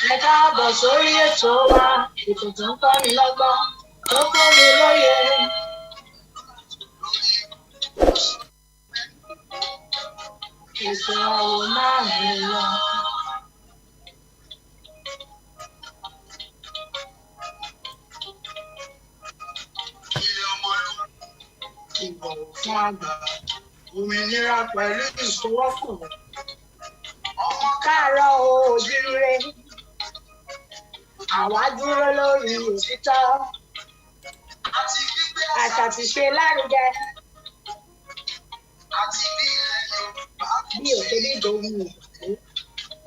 Ẹ káàbọ̀ sórí ètò wa, ètò tó ń kọ́ mi lọ́gbọ́n, tó kọ́ mi lóye. Ètò àwọn máa ń lọ. Ìbọ̀wọ̀ fún àgbà, òmìnira pẹ̀lú ìsowọ́pọ̀. Ọmọ káàárọ̀ oòjíire. Àwa dúró lórí òtítọ́. Àṣà ti ṣe lárugẹ. Bí òkè ní ìdòwú ìlú,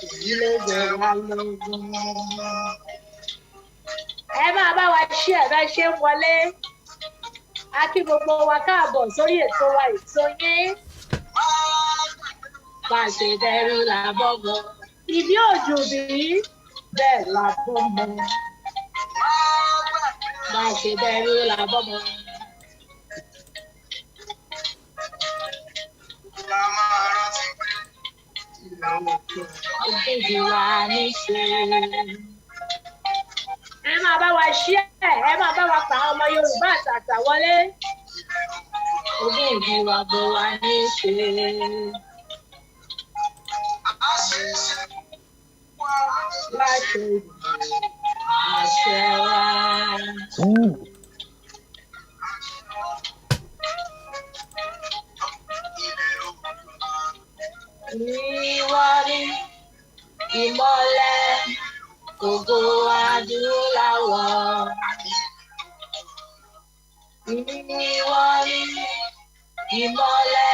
èyí ló jẹ wá lógún. Ẹ máa bá wa ṣí ẹ̀rọ ṣe ń wọlé. A kí gbogbo wa káàbọ̀ sórí ètò wa ètò yín. Bá a ṣe dẹrù làbọ̀bọ̀. Ìbí òjò bí bẹ́ẹ̀ làbọ̀bọ̀. Bá a ṣe dẹrù làbọ̀bọ̀. Ìkejì wa ní ṣe. Ẹ máa bá wa ṣí ẹ̀, ẹ máa bá wa pa àwọn ọmọ Yorùbá àtàtà wọlé. Ogún ìbí wa bó wa ní ṣe. Láṣẹ àṣẹ wa. Ìwọ ni ìmọ́lẹ̀ ògo adúláwọ̀. Ìwọ ni ìmọ́lẹ̀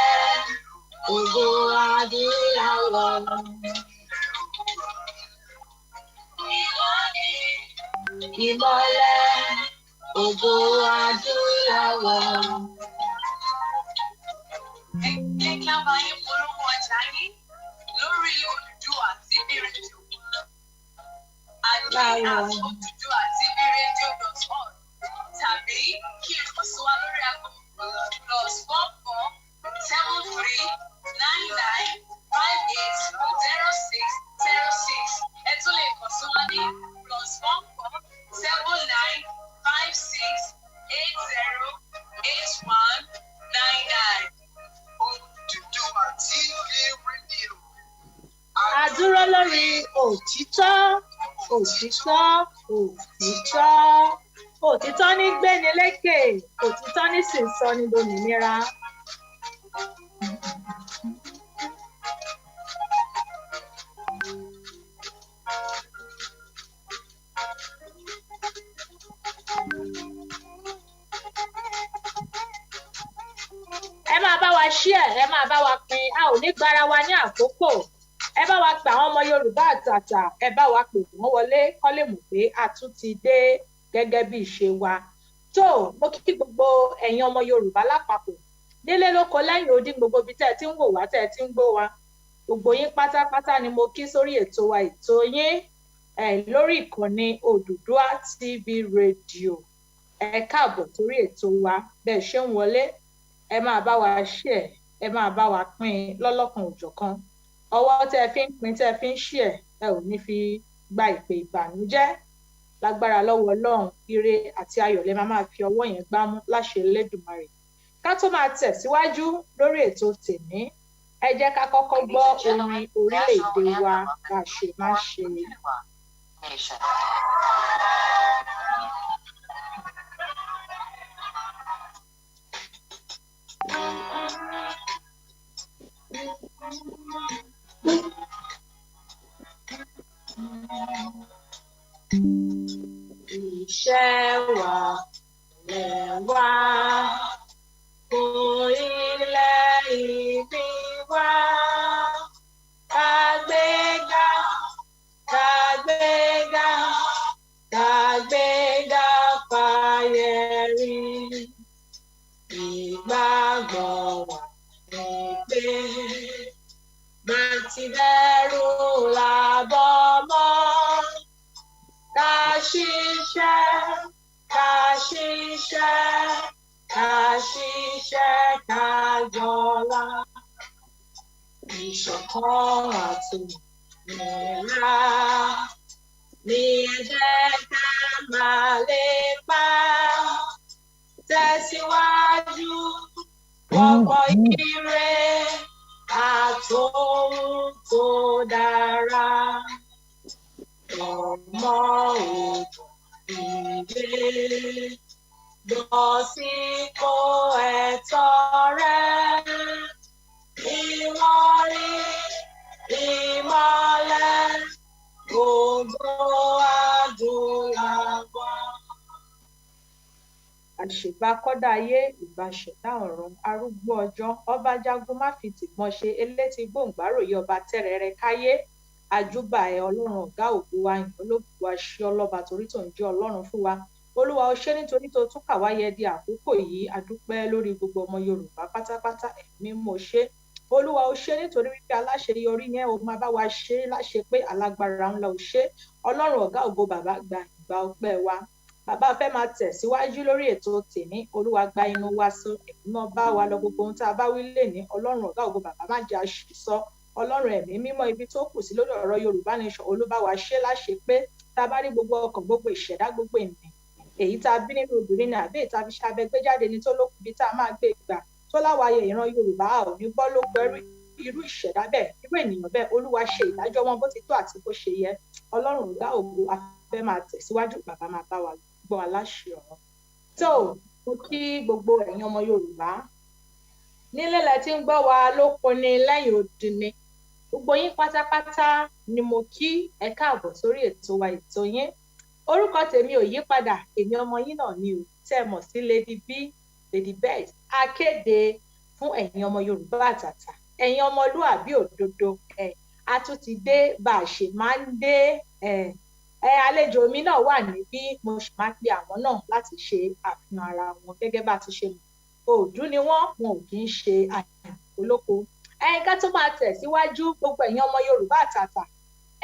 ògo adúláwọ̀. Ìwọ ni ìmọ́lẹ̀ ògo adúláwọ̀. Ẹ kí a bá yín polówó ọjà yín lórí Odùduwà TV rédíò. Admin at Odùduwà TV radio.org tàbí kí ẹ kàn sí wa lórí aago +4499580606. Ẹ tún lè kàn sí wa ní +447956808199. Odùduwà TV rédíò. A dúró lórí òtítọ́, òtítọ́, òtítọ́. Òtítọ́ ní gbéni lékè, òtítọ́ ní sì sọ ní dòmìnira. Ẹ máa bá wa share, ẹ máa bá wa pín, a ò ní gbára wa ní àkókò. Ẹ bá wa pè àwọn ọmọ Yorùbá àtàtà, ẹ bá wa pè wọ́n wọlé kọ́ lè mọ̀ pé a tún ti dé gẹ́gẹ́ bí ìṣe wa. Tó, mo kí gbogbo ẹ̀yin ọmọ Yorùbá lápapọ̀. Nílé lóko lẹ́yìn odi gbogbo ibi tẹ́ ẹ ti ń wò wá, tẹ́ ẹ ti ń gbọ́ wa. Gbogbo yín pátápátá ni mo kí sórí ètò wa ètò yín lórí ìkànnì Odùduwà TV rédíò. Ẹ káàbọ̀ sórí ètò wa bẹ́ẹ̀ ṣe ń wọlé. Ẹ máa bá wa share, ẹ máa bá wa pín lọ́lọ́kan òjọ̀kan. Ọwọ́ tẹ́ ẹ fi ń pín, tẹ́ ẹ fi ń share, ẹ ò ní fi gba ìpè ìbànújẹ́. Lágbára lọ́wọ́ Ọlọ́run, ire àti ayọ̀ lẹ máa fi ọwọ́ yẹn gbámú láṣẹ Elédùmarè. Ká tó máa tẹ̀síwájú lórí ètò tèmi, ẹ jẹ́ ká kọ́kọ́ gbọ́ orin orílẹ̀-èdè wa bá a ṣe máa ṣe. Iṣẹ́ wa lẹ́wà fún ilẹ̀ ìbí wa. Kàgbéga, kàgbéga, kàgbéga fáyẹ̀rí. Ìgbàgbọ́ wa ni pé bá ti bẹ̀rù làbọ̀ mọ́. Ká ṣiṣẹ́, ká ṣiṣẹ́, ká ṣiṣẹ́, ká jọlá. Ìṣọ̀kan àtòmìnira ní ẹ jẹ́ ká máa lépa tẹ̀síwájú ọ̀pọ̀ ire àtòhun tó dára ọmọ òkè lọ sípò ẹ̀tọ́ rẹ ìwọ̀rí ìmọ́lẹ̀ gbogbo adúláwọ̀. àṣìbá kọ́dá ayé ìbáṣẹ̀dá ọ̀run arúgbó ọjọ́ ọba jagun má fi tìgbọ́n ṣe elétí gbòǹgbàròyé ọba tẹ́rẹ̀ẹ́rẹ́ káyé àjúbà ẹ ọlọ́run ọ̀gá ògo wa yìn ológun wa ṣe ọlọ́ba torí tó ń jẹ́ ọlọ́run fún wa olúwa ó ṣe nítorí tó tún kà wá yẹ di àkókò yìí adúpẹ́ lórí gbogbo ọmọ yorùbá pátápátá ẹ̀mí mo ṣe olúwa ó ṣe nítorí wípé aláṣeyọrí yẹn ó máa bá wa ṣe láṣẹ pé alágbára ńlá ó ṣe ọlọ́run ọ̀gá ògo bàbá gba ìgbà ọpẹ́ wa bàbá fẹ́ máa tẹ̀síwájú lórí ètò tèmi olúwa gba inú wa sọ ẹ̀mí náà bá wa lọ gbogbo ohun tá a bá wí lè ní ọlọ́run ọ̀gá ògo bàbá má jẹ́ àṣìṣọ ọlọ́run ẹ̀mí mímọ́ ibi tó kù sí lórí ọ̀rọ̀ yorùbá nation olúbáwa ṣe láṣẹ pé tá a bá rí gbogbo ọkàn gbogbo ìṣẹ̀dá gbogbo ènìyàn èyí tá a bí nínú obìnrin náà àbí èyí tá a fi ṣe abẹ gbé jáde ní tó lókun bí tá a máa gbé ìgbà tó láwàyè ìran yorùbá a ò ní bọ́ ló gbẹrú irú ìṣẹ̀dá bẹ́ẹ̀ irú ènìyàn bẹ́ẹ̀ olúwa ṣe ìdájọ́ wọn bó ti tó àti bó ṣe yẹ ọlọ́run ọ̀gá ògo a fẹ́ máa tẹ̀síwájú bàbá máa bá wa gbọ́ aláṣẹ ọ̀rọ̀ tó mo kí gbogbo ẹ̀yin ọmọ yorùbá nílé lẹ ti ń gbọ́ wa lóko ni lẹ́yìn odi ni gbogbo yín pátápátá ni mo kí ẹ káàbọ̀ sórí ètò wa ètò yín orúkọ tèmi ò yí padà èmi ọmọ yín náà ni ò tẹ́ mọ̀ sí Lady B Lady Best akéde fún ẹ̀yin ọmọ yorùbá àtàtà ẹ̀yin ọmọlúàbí òdodo a tún ti dé bá a ṣe máa ń dé àlejò mi náà wà níbí mo sì máa pe àwọn náà láti ṣe àfihàn ara wọn gẹ́gẹ́ bá a ti ṣe mọ̀ òòdú ni wọn ò kì í ṣe àyàn olóko ká tó máa tẹ̀síwájú gbogbo ẹ̀yin ọmọ yorùbá àtàtà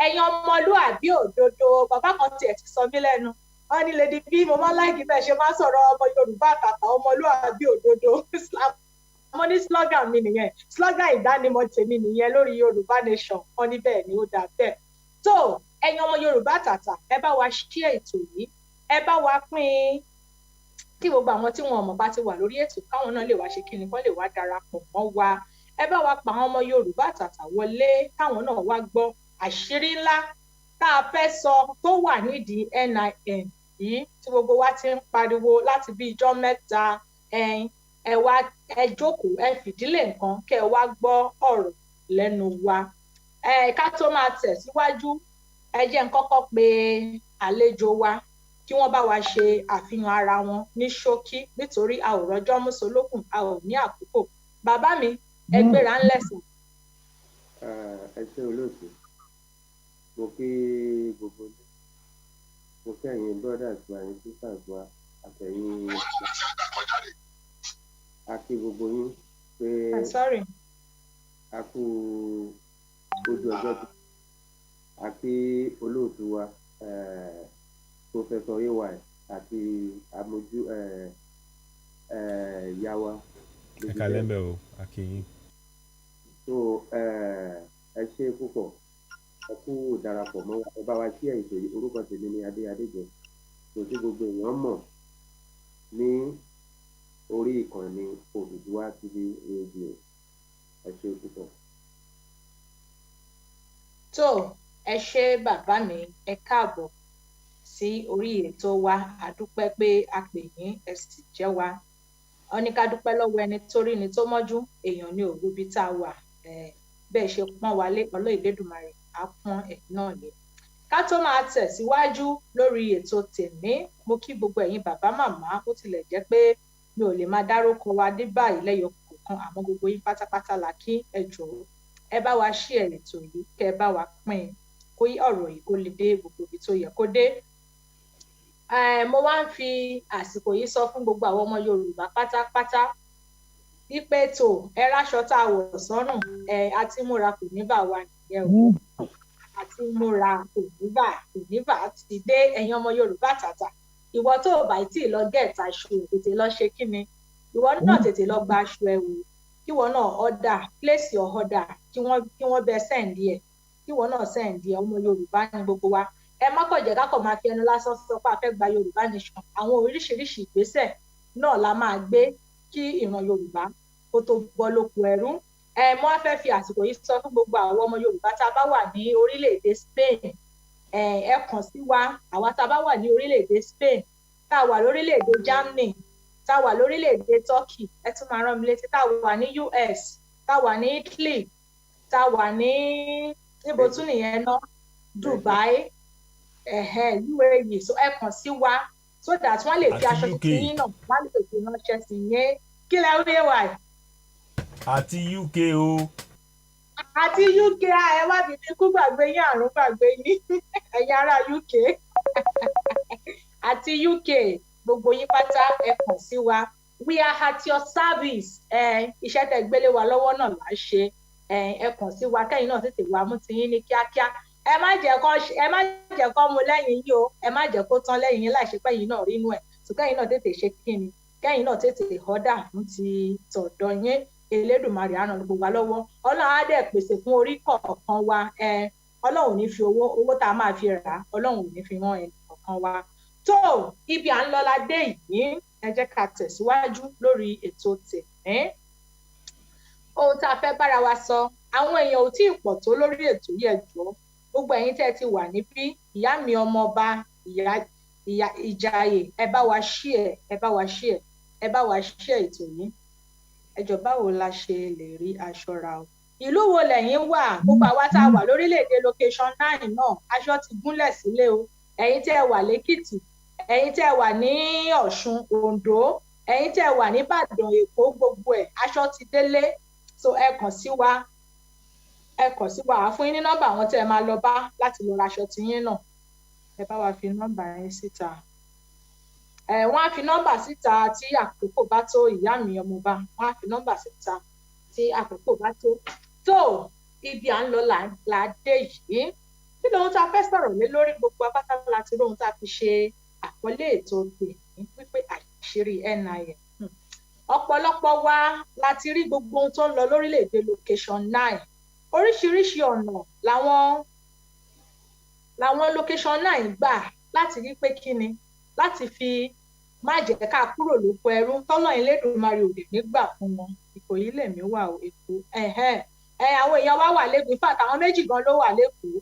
ẹ̀yin ọmọlúàbí òdodo bàbá kan tiẹ̀ ti sọ mí lẹ́nu wọn ní Lady B mo máa láìkí bẹ́ẹ̀ ṣe máa sọ̀rọ̀ ọmọ yorùbá àtàtà ọmọlúàbí òdodo mo ní slogan mi nìyẹn slogan ìdánimọ̀ tèmi nìyẹn lórí yorùbá nation wọn ní bẹ́ẹ̀ ni ó dà bẹ́ẹ̀ tó ẹ̀yin ọmọ yorùbá àtàtà ẹ bá wa share ètò yìí ẹ bá wa pín kí gbogbo àwọn tí wọn mọ̀ bá ti wà lórí ètò káwọn náà lè wá ṣe kíni kán lè wá darapọ̀ mọ́ wa ẹ bá wa pa àwọn ọmọ yorùbá àtàtà wọlé káwọn náà wá gbọ́ àṣírí ńlá tá a fẹ́ sọ tó wà nídìí NIN yìí tí gbogbo wa ti ń pariwo láti bí ijọ́ mẹ́ta ẹ wá ẹ jókòó ẹ fìdílé nǹkan kẹ́ ẹ wá gbọ́ ọ̀rọ̀ lẹ́nu wa ká tó máa tẹ̀síwájú ẹ jẹ́ n kọ́kọ́ pé àlejò wa kí wọ́n bá wa ṣe àfihàn ara wọn ní ṣókí nítorí a ò rọ́jọ́ mùsùlùkùn a ò ní àkókò bàbá mi ẹ gbéra ńlẹ̀sìn. ẹ ṣé olóòtú mo kí gbogbo mo kí ẹ̀yin brothers wa ẹ̀yin sisters wa àtẹ̀yin a kí gbogbo yín pé a kú ojú ọjọ́ tó a kí olóòtú wa Professor ay àti amójú ìyá wa. ẹ kálẹ́ ńbẹ̀ o a kí yín. so ẹ ṣé púpọ̀ ẹ kú darapọ̀ mọ́ wa ẹ bá wa sí ètò yìí orúkọ tèmi ní adéjọ kò sí gbogbo èèyàn mọ̀ ní orí ìkànnì Odùduwà TV rédíò ẹ ṣé púpọ̀. tó ẹ ṣé bàbá mi ẹ káàbọ̀ sí orí ètò wa a dúpẹ́ pé a pè yín ẹ sì jẹ́ wa ó ní ká dúpẹ́ lọ́wọ́ ẹni tó rí ni tó mọ́jú èèyàn ní òru bí tá a wà bẹ́ẹ̀ ṣe pọ́n wa lé Olódùmarè á pọ́n ẹ̀yin náà lé ká tó máa tẹ̀síwájú lórí ètò tèmi mo kí gbogbo ẹ̀yin bàbá màmá ó tilẹ̀ jẹ́ pé mi ò lè máa dárúkọ wa dé báyìí lẹ́yọ kọ̀ọ̀kan àmọ́ gbogbo yín pátápátá la kí ẹ jọ̀ọ́ ẹ bá wa share ètò yìí kẹ́ ẹ bá wa pín kó ọ̀rọ̀ yìí kó lè dé gbogbo ibi tó yẹ kó dé. mo wá ń fi àsìkò yìí sọ fún gbogbo àwọn ọmọ yorùbá pátápátá wípé tó ẹ ráṣọ tá a wọ̀ sọ́rùn àti múra kò ní bà wá nìyẹn o àti múra kò ní bà ti dé ẹ̀yin ọmọ yorùbá tàtà ìwọ tó o bá tí ì lọ gẹ̀ẹ́ta aṣọ tètè lọ ṣe kí ni ìwọ náà tètè lọ gba aṣọ ẹ wò kíwọ náà order place your order kí wọ́n bẹ sẹ́ǹdì ẹ̀ kíwọ náà sẹ́ǹdì ẹ̀ ọmọ yorùbá ní gbogbo wa ẹ má kàn jẹ́ ká kàn máa fi ẹnu lásán sọ pé a fẹ́ gba Yorùbá nation. Àwọn oríṣiríṣi ìgbésẹ̀ náà la máa gbé kí ìran Yorùbá kó tó bọ́ lóko ẹrú. Mo wá fẹ́ fi àsìkò yìí sọ fún gbogbo àwọn ọmọ Yorùbá tá a bá wà ní orílẹ̀-èdè Spain, ẹ kàn sí wa. Àwa tá a bá wà ní orílẹ̀-èdè Spain, tá a wà lórílẹ̀-èdè Germany, tá a wà lórílẹ̀-èdè Turkey, ẹ tún máa rán mi létí, tá a wà ní US, tá a wà ní Italy, tá a wà ní níbo tún nìyẹn náà, Dubai, UAE. So ẹ kàn sí wa so that wọ́n lè fi aṣọ tuntun yín náà wọ́n lè fi ránṣẹ́ sí yín. Kí lẹ wí wà? Àti UK o. Àti UK, ẹ wá bí mi kú gbàgbé yín àrùn gbàgbé yín ẹ̀yin ará UK àti UK, gbogbo yín pátá ẹ kàn sí wa. We are at your service. Iṣẹ́ tẹ́ gbélé wa lọ́wọ́ náà là ń ṣe. Ẹ kàn sí wa kẹ́yìn náà tètè wá mú tiyín ní kíákíá. Ẹ má jẹ́ kó mú lẹ́yìn yín o, ẹ má jẹ́ kó tán lẹ́yìn yín láì ṣe pé yín náà rí inú ẹ̀. So kẹ́yìn náà tètè ṣe kíni, kẹ́yìn náà tètè order fún ti tọ̀dọ̀ yín. Elédùmarè á ràn gbogbo wa lọ́wọ́. Ọlọ́run á dẹ̀ pèsè fún orí kọ̀ọ̀kan wa. Ọlọ́run ò ní fi owó tá a máa fi rà á, Ọlọ́run ò ní fi rán ẹnì kọ̀ọ̀kan wa. Tó ibi à ń lọ la dé yìí, ẹ jẹ́ ká tẹ̀síwájú lórí ètò tèmi. Ohun tá a fẹ́ bára wa sọ, àwọn èèyàn ò tí ì pọ̀ tó lórí ètò yìí, ẹ jọ̀ọ́. Gbogbo ẹ̀yin tẹ́ ti wà níbí, ìyá mi ọmọọba, ìyá Ìjàyè, ẹ bá wa share, ẹ bá wa share, ẹ bá wa share ètò yìí. Ẹ jọ̀ọ́, báwo la ṣe lè rí aṣọ ra o? Ìlú wo lẹ̀yin wà? Gbogbo àwa tá a wà lórílẹ̀-èdè location 9 náà, aṣọ ti gúnlẹ̀ sílé o. Ẹ̀yin tẹ́ ẹ wà lẹ́kìtì, ẹ̀yin tẹ́ ẹ wà ní Ọ̀ṣun, Oǹdó, ẹ̀yin tẹ́ ẹ wà ní Ìbàdàn, Èkó, gbogbo ẹ̀ aṣọ ti délé. So ẹ kàn sí wa, á fún yín ní nọ́mbà àwọn tẹ́ ẹ máa lọ bá láti lọ ra aṣọ tiyín náà. Ẹ bá wa fi nọ́mbà yín síta. Wọ́n á fi nọ́mbà síta tí àkókò bá tó, ìyá mi ọmọọba, wọ́n á fi nọ́mbà síta tí àkókò bá tó. Tó ibi à ń lọ là dé yìí. Kí lóhun tá a fẹ́ sọ̀rọ̀ lé lórí? Gbogbo apáta láti rí ohun tá a fi ṣe àkọlé ètò tèmi, wípé àṣírí NIN. Ọ̀pọ̀lọpọ̀ wa láti rí gbogbo ohun tó ń lọ lórílẹ̀-èdè location 9. Oríṣiríṣi ọ̀nà làwọn location 9 gbà láti rí pé kíni, láti fi má jẹ́ ká kúrò lóko ẹrú. Tọ́lọ́ Elédùmarè ò lè nígbà fún wọn. Ìkòyí lèmi wà o, Èkó. Àwọn èèyàn wá wà lẹ́kọ̀ọ́. In fact, àwọn méjì gan ló wà lẹ́kọ̀ọ́.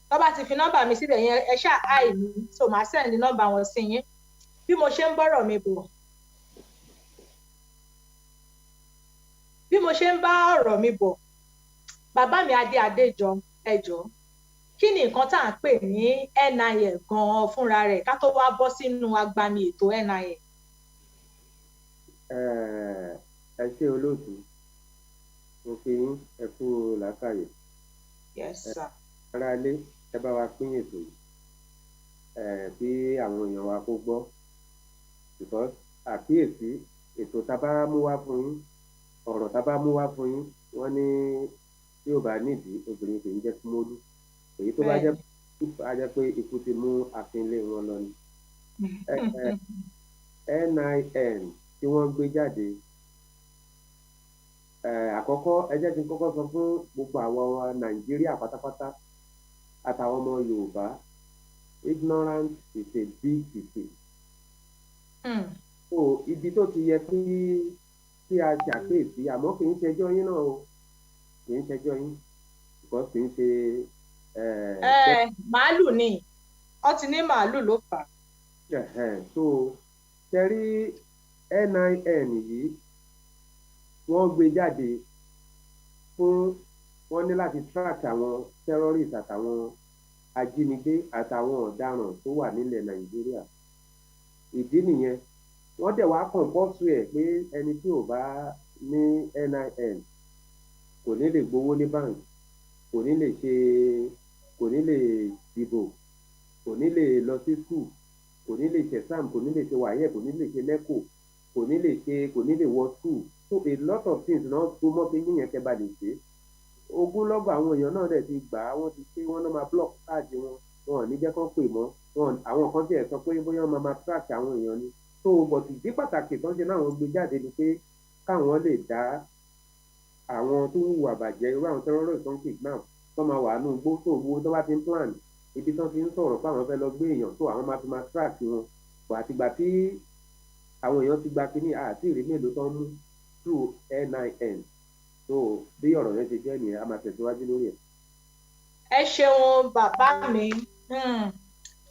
Tó bá ti fi nọ́mbà mi síbẹ̀ yẹn, ẹ ṣáà háì mi, so màá send nọ́mbà wọn sí yín. Bí mo ṣe ń bá ọ̀rọ̀ mi bọ̀, bàbá mi Adéjọ, ẹ jọ̀ọ́, kí ni nǹkan tá à ń pè ní NIN gan-an fúnra rẹ̀ ká tó wá bọ́ sínú agbami ètò NIN? Ẹ ṣé olóòtú, mo fi yín ẹ kú làákàyè. Yes sir. Ará ilé, ẹ bá wa pín ètò yìí bí àwọn èèyàn wa kó gbọ́, because àkíyèsí ètò tá a bá mú wá fún yín, ọ̀rọ̀ tá a bá mú wá fún yín, wọ́n ní tí ò bá nídìí obìnrin kì í jẹ́ fún mólú. Èyí tó bá jẹ́ pé ikú ti mú àfinlé wọn lọ ni. NIN tí wọ́n gbé jáde, àkọ́kọ́ ẹ jẹ́ kí n kọ́kọ́ sọ fún gbogbo àwọn Nàìjíríà pátápátá àtàwọn ọmọ Yorùbá, ignorance is a big disease. So ibi tó ti yẹ kí a ṣàkíyèsí, àmọ́ kì í ṣẹjọ́ yín náà o, kì í ṣẹjọ́ yín, because kì í ṣe màálù ni, ó ti ní màálù ló fà. So tẹ̀rí NIN yìí wọ́n gbé jáde wọ́n ní láti track àwọn terrorist àtàwọn ajínigbé àtàwọn ọ̀daràn tó wà nílẹ̀ Nàìjíríà. Ìdí nìyẹn wọ́n dẹ̀ wá compulsory ẹ̀ pé ẹni tí ò bá ní NIN kò ní lè gbowó ní báńkì, kò ní lè dìbò, kò ní lè lọ sí school, kò ní lè ṣe exam, kò ní lè ṣe WAEC, kò ní lè ṣe NECO, kò ní lè wọ school. So a lot of things náà tó mọ́ pé yíyan kẹ́ bá lè ṣe. Ogúnlọ́gọ̀ àwọn èèyàn náà dẹ̀ ti gbà á, wọ́n ti ṣe, wọ́n náà máa block káàdì wọn ò ní jẹ́ kán pè mọ́, àwọn kan tiẹ̀ sọ pé bóyá wọ́n máa track àwọn èèyàn ni. So but ìdí pàtàkì tó ń ṣe náà wọ́n gbé jáde ni pé káwọn lè dá àwọn tó ń hùwà bàjẹ́, irú àwọn terrorist tó ń kidnap, tó máa wà nù gbó tó owó tó bá ti ń plan ibi tán ti ń sọ̀rọ̀ pé àwọn fẹ́ lọ gbé èèyàn tó àwọn máa fi máa track wọn àtìgbà tí àwọn èèyàn ti gba kínní àti ìrí mélòó tán mú through NIN so bí ọ̀rọ̀ yẹn ṣe jẹ́ nìyẹn a máa tẹ̀síwájú lórí ẹ̀. ẹ ṣeun bàbá mi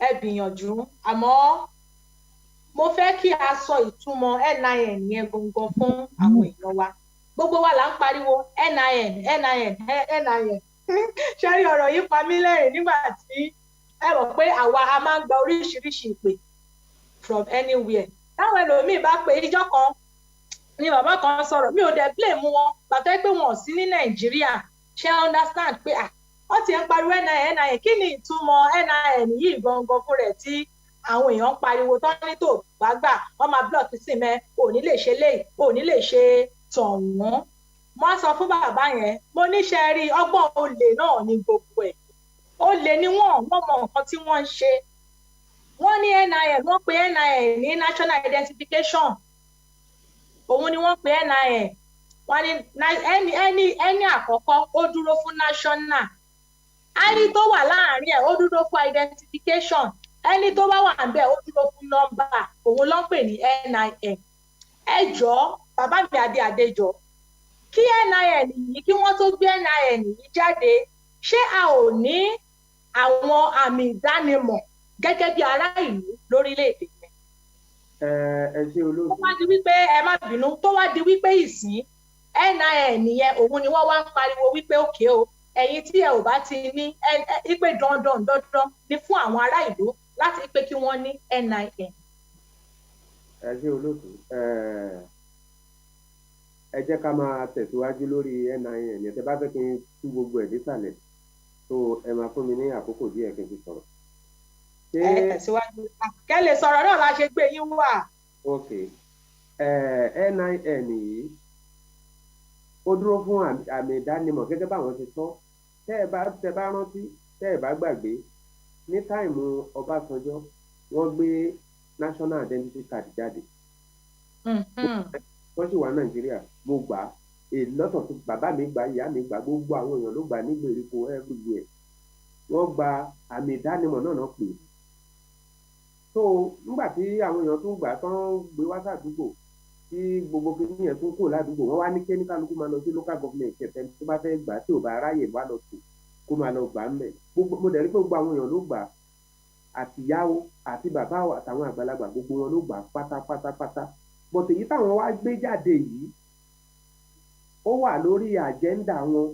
ẹ gbìyànjú àmọ́ mo fẹ́ kí a sọ ìtumọ̀ NIN yẹn gangan fún àwọn èèyàn wa gbogbo wa là ń pariwo NIN ṣé rí ọ̀rọ̀ yìí pa mí lẹ́rìn nígbà tí ẹ mọ̀ pé àwa a máa ń gba oríṣiríṣi ìpè from anywhere táwọn ẹlòmíín bá pè ìjọ kan ni bàbá kan sọ̀rọ̀ mi ò dẹ̀ blame wọn gbàtọ́ pé wọn ò sí ní Nàìjíríà ṣe understand pé wọ́n ti ń pariwo NIN kí ni ìtumọ̀ NIN yìí gangan fún rẹ̀ tí àwọn èèyàn ń pariwo tán ní tó bá gbà wọ́n máa block sí mẹ́ ò ní lè ṣe léyìí ò ní lè ṣe tọ̀hún mo sọ fún bàbá yẹn mo níṣẹ́ rí ọgbọ́n olè náà ní gbogbo ẹ̀ olè ni wọ́n mọ nǹkan tí wọ́n ń ṣe wọ́n ní NIN wọ́n pe NIN ní national identification òun ni wọ́n pe NIN wọ́n ní ẹni àkọ́kọ́ ó dúró fún national ẹni tó wà láàárín ẹ̀ ó dúró fún identification ẹni tó bá wà níbẹ̀ ó dúró fún nọ́mbà òun ló ń pè ní NIN ẹ jọ̀ọ́ bàbá mi Adéjọ kí NIN yìí kí wọ́n tó gbé NIN yìí jáde ṣé a ò ní àwọn àmì ìdánimọ̀ gẹ́gẹ́ bí ará ìlú lórílẹ̀‐èdè yẹn. ẹ ṣe olóòtú. tó wá di wípé ẹ má bínú tó wá di wípé ìsìn NIN yẹn òun ni wọ́n wá ń pariwo wípé òkè o ẹ̀yin tí ẹ ò bá ti ní ipe dandan ni fún àwọn ará ìlú láti pé kí wọ́n ní NIN. ẹ ṣe olóòtú ẹ jẹ́ ká máa tẹ̀síwájú lórí NIN yẹn tẹ́ bá fẹ́ kí n tú gbogbo ẹ̀ désàlẹ̀ tó ẹ máa fún mi ní àkókò díẹ̀ kí n fi sọ̀rọ̀. ẹ tẹ̀síwájú kẹ́ lè sọ̀rọ̀ náà la ṣe gbé yín wá. ok NIN yìí ó dúró fún àmì ìdánimọ̀ gẹ́gẹ́ báwọn ti sọ tẹ́ ẹ bá rántí tẹ́ ẹ bá gbàgbé ní táìmù Ọbásanjọ́ wọ́n gbé national identity card jáde wọ́n sì wà Nàìjíríà mo gbà lọ́tọ̀ tó bàbá mi gbà ìyá mi gbà gbogbo àwọn èèyàn ló gbà ní gbèríko everywhere wọ́n gba àmì ìdánimọ̀ náà pè so nígbà tí àwọn èèyàn tún gbà tán gbé wá sàdúgbò tí gbogbo kìíní yẹn tún kò ládùúgbò wọ́n wá ní kí kálukú máa lọ sí local government kẹfẹ tó bá fẹ́ gbà tí ò bá ráyè wá lọ sùn kó máa lọ gbà mẹ́ mo dẹ̀ rí pé gbogbo àwọn èèyàn ló gbà àtìyáwó àti bàbá àtàwọn àgbàlagbà gbogbo wọn ló gbà pátápátápátá bọ̀tẹ̀ yìí táwọn wá gbé jáde yìí ó wà lórí àjẹ́ndà wọn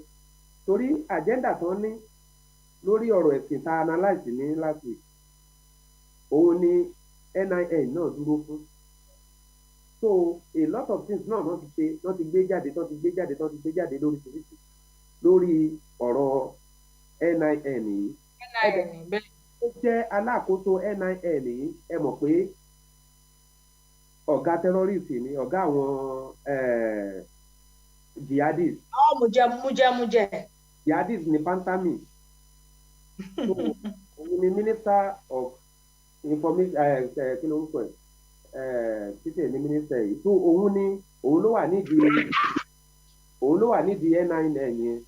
torí àjẹ́ndà tán ní lórí ọ̀rọ̀ ẹ̀sìn tá analyze ní last week òun ni NIN náà dúró fún so a lot of things náà wọ́n ti gbé jáde lóríṣiríṣi lórí ọ̀rọ̀ NIN yìí ó jẹ́ alákòóso NIN yìí ẹ mọ̀ pé ọ̀gá tẹ́rọ́rìsì ni ọ̀gá àwọn jihadis. mujẹ. jihadis ni pantami so òun ni minister of information kí ló ń pè títẹ̀ ní minister yìí so òun ló wà nídìí NIN yẹn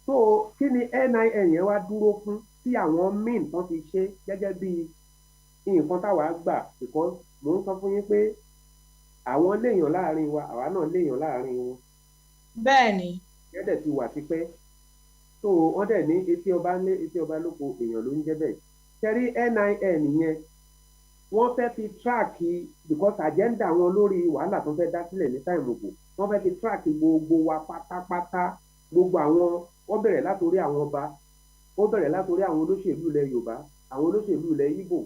so kí ni NIN yẹn wá dúró fún tí àwọn míì tán fi ṣe gẹ́gẹ́ bí nǹkan táwa gbà because mo ń sọ fún yín pé àwọn léèyàn láàrin wa àwa náà léèyàn láàrin wọn. bẹ́ẹ̀ni. gẹ́dẹ̀ ti wà tipẹ́ so wọ́n dẹ̀ ní etí ọba ńlé etí ọba lóko èèyàn ló ń jẹ́ bẹ́ẹ̀. ṣẹ́rí NIN yẹn wọ́n fẹ́ fi tíráàkì because agenda wọn lórí wàhálà tó fẹ́ dá sílẹ̀ ní táìmù kù wọ́n fẹ́ fi tíráàkì gbogbo wa pátápátá gbogbo àwọn wọ́n bẹ̀rẹ̀ látòrí àwọn ọba ó bẹ̀rẹ̀ látòrí àwọn olóṣèlú ilẹ̀ Yorùbá àwọn olóṣèlú ilẹ̀ Ìgbò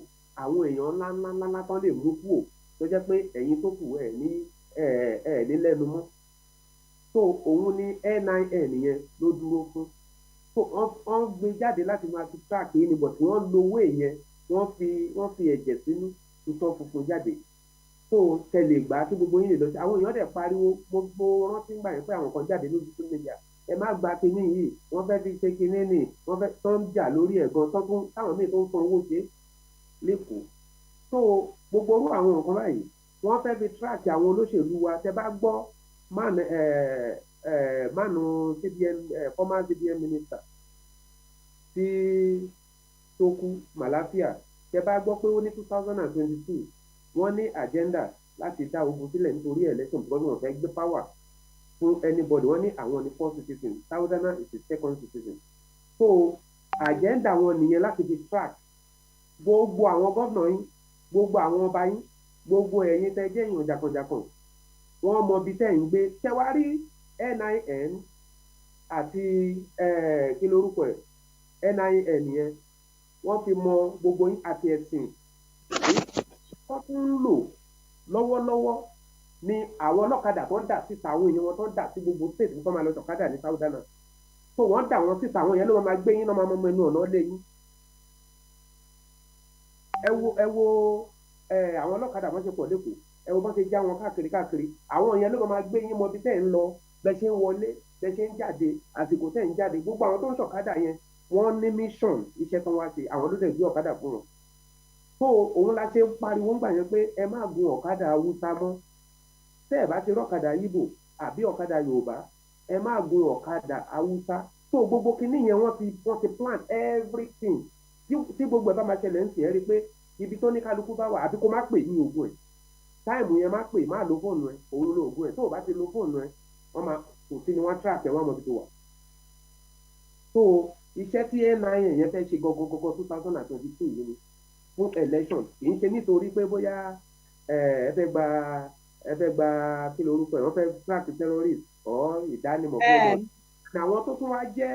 àwọn èèyàn ńláńlá tán lè mú kúò tó jẹ́ pé ẹ̀yin tó kù ẹ̀ ní lẹ́nu mọ́ so òun ni NIN yẹn ló dúró fún so wọ́n gbé jáde láti máa fi tíráàkì ní bọ̀ tí wọ́n lówó yẹn wọ́n fi ẹ̀jẹ̀ sínú tuntun funfun jáde so tẹ̀lé gbà tí gbogbo yín lè lọ sí àwọn èèyàn dẹ̀ pariwo gbogbo rántí gbà yẹn pé àwọn kan jáde lójú tó méjà ẹ má gba kinní yìí wọ́n fẹ́ fi ṣe kinní nì wọ́n fẹ́ tán jà lórí ẹ̀gan táwọn míì tó ń san owó ṣe lẹ́kọ̀ọ́ so gbogbo orú àwọn nǹkan báyìí wọ́n fẹ́ fi tíráàkì àwọn olóṣèlú wa tẹ bá gbọ́ mánu CBN former CBN minister tí tó kú màláfíà tẹ bá gbọ́ pé ó ní 2022 wọ́n ní agenda láti dá ogun sílẹ̀ nítorí election because wọ́n fẹ́ gbé power fún anybody wọ́n ní àwọn ní first citizen Southern is the second citizen so agenda wọn nìyẹn láti fi track gbogbo àwọn gómìnà yín gbogbo àwọn ọba yín gbogbo ẹ̀yin tẹ́ jẹ́ èèyàn jàkànjàkàn wọ́n mọ ibi tẹ́ ń gbé tẹ́wárí NIN àti kí lorúkọ ẹ̀ NIN yẹn wọ́n fi mọ gbogbo yín àti ẹ̀sìn wọ́n tún ń lò lọ́wọ́lọ́wọ́ ní àwọn ọlọ́kadà tó ń dà síta àwọn èèyàn wọn tó ń dà sí gbogbo state tó máa lọ sọ̀kadà ní Southern so wọ́n dà wọ́n síta àwọn yẹn ló máa gbé yín náà máa mọ ẹnu ọ̀nà lé yín ẹ wo àwọn ọlọ́kadà wọ́n ṣe pọ̀ lẹ́kọ̀ọ́ ẹ wo bọ́n ṣe já wọn káàkiri àwọn yẹn ló máa gbé yín mọ ibi tẹ́ ń lọ bẹ́ẹ̀ ṣe ń wọlé bẹ́ẹ̀ ṣe ń jáde àsìkò tẹ́ ń jáde gbogbo àwọn tó ń ṣọ̀kadà yẹn wọ́n ní mission iṣẹ́ tó wá ṣe àwọn ló dẹ̀ gbé ọ̀kadà fún wọn so òun la ṣe ń pariwo ń gbà yẹn pé ẹ má gun ọ̀kadà Haúsá mọ́ tẹ́ ẹ bá ti rọ́kadà Ìgbò àbí ọ̀kadà Yorùbá ẹ má gun ọ̀kadà Haúsá so gbogbo kinní yẹn wọ́n ti plan everything tí gbogbo ẹ̀ bá máa ṣẹlẹ̀ ń sìn ẹ́ rí pé ibi tó ní kálukú bá wà àbí kó má pè ní ògùn ẹ̀ táìmù yẹn má pè má lo fóònù ẹ̀ òun lo ògùn ẹ̀ tó o bá ti lo fóònù ẹ̀ wọ́n máa kò sí ni wọ́n track ẹ̀ wọ́n mọ̀ bí tó wà so iṣẹ́ tí NIN yẹn fẹ́ ṣe gọgọgọgọ 2022 yìí ni fún election kì í ṣe nítorí pé bóyá ẹ fẹ́ gba kí lorúkọ ẹ̀ wọ́n fẹ́ track terrorist or ìdánimọ̀ fún àwọn tó tún wá jẹ́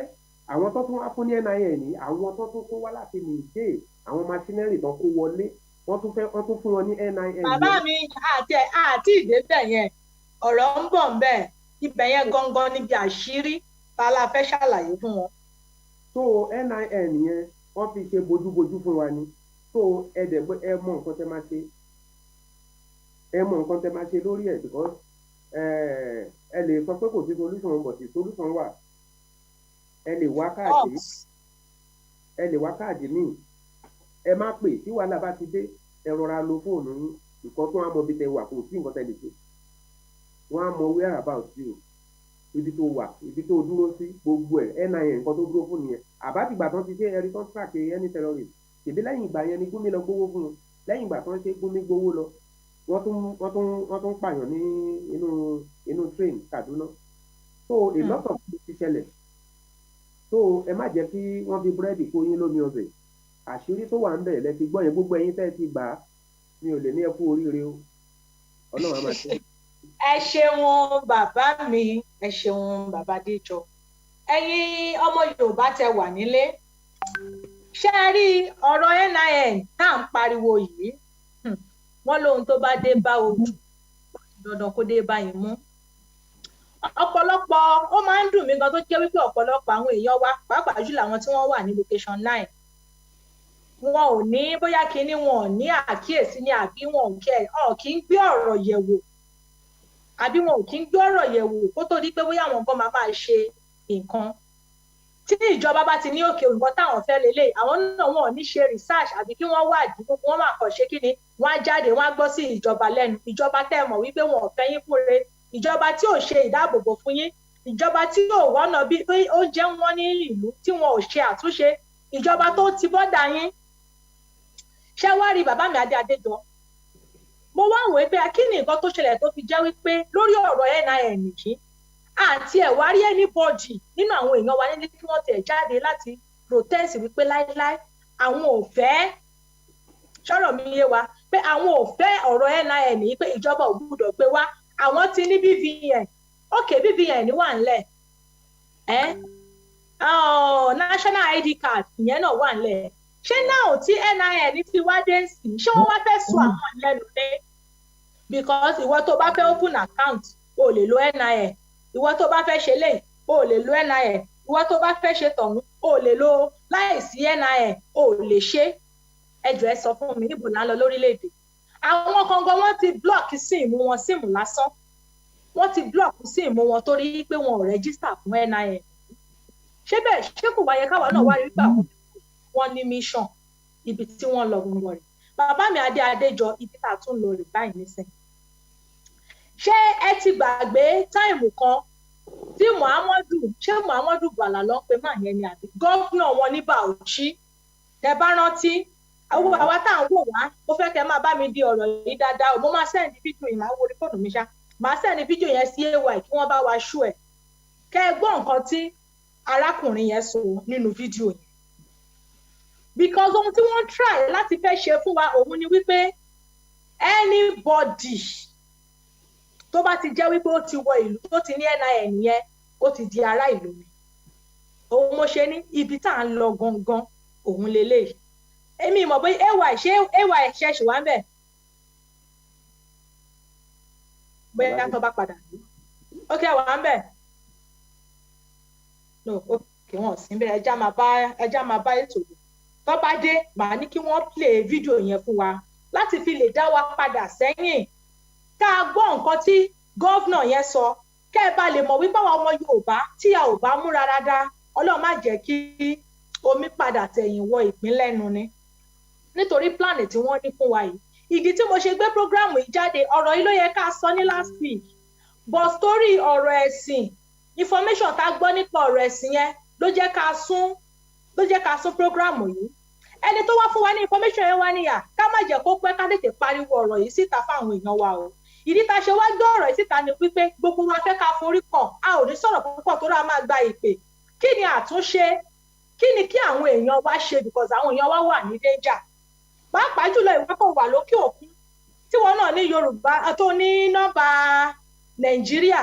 àwọn tó tún wá fún ní NIN ní àwọn tó tún kó wá láti nìjẹ́ àwọn machinery tó kó wọlé wọ́n tún fún wọn ní NIN. bàbá mi àti ìdébẹ̀ yẹn ọ̀rọ̀ ń bọ̀ ń bẹ̀ ibẹ̀ yẹn gangan níbi àṣírí tá a la fẹ́ ṣàlàyé fún wọn. so NIN yẹn wọ́n fi ṣe bójúbójú fún wa ni so ẹ mọ nǹkan tẹ́ máa ṣe lórí ẹ̀ because ẹ lè sọ pé kò sí solution but solution wà ẹ lè wá káàdì míì ẹ má pè tí wàhálà bá ti dé ẹ rọra lo fóònù yín nǹkan tó wà mọ ibi tẹ́ wà kò sí nǹkan tẹ́ lè ṣe wọ́n á mọ where about you ibi tó wà ibi tó dúró sí gbogbo ẹ̀ NIN nǹkan tó dúró fún nìyẹn àbátìgbà tó ti ṣe ẹ̀rí contract ẹni terrorist ṣèbí lẹ́yìn ìgbà yẹn ni Gúnmi lọ gbowó fún un lẹ́yìn ìgbà tó ń ṣe Gúnmi gbowó lọ wọ́n tún pààyàn ní inú train Kaduna so a lot of things ti ṣẹlẹ̀ so ẹ má jẹ́ kí wọ́n fi búrẹ́dì kó yín lómi ọbẹ̀ àṣírí tó wà ń bẹ̀ lẹ́ ti gbọ́ yẹn gbogbo ẹ̀yin tẹ́ ti gbà á mi ò lè ní ẹ kú oríire o Ọlọ́run á máa ṣe. ẹ ṣeun bàbá mi ẹ ṣeun bàbá Adéjọ ẹ̀yin ọmọ Yorùbá tẹ wà nílé ṣé ẹ rí ọ̀rọ̀ NIN tá à ń pariwo yìí wọ́n lóhun tó bá dé bá ojú dandan kó dé báyìí mú ọ̀pọ̀lọpọ̀ ó máa ń dùn mí gan tó jẹ́ wípé ọ̀pọ̀lọpọ̀ àwọn èèyàn wa pàápàá jùlọ àwọn tí wọ́n wà ní location 9 wọn ò ní bóyá kinní wọn ò ní àkíyèsí ní àbí wọn ò kí ń gbé ọ̀rọ̀ yẹ̀wò àbí wọn ò kí ń gbé ọ̀rọ̀ yẹ̀wò kó tó di pé bóyá àwọn gan máa ṣe nǹkan tí ìjọba bá ti ní òkè nǹkan táwọn fẹ́ lélẹ̀ àwọn náà wọn ò ní ṣe research àbí kí wọ́n wádìí gbogbo wọn máa kàn ṣe kí ni wọ́n á jáde wọ́n á gbọ́ sí ìjọba lẹ́nu ìjọba tẹ́ mọ̀ wípé wọn ò fẹ́ yín fúnre ìjọba tí ò ṣe ìdáàbòbò fún yín ìjọba tí ò wọ́nà bí oúnjẹ wọn ní ìlú tí wọn ò ṣe àtúnṣe ìjọba tó ti bọ́dà yín ṣé wá rí bàbá mi Adéjọ mo wá wò pé kí ni nǹkan tó ṣẹlẹ̀ tó fi jẹ́ wípé lórí ọ̀rọ̀ NIN yìí àti ẹ̀ wá rí anybody nínú àwọn èèyàn wa nílé kí wọ́n tẹ̀ jáde láti protest wípé láíláí àwọn ò fẹ́ sọ̀rọ̀ mi yé wa pé àwọn ò fẹ́ ọ̀rọ̀ NIN yìí pé ìjọba ò gbúdọ̀ gbé wá àwọn ti ní BVN BVN wà ńlẹ̀ national ID card ìyẹn náà wà ńlẹ̀ ṣé náà tí NIN ti wá dé sí ṣé wọ́n wá fẹ́ sọ àwọn lẹ́nu dé because ìwọ tó bá fẹ́ open account o lè lo NIN ìwọ tó bá fẹ́ ṣe léyìí o lè lo NIN ìwọ tó bá fẹ́ ṣe tọ̀hún o lè lo láìsí NIN o lè ṣe ẹjọ́ ẹ sọ fún mi níbo là ń lọ lórílẹ̀‐èdè àwọn kangan wọ́n ti block síìmù wọn síìmù lásán wọ́n ti block síìmù wọn torí pé wọn ò rẹ́gísítà fún NIN ṣé bẹ́ẹ̀ ṣé kò wáyé káwa náà wá rí pé àwọn wọn ní mission ibi tí wọ́n lọ gbọngàn rẹ̀ bàbá mi Adéjọ ibi tá a tún lọ rè báyìí nísìnyí ṣé ẹ ti gbàgbé táìmù kan tí Muhammadu Bala ló pe máa yẹn ni àbí gọ́fúnà wọn ní Bauchi tẹ bá rántí àwọn àwa tá à ń wò wá mo fẹ́ kẹ́ máa bá mi di ọ̀rọ̀ yìí dáadáa o mo máa sẹ́ndì fídíò yìí máa wo orí fóònù mi ṣá máa sẹ́ndì fídíò yẹn sí ay kí wọ́n bá wa ṣú ẹ̀ kẹ́ ẹ gbọ́ nǹkan tí arákùnrin yẹn sọ nínú fídíò yẹn because ohun tí wọ́n try láti fẹ́ ṣe fún wa òun ni wípé anybody tó bá ti jẹ́ wípé ó ti wọ ìlú tó ti ní NIN yẹn ó ti di ará ìlú mi òun mo ṣe ní ibi tá à ń lọ gangan òun lélẹ́yìí èmi mọ̀ bóyá ay ṣe ṣì wá ń bẹ̀ bóyá tó bá padà sí ok wà ń bẹ̀ no ok wọn ò sí ń bẹ̀ ẹja máa bá ètò yìí tó bá dé màá ní kí wọ́n play fídíò yẹn fún wa láti fi lè dá wa padà sẹ́yìn ká gbọ́ nǹkan tí gọ́vnà yẹn sọ kẹ́ ẹ bá lè mọ̀ wípé àwọn ọmọ Yorùbá tí a ò bá múra dáadáa Ọlọ́run má jẹ́ kí omi padà tẹ̀yìn wọ ìpín lẹ́nu ni nítorí plan tí wọ́n ní fún wa yìí ìdí tí mo ṣe gbé program yìí jáde ọ̀rọ̀ yìí ló yẹ ká sọ ní last week but story ọ̀rọ̀ ẹ̀sìn information tá a gbọ́ nípa ọ̀rọ̀ ẹ̀sìn yẹn ló jẹ́ ká sún program yìí ẹni tó wá fún wa ní information yẹn wá níyà ká má jẹ́ kó pẹ́ ká tètè pariwo ọ̀rọ̀ yìí síta fáwọn èèyàn wa o ìdí tá a ṣe wá gbé ọ̀rọ̀ yìí síta ni wípé gbogbo wa fẹ́ ká forí kàn a ò ní sọ̀rọ̀ púpọ̀ tó rà máa gba ìpè kí ni àtúnṣe kí ni kí àwọn èèyàn wa ṣe because àwọn èèyàn wa wà ní danger pàápàá jùlọ ìwọ kò wà lókè òkun tí wọn náà ní Yorùbá tó ní nọ́mbà Nàìjíríà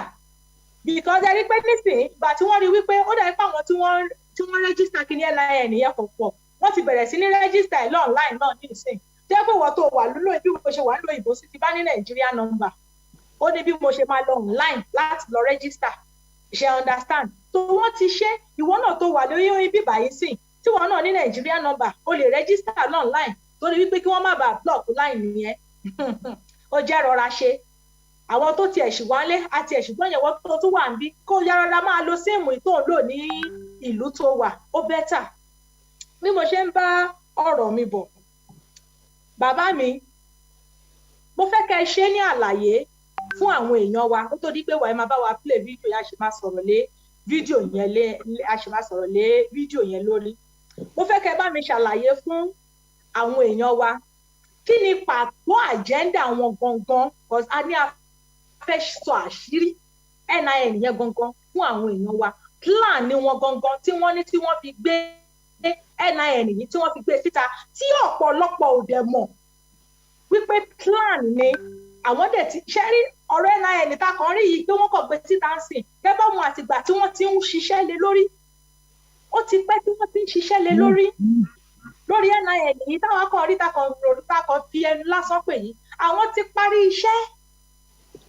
because ẹni pé nísìnyí ìgbà tí wọ́n rí wípé ó dàbí pé àwọn tí wọ́n rẹ́gísítà kí ní NIN nìyẹn kò pọ̀ wọ́n ti bẹ̀rẹ̀ sí ní rẹ́gísítà ẹ̀ online náà ní ìsìn jẹ́ pé wọ́n tó wà lólò bí mo ṣe wà lóò ìbò sí ti bá ní Nàìjíríà nọ́mbà ó ní bí mo ṣe máa lọ online láti lọ rẹ́gísítà ṣe understand tó wọ́n ti ṣe ìwọ náà tó wà lórí bíbá yìí sìn tí wọ́n náà ní Nàìjíríà nọ́mbà o lè rẹ́gísítà online torí wípé kí wọ́n má bàa block line nìyẹn ó jẹ́ rọra ṣe àwọn tó tiẹ̀ ṣì wálé àti ẹ̀ṣùgbọ́n yẹn wọ́n tó tún wà ń bí kó yára máa lo síìmù tó ń lò ní ìlú tó wà ó bẹ́tà bí mo ṣe ń bá ọ̀rọ̀ mi bọ̀ bàbá mi mo fẹ́ kẹ́ ẹ ṣe ní àlàyé fún àwọn èèyàn wa ó tó di pé wàá máa bá wa play fídíò yẹn a ṣì máa sọ̀rọ̀ lé fídíò yẹn lórí mo fẹ́ kẹ́ ẹ bá mi ṣàlàyé fún àwọn èèyàn wa kí ni pàtó àjẹ́ndà wọn gangan because a ní a fẹ́ sọ àṣírí NIN yẹn gangan fún àwọn èèyàn wa plan ni wọn gangan tí wọ́n ní tí wọ́n fi gbé NIN yìí tí wọ́n fi gbé síta tí ọ̀pọ̀lọpọ̀ ò dẹ̀ mọ̀ wípé plan ni àwọn dẹ̀ ti ṣẹ́rí ọ̀rọ̀ NIN ta kan rí yìí pé wọ́n kàn gbé síta ń sìn kẹ́ bá wọn àtìgbà tí wọ́n ti ń ṣiṣẹ́ lé lórí ó ti pẹ́ tí wọ́n ti ń ṣiṣẹ́ lé lórí NIN yìí táwọn kan rí takàn fi ẹnu lásán pè yìí àwọn ti parí iṣẹ́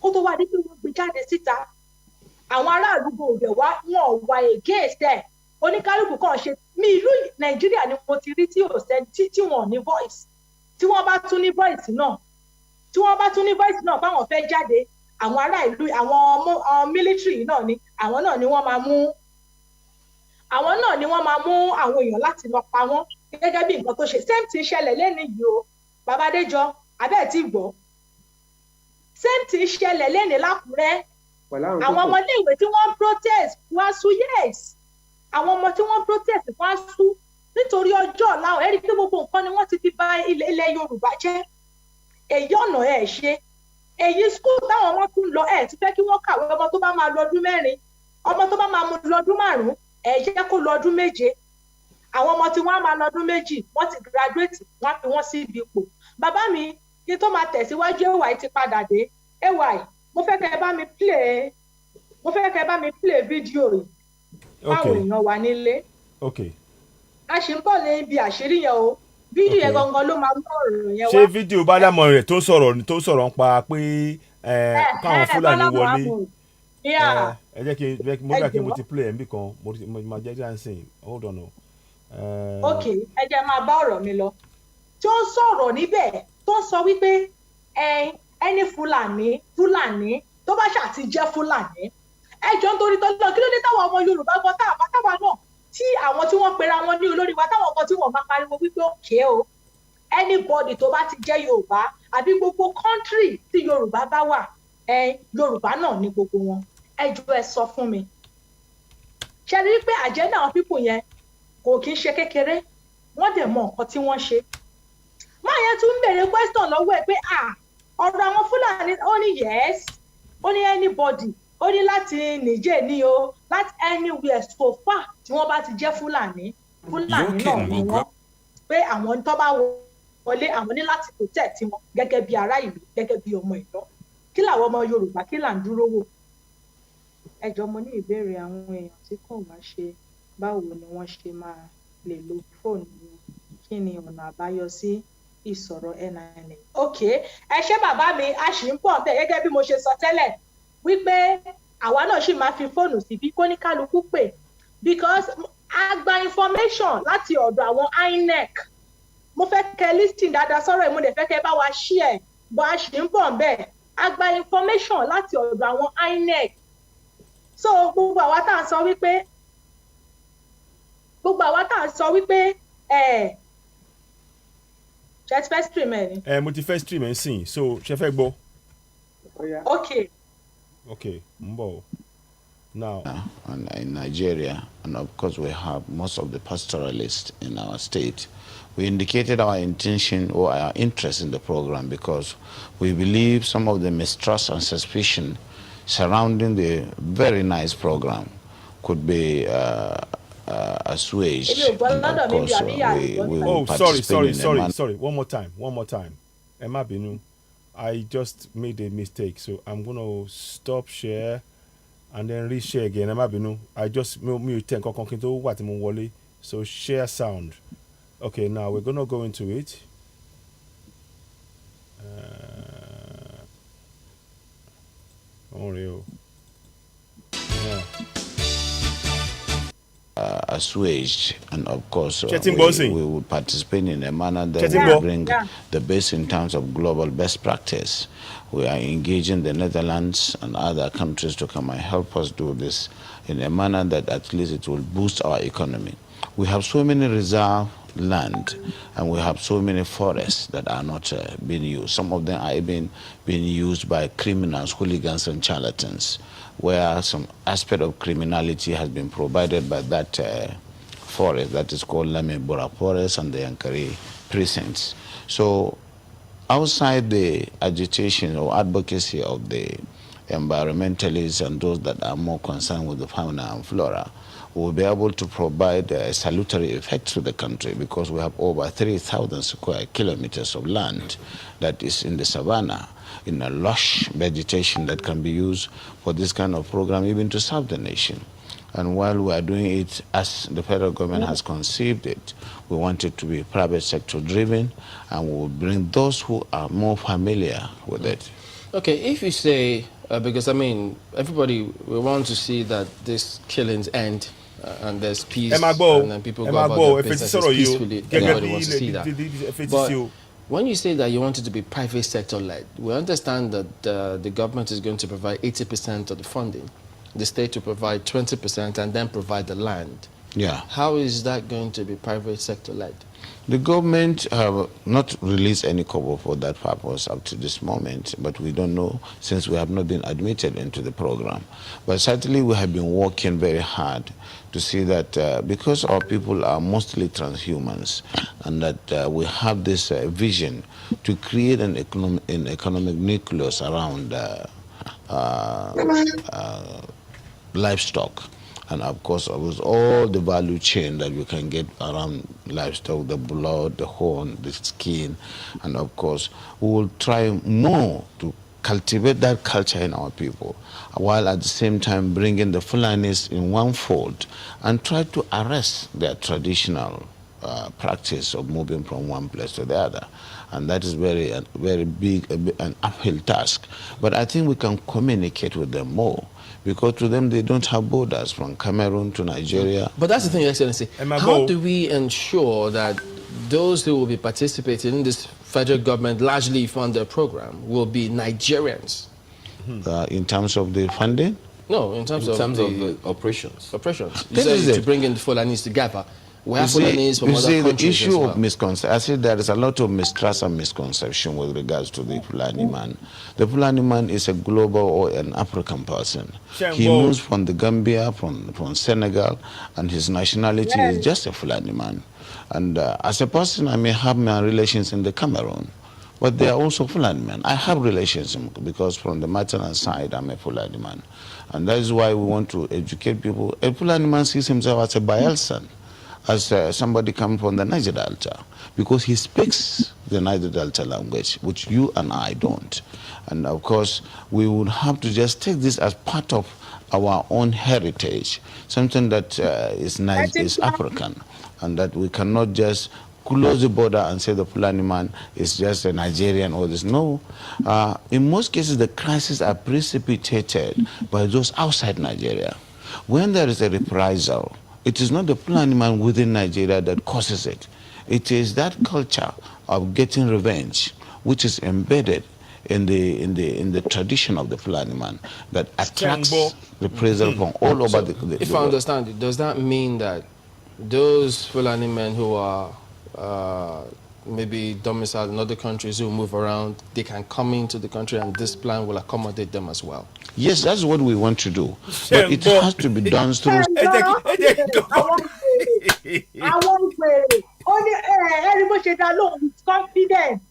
kó tó wá dé pé wọ́n gbé jáde síta àwọn aráàlú gbòòdè wá wọn ò wá against ẹ̀ oníkálukú kan ṣe ní ìlú Nàìjíríà ni mo ti rí tí ò sẹ́ni tí wọ́n ní voice tí wọ́n bá tún ní voice náà fáwọn fẹ́ jáde àwọn aráàlú àwọn military náà ni àwọn náà ni wọ́n máa mú àwọn èèyàn láti lọ pa wọ́n gẹ́gẹ́ bí nǹkan tó ṣe same thing ṣẹlẹ̀ lẹ́nu yìí o Babadéjọ abẹ́ẹ̀ tí gbọ́ same thing ṣẹlẹ̀ lẹ́nu l'Ákúrẹ́ àwọn ọmọléèwé tí wọ́n protest wá sú yes àwọn ọmọ tí wọ́n protest wá sú nítorí ọjọ́ ọ̀la ẹ̀ rí pé gbogbo nǹkan ni wọ́n ti fi bà ilẹ̀ Yorùbá jẹ́ èyí ọ̀nà ẹ̀ ṣe èyí school táwọn ọmọ tún lọ ẹ̀ ti fẹ́ kí wọ́n kàwé ọmọ tó bá máa lọ ọdún 4 ọmọ tó bá máa lọ ọdún 5 ẹ̀ jẹ́ kó lọ ọdún 7 àwọn ọmọ tí wọ́n á máa lọ ọdún 2 wọ́n ti graduate wọ́n fi wọ́n sí ibi ipò bàbá mi kí tó máa tẹ̀síwájú ay ti padà dé ay mo fẹ́ kẹ́ ẹ bá mi play fídíò yìí fáwọn èèyàn wa nílé a ṣì ń bọ̀ ní ibi àṣírí yẹn o fídíò yẹn gangan ló máa mú ọ̀rọ̀ yẹn wá. ṣé fídíò bádámọ̀ rẹ̀ tó sọ̀rọ̀ ń pa pé káwọn Fúlàní wọlé ẹ jẹ́ kí mo gbà kí mo ti play ẹ̀ níbì kan mo máa jẹ́ dancing hold on o. ok ẹ jẹ́ máa bá ọ̀rọ̀ mi lọ tí ó sọ̀rọ̀ níbẹ̀ tó sọ wípé ẹni Fúlàní tó bá ṣáà ti jẹ́ Fúlàní ẹjọ́ nítorí tó lọ kí ló dé táwọn ọmọ Yorùbá gbọ́ táwa náà tí àwọn tí wọ́n pera wọn ní olórí wa táwọn kan tí wọ́n máa pariwo wípé òkè o anybody tó bá ti jẹ́ Yorùbá àbí gbogbo country tí Yorùbá bá wà Yorùbá náà ní gbogbo wọn ẹjọ́ ẹ sọ fún mi ṣe rí pé agenda àwọn people yẹn kò kí ń ṣe kékeré wọ́n dẹ̀ mọ nǹkan tí wọ́n ṣe. máa yẹn tún béèrè question lọ́wọ́ ẹ̀ pé ọ̀rọ̀ àwọn Fúlàní ó ní yes ó ní anybody ó ní láti Niger ní o láti anywhere so far tí wọ́n bá ti jẹ́ Fúlàní náà ni wọ́n pé àwọn tó bá wọlé àwọn ní láti protect wọn gẹ́gẹ́ bí ará ìlú gẹ́gẹ́ bí ọmọ ìlú. Kí làwọn ọmọ Yorùbá kí là ń dúró wò? Ẹ jọ̀ọ́ mo ní ìbéèrè àwọn èèyàn tí kò bá ṣe báwo ni wọ́n ṣe máa lè lo fóònù kí ni ọ̀nà àbáyọ sí ìsọ̀rọ̀ NIN. ok ẹ ṣé bàbá mi a ṣì ń pọ̀ bẹ́ẹ̀ gẹ́gẹ́ bí mo ṣe sọ tẹ́lẹ̀ wípé àwa náà ṣì máa fi fóònù síbí kóníkálukú pè because a gba information láti ọ̀dọ̀ àwọn INEC. Mo fẹ́ kẹ́ listing dáadáa sọ̀rọ̀ mo dẹ̀ fẹ́ kẹ́ bá wa share bọ́ a ṣì ń pọ̀ bẹ́ẹ̀ a gba information láti ọ̀dọ̀ àwọn INEC. So gbogbo àwa tá à ń sọ wípé ṣe ti fẹ́ stream ẹ̀ ni. Mo ti fẹ́ stream ẹ̀ sìn so ṣe fẹ́ gbọ́. Okay, mbọ̀ now. And in Nigeria, and of course we have most of the pastoralists in our state. We indicated our intention or our interest in the program because we believe some of the mistrust and suspicion surrounding the very nice program could be assuaged. And of course, we will sorry. One more time. Emma Binu, I just made a mistake, so I'm going to stop share and then reshare again. Emma Binu, I just mute what so share sound. Okay, now we're going to go into it. Assuaged, and of course we will participate in a manner that will bring the best in terms of global best practice. We are engaging the Netherlands and other countries to come and help us do this in a manner that at least it will boost our economy. We have so many reserve land and we have so many forests that are not being used. Some of them are being used by criminals, hooligans and charlatans, where some aspect of criminality has been provided by that forest that is called Lamebora Forest and the Yankari precincts. So outside the agitation or advocacy of the environmentalists and those that are more concerned with the fauna and flora, we'll be able to provide a salutary effect to the country because we have over 3,000 square kilometers of land that is in the savannah, in a lush vegetation that can be used for this kind of program, even to serve the nation. And while we are doing it as the federal government has conceived it, we want it to be private sector driven, and we will bring those who are more familiar with it. Okay, if you say, because I mean, everybody, we want to see that these killings end and there's peace, and then people go about their businesses peacefully. Everybody wants to see that. But when you say that you want it to be private sector led, we understand that the government is going to provide 80% of the funding, the state to provide 20%, and then provide the land. Yeah. How is that going to be private sector led? The government have not released any cover for that purpose up to this moment, but we don't know since we have not been admitted into the program. But certainly we have been working very hard to see that because our people are mostly transhumans and that we have this vision to create an economic nucleus around livestock. And of course, with all the value chain that we can get around livestock, the blood, the horn, the skin, and of course, we will try more to cultivate that culture in our people, while at the same time bringing the Fulanis in one fold and try to arrest their traditional practice of moving from one place to the other. And that is very big, an uphill task. But I think we can communicate with them more, because to them they don't have borders from Cameroon to Nigeria. But that's the thing, Excellency. How do we ensure that those who will be participating in this federal government largely funded program will be Nigerians? In terms of the funding? No, in terms of the operations. Operations. You said to bring in the Fulanis together We have Fulanis from other countries the issue as well. of misconception, I see there is a lot of mistrust and misconception with regards to the Fulani man. The Fulani man is a global or an African person. He moves from the Gambia, from Senegal, and his nationality is just a Fulani man. And as a person, I may have my relations in the Cameroon, but they are also Fulani men. I have relations because from the maternal side, I'm a Fulani man. And that is why we want to educate people. A Fulani man sees himself as a Bayelsan, as somebody coming from the Niger Delta, because he speaks the Niger Delta language, which you and I don't. And of course, we would have to just take this as part of our own heritage, something that is African, and that we cannot just close the border and say the Fulani man is just a Nigerian or this. No. In most cases, the crises are precipitated by those outside Nigeria. When there is a reprisal, it is not the Fulani man within Nigeria that causes it. It is that culture of getting revenge, which is embedded in the tradition of the Fulani man, that attracts reprisal from all over the world. If I understand, does that mean that those Fulani men who are maybe domiciled in other countries who move around, they can come into the country and this plan will accommodate them as well? Yes, that's what we want to do. But it has to be done through... confidence.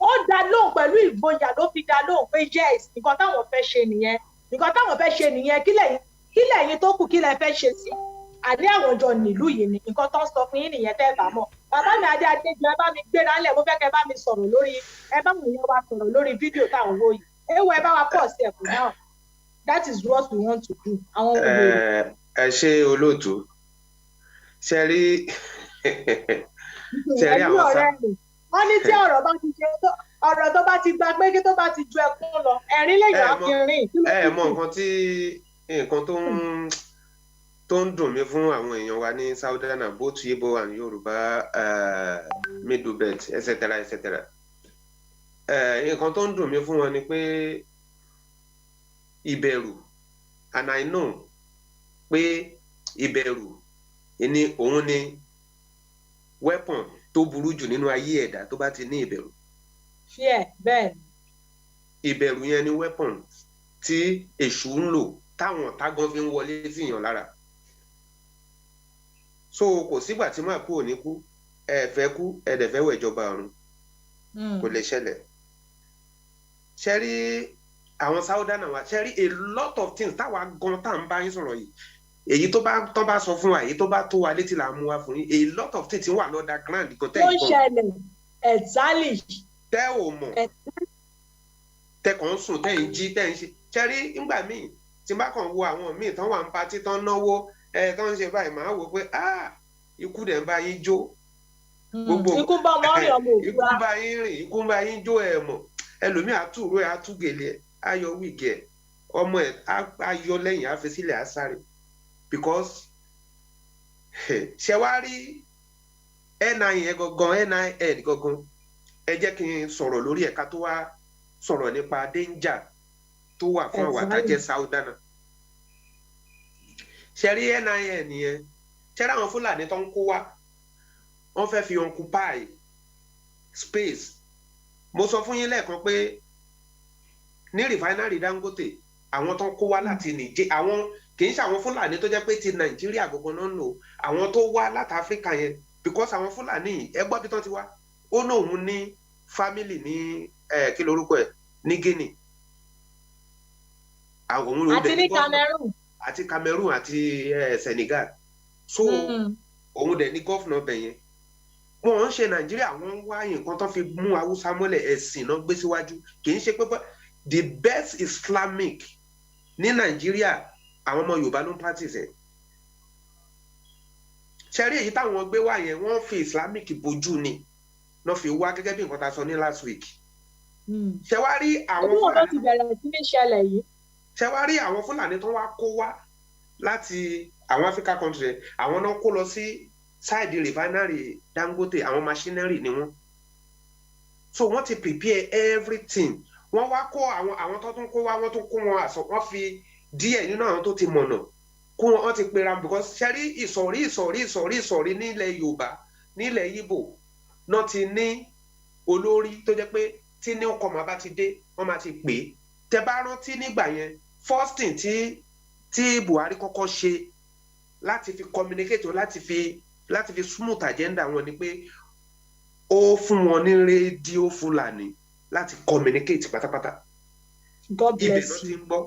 Ó dá lóhùn pẹ̀lú ìgboyà ló fi dá lóhùn pé yes, nǹkan táwọn fẹ́ ṣe nìyẹn. Nǹkan táwọn fẹ́ ṣe nìyẹn, kí lẹ̀yin tó kù kí lẹ fẹ́ ṣe sí. Àní àwọn jọ nílùú yìí ni nǹkan tó ń sọ fún yín nìyẹn tẹ́ bá mọ̀. Bàbá mi Adéjọ ẹ bá mi gbéra ńlẹ̀, mo fẹ́ kẹ́ bá mi sọ̀rọ̀ lórí fídíò táwọn wò yìí. Ẹ bá wa pọ̀ sí ẹ̀kọ́ náà. That is what we want to do. Àwọn òwe. Ẹ ṣe olóòtú. Ṣe rí àwọn sá. Wọ́n ní tí ọ̀rọ̀ bá ti ṣe ọ̀rọ̀ tó bá ti gba pé kí tó bá ti ju ẹkún lọ ẹ̀rín lèyìn akínrin. Mọ nǹkan tó ń dùn mí fún àwọn èèyàn wa ní Southern, both Igbo and Yorùbá, Middle Belt, etc. Nǹkan tó ń dùn mí fún wọn ni pé ìbẹ̀rù, and I know pé ìbẹ̀rù òun ni weapon tó burú jù nínú ayé ẹ̀dá tó bá ti ní ìbẹ̀rù. Fear, bẹ́ẹ̀. Ìbẹ̀rù yẹn ni weapon tí èṣù ń lò táwọn ọ̀tá gan fi ń wọlé síyàn lára. So kò sígbà tí máa kú òní kú, ẹ fẹ́ kú, ẹ dẹ̀ fẹ́ wọ ìjọba ọ̀run. Kò lè ṣẹlẹ̀. Ṣé rí àwọn Southern wa, ṣé rí a lot of things táwa gan tá ń bá yín sọ̀rọ̀ yìí. Èyí tó bá sọ fún wa, èyí tó bá tó wa létí là ń mú wa fún yín. A lot of things wà lọ́dà grand kan tẹ́ ìkan. Ó ṣẹlẹ̀ exactly. Tẹ́ ò mọ̀. Tẹ́ kàn ń sùn, tẹ́ ń jí, tẹ́ ń ṣe. Ṣé rí nígbà míì tí bá kàn wo àwọn míì tán wà ń patí tán náwó tán ń ṣe báyìí máa wò pé ikú dẹ̀ ń bá yín jó. Ikú bá ọmọ rìn ọmọ òkúra. Ikú bá yín rìn, ikú bá yín jó ẹ̀ mọ̀. Ẹlòmíì àtúrò ẹ̀ àtúgèlè ẹ̀ ayọ̀ wíìgì ẹ̀ ọmọ ẹ̀ ayọ̀ lẹ́yìn àfẹsílẹ̀ àsáré. Because ṣe wá rí NIN gangan ẹ jẹ́ kí n sọ̀rọ̀ lórí ẹ̀ka tó wá sọ̀rọ̀ nípa danger tó wà fún àwọn àtàjẹ́ Southern. Ṣe rí NIN nìyẹn, ṣe rí àwọn Fúlàní tó ń kó wá wọ́n fẹ́ fi occupy space. Mo sọ fún yín lẹ́ẹ̀kan pé ní refinery Dangote àwọn tó ń kó wá láti Niger, àwọn kì í ṣe àwọn Fúlàní tó jẹ́ pé ti Nàìjíríà gbogbo náà ń lò, àwọn tó wá láti Áfíríkà yẹn, because àwọn Fúlàní ẹ gbọ́ bí tán ti wá, ó náà òun ní family ní kí lorúkọ ẹ̀ ní Guinea, àti ní Cameroon, àti Cameroon àti Senegal, so òun dẹ̀ ní gọ́fúnà bẹ̀ yẹn. Wọ́n ń ṣe Nàìjíríà, wọ́n ń wá nǹkan tó fi mú Haúsá mọ́lẹ̀, ẹ̀sìn náà gbé síwájú, kì í ṣe pé the best Islamic ní Nàìjíríà àwọn ọmọ Yorùbá ló ń practice ẹ̀. Ṣé rí èyí táwọn gbé wá yẹn, wọ́n fi Islamic bojú ni náà fi wá gẹ́gẹ́ bí nǹkan tá a sọ ní last week. Ṣé wá rí àwọn Fúlàní ti bẹ̀rẹ̀ sí ní ṣẹlẹ̀ yìí. Ṣé wá rí àwọn Fúlàní tó wá kó wá láti àwọn Africa country, àwọn náà kó lọ sí side refinery Dangote, àwọn machinery ni wọ́n. So wọ́n ti prepare everything. Wọ́n wá kó àwọn tó tún kó wá, wọ́n tún kó wọn àṣọ, wọ́n fi díẹ̀ nínú àwọn tó ti mọ̀nà kó wọn ti pera because ṣẹ́rí ìsọ̀rí nílẹ̀ Yorùbá nílẹ̀ Ìgbò náà ti ní olórí tó jẹ́ pé tí ní ọkọ̀ máa bá ti dé wọ́n máa ti pè é tẹ bá rántí nígbà yẹn first thing tí Buhari kọ́kọ́ ṣe láti fi communicate láti fi smooth agenda wọn ni pé ó fún wọn ní rédíò Fúlàní láti communicate pátápátá. God bless you. ibẹ̀ ló ti ń gbọ́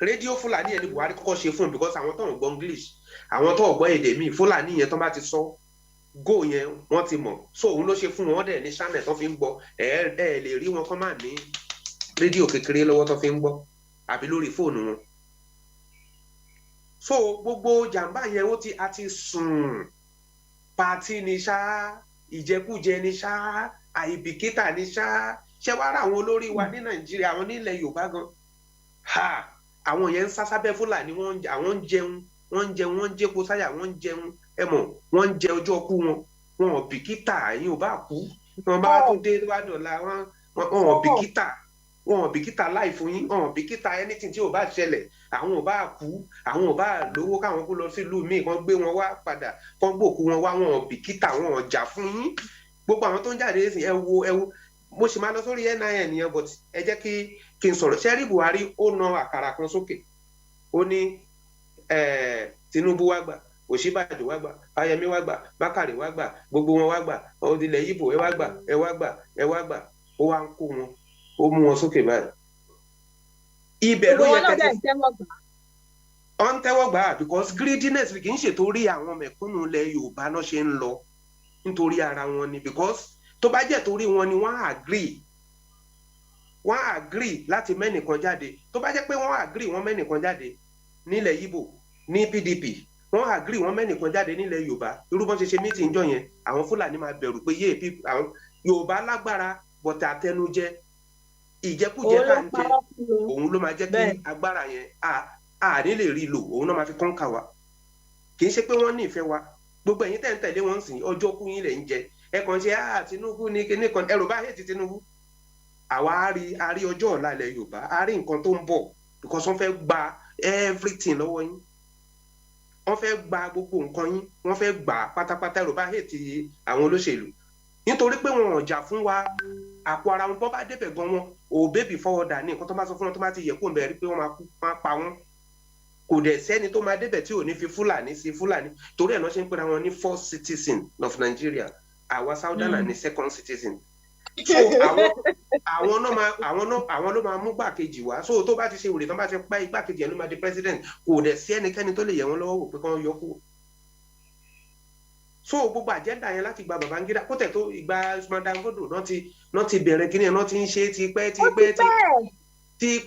rédíò Fúlàní yẹn ni Buhari kọ́kọ́ ṣe fún un because àwọn tó ń gbọ́ English àwọn tó ń gbọ́ èdè míì Fúlàní yẹn tó bá ti sọ go yẹn wọ́n ti mọ̀ so òun ló ṣe fún wọn dẹ̀ ní channel tó fi ń gbọ́ ẹ lè rí wọn kọ́ máa ní rédíò kékeré lọ́wọ́ tó fi ń gbọ́ àbí lórí fóònù wọn. so gbogbo jàǹbá yẹn a ti sùn pàtí ni ṣá ìjẹkújẹ ni ṣá àìbìkítà ni ṣá ṣé wàá rà àwọn olórí wa ní Nàìjíríà àwọn nílẹ̀ Yorùbá gan àwọn yẹn ń sásábẹ́ Fúlàní àwọn ń jẹun wọ́n ń jẹ́po sáyà wọ́n ń jẹun ẹ mọ̀ wọ́n ń jẹ ọjọ́ kú wọn ò bìkítà ẹ̀yin ò bá kú wọn bá tún dé wá dọ̀la wọn ò bìkítà láì fún yín wọn ò bìkítà anything tí ò bá ṣẹlẹ̀ àwọn ò bá kú àwọn ò bá lówó káwọn kó lọ sílùú míì kán gbé wọn wá padà kán gbòkú wọn wá wọn ò bìkítà wọn ò jà fún yín gbogbo àwọn tó ń jáde sí ẹ wo mo sì máa lọ sórí NIN yẹn but ẹ jẹ́ kí n sọ̀rọ̀ ṣẹ́rí Buhari ó na àkàrà kan sókè ó ní Tinubu wá gbà Òṣínbàjò wá gbà Fáyẹmí wá gbà Bákàrè wá gbà gbogbo wọn wá gbà òdìlẹ̀ Ìgbò ẹ wá gbà ó wá ń kó wọn ó mú wọn sókè báyìí. ibẹ̀ ló yẹ kẹ́kẹ́ ọ ń tẹ́wọ́ gbà because greediness kì í ṣètòrí àwọn mẹ̀kúnnù ilẹ̀ Yorùbá náà ṣe ń lọ nítorí ara wọn ni because tó bá jẹ́ torí wọn ni wọ́n agree láti mẹ́nìkan jáde tó bá jẹ́ pé wọ́n agree wọ́n mẹ́nìkan jáde nílẹ̀ Ìgbò ní PDP wọ́n agree wọ́n mẹ́nìkan jáde nílẹ̀ Yorùbá irú bọ́n ṣe meeting jọ yẹn àwọn Fúlàní máa bẹ̀rù pé àwọn Yorùbá lágbára bọ̀tà àtẹnujẹ ìjẹkújẹ náà ń jẹ òun ló máa jẹ́ kí agbára yẹn a ní lè rí lò òun náà máa fi kọ́ńkà wa kì í ṣe pé wọ́n ní ìfẹ́ wa gbogbo ẹ̀yin tẹ̀ ń tẹ̀lé wọn sìn ọjọ́ kú yín lẹ̀ ń jẹ ẹ kàn ṣe Tinubu ní kíní kan ẹrù bá hẹ́ẹ̀tì Tinubu àwa a rí ọjọ́ ọ̀la ilẹ̀ Yorùbá a rí nǹkan tó ń bọ̀ because wọ́n fẹ́ gba everything lọ́wọ́ yín wọ́n fẹ́ gba gbogbo nǹkan yín wọ́n fẹ́ gbà pátápátá ẹrù bá hẹ́ẹ̀tì àwọn olóṣèlú nítorí pé wọn ò jà fún wa àpò ara wọn tó bá débẹ̀ gan wọn ò bébì fọwọ́dà ní nǹkan tó bá sọ fún wọn tó bá ti yẹ kó ń bẹ̀rẹ̀ pé wọ́n máa pa wọn kò dẹ̀ sẹ́ni tó máa débẹ̀ tí ò ní fi Fúlàní sí Fúlàní torí ẹ̀ náà ṣe ń pera wọn ní first citizen of Nigeria àwa Southern ní second citizen so àwọn ló máa mú gbàkejì wá so tó bá ti ṣe wèrè tó bá ti pa igbákejì ẹ̀ ló máa di president kò dẹ̀ sí ẹnikẹ́ni tó lè yẹ wọn lọ́wọ́ wò pé kán yọ kúrò so gbogbo àjẹ́ndà yẹn láti gba Babangida kó tẹ̀ tó ìgbà Usman Dangodo náà ti bẹ̀rẹ̀ kíní ẹ̀ náà ti ń ṣe tipẹ́ tí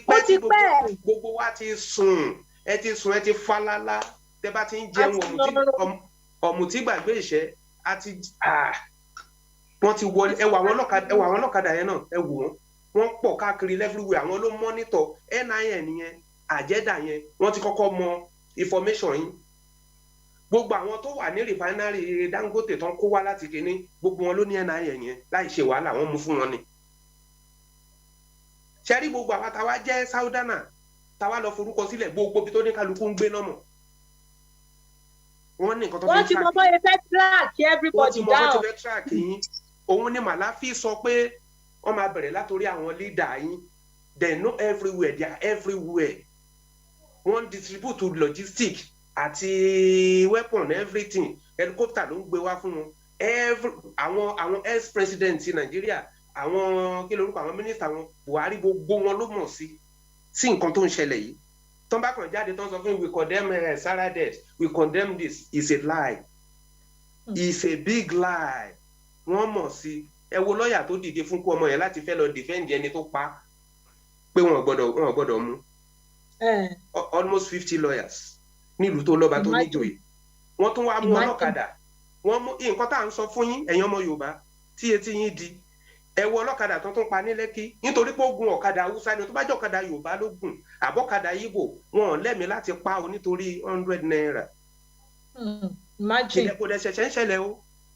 gbogbo wa ti sùn ẹ ti falala tẹ bá ti ń jẹun ọ̀mùtí gbàgbé ìṣẹ́ àti wọ́n ti wọlé ẹwà àwọn ọlọ́kadà yẹn náà ẹ wò wọ́n pọ̀ káàkiri everywhere àwọn ló mọ́nítọ̀ NIN yẹn àjẹ́dà yẹn wọ́n ti kọ́kọ́ mọ information yín gbogbo àwọn tó wà ní refinery Dangote tán kó wá láti kíní gbogbo wọn ló ní NIN yẹn láì ṣe wàhálà wọ́n mú fún wọn ni ṣẹ́rí gbogbo àwa táwa jẹ́ Southern táwa lọ forúkọ sílẹ̀ gbogbo bí tó ní kálukú ń gbé náà mọ̀ wọ́n ní nǹkan tó fi ń track wọ́n ti mọ bóyá fẹ́ track everybody down wọ́n ti mọ bóyá fẹ́ track yín òun ni Màláfí sọ pé wọ́n máa bẹ̀rẹ̀ látòrí àwọn leader yín they know everywhere they are everywhere wọ́n distribute logistics àti weapon everything helicopter ló ń gbé wá fún wọn àwọn ex president ti Nàìjíríà àwọn kí lorúkọ àwọn minister wọn Buhari gbogbo wọn ló mọ̀ sí nǹkan tó ń ṣẹlẹ̀ yìí tán bá kàn jáde tán sọ fún we condemn Sarah death we condemn this is a lie it's a big lie wọ́n mọ̀ sí ẹ wo lọ́ọ̀yà tó dìde fún kú ọmọ yẹn láti fẹ́ lọ defend ẹni tó pa pé wọ́n gbọ́dọ̀ mú almost 50 lawyers nílùú tó lọ́ba tó níjòyè wọ́n tún wá mú ọlọ́kadà wọ́n mú nǹkan tá à ń sọ fún yín ẹ̀yin ọmọ Yorùbá tí etí yín di ẹ wo ọlọ́kadà tó tún pa ní Lẹ́kì nítorí pé ó gun ọ̀kadà Haúsá ni tó bá jẹ́ ọ̀kadà Yorùbá ló gùn àbọ̀kadà Ìgbò wọn ò lẹ́mìí láti pa o nítorí 100 naira. Imagine. kò dẹ̀ ṣẹ̀ṣẹ̀ ń ṣẹlẹ̀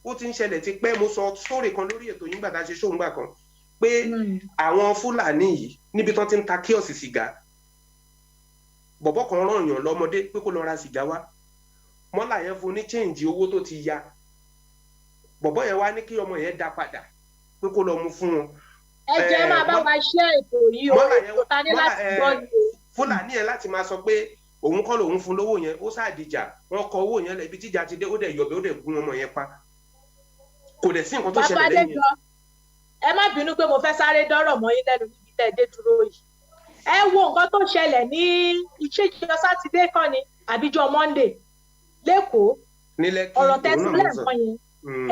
ó ti ń ṣẹlẹ̀ ti pẹ́ mo sọ sórí kan lórí ètò yín gbà tá a ṣe ṣóńgbà kan pé àwọn Fúlàní yìí níbi tán ti ń ta kíọ̀sì sìgá bọ̀bọ́ kan rán èèyàn lọ́mọdé pé kó lọ ra sìgá wá mọ́là yẹn fún ní change owó tó ti ya bọ̀bọ́ yẹn wá ní kí ọmọ yẹn dá padà pé kó lọ mú fún wọn. ẹ jẹ́ máa bá wa ṣe ètò yìí o ètò ta ní láti gbọ́ ni o. Fúlàní yẹn láti máa sọ pé òun kọ́ lòun fún lówó yẹn ó ṣàdìjà wọ́n kọ owó yẹn lẹ̀ ibi tíjà ti dé ó dẹ̀ yọ̀bẹ̀ ó dẹ̀ gún ọmọ yẹn pa kò dẹ̀ sí nǹkan tó ṣẹlẹ̀ lẹ́yìn. Bàbá Adéjọ ẹ má bínú pé mo fẹ́ sáré dọ́rọ̀ mọ́ yín lẹ́nu níbi tẹ́ ẹ dé dúró yìí ẹ wo nǹkan tó ṣẹlẹ̀ ní ìṣèjọ sátidé kan ni àbíjọ Monday lẹ́kọ̀ọ́ ọ̀rọ̀ tẹ́sílẹ̀ nǹkan yẹn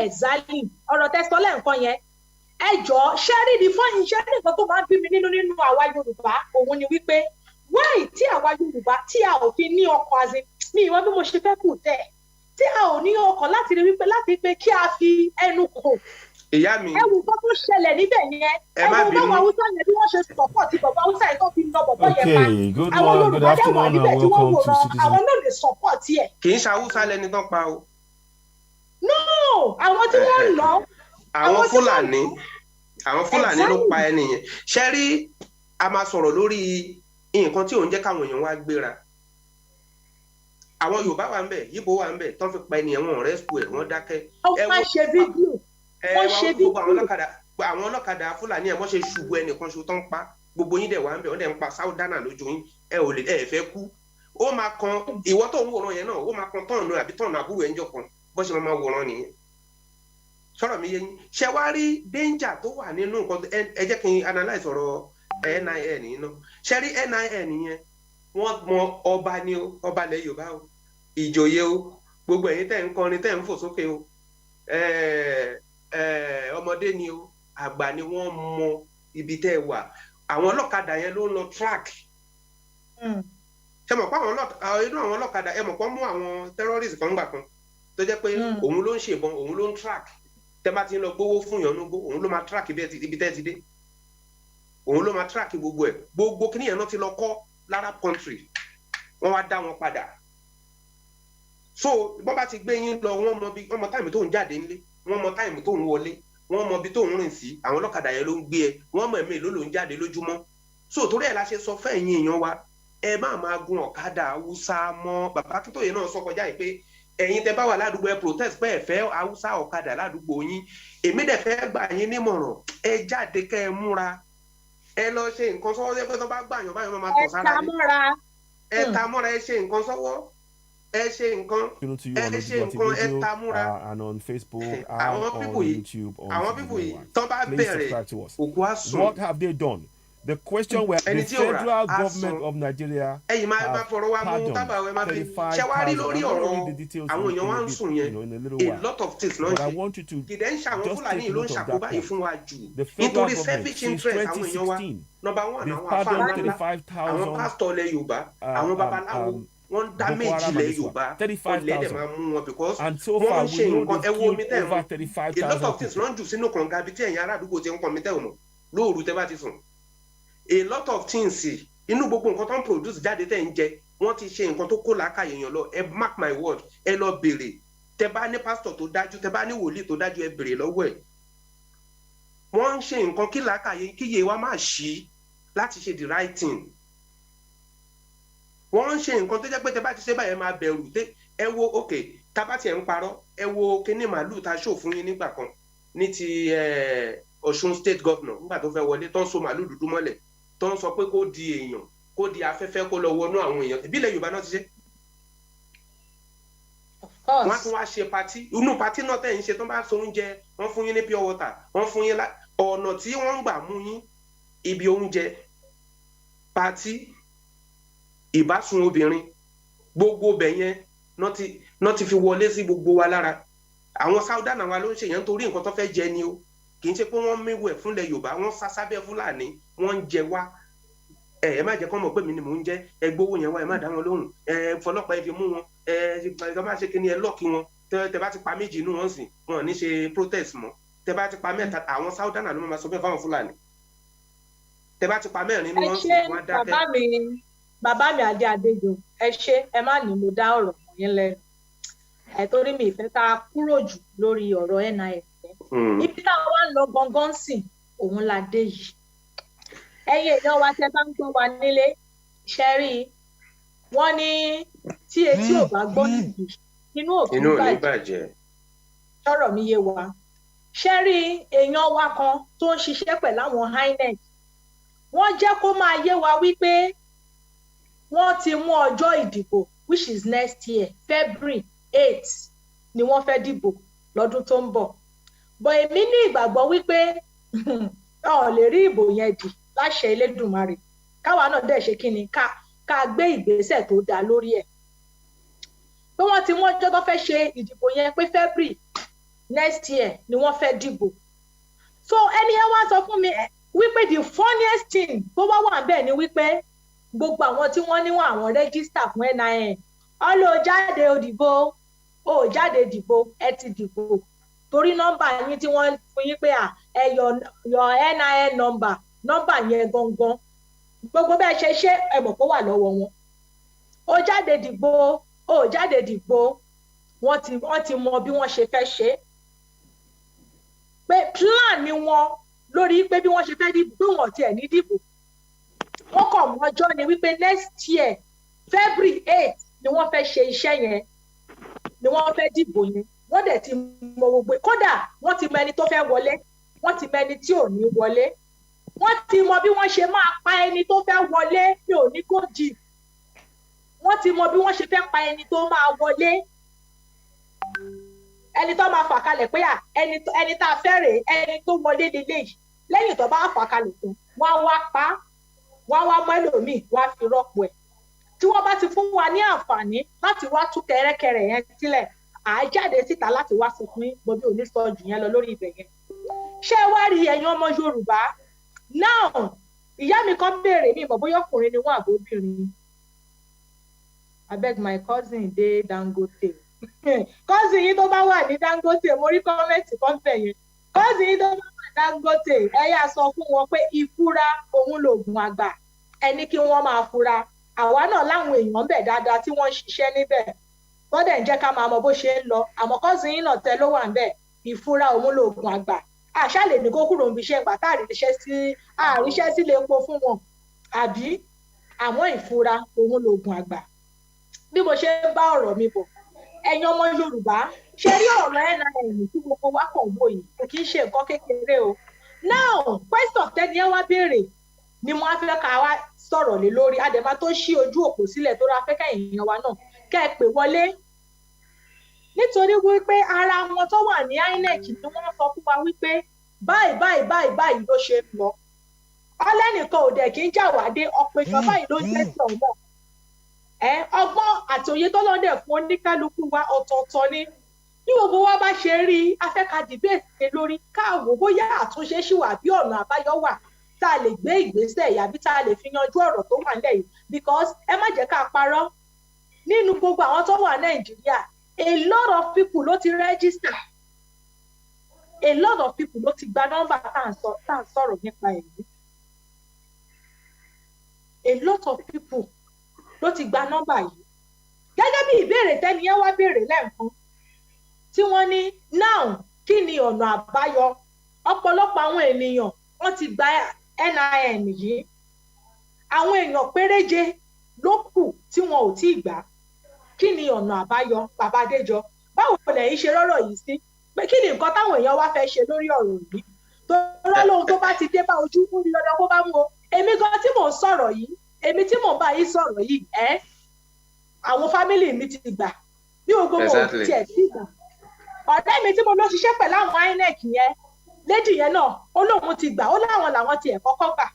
exactly ọ̀rọ̀ tẹ́sílẹ̀ nǹkan yẹn ẹ jọ ṣẹ́rí ní fọ́yín ṣẹ́rí nǹkan tó máa ń bí mi nínú àwa Yorùbá òun ni wípé wáì tí àwa Yorùbá tí a ò fi ní ọkọ̀ azin mi ìwọ bí mo ṣe fẹ́ kù tẹ̀ tí a ò ní ọkọ̀ láti rí wípé láti pé kí a fi ẹnu kò ìyá mi ẹ wo nǹkan tó ṣẹlẹ̀ níbẹ̀ yẹn ẹ wo báwọn Haúsá yẹn bí wọ́n ṣe sọ̀pọ̀ tí bàbá Haúsá yẹn tó fi lọ bọ̀bọ̀ yẹn pa àwọn Yorùbá dẹ̀ wà níbẹ̀ tí wọ́n wòran àwọn náà lè sọ̀pọ̀ tiẹ̀. kì í ṣe Haúsá lẹni tán pa o. no àwọn tí wọ́n lọ. àwọn Fúlàní ló pa ẹni yẹn ṣe rí a máa sọ̀rọ̀ lórí nǹkan tí òun jẹ́ káwọn èèyàn wá gbéra àwọn Yorùbá wà ń bẹ̀ Yíbò wà ń bẹ̀ tán fi pa ẹni yẹn wọn rẹ́sìkù ẹ̀ wọ́n dákẹ́. wọ́n ṣe fídíò wọ́n ṣe fídíò. àwọn ọlọ́kadà Fúlàní ẹ̀ wọ́n ṣe ṣubú ẹnìkan ṣo tán pa gbogbo yín dẹ̀ wà ń bẹ̀ wọ́n dẹ̀ ń pa sáúdánà lójú yín ẹ ò lè ẹ fẹ́ kú ó máa kan ìwọ tó ń wòran yẹn náà ó máa kan tọ́ọ̀nù àbí tọ́ọ̀nù àbúrò ẹ̀ ń jọ kan bó ṣe máa wòran nìyẹn sọ̀rọ̀ mi yé yín ṣe wá rí danger tó wà nínú nǹkan ẹ jẹ́ kí n analyse ọ̀rọ̀ NIN yìí náà ṣe rí NIN yẹn wọ́n mọ ọba ni ó ọba ilẹ̀ Yorùbá o ìjòyè o gbogbo ẹ̀yin tẹ̀ ń kọrin tẹ̀ ń fò sókè o ọmọdé ni o àgbà ni wọ́n mọ ibi tẹ́ ẹ wà àwọn ọlọ́kadà yẹn ló ń lọ track ṣe mọ̀ pé inú àwọn ọlọ́kadà ẹ mọ̀ pé mú àwọn terrorist kan gbà kan tó jẹ́ pé òun ló ń ṣèbọn òun ló ń track tẹ́ bá ti ń lọ gbówó fún yàn nígbó òun ló máa track ibi tẹ́ ti dé òun ló máa track gbogbo ẹ̀ gbogbo kí nìyẹn náà ti lọ kọ́ lára country wọ́n wá dá wọn padà so bọ́n bá ti gbé yín lọ wọ́n mọ táìmù tó ń jáde nílé wọ́n mọ táìmù tó ń wọlé wọ́n mọ ibi tó ń rìn sí àwọn ọlọ́kadà yẹn ló ń gbé ẹ wọ́n mọ ẹ̀mí ló ń jáde lójúmọ́ so torí ẹ̀ la ṣe sọ fẹ́yìn èèyàn wa ẹ má máa gun ọ̀kadà Haúsá mọ́ bàbá Akíntóyè náà sọ kọjá yìí pé ẹ̀yin tẹ́ bá wà ládùúgbò ẹ protest pé ẹ fẹ́ Haúsá ọ̀kadà ládùúgbò yín èmi dẹ̀ fẹ́ gbà yín nímọ̀ràn ẹ jáde kẹ́ ẹ múra ẹ lọ ṣe nǹkan sọ́wọ́ ṣe pé tó bá gbàyàn báyọ̀ máa tọ̀ sára ẹ ta mọ́ra ẹ ṣe nǹkan sọ́wọ́ ẹ ṣe nǹkan ẹ ta múra and on Facebook àwọn pípò yìí tó bá bẹ̀rẹ̀ òkú á sùn. What have they done? The question where the federal government of Nigeria have pardoned 35,000. Àwọn èèyàn wá ń sùn yẹn a lot of things náà ṣe kìdẹ́ ń ṣàwọn Fúlàní ló ń ṣàkóbá yìí fún wa jù nítorí selfish interest àwọn èèyàn wa number one àwọn afáàlá àwọn pásítọ̀ ilẹ̀ Yorùbá àwọn babaláwo wọ́n dá méjì lẹ̀ Yorùbá ọ̀lẹ́ dẹ̀ máa mú wọn because wọ́n ń ṣe nǹkan ẹ wo omi tẹ̀ mọ́ a lot of things náà jù sínú kànga bí tí ẹ̀yin ará àdúgbò ti ń pọn mi tẹ̀ mọ́ lóòru tẹ́ bá ti sùn a lot of things inú gbogbo nǹkan tó ń produce jáde tẹ̀ ń jẹ wọ́n ti ṣe nǹkan tó kó làákàyè èèyàn lọ ẹ mark my word ẹ lọ béèrè tẹ́ bá ní pásítọ̀ tó dájú tẹ́ bá ní wòlíì tó dájú ẹ béèrè lọ́wọ́ ẹ̀ wọ́n ń ṣe nǹkan kí làákàyè kíyè wa máa ṣí láti ṣe the right thing wọ́n ń ṣe nǹkan tó jẹ́ pé tẹ́ bá ti ṣe báyẹn máa bẹ̀rù ẹ wo ok tá bá tiẹ̀ ń parọ́ ẹ wo kíní màálù tá a ṣò fún yín nígbà kan ní ti Ọ̀ṣun state governor nígbà tó fẹ́ wọlé tó ń so màálù dúdú mọ́lẹ̀ tó ń sọ pé kó di èèyàn kó di afẹ́fẹ́ kó lọ wọnú àwọn èèyàn ìbílẹ̀ Yorùbá náà ti ṣe. wọ́n á tún wá ṣe patí inú patí náà tẹ̀ ń ṣe tó bá so oúnjẹ wọ́n fún yín ní pure water wọ́n fún yín ọ̀nà tí wọ́n ń gbà mú yín ibi oúnjẹ patí ìbásùn obìnrin gbogbo bẹ̀ yẹn náà ti fi wọlé sí gbogbo wa lára àwọn sáúdánà wa ló ń ṣe yẹn nítorí nǹkan tó fẹ́ jẹ ni o kì í ṣe pé wọ́n méwò ẹ̀ fúnlẹ̀ Yorùbá wọ́n sásábẹ́ Fúlàní wọ́n ń jẹ wá ẹ má jẹ́ kọ́ mọ̀ pé mi ni mò ń jẹ́ ẹ gbówó yẹn wá ẹ má dá wọn lóhùn ẹ fọlọ́pàá ẹ fi mú wọn ẹ má ṣe kí ni ẹ lọ́ọ̀kì wọn tẹ bá ti pa méjì inú wọn sìn wọn ò ní ṣe protest mọ́ tẹ bá ti pa mẹ́ta àwọn sáúdánà ló máa sọ bẹ́ẹ̀ fáwọn Fúlàní tẹ bá ti pa mẹ́rin inú wọn sìn wọn á dákẹ́. Bàbá mi Adéjọ ẹ ṣé ẹ má ní mo dá ọ̀rọ̀ mọ́ yín lẹ́nu ẹ torí mi ìfẹ́ ká kúrò jù lórí ọ̀rọ̀ NIN ibi táwọn wá ń lọ gangan sìn òun la dé yìí ẹ̀yin èèyàn wa tẹ́ bá ń gbọ́ wa nílé ṣe rí wọ́n ní tí etí ò bá gbọ́ nìyí inú ò kì í bàjẹ́ sọ̀rọ̀ mi yé wa ṣe rí èèyàn wa kan tó ń ṣiṣẹ́ pẹ̀lú àwọn INEC wọ́n jẹ́ kó máa yé wa wípé wọ́n ti mú ọjọ́ ìdìbò which is next year February 8 ni wọ́n fẹ́ dìbò lọ́dún tó ń bọ̀ bọ̀ èmi ní ìgbàgbọ́ wípé ọ̀ lè rí ìbò yẹn dì láṣẹ Elédùmarè káwa náà dẹ̀ ṣe kí ni ká gbé ìgbésẹ̀ tó dáa lórí ẹ̀ pé wọ́n ti mú ọjọ́ tó fẹ́ ṣe ìdìbò yẹn pé February next year ni wọ́n fẹ́ dìbò so ẹni yẹn wá sọ fún mi wípé the funniest thing tó wá wà bẹ́ẹ̀ ni wípé gbogbo àwọn tí wọ́n níwọ̀n àwọn register fún NIN ọlọ́ jáde òdìbò ó jáde dìbò ẹ ti dìbò torí nọ́mbà yín tí wọ́n fún yín pé ẹ yọ NIN nọ́mbà yẹn gangan gbogbo bẹ́ẹ̀ ṣe ẹ mọ̀ kó wà lọ́wọ́ wọn ó jáde dìbò ó jáde dìbò wọ́n ti mọ bí wọ́n ṣe fẹ́ ṣe pé plan ni wọn lórí pé bí wọ́n ṣe fẹ́ dìbò pé wọ́n tiẹ̀ ní dìbò wọ́n kàn mọ́ ọjọ́ ni wípé next year February 8 ni wọ́n fẹ́ ṣe iṣẹ́ yẹn ni wọ́n fẹ́ dìbò yẹn wọ́n dẹ̀ ti mọ gbogbo kódà wọ́n ti mọ ẹni tó fẹ́ wọlé wọ́n ti mọ ẹni tí ò ní wọlé wọ́n ti mọ bí wọ́n ṣe máa pa ẹni tó fẹ́ wọlé tí ò ní kó jì wọ́n ti mọ bí wọ́n ṣe fẹ́ pa ẹni tó máa wọlé ẹni tó máa fà kalẹ̀ pé ẹni tá a fẹ́ rèé ẹni tó wọlé lélẹ́yìí lẹ́yìn tó bá fà kalẹ̀ tán wọ́n á wá pa wọ́n á wá mọ́ ẹlòmíì wọ́n á fi rọ́pò ẹ̀ tí wọ́n bá ti fún wa ní àǹfààní láti wá tú kẹrẹ́kẹrẹ́ yẹn sílẹ̀ à á jáde síta láti wá sọ fún gbogbo onísọjù yẹn lọ lórí ibẹ̀ yẹn ṣé ẹ wá rí ẹ̀yin ọmọ Yorùbá now ìyá mi kan béèrè mi mọ̀ bóyá ọkùnrin ni wọ́n àbóbìnrin abeg my cousin dey Dangote cousin yìí tó bá wà ní Dangote mo rí kọ́mẹ́ǹtì kan bẹ̀ yẹn cousin yìí tó bá wà ní Dangote ẹ yà sọ fún wọn pé ìfura òun lògùn àgbà ẹni kí wọ́n máa fura àwa náà láwọn èèyàn bẹ̀ dáadáa tí wọ́n ń ṣiṣẹ́ níbẹ̀ wọ́n dẹ̀ ń jẹ́ ká máa mọ bó ṣe ń lọ àmọ́ cousin yìí náà tẹ ló wà ń bẹ̀ ìfura òun lògùn àgbà àṣà lè ní kó kúrò níbi iṣẹ́ ìgbà tá àríṣẹ́ sí lè po fún wọn àbí àmọ́ ìfura òun lògùn àgbà bí mo ṣe ń bá ọ̀rọ̀ mi bọ̀ ẹ̀yin ọmọ Yorùbá ṣe rí ọ̀rọ̀ NIN tí gbogbo wa kàn wò yìí kò kì í ṣe nǹkan kékeré o now question tẹ́ni ẹ wá béèrè ni mo á fẹ́ ká wá sọ̀rọ̀ lé lórí àdèmá tó ṣí ojú òpó sílẹ̀ tó ra fẹ́kẹ́ èèyàn wa náà kẹ́ ẹ pè wọlé nítorí wípé ara wọn tó wà ní INEC ni wọ́n sọ fún wa wípé báyìí ló ṣe ń lọ ọlẹ́nìkan ò dẹ̀ kí ń jàwádé ọ̀pọ̀ ìjọba báyìí ló ń jẹ́ sí ọ̀mọ́ ọgbọ́n àti òye tó lọ́dẹ̀ fún oníkálukú wa ọ̀tọ̀ọ̀tọ̀ ni bí gbogbo wa bá ṣe rí afẹ́ka dìbẹ́ẹ̀tì lórí káàwó bóyá àtúnṣe ṣì wà bí ọ̀nà àbáyọ wà tá a lè gbé ìgbésẹ̀ yàbí tá a lè fi yanjú ọ̀rọ̀ tó wà nílẹ̀ yìí because ẹ má jẹ́ ká parọ́ nínú gbogbo àwọn tó wà Nàìjíríà a lot of people ló ti register a lot of people ló ti gba nọ́mbà tá à ń sọ̀rọ̀ nípa èyí a lot of people ló ti gba nọ́mbà yìí gẹ́gẹ́ bí ìbéèrè tẹ́ni yẹn wá béèrè lẹ́ẹ̀kan tí wọ́n ní now kí ni ọ̀nà àbáyọ ọ̀pọ̀lọpọ̀ àwọn ènìyàn wọ́n ti gba NIN yìí àwọn èèyàn péréje ló kù tí wọn ò tí ì gbà kí ni ọ̀nà àbáyọ bàbá Adéjọ báwo lẹ̀yin ṣe rọ́rọ̀ yìí sí pé kí ni nǹkan táwọn èèyàn wá fẹ́ ṣe lórí ọ̀rọ̀ yìí tó lọ́lọ́hun tó bá ti dé bá ojú fún mi lọ́dọ̀ kó bá mú o èmi gan tí mò ń sọ̀rọ̀ yìí èmi tí mò ń bá yín sọ̀rọ̀ yìí àwọn fámìlì mi ti gbà bí o gbogbo tiẹ̀ sí gbà ọ̀rẹ́ mi tí mo lọ ṣiṣẹ́ pẹ̀lú àwọn INEC yẹn lédì yẹn náà ó lóun ti gbà ó láwọn làwọn tiẹ̀ kọ́kọ́ gbà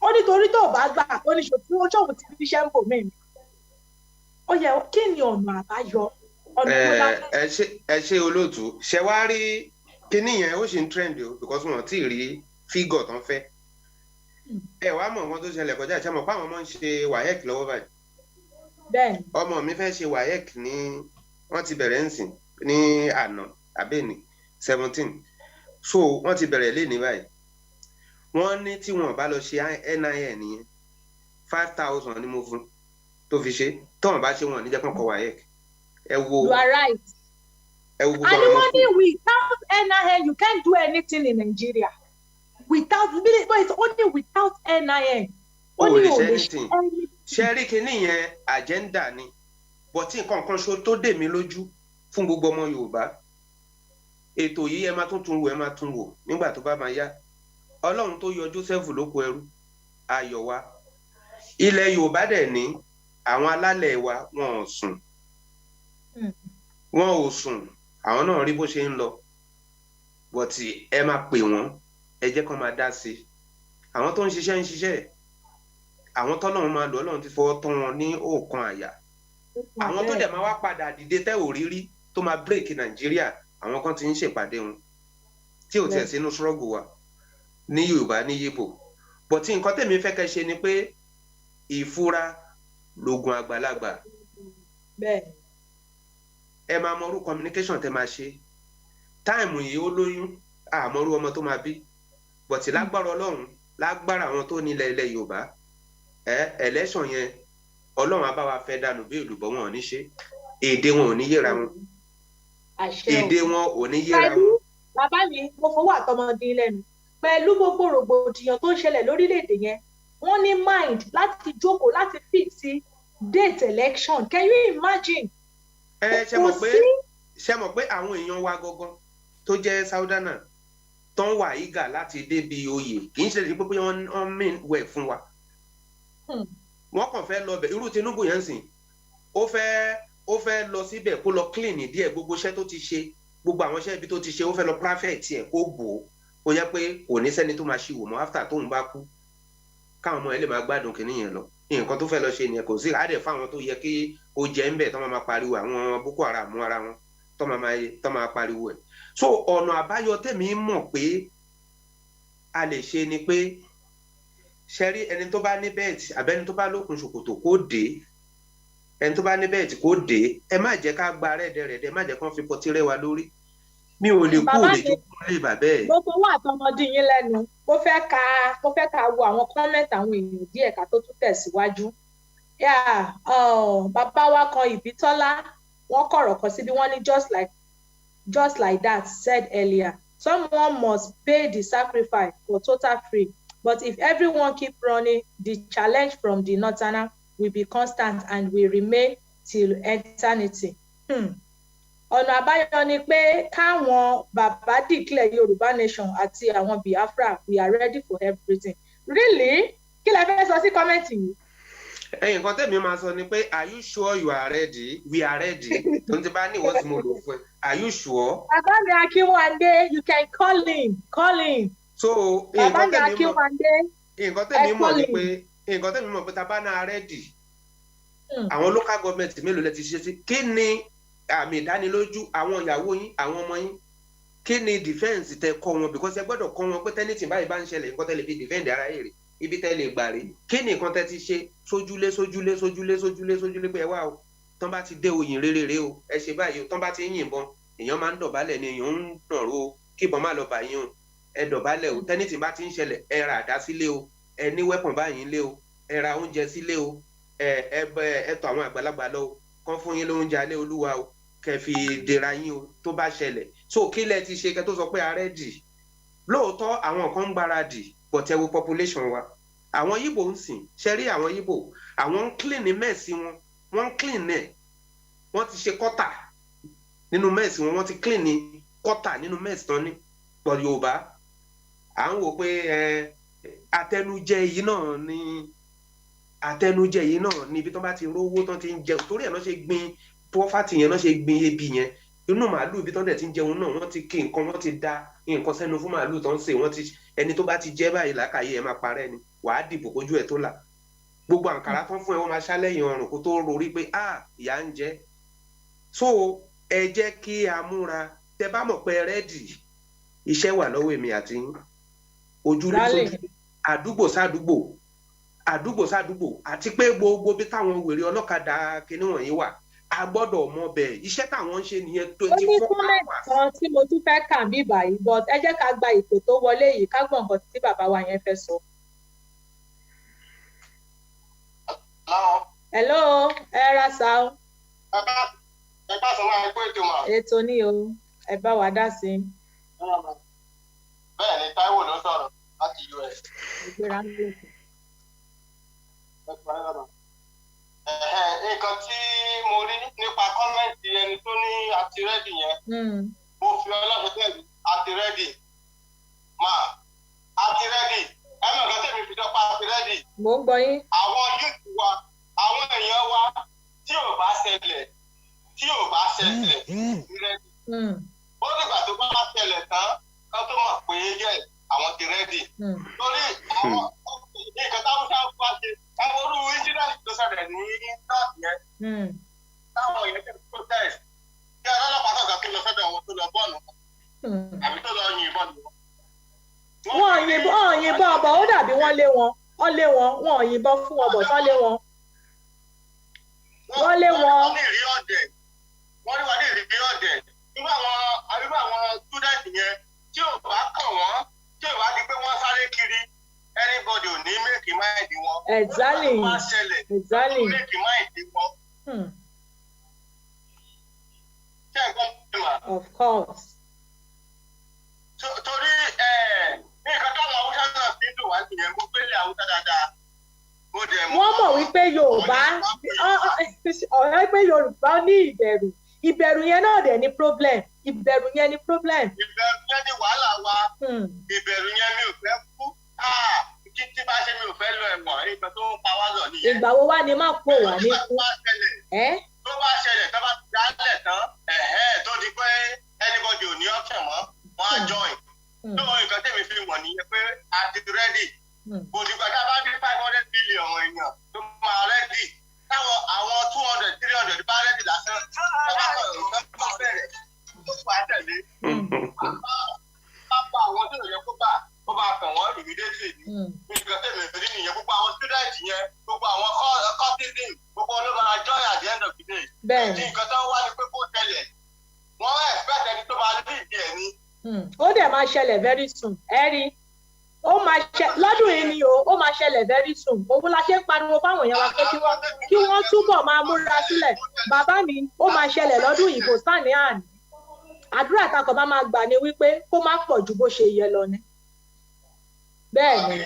ó nítorí tó bá gbà ó ní ṣòfin oṣòwò tí iṣẹ́ ń bò mí ó yẹ kí ni ọ̀nà àbáyọ ọ̀nà tó láti. ẹ ṣe olóòtú ṣe wá rí kíní yẹn ó ṣì ń trend o because wọn ti rí fígọ̀ tán fẹ́ ẹ wàá mọ̀ nǹkan tó ṣẹlẹ̀ kọjá ìṣẹ́ mọ̀ pé àwọn ọmọ ń ṣe WAEC lọ́wọ́ báyìí bẹ́ẹ̀ni ọmọ mi fẹ́ ṣe WAEC ní wọ́n ti bẹ̀rẹ̀ ń sìn ní àná àbẹ́ni 17 so wọ́n ti bẹ̀rẹ̀ lé ní báyìí wọ́n ní tí wọ́n bá lọ ṣe NIN yẹn 5,000 ni mo fún tó fi ṣe tọ́wọ́n bá ṣe wọ́n níjẹ́ kọ́kọ́ WAEC ẹ wo you are right ẹ wo gbogbo and money without NIN you can't do anything in Nigeria without but it's only without NIN only o lè ṣe anything ṣẹ́rí kínní yẹn agenda ni bọ̀tí nǹkan kan ṣo tó dè mí lójú fún gbogbo ọmọ Yorùbá ètò yìí ẹ máa tún wò nígbà tó bá máa yá Ọlọ́run tó yọ Joseph lóko ẹrú ayọ̀ wa ilẹ̀ Yorùbá dẹ̀ ní àwọn alálẹ̀ wa wọn ò sùn àwọn náà rí bó ṣe ń lọ bọ̀tí ẹ máa pè wọ́n ẹ jẹ́ kán máa dá sí i àwọn tó ń ṣiṣẹ́ àwọn tọ́lọ́run máa lò Ọlọ́run ti fọwọ́ tán wọn ní òòkan àyà àwọn tó dẹ̀ máa wá padà dìde tẹ́ ò rírí tó máa bírèkì Nàìjíríà àwọn kan ti ń ṣèpàdé wọn tí ò tẹ̀ sínú ṣọ́ọ̀gù wa ní Yorùbá ní Yíbò bọ̀tí nǹkan tèmi fẹ́ kẹ́ ṣe ni pé ìfura lògùn àgbàlagbà ẹ máa mọrú communication tẹ́ máa ṣe táìmù yìí ó lóyún àmọ́rú ọmọ tó máa bí bọ̀tí lágbára Ọlọ́run lágbára àwọn tó nílẹ̀ ilẹ̀ Yorùbá election yẹn Ọlọ́run á bá wa fẹ́ dànù bí èlùbọ́ wọn ò ní ṣe èdè wọn ò ní yéra wọn èdè wọn ò ní yéra wọn. Bàbá mi mo fọwọ́ àtọmọdé lẹ́nu pẹ̀lú gbogbo rògbòdìyàn tó ń ṣẹlẹ̀ lórílẹ̀‐èdè yẹn wọ́n ní mind láti jókòó láti fix sí date election can you imagine. ṣe mọ̀ pé àwọn èèyàn wa gangan tó jẹ́ Southerners tó ń wà eager láti débi oyè kì í ṣe pé wọ́n mean well fún wa wọ́n kàn fẹ́ lọ bẹ̀ irú Tinubu yẹn sìn ó fẹ́ lọ síbẹ̀ kó lọ clean díẹ̀ gbogbo iṣẹ́ tó ti ṣe gbogbo àwọn iṣẹ́ ibi tó ti ṣe ó fẹ́ lọ perfect ẹ̀ kó bò ó yẹ pé kò ní sẹ́ni tó máa ṣìwò mọ́ after tóun bá kú káwọn ọmọ ẹ lè máa gbádùn kìíní yẹn lọ nǹkan tó fẹ́ lọ ṣe nìyẹn kò sí àdẹ̀ fáwọn tó yẹ kí ó jẹ́ ń bẹ̀ tó máa pariwo àwọn Boko Haram mú ara wọn tó máa pariwo ẹ̀ so ọ̀nà àbáyọ tèmi mọ̀ pé a lè ṣe ni pé ṣẹ́rí ẹni tó bá ní bẹ́ẹ̀tì àbẹ́ni tó bá lókun ṣòkòtò kó dé ẹni tó bá ní bẹ́ẹ̀tì kó dé ẹ má jẹ́ ká gba rẹ́ẹ̀dẹ̀rẹ̀dẹ̀ má jẹ́ kán fi pọtí rẹ́ wa lórí mi ò lè kú lè jókòó lè bà bẹ́ẹ̀. gbogbo wà tọmọdé yín lẹ́nu mo fẹ́ ka wo àwọn kọ́mẹ́ǹtì àwọn èèyàn díẹ̀ ká tó tún tẹ̀síwájú. Bàbá wa kan Ìbítọ́lá wọ́n kọ̀rọ̀ kan síbi wọ́n ní just like that said earlier someone must pay the sacrifice for total free. But if everyone keep running, the challenge from the northerner will be constant and will remain till eternity. Ọ̀nà àbáyọ ni pé káwọn bàbá declare Yorùbá nation àti àwọn Biafra we are ready for everything. Really? Kí lẹ fẹ́ sọ sí kọ́mẹ́ǹtì yìí? Nǹkan tẹ̀mí máa sọ ni pé are you sure you are ready? We are ready. Tó ń ti bá ní ìwọ́n tí mo lò fún ẹ. Are you sure? Bàbá mi Akínwándé, you can call him. So nǹkan tẹ̀mí mọ̀ pé tá a bá náà rẹ́dì àwọn local government mélòó lẹ ti ṣe sí kí ni àmì ìdánilójú àwọn ìyàwó yín àwọn ọmọ yín kí ni defence tẹ kọ́ wọn because ẹ gbọ́dọ̀ kọ́ wọn pé tẹ́nìtì báyìí bá ń ṣẹlẹ̀ nǹkan tẹ́ lè fi defend ara èrè ibi tẹ́ lè gbà rí kí ni nǹkan tẹ́ ti ṣe sójúlé pé ẹ wá o tán bá ti dé oyìn rere o ẹ ṣe báyìí o tán bá ti ń yìnbọn èèyàn máa ń dọ̀bálẹ̀ ni èèyàn ń nàró o kí ìbọn má lọ bà yín o ẹ dọ̀bálẹ̀ o tẹ́nìtì bá ti ń ṣẹlẹ̀ ẹ ra àdá sílé o ẹ ní wẹ́pọ̀n báyìí lé o ẹ ra oúnjẹ sílé o ẹ tọ̀ àwọn àgbàlagbà lọ o kán fún yín lóúnjẹ alẹ́ olúwa o kẹ́ fi dèrà yín o tó bá ṣẹlẹ̀ so kí lẹ ti ṣe kẹ́ tó sọ pé ààrẹ dì lóòótọ́ àwọn kan ń gbáradì but ẹ wo population wa àwọn Yíbò ń sìn ṣe rí àwọn Yíbò àwọn ń clean ní mẹ́ẹ̀sì wọ́n ń clean ẹ̀ wọ́n ti ṣe kọ́tà nínú mẹ́ẹ̀sì wọ́n ti clean ní kọ́tà nínú mẹ́ẹ̀sì tán ní pọ̀ Yorùbá à ń wò pé àtẹnujẹ yìí náà ni ibi tó bá ti rówó tán ti ń jẹun torí ẹ̀ náà ṣe gbin pọ́fàtì yẹn náà ṣe gbin ebi yẹn inú màálù ibi tán dẹ̀ ti ń jẹun náà wọ́n ti kí nǹkan wọ́n ti da nǹkan sẹ́nu fún màálù tó ń sè wọ́n ti ẹni tó bá ti jẹ́ báyìí làákàyè ẹ̀ máa parẹ́ ni wàá dìbò kójú ẹ̀ tó là gbogbo àǹkárá tán fún ẹ wọ́n máa ṣálẹ́yìn ọrùn kó tó rorí pé ìyà ń jẹ so ẹ jẹ́ kí a múra tẹ bá mọ̀ pé rẹ́dì iṣẹ́ wà lọ́wọ́ èmi àti yín ojúlé sójú àdúgbò sádúgbò àti pé gbogbo bí táwọn wèrè ọlọ́kadà kinní wọ̀nyí wà a gbọ́dọ̀ mọ bẹ́ẹ̀ iṣẹ́ táwọn ń ṣe nìyẹn 24 hours. ó ní kọ́mẹ̀tì kan tí mo tún fẹ́ kà bí báyìí but ẹ jẹ́ ká gba ìpè tó wọlé yìí ká gbọ́ nǹkan tí bàbá wa yẹn fẹ́ sọ. hello ẹ ra sa o. ẹ bá sọ máa gbọ́ ètò mà. ètò ni o ẹ bá wa dá sí i. bẹ́ẹ̀ ni Táíwò ló sọ̀rọ̀ láti US. nǹkan tí mo rí nípa kọ́mẹ́ǹtì ẹni tó ní àti rẹ́dì yẹn mo fi ọlọ́run tẹ̀lé àti rẹ́dì àti rẹ́dì ẹ̀mọ̀ kan tẹ̀lé fi dọ́pọ̀ àti rẹ́dì. mo ń gbọ́ yín. àwọn yúùtù wa àwọn èèyàn wa tí ò bá ṣẹlẹ̀ rẹ́dì. ó dìgbà tó bá ṣẹlẹ̀ tán ká tó mọ̀ pé yẹ àwọn ti rẹ́dì. torí àwọn nǹkan táwọn ṣáà wá ṣe àwọn olú ìṣílẹ̀ tó ṣẹlẹ̀ ní north yẹn. táwọn èèyàn ti protest kí ọlọ́pàá tọ̀gá tó lọ sọ́dọ̀ wọn tó lọ bọ́ọ̀lù àbí tó lọ yìnbọn lù wọ́n. wọ́n yìnbọn ọ̀bọ̀ ó dàbí wọ́n lé wọn wọ́n yìnbọn fún ọ̀bọ̀ tán lé wọn. wọ́n lé wọn. wọ́n ní ìrí ọ̀dẹ̀ nígbà àwọn student yẹn tí ò bá kàn wọ́n tí ò bá di pé wọ́n sáré kiri anybody ò ní make mind wọn. exactly wọ́n máa ṣẹlẹ̀ wọ́n make mind wọn. ṣé ẹ gbọ́ mi mà? of course. torí nǹkan táwọn haúsá náà fi ń dùn wá nìyẹn mo gbélé haúsá dáadáa. wọ́n mọ̀ wípé Yorùbá ọ̀rẹ́ pé Yorùbá ní ìbẹ̀rù yẹn náà dẹ̀ ní problem. ìbẹ̀rù yẹn ní wàhálà wa. ìbẹ̀rù yẹn mi ò fẹ́ kú. tí bá ṣe mi ò fẹ́ lọ ẹ̀wọ̀n ìgbà tó ń pa wá lọ nìyẹn. ìgbà wo wá ni má pò wá ní kú. tó bá ṣẹlẹ̀ tó bá dálẹ̀ tán tó di pé anybody ò ní option mọ́ wọ́n á join. tó nǹkan tẹ̀mí fi wọ̀n nìyẹn pé a ti ready. kò dìgbà tá a bá ní 500 billion èèyàn tó máa ready. táwọn àwọn 200 300 bá ready lásán bá bẹ̀rẹ̀ tó fà á tẹ̀lé. bá àwọn tó yẹ kó bá ó bá kàn wọ́n immediately ní. nǹkan tẹ̀mí rí nìyẹn gbogbo àwọn student yẹn gbogbo àwọn cortisone gbogbo ló máa join at the end of the day. bẹ́ẹ̀ ni nǹkan tó wá ní pé kó tẹ̀lẹ̀ wọ́n expect ẹni tó máa ní ìdí ẹ̀ ní. ó dẹ̀ máa ṣẹlẹ̀ very soon ẹ rí ó máa lọ́dún yìí ni ó máa ṣẹlẹ̀ very soon òun la ṣe ń pariwo fáwọn èèyàn wa pé kí wọ́n túbọ̀ máa múra sílẹ̀ bàbá mi ó máa ṣẹlẹ̀ lọ́dún yìí kò sáàní àní àdúrà takọ̀ máa gbà ní wípé kó má pọ̀ ju bó ṣe yẹ lọ ni bẹ́ẹ̀ ni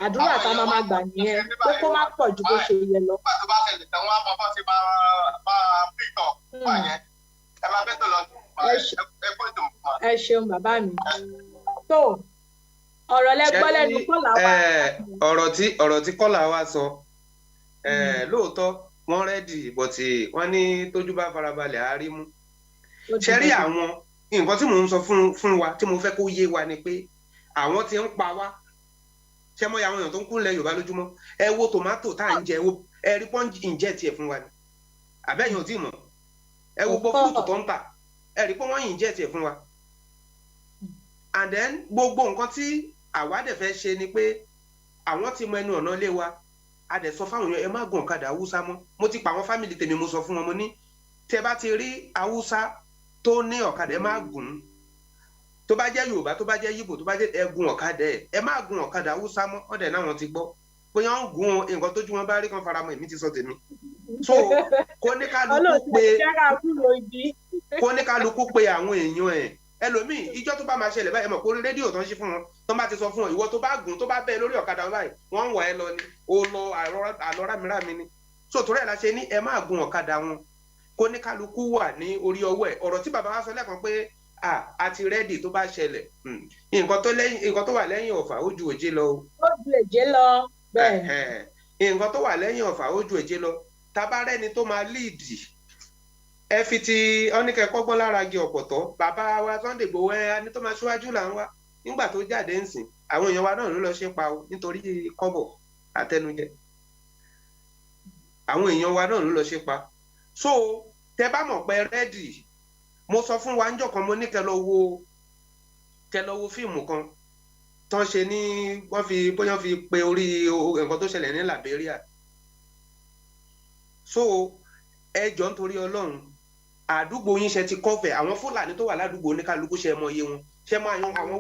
àdúrà tá máa gbà nìyẹn pé kó má pọ̀ ju bó ṣe yẹ lọ. nígbà tó bá ṣẹlẹ̀ tán wọ́n á bọ́ sí máa pìtọ̀ wà yẹn ẹ máa bẹ́tò lọ ẹ ṣeun bàbá mi tó ọ̀rọ̀ lẹ́gbọ́ lẹ́nu kọ́là wa. ọ̀rọ̀ tí kọ́là wa sọ lóòótọ́ wọ́n rẹ́dì bọ̀tì wọ́n ní tójú bá farabalẹ̀ á rí mú. ṣe rí àwọn nǹkan tí mò ń sọ fún wa tí mo fẹ́ kó yé wa ni pé àwọn tí ń pa wá ṣé mọ́ àwọn èèyàn tó ń kúnlẹ̀ Yorùbá lójúmọ́ ẹ wo tòmátò tá à ń jẹ ẹ rí pọ́ǹjì ìjẹ́ tiẹ̀ fún wa ni àbẹ́yìn ò tí mọ̀ ẹ wo gbogbo fúrúùtù tó ń tà ẹ rí pé wọ́n yìn jẹ́ tiẹ̀ fún wa and then gbogbo nǹkan tí àwa dẹ̀ fẹ́ ṣe ni pé àwọn ti mọ ẹnu ọ̀nà ilé wa a dẹ̀ sọ fáwọn èèyàn ẹ má gun ọ̀kadà Haúsá mọ́ mo ti pa àwọn fámìlì tèmi mo sọ fún wọn mo ní tẹ bá ti rí Haúsá tó ní ọ̀kadà ẹ má gùn tó bá jẹ́ Yorùbá tó bá jẹ́ Yíbò tó bá jẹ́ ẹ gun ọ̀kadà ẹ má gun ọ̀kadà Haúsá mọ́ ọ̀dẹ̀ náà wọn ti gbọ́ bóyá ń gun nǹkan tójú wọn bá rí kan faramọ́ èmi ti sọ tèmi so kóníkálukú pé àwọn èèyàn ẹ̀ ẹlòmíì ìjọ tó bá máa ṣẹlẹ̀ báyìí mọ̀ kó rí rédíò tó ń ṣe fún wọn tó bá ti sọ fún wọn ìwọ tó bá gùn tó bá bẹ́ẹ̀ lórí ọ̀kadà báyìí wọ́n ń wà ẹ́ lọ ni ó lọ àlọ́ rámírámi ni so torí ẹ̀ la ṣe ní ẹ má gun ọ̀kadà wọn kóníkálukú wà ní orí ọwọ́ ẹ̀ ọ̀rọ̀ tí bàbá wa sọ lẹ́ẹ̀kan pé a ti rẹ́dì tó bá ṣẹlẹ̀ nǹkan tó wà lẹ́yìn ọ̀fà ó ju òjé lọ. ó ju òjé lọ bẹ́ẹ̀. nǹkan tó wà lẹ́yìn ọ̀fà ó ju òjé lọ tabarẹ́ni tó máa líìdì ẹ fi ti ọ́nìkẹ́kọ́gbọ́n lára gi ọ̀pọ̀tọ́ bàbá wa Sunday Igboho ẹni tó máa ṣíwájú là ń wá nígbà tó jáde ń sìn àwọn èèyàn wa náà ló lọ ṣe pa o nítorí kọ́bọ̀ àtẹnujẹ àwọn èèyàn wa náà ló lọ ṣe pa so tẹ bá mọ̀ pé rẹ́dì mo sọ fún wa ńjọ́ kan mo ní kẹ́ lọ wo fíìmù kan tán ṣe ní bóyá fi pe orí nǹkan tó ṣẹlẹ̀ ní Liberia so ẹ jọ nítorí Ọlọ́run àdúgbò yín ṣe ti kọfẹ àwọn Fúlàní tó wà ládùúgbò oníkálukú ṣe mọ iye wọn ṣe máa yan àwọn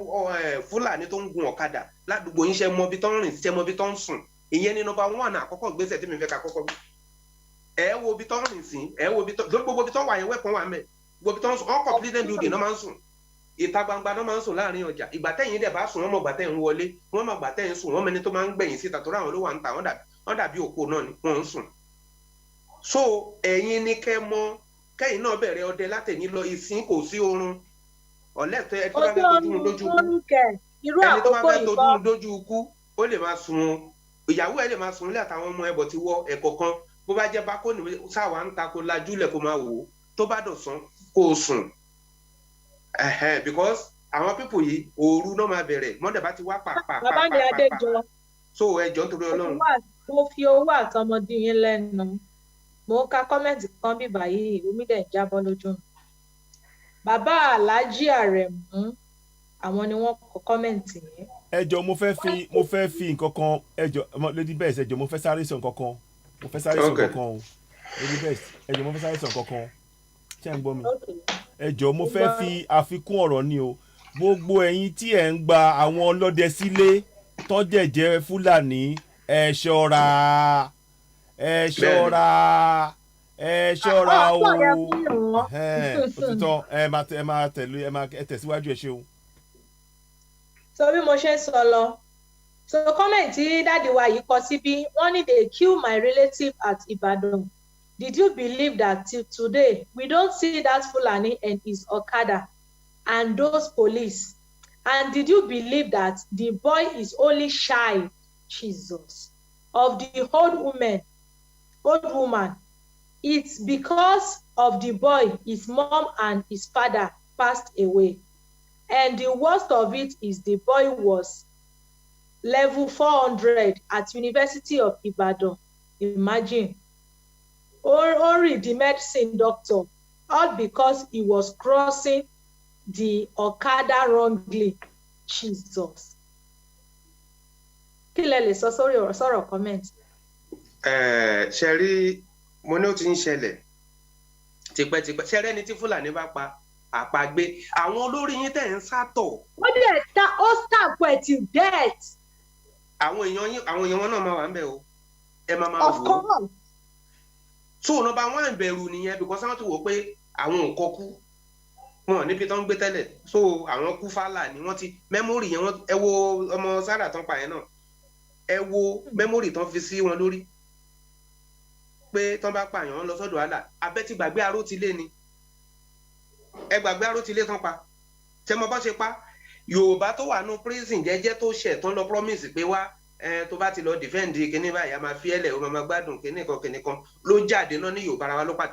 Fúlàní tó ń gun ọ̀kadà ládùúgbò yín ṣe mọ ibi tó ń rìn ṣe mọ ibi tó ń sùn ìyẹn ní nọ́mbà 1 àkọ́kọ́ gbèsè tí mi fẹ́ ká kọ́kọ́ bí ẹ wo ibi tó ń rìn sí ẹ wo ibi tó gbogbo ibi tó wà yẹn wẹpọn wà mẹ gbogbo ibi tó ń sùn ọkọ pleasant building náà máa ń sùn ìta gbangba náà máa ń sùn láàrin ọjà ìgbà tẹ̀yìn dẹ̀ bá sùn wọ́n mọ̀ gbà tẹ̀yìn wọlé wọ́n mọ̀ gbà tẹ̀yìn sùn wọ́n mẹni tó máa ń gbẹ̀yìn síta tó ráwọn ló wà ń ta wọ́n dàbí òpó náà ni wọ́n ń sùn so ẹ̀yin ni kẹ́ mọ̀ kẹ́yìn náà bẹ̀rẹ̀ ọdẹ látẹ̀ní lọ ìsìn kò sí oorun ọ̀lẹ́tọ̀ ẹ tó bá fẹ́ tójú un dójú ikú ẹni tó bá fẹ́ tójú un dójú ikú ó lè máa sun ìyàwó ẹ lè máa sun ilé àtàwọn ọmọ ẹbọ ti wọ ẹ̀kọ̀ kan bó bá jẹ́ bákónì sáwà ń ta kó lajúlẹ̀ kó máa wò ó tó bá dọ̀sán kó o sùn because àwọn pípò yìí òru náà máa bẹ̀rẹ̀ mọ́dẹ̀ bá ti wá pàpà. Bàbá mi Adéjọ. So ẹjọ́ nítorí Ọlọ́run. Mo fi owó àtọmọdé yín lẹ́nu. Mo ń ka kọ́mẹ̀ntì kan bí báyìí omi dẹ̀ ń jábọ́ lójú mi. Bàbá Alhaji Aremu àwọn ni wọ́n kọ kọ́mẹ̀ntì yẹn. Ẹjọ́ mo fẹ́ fi nǹkan kan ẹjọ́ Lady Best ẹjọ́ mo fẹ́ sáré sọ nǹkan kan o Lady Best ẹjọ́ mo fẹ́ sáré sọ nǹkan kan ṣé ń gbọ́ mi ẹjọ́ mo fẹ́ fi àfikún ọ̀rọ̀ ni o gbogbo ẹ̀yin tí ẹ̀ ń gba àwọn ọlọ́dẹ sílé tọ́jẹ̀jẹ̀ Fúlàní ẹ ṣọ́ra o òtítọ́ ẹ tẹ̀síwájú ẹ ṣe o. So bí mo ṣe sọ lọ so comment tí dáàdi wa yìí kọ síbí wọ́n ní they kill my relative at Ibadan. Did you believe that till today we don't see that Fulani and his Okada and those police? And did you believe that the boy is only shy, Jesus, of the old woman? It's because of the boy, his mom and his father passed away. And the worst of it is the boy was level 400 at University of Ibadan. Imagine. Only the medicine doctor, all because he was crossing the Okada wrongly. Jesus. Kí lẹ lè sọ sórí ọ̀rọ̀ sọ̀rọ̀ comment. Ṣe rí mo ní ó ti ń ṣẹlẹ̀ tipẹ́tipẹ́ ṣe rẹ́ni tí Fúlàní bá pa àpagbé àwọn olórí yín tẹ̀ ń sátọ̀. Ó sàpọ̀ ẹ̀ till death. Àwọn èèyàn wọn náà máa wà ń bẹ̀ o ẹ máa wò ó. Of course. So number one bẹ̀rù nìyẹn because wọ́n ti wò pé àwọn ò kọ́kú wọn níbi tó ń gbé tẹ́lẹ̀ so àwọn kú fálà ni wọ́n ti mẹ́mórì yẹn wọ́n ẹ wo ọmọ Sárà tán pa yẹn náà ẹ wo mẹ́mórì tán fi sí wọn lórí pé tán bá pààyàn wọn lọ sọ́dọ̀ àlà abẹ́ ti gbàgbé arótilé ni ẹ gbàgbé arótilé tán pa ṣé mo bá ṣe pa Yorùbá tó wà nù prison jẹ́jẹ́ tó ṣẹ̀ tán lọ promise pé wá tó bá ti lọ defend kíní báyìí a máa fi ẹlẹ o máa gbádùn kíní kan ló jáde náà ní Yorùbá ara wa ló pa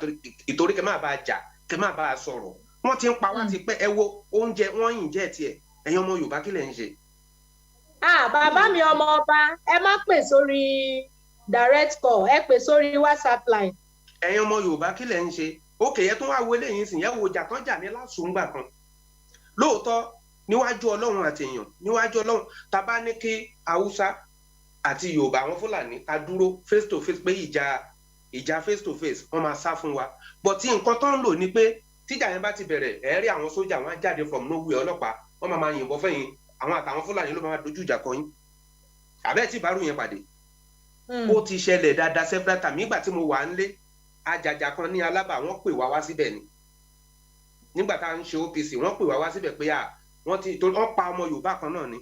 ìtorí kẹ má bàa jà kẹ má bàa sọ̀rọ̀ wọ́n ti ń pa wá ti pẹ́ ẹ wo oúnjẹ wọ́n yìn jẹ́ tiẹ̀ ẹ̀yin ọmọ Yorùbá kí lẹ̀ ń ṣe. Bàbá mi ọmọ ọba ẹ má pè sórí direct call ẹ pè sórí WhatsApp line. ẹ̀yin ọmọ Yorùbá kí lẹ̀ ń ṣe òkè yẹn tó wá wo eléyìí sìn yẹn wo ìjà tán jà ní lásùngbà kan lóòótọ́ níwájú Ọlọ́run àti èèyàn níwájú Ọlọ́run tá bá ní kí Haúsá àti Yorùbá àwọn Fúlàní ká dúró face to face pé ìjà face to face wọ́n máa sá fún wa but nǹkan tó ń lò ní pé tíjà yẹn bá ti bẹ̀rẹ̀ ẹ rí àwọn sójà wọn jáde from nowhere ọlọ́pàá wọ́n máa yìnbọn fẹ́yìn àwọn àtàwọn Fúlàní ló máa dojú ìjà kọ yín àbẹ́ tí ìbárò yẹn pàdé ó ti ṣẹlẹ̀ dáadáa several times nígbà tí mo wà ń lé àjàjà kan ní Alábà wọ́n pè wá síbẹ̀ ni nígbà tá à ń ṣe OPC wọ́n pè wá síbẹ̀ pé wọ́n pa ọmọ Yorùbá kan náà ni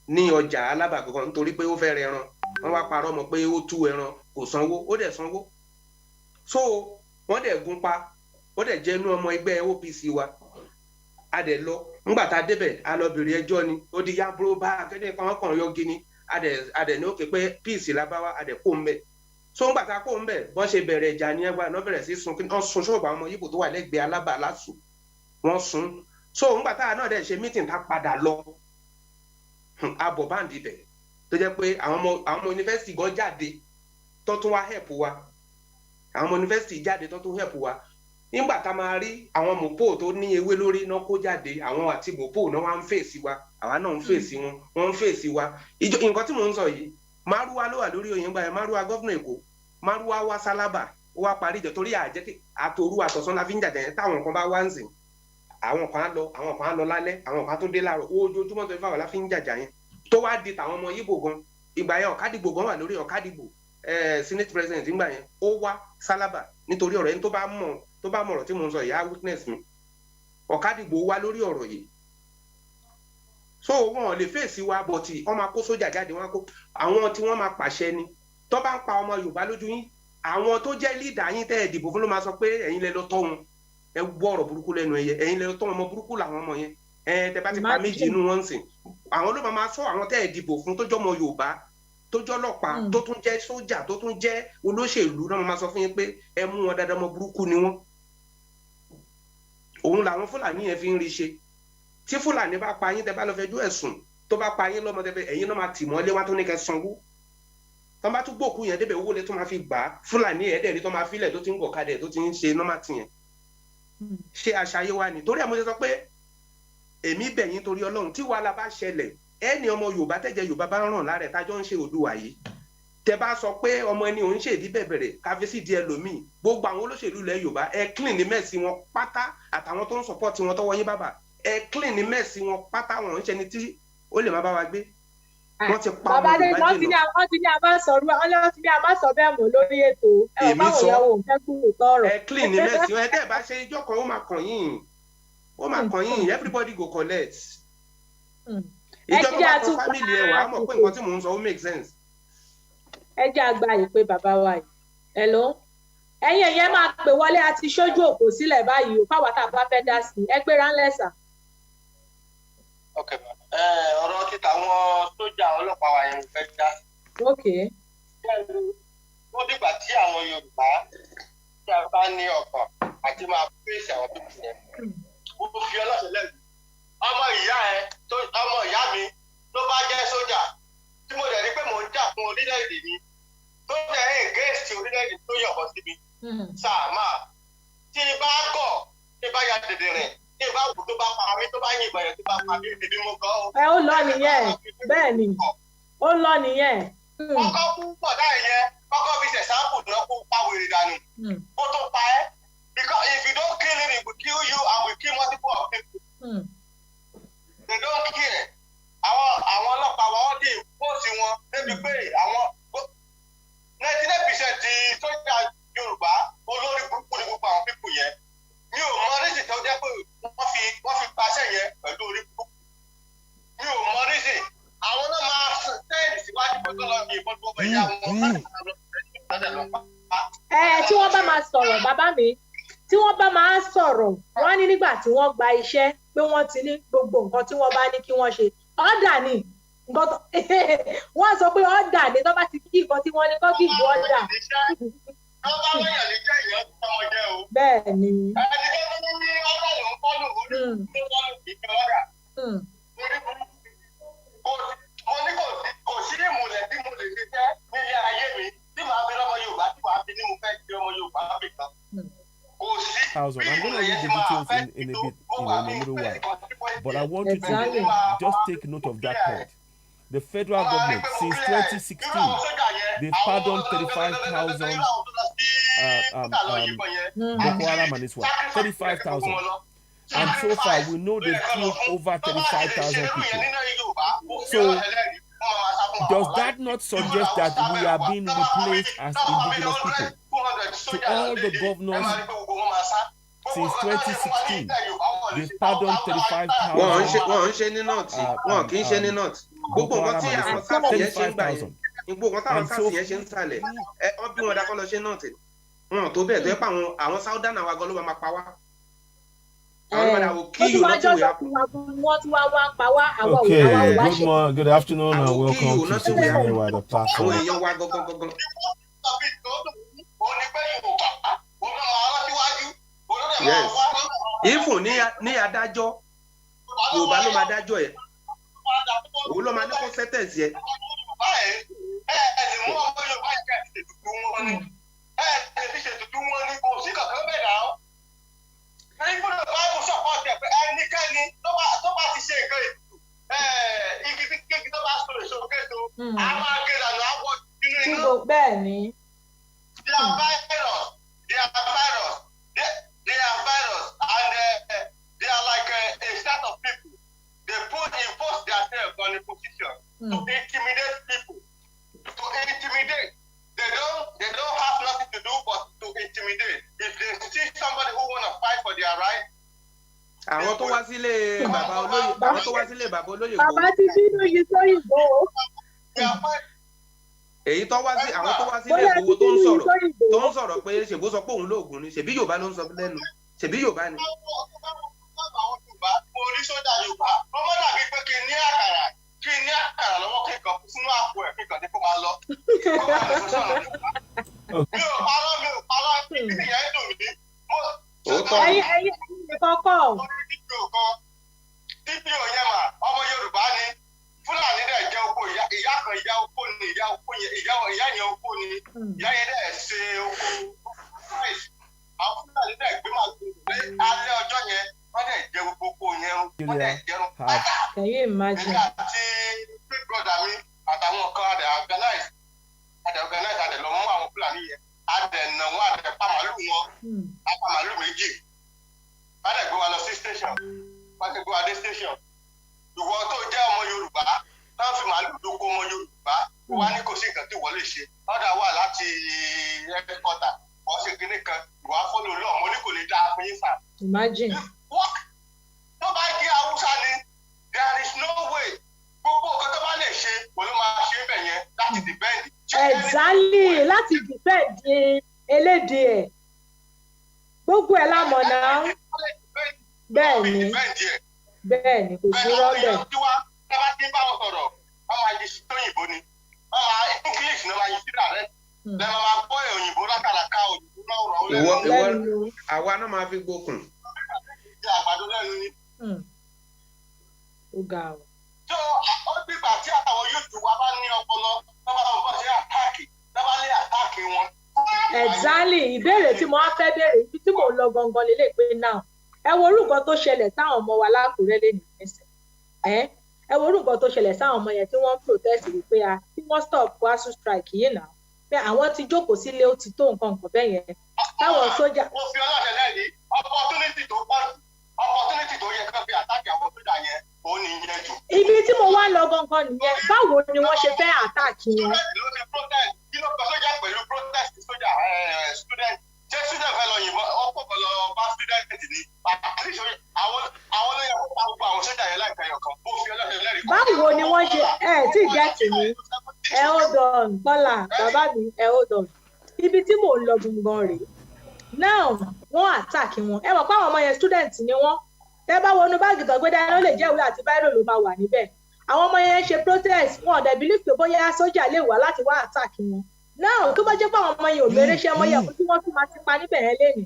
ní ọjà Alábà kankan nítorí pé ó fẹ́ rẹran wọ́n wá parọ́ mọ́ pé ó tú ẹran kò sanwó ó dẹ̀ sanwó so wọ́n dẹ̀ gún pa ó dẹ̀ jẹ́ inú ọmọ ẹgbẹ́ OPC wa a dẹ̀ lọ ńgbà tá a débẹ̀ a lọ bèrè ẹjọ́ ni ó di yábúrò bá akẹ́dẹ́ kan kàn yọ gini a dẹ̀ ní òkè pé peace la bá wa a dẹ̀ kó ń bẹ̀ so ńgbà tá a kó ń bẹ̀ bọ́n ṣe bẹ̀rẹ̀ ìjà ní ẹgbàá náà bẹ̀rẹ̀ sí sun ṣọ́ọ̀bù àwọn ọmọ Yíbò tó wà lẹ́gbẹ̀ẹ́ Alábà lásù wọ́n sun so ńgbà tá a náà dẹ̀ ṣe meeting tá padà lọ abọ̀ báǹdì bẹ̀ tó jẹ́ pé àwọn ọmọ yunifásitì gan jáde tó tún wá help wa àwọn ọmọ yunifásitì jáde tó tún help wa nígbà tá a máa rí àwọn mọ̀pó tó ní ewé lórí náà kó jáde àwọn àti mọ̀pó náà wá ń fèsì wa àwa náà ń fèsì wọn wọ́n ń fèsì wa nǹkan tí mò ń sọ yìí Márúwá ló wà lórí oyè ńgbà yẹn Márúwá gọ́fúnà Èkó Márúwá wá Sálábà ó wá parí ìjọ torí àjẹ́ àtòrú àtọ̀sán la fi ń jàjà yẹn táwọn kan bá wá ń sìn àwọn kan á lọ lálẹ́ àwọn kan tó dé láàárọ̀ ojoojúmọ́ tó fi fáwọn la fi ń jàjà yẹn tó wá di tàwọn ọmọ Yíbò gan ìgbà yẹn Ọ̀kadìgbò gan wà lórí Ọ̀kadìgbò senate president ńgbà yẹn ó wá Sálábà nítorí ọ̀rọ̀ yẹn tó bá mọ̀ ọ̀rọ̀ tí mo ń sọ ìyá witness mi Ọ̀kadìgbò wá lórí ọ̀rọ̀ yìí so wọn ò lè fèsì wa bọ̀tì wọ́n máa kó sójà jáde wọ́n kó àwọn tí wọ́n máa pàṣẹ ni tó bá ń pa ọmọ Yorùbá lójú yín àwọn tó jẹ́ lídà yín tẹ́ ẹ dìbò fún ló máa sọ pé ẹ̀yin lẹ lọ tọ́ wọn ẹ gbọ́ ọ̀rọ̀ burúkú lẹ́nu ẹ̀yẹ ẹ̀yin lẹ lọ tọ́ wọn ọmọ burúkú làwọn ọmọ yẹn tẹ́ bá ti pa méjì inú wọn sìn àwọn ló máa sọ àwọn tẹ́ ẹ dìbò fún tó jọmọ Yorùbá tó jọ ọlọ́pàá tó tún jẹ́ sójà tó tún jẹ́ olóṣèlú náà máa sọ fún yín pé ẹ mú wọn dáadáa ọmọ burúkú ni wọn òun làwọn Fúlàní yẹn fi ń rí ṣe tí Fúlàní bá pa yín tẹ́ bá lọ fẹjọ́ ẹ̀sùn tó bá pa yín lọ́mọdé ẹ̀yin náà máa tì mọ́lé wá tó ní kẹ́ sanwó tọ́ bá tún gbòkú yẹn débẹ̀ owó lẹ tó máa fi gbà á Fúlàní ẹ̀ẹ́dẹ̀ẹ́rì tó máa filẹ̀ tó ti ń gọ̀ kadẹ̀ tó ti ń ṣe nọ́mà tìyẹn ṣé àṣàyé wa ni torí ẹ̀ mo ṣe sọ pé èmi bẹ̀ yín torí Ọlọ́run tí wàhálà bá ṣẹlẹ̀ ẹni ọmọ Yorùbá tẹ́jẹ̀ Yorùbá bá ràn lára ẹ̀ tájọ́ ń ṣe Oòduà yìí tẹ́ bá sọ pé ọmọ ẹni òun ṣèdí bẹ̀bẹ̀rẹ̀ káfíńsì díẹ̀ lómìn gbogbo àwọn olóṣèlú ilẹ̀ Yorùbá ẹ clean ní mẹ́sì wọn pátá àtàwọn tó ń support wọn tọwọ́ yín bàbà ẹ clean ní mẹ́sì wọn pátá wọn ń ṣe ni tí ó lè má bá wa gbé wọ́n ti pa ọmọ Yorùbá jìnnà. wọ́n ti ní a máa sọ̀rọ̀ wọ́n ti ní a máa sọ bẹ́ẹ̀ mọ́ lórí ètò ẹ̀ báwo ìyàwó òun fẹ́ kúrò tọrọ. ẹ clean ní mẹ́sì wọn ẹ tẹ́ ẹ bá ṣe ijọ́ kan ó máa kàn yín everybody go collect. ìjọba tó family ẹ wà á mọ̀ pé nǹkan tí mò ń sọ ó make sense. ẹ jẹ́ àgbà yìí pé bàbá wa yìí hello ẹ̀yin ẹ̀yẹ́ máa pè wọlé àti ṣojú òpó sílẹ̀ báyìí o fáwọn tá a bá fẹ́ dá sí ẹ gbéra ńlẹ̀ sà. ọ̀rọ̀ títa àwọn sójà ọlọ́pàá wa yẹn fẹ́ dá. ó dìgbà tí àwọn Yorùbá tí a bá ní ọkàn àti máa pèsè àwọn tó kù yẹn. ó fi ọlọ́sẹ̀ lẹ́nu ọmọ ìyá mi tó bá jẹ́ sójà tí mo dẹ̀ rí pé mò ń jà fún orílẹ̀-èdè mi tó dẹ̀ ń gẹ̀ẹ́sì orílẹ̀-èdè tó yọ̀bọ̀ síbi sàmà tí bá gọ̀ tí bá ya dèdè rìn tí bá wù tó bá pa mí tó bá yìnbọn yẹn tó bá pa mí ìdí mo gọ́ o. ó lọ nìyẹn bẹ́ẹ̀ ni ó lọ nìyẹn. kọ́kọ́ fún bọ̀dá yẹn kọ́kọ́ fi ṣẹ̀ sáàpù náà kó pa wèrè dànù kó tó pa ẹ́ because if you don't kill him it will kill you and will kill multiple of people. They don't care. Àwọn ọlọ́pàá wa wọ́n dé ìpóòsì wọn débi pé àwọn 99% ti sójà Yorùbá olórí burúkú ni gbogbo àwọn pípù yẹn. Mi ò mọ rísì tó jẹ́ pé wọ́n fi paṣẹ yẹn pẹ̀lú orí burúkú. Mi ò mọ rísì. Àwọn náà máa tẹ́ẹ̀dì síwájú pẹ̀lú ọlọ́ọ̀bì ìbọn gbogbo ìyá wọn. Tí wọ́n bá máa sọ̀rọ̀ bàbá mi tí wọ́n bá máa sọ̀rọ̀ wọ́n ní nígbà tí wọ́n gba iṣẹ́ pé wọ́n ti ní gbogbo nǹkan tí wọ́n bá ní kí wọ́n ṣe ọ̀dà ni nǹkan tó wọ́n sọ pé ọ̀dà ni tó bá ti kí nǹkan tí wọ́n ní kọ́ kí ìbò ọ̀dà. bẹ́ẹ̀ ni. kò sí ìmùlẹ̀ tí mo lè ṣe jẹ́ nílé ayé mi tí màá fi lọ́mọ Yorùbá tí màá fi ní mo fẹ́ di ọmọ Yorùbá bì kan. I'm going to read the details in a bit, in a little while. But I want you to just take note of that point. The federal government, since 2016, they've pardoned 35,000 Boko Haram and Iswa. 35,000. And so far, we know they've killed over 35,000 people. So, does that not suggest that we are being replaced as indigenous people? To all the governors since 2016, they've pardoned 35,000. wọ́n ń ṣe ní nọ́ọ̀tì wọ́n kì í ṣe ní nọ́ọ̀tì gbogbo nǹkan tí àwọn sáfì yẹn ṣe ń gbà yẹn gbogbo nǹkan táwọn sáfì yẹn ṣe ń sàlẹ̀ wọ́n bí wọn dákọ́ lọ ṣe nọ́ọ̀tì wọn tó bẹ́ẹ̀ tó yẹ pé àwọn sáúdánà wa gan ló máa pa wá. Okay, good afternoon and welcome to Citizen the platform. Yes. Ifun ní adájọ́ Yorùbá ló máa dájọ́ ẹ̀ òun ló máa ní kó sẹ́tẹ̀sì ẹ̀. Bẹ́ẹ̀ ni. They are virus and they are like a set of people. They impose themselves on a position to intimidate people. To intimidate. They don't have nothing to do but to intimidate. If they see somebody who want to fight for their right. Àwọn tó wá sílé bàbá olóyè Bàbá ti bínú yìí sóyìnbó. èyí tó wá sí àwọn tó wá sílé Ìgbòho tó ń sọ̀rọ̀ pé ṣèbó sọ pé òun lóògùn ni ṣèbí Yorùbá ló ń sọ lẹ́nu ṣèbí Yorùbá ni. àwọn Yorùbá mo rí sójà Yorùbá wọ́n mọ́ dàbí pé kí n ní àkàrà lọ́wọ́ kíkan sínú àpò ẹ̀ kíkan ní kó máa lọ. mi ò parọ́ ìyẹn dùn mí. ẹ̀yin kọ́kọ́. DPO yẹn mà ọmọ Yorùbá ni Fúlàní dẹ̀ jẹ́ oko ìyá kan ìyá oko ni ìyá yẹn oko ni ìyá yẹn dẹ̀ ṣe oko àwọn Fúlàní dẹ̀ gbé màlúù pé alẹ́ ọjọ́ yẹn wọ́n dẹ̀ jẹ gbogbo oko yẹn wọ́n dẹ̀ jẹun pátá. nígbà tí big brother mi àtàwọn kan adẹ̀ organize adẹ̀ lọ mú àwọn Fúlàní yẹn adẹ̀ nà wọ́n adẹ̀ pa màlúù wọn apá màlúù méjì adẹ̀ gbé wa lọ sí station wọ́n ti gbé wa dé station. Ìwọ tó jẹ́ ọmọ Yorùbá náà fi màálù dóko ọmọ Yorùbá wá ní kò sí nǹkan tí wọ́n lè ṣe ọ̀dà wà láti ẹ̀ẹ́dẹ́kọ̀tà wọ́n ṣe kinní kan ìwà fọ́lọ́ lọ́ọ̀ mo ní kò lè dá a fún yín sà. Imagine. tó bá jẹ́ Haúsá ni there is no way gbogbo nǹkan tó bá lè ṣe wọ́n ló máa ṣe bẹ̀ yẹn láti defend. Exactly láti defend eléde ẹ̀ gbogbo ẹ̀ lámọ̀ náà bẹ́ẹ̀ ni. Bẹ́ẹ̀ ni kò sí rọ́bẹ̀. Ẹ bá ti bá wọn sọ̀rọ̀ wọ́n máa yí sí òyìnbó ni wọ́n máa English náà máa yí sí rẹ̀ lẹ́nu máa gbọ́ òyìnbó látàlàkà òyìnbó náà rọ̀ ọ́ lẹ́nu. Ìwọ àwa náà máa fi gbókùn. Ìdí àgbàdo lẹ́nu ni. Ó ga o. Tó ó dìgbà tí àwọn yóò wá bá ní ọpọlọ tó bá wọn bọ̀ sí àtáàkì tó bá lé àtáàkì wọn. Exactly ìbéèrè tí mo wá fẹ́ béèrè ibi tí mò ń lọ gangan lélẹ̀ pé náà ẹ wo orúkọ tó ṣẹlẹ̀ táwọn ọmọ wa lákùrẹ́ lè nìyẹn ẹ wo orúkọ tó ṣẹlẹ̀ sáwọn ọmọ yẹn tí wọ́n ń protest wípé tí wọ́n stop kwasu strike yìí náà pé àwọn ti jókòó sílé ó ti tó nǹkan bẹ́ẹ̀ yẹn táwọn sójà. mo fi ọlọ́dẹ lẹ́yìn opportunity tó pọ̀ jù opportunity tó yẹ kí wọ́n fi àtàkì àwọn sójà yẹn òun ni ìyẹn jù. ibi tí mo wá lọ gangan nìyẹn báwo ni wọ́n ṣe fẹ́ àtàkì wọn. kí ló kọ sójà pẹ̀lú protest sójà student ṣé student fẹ́ lọ yìnbọn ọ̀pọ̀ kan lọ bá student ni àwọn ló yẹ kó pa gbogbo àwọn sójà yẹn láìpẹ́ yọ̀kan mo fi ọlọ́dẹ lẹ́rìí. báwo ni wọ́n ṣe tí gẹ́ẹ̀tì mi hold on Bọ́lá bàbá mi hold on ibi tí mò ń lọ gbọ̀ngàn rèé now wọ́n àtàkì wọn ẹ mọ̀ pé àwọn ọmọ yẹn student ni wọ́n tẹ́ bá wọnú báàgì tó gbé dání ó lè jẹ́ ìwé àti báírò ló máa wà níbẹ̀ àwọn ọmọ yẹn ṣe protest wọn ọ̀dẹ̀ believe pé bóyá sójà lè wá láti wá àtàkì wọn náà tó bá jẹ́ pé àwọn ọmọ yẹn ò mèrè ṣe ọmọ yẹn kó tí wọ́n tún máa ti pa níbẹ̀ yẹn lénìí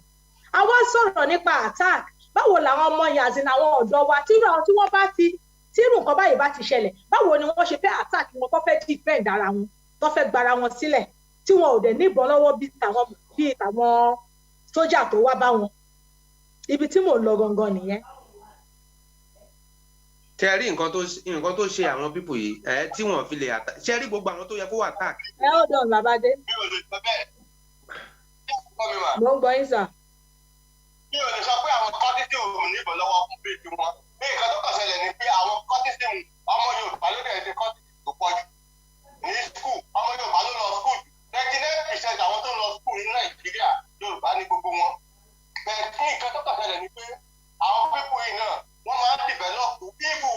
àwọn sọ̀rọ̀ nípa attack báwo làwọn ọmọ yẹn àti àwọn ọ̀dọ́ wa tí wọ́n bá ti tírù nǹkan báyìí bá ti ṣẹlẹ̀ báwo ni wọ́n ṣe fẹ́ attack wọn tó fẹ́ defend ara wọn tó fẹ́ gbara wọn sílẹ̀ tí wọn ò dẹ̀ níbọn lọ́wọ́ bíi tàwọn sójà tó wá bá wọn ibi tí mò ń lọ gangan nìyẹn. Ṣé rí nǹkan tó ṣe àwọn pípò yìí tí wọ́n fi lè attack ṣé rí gbogbo àwọn tó yẹ kó wà attack. ó dán Babádé. mo ń gbọ́ yín sà. mi ò lè sọ pé àwọn kọ́ńtítì ò níbọn lọ́wọ́ fún bíi tiwọn bí nǹkan tó kàn ṣẹlẹ̀ ni pé àwọn kọ́ńtítì ọmọ Yorùbá ló dẹ̀ ṣe kọ́ńtítì tó pọ̀ jù ní skul ọmọ Yorùbá ló lọ skul 99% àwọn tó lọ skul ní Nàìjíríà Yorùbá ní gbogbo wọn bẹ́ẹ̀ ní nǹkan tó kàn ṣẹlẹ̀ ni pé àwọn pípò yìí náà wọ́n máa ń dìbẹ́lọ́pù bíbù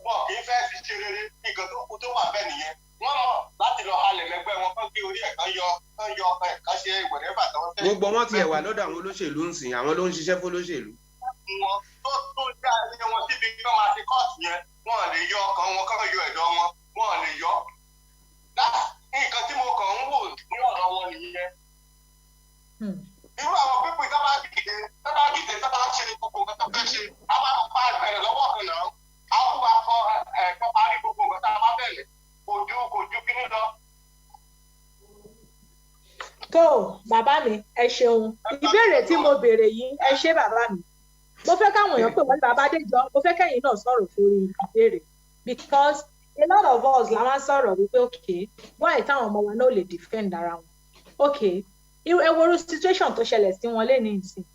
wọn kì í fẹ́ fi ṣe rere nǹkan tó kù tó wà bẹ́ẹ̀ nìyẹn wọ́n mọ̀ láti lọ halẹ̀ lẹ́gbẹ́ wọn kán gbé orí ẹ̀ kán yọ ọkọ ẹ̀ kán ṣe wẹ̀rẹ́bà tó wọ́n fẹ́. gbogbo wọn tiẹ̀ wà lọ́dọ̀ àwọn olóṣèlú ń sìn àwọn ló ń ṣiṣẹ́ fólóṣèlú. wọn tó dá ilé wọn síbi kí wọ́n máa ti kóòtù yẹn wọ́n lè yọ ọkàn wọn kán yọ ẹ̀dọ̀ wọn wọ́n lè yọ. nǹkan tí mo kàn ń wò ní ọ̀rọ̀ wọn nìyẹn. irú àwọn pípọ̀ tó bá dìde tó bá ṣe gbogbo nǹkan tó fẹ́ ṣe á máa pa ìbẹ̀rẹ̀ lọ́wọ́ kan náà á kú wa kọ ẹ̀kọ́ parí gbogbo nǹkan tá a bá bẹ̀rẹ̀ kò ju kíní lọ. tó bàbá mi ẹ ṣeun ìbéèrè tí mo béèrè yìí ẹ ṣé bàbá mi mo fẹ́ káwọn èèyàn pè wọ́n ní bàbá Adéjọ mo fẹ́ kẹ́yìn náà sọ̀rọ̀ sórí ìbéèrè because a lot of us la máa ń sọ̀rọ̀ wípé okay why táwọn ọmọ wa náà lè defend ara wọn okay ẹ wo irú situation tó ṣẹlẹ̀ sí wọn lẹ́ni ìsìn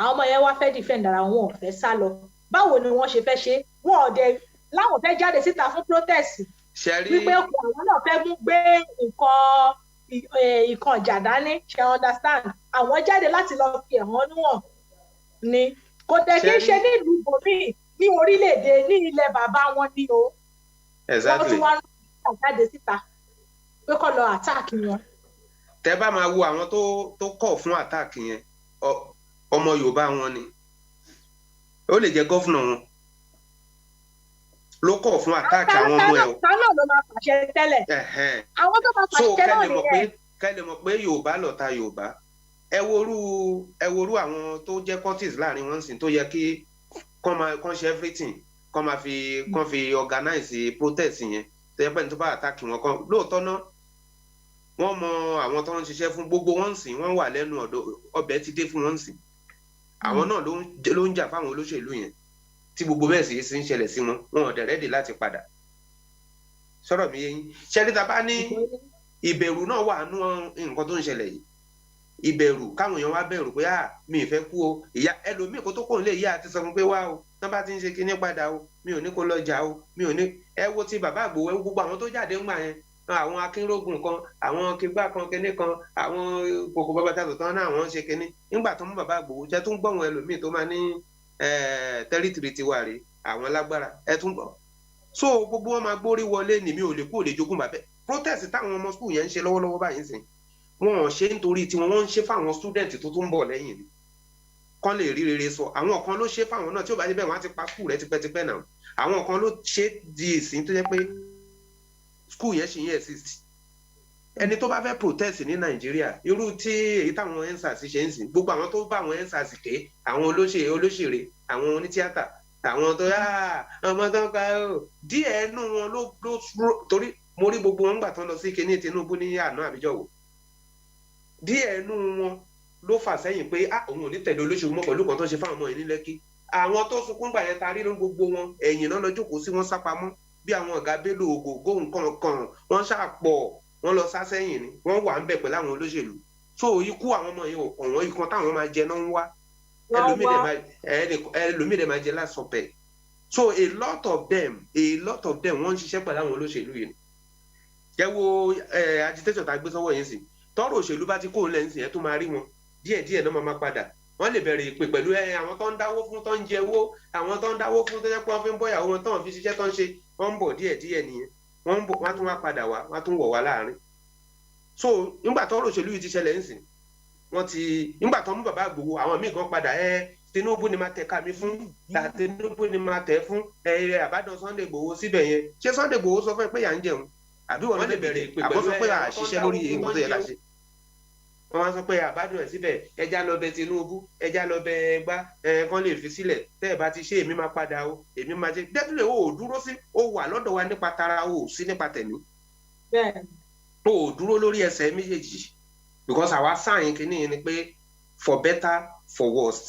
àwọn ọmọ yẹn wá fẹ́ defend ara wọn ò fẹ́ sá lọ báwo ni wọ́n ṣe fẹ́ ṣe wọn ò dẹ̀ láwọn fẹ́ jáde síta fún protest wípé ọkọ̀ àwọn náà fẹ́ mú gbé nǹkan ìjà dání ṣe understand àwọn jáde láti lọ fi ẹ̀hónú hàn ni kò dẹ̀ kí n ṣe nílùú ibòmíì ní orílẹ̀-èdè ní ilẹ̀ bàbá wọn ni o wọ́n tún wá jáde síta pé kó lọ attack wọn. Tẹ́ bá máa wo àwọn tó kọ̀ fún attack yẹn ọmọ Yorùbá wọn ni ó lè jẹ́ gọ́fúnà wọn ló kọ̀ fún attack àwọn ọmọ ẹ̀ o. Kánò ló máa pàṣẹ tẹ́lẹ̀. Àwọn tó máa pàṣẹ náà nìyẹn. Kẹ́lẹ̀ mọ̀ pé Yorùbá lọ̀tá Yorùbá. Ẹ worú àwọn tó jẹ́ parties láàrin wọn sìn tó yẹ kí kán ṣe everything kán fi organize protest yẹn tó yẹ pé ní tó bá attack wọn kan lóòótọ́ náà wọ́n mọ àwọn tó ń ṣiṣẹ́ fún gbogbo wọn sìn wọ́n wà lẹ́nu ọ̀dọ̀ ọbẹ̀ ti dé fún wọn sìn àwọn náà ló ń jà fáwọn olóṣèlú yẹn tí gbogbo bẹ́ẹ̀ sì ń ṣẹlẹ̀ sí wọn wọn ò dẹ̀ rẹ́dì láti padà sọ̀rọ̀ mi yẹn ṣẹ́rí ta bá ní ìbẹ̀rù náà wà nú nǹkan tó ń ṣẹlẹ̀ yìí ìbẹ̀rù káwọn èèyàn wá bẹ̀rù pé mi ì fẹ́ kú o ìyá ẹlòmíì kó tó kò lè yá àti sọ fún pé wá o tán bá ti ń ṣe kinní padà o mi ò ní kó lọ jà o mi ò ní ẹ wo ti bàbá Ìgbòho ẹ wo gbogbo àwọn tó jáde ń gbà yẹn àwọn Akínrógun kan àwọn kígbà kan kinní kan àwọn kòkò bàbá tàbí tán náà àwọn ń ṣe kinní nígbà tó mú bàbá Ìgbòho jẹ́ tó ń gbọ́ wọn ẹlòmíì tó máa ní tẹ́rìtìrì tiwa rèé àwọn lágbára ẹ tún gbọ́ so gbogbo wọn máa gbórí wọlé ní mi ò lè kú ò lè jogún bàbẹ́ protest táwọn ọmọ skul yẹn ń ṣe lọ́wọ́lọ́wọ́ báyìí sìn wọn ò ṣe nítorí tiwọn wọ́n ń ṣe fáwọn student tó tún ń bọ̀ lẹ́yìn ni kán lè rí rere sọ àwọn kan ló ṣe fáwọn náà tí ó bá dé bẹ́ẹ̀ wọ́n á ti pa skul rẹ tipẹ́tipẹ́ náà àwọn kan ló ṣe di ìsìn tó jẹ́ pé skul yẹn ṣì ń exist ẹni tó bá fẹ́ protest ní Nàìjíríà irú tí èyí táwọn ensars ṣe ń sìn gbogbo àwọn tó bá àwọn ensars ké àwọn olóṣèré àwọn onítíátà àwọn tó ọmọ tó ń ka díẹ̀ nù wọn ló torí mo rí gbogbo wọn gbà tán lọ sí kinní Tinubu ní àná àbíjọ́wò díẹ̀ nù wọn ló fà sẹ́yìn pé òun ò ní tẹ̀lé olóṣèlú mọ́ pẹ̀lú kan tó ṣe fáwọn ọmọ yìí ní Lẹ́kì àwọn tó sunkún gbà yẹn ta rí gbogbo wọn ẹ̀yìn náà lọ jókòó sí wọn sápamọ́ bí àwọn ọ̀gá Bello Ògògó nǹkan kan wọ́n ṣàpọ̀ wọ́n lọ sá sẹ́yìn ni wọ́n wà ń bẹ̀ pẹ̀lú àwọn olóṣèlú so ikú àwọn ọmọ yìí ọ̀wọ́n ikán táwọn máa jẹ náà ń wá ẹlòmíì dẹ̀ máa jẹ lásọpẹ̀ so a lot of them wọ́n ń ṣiṣẹ́ pẹ̀lú àwọn olóṣèlú yìí jẹ́ wo agitation tá a gbé sọ́wọ́ yẹn sí tọ́rọ̀ òṣèlú bá ti kó ń lẹ́yìn sí ẹ̀ tó máa rí wọn díẹ̀díẹ̀ náà máa padà wọ́n lè bẹ̀rẹ̀ ìpè pẹ̀lú àwọn tó ń dáwó fún tó ń jẹ owó àwọn tó ń dáwó fún tó jẹ́ pé wọ́n fi ń bọ́ ìyàwó wọn tó ń fi ṣiṣẹ́ tó ń ṣe wọ́n ń bọ̀ díẹ̀díẹ̀ nìyẹn wọ́n ń bọ̀ wọ́n á tún wá padà wá wọ́n á tún wọ̀ wá láàrin so nígbà tọ́rọ̀ òṣèlú yìí ti ṣẹlẹ̀ ń sìn nígbà tó ń mú bàbá Ìgbòho àwọn míì kan padà Tinubu ni máa tẹ ká mi fún Tinubu ni máa tẹ fún àbádàn Sunday Ìgbòho síbẹ̀ yẹn ṣé Sunday Ìgbòho sọ fún ẹ pé yà ń jẹun àbí wọn lè bẹ̀rẹ̀ ìpè pẹ̀lú àbọ̀ sọ pé àṣìṣe lórí nǹkan tó yẹ ká ṣe wọn wá sọ pé àbádùn ẹ̀ síbẹ̀ ẹja lọ bẹ Tinubu ẹja lọ bẹ ẹgbá kan lè fi sílẹ̀ tẹ́ ẹ̀ bá ti ṣe èmi máa padà o èmi máa ṣe dẹ́tùlẹ̀ o ò dúró sí o wà lọ́dọ̀ wa nípa tara o ò sí nípa tẹ̀mí o ò dúró lórí ẹsẹ̀ méjèèjì because àwa sáàyìn kìíní ni pé for better for worst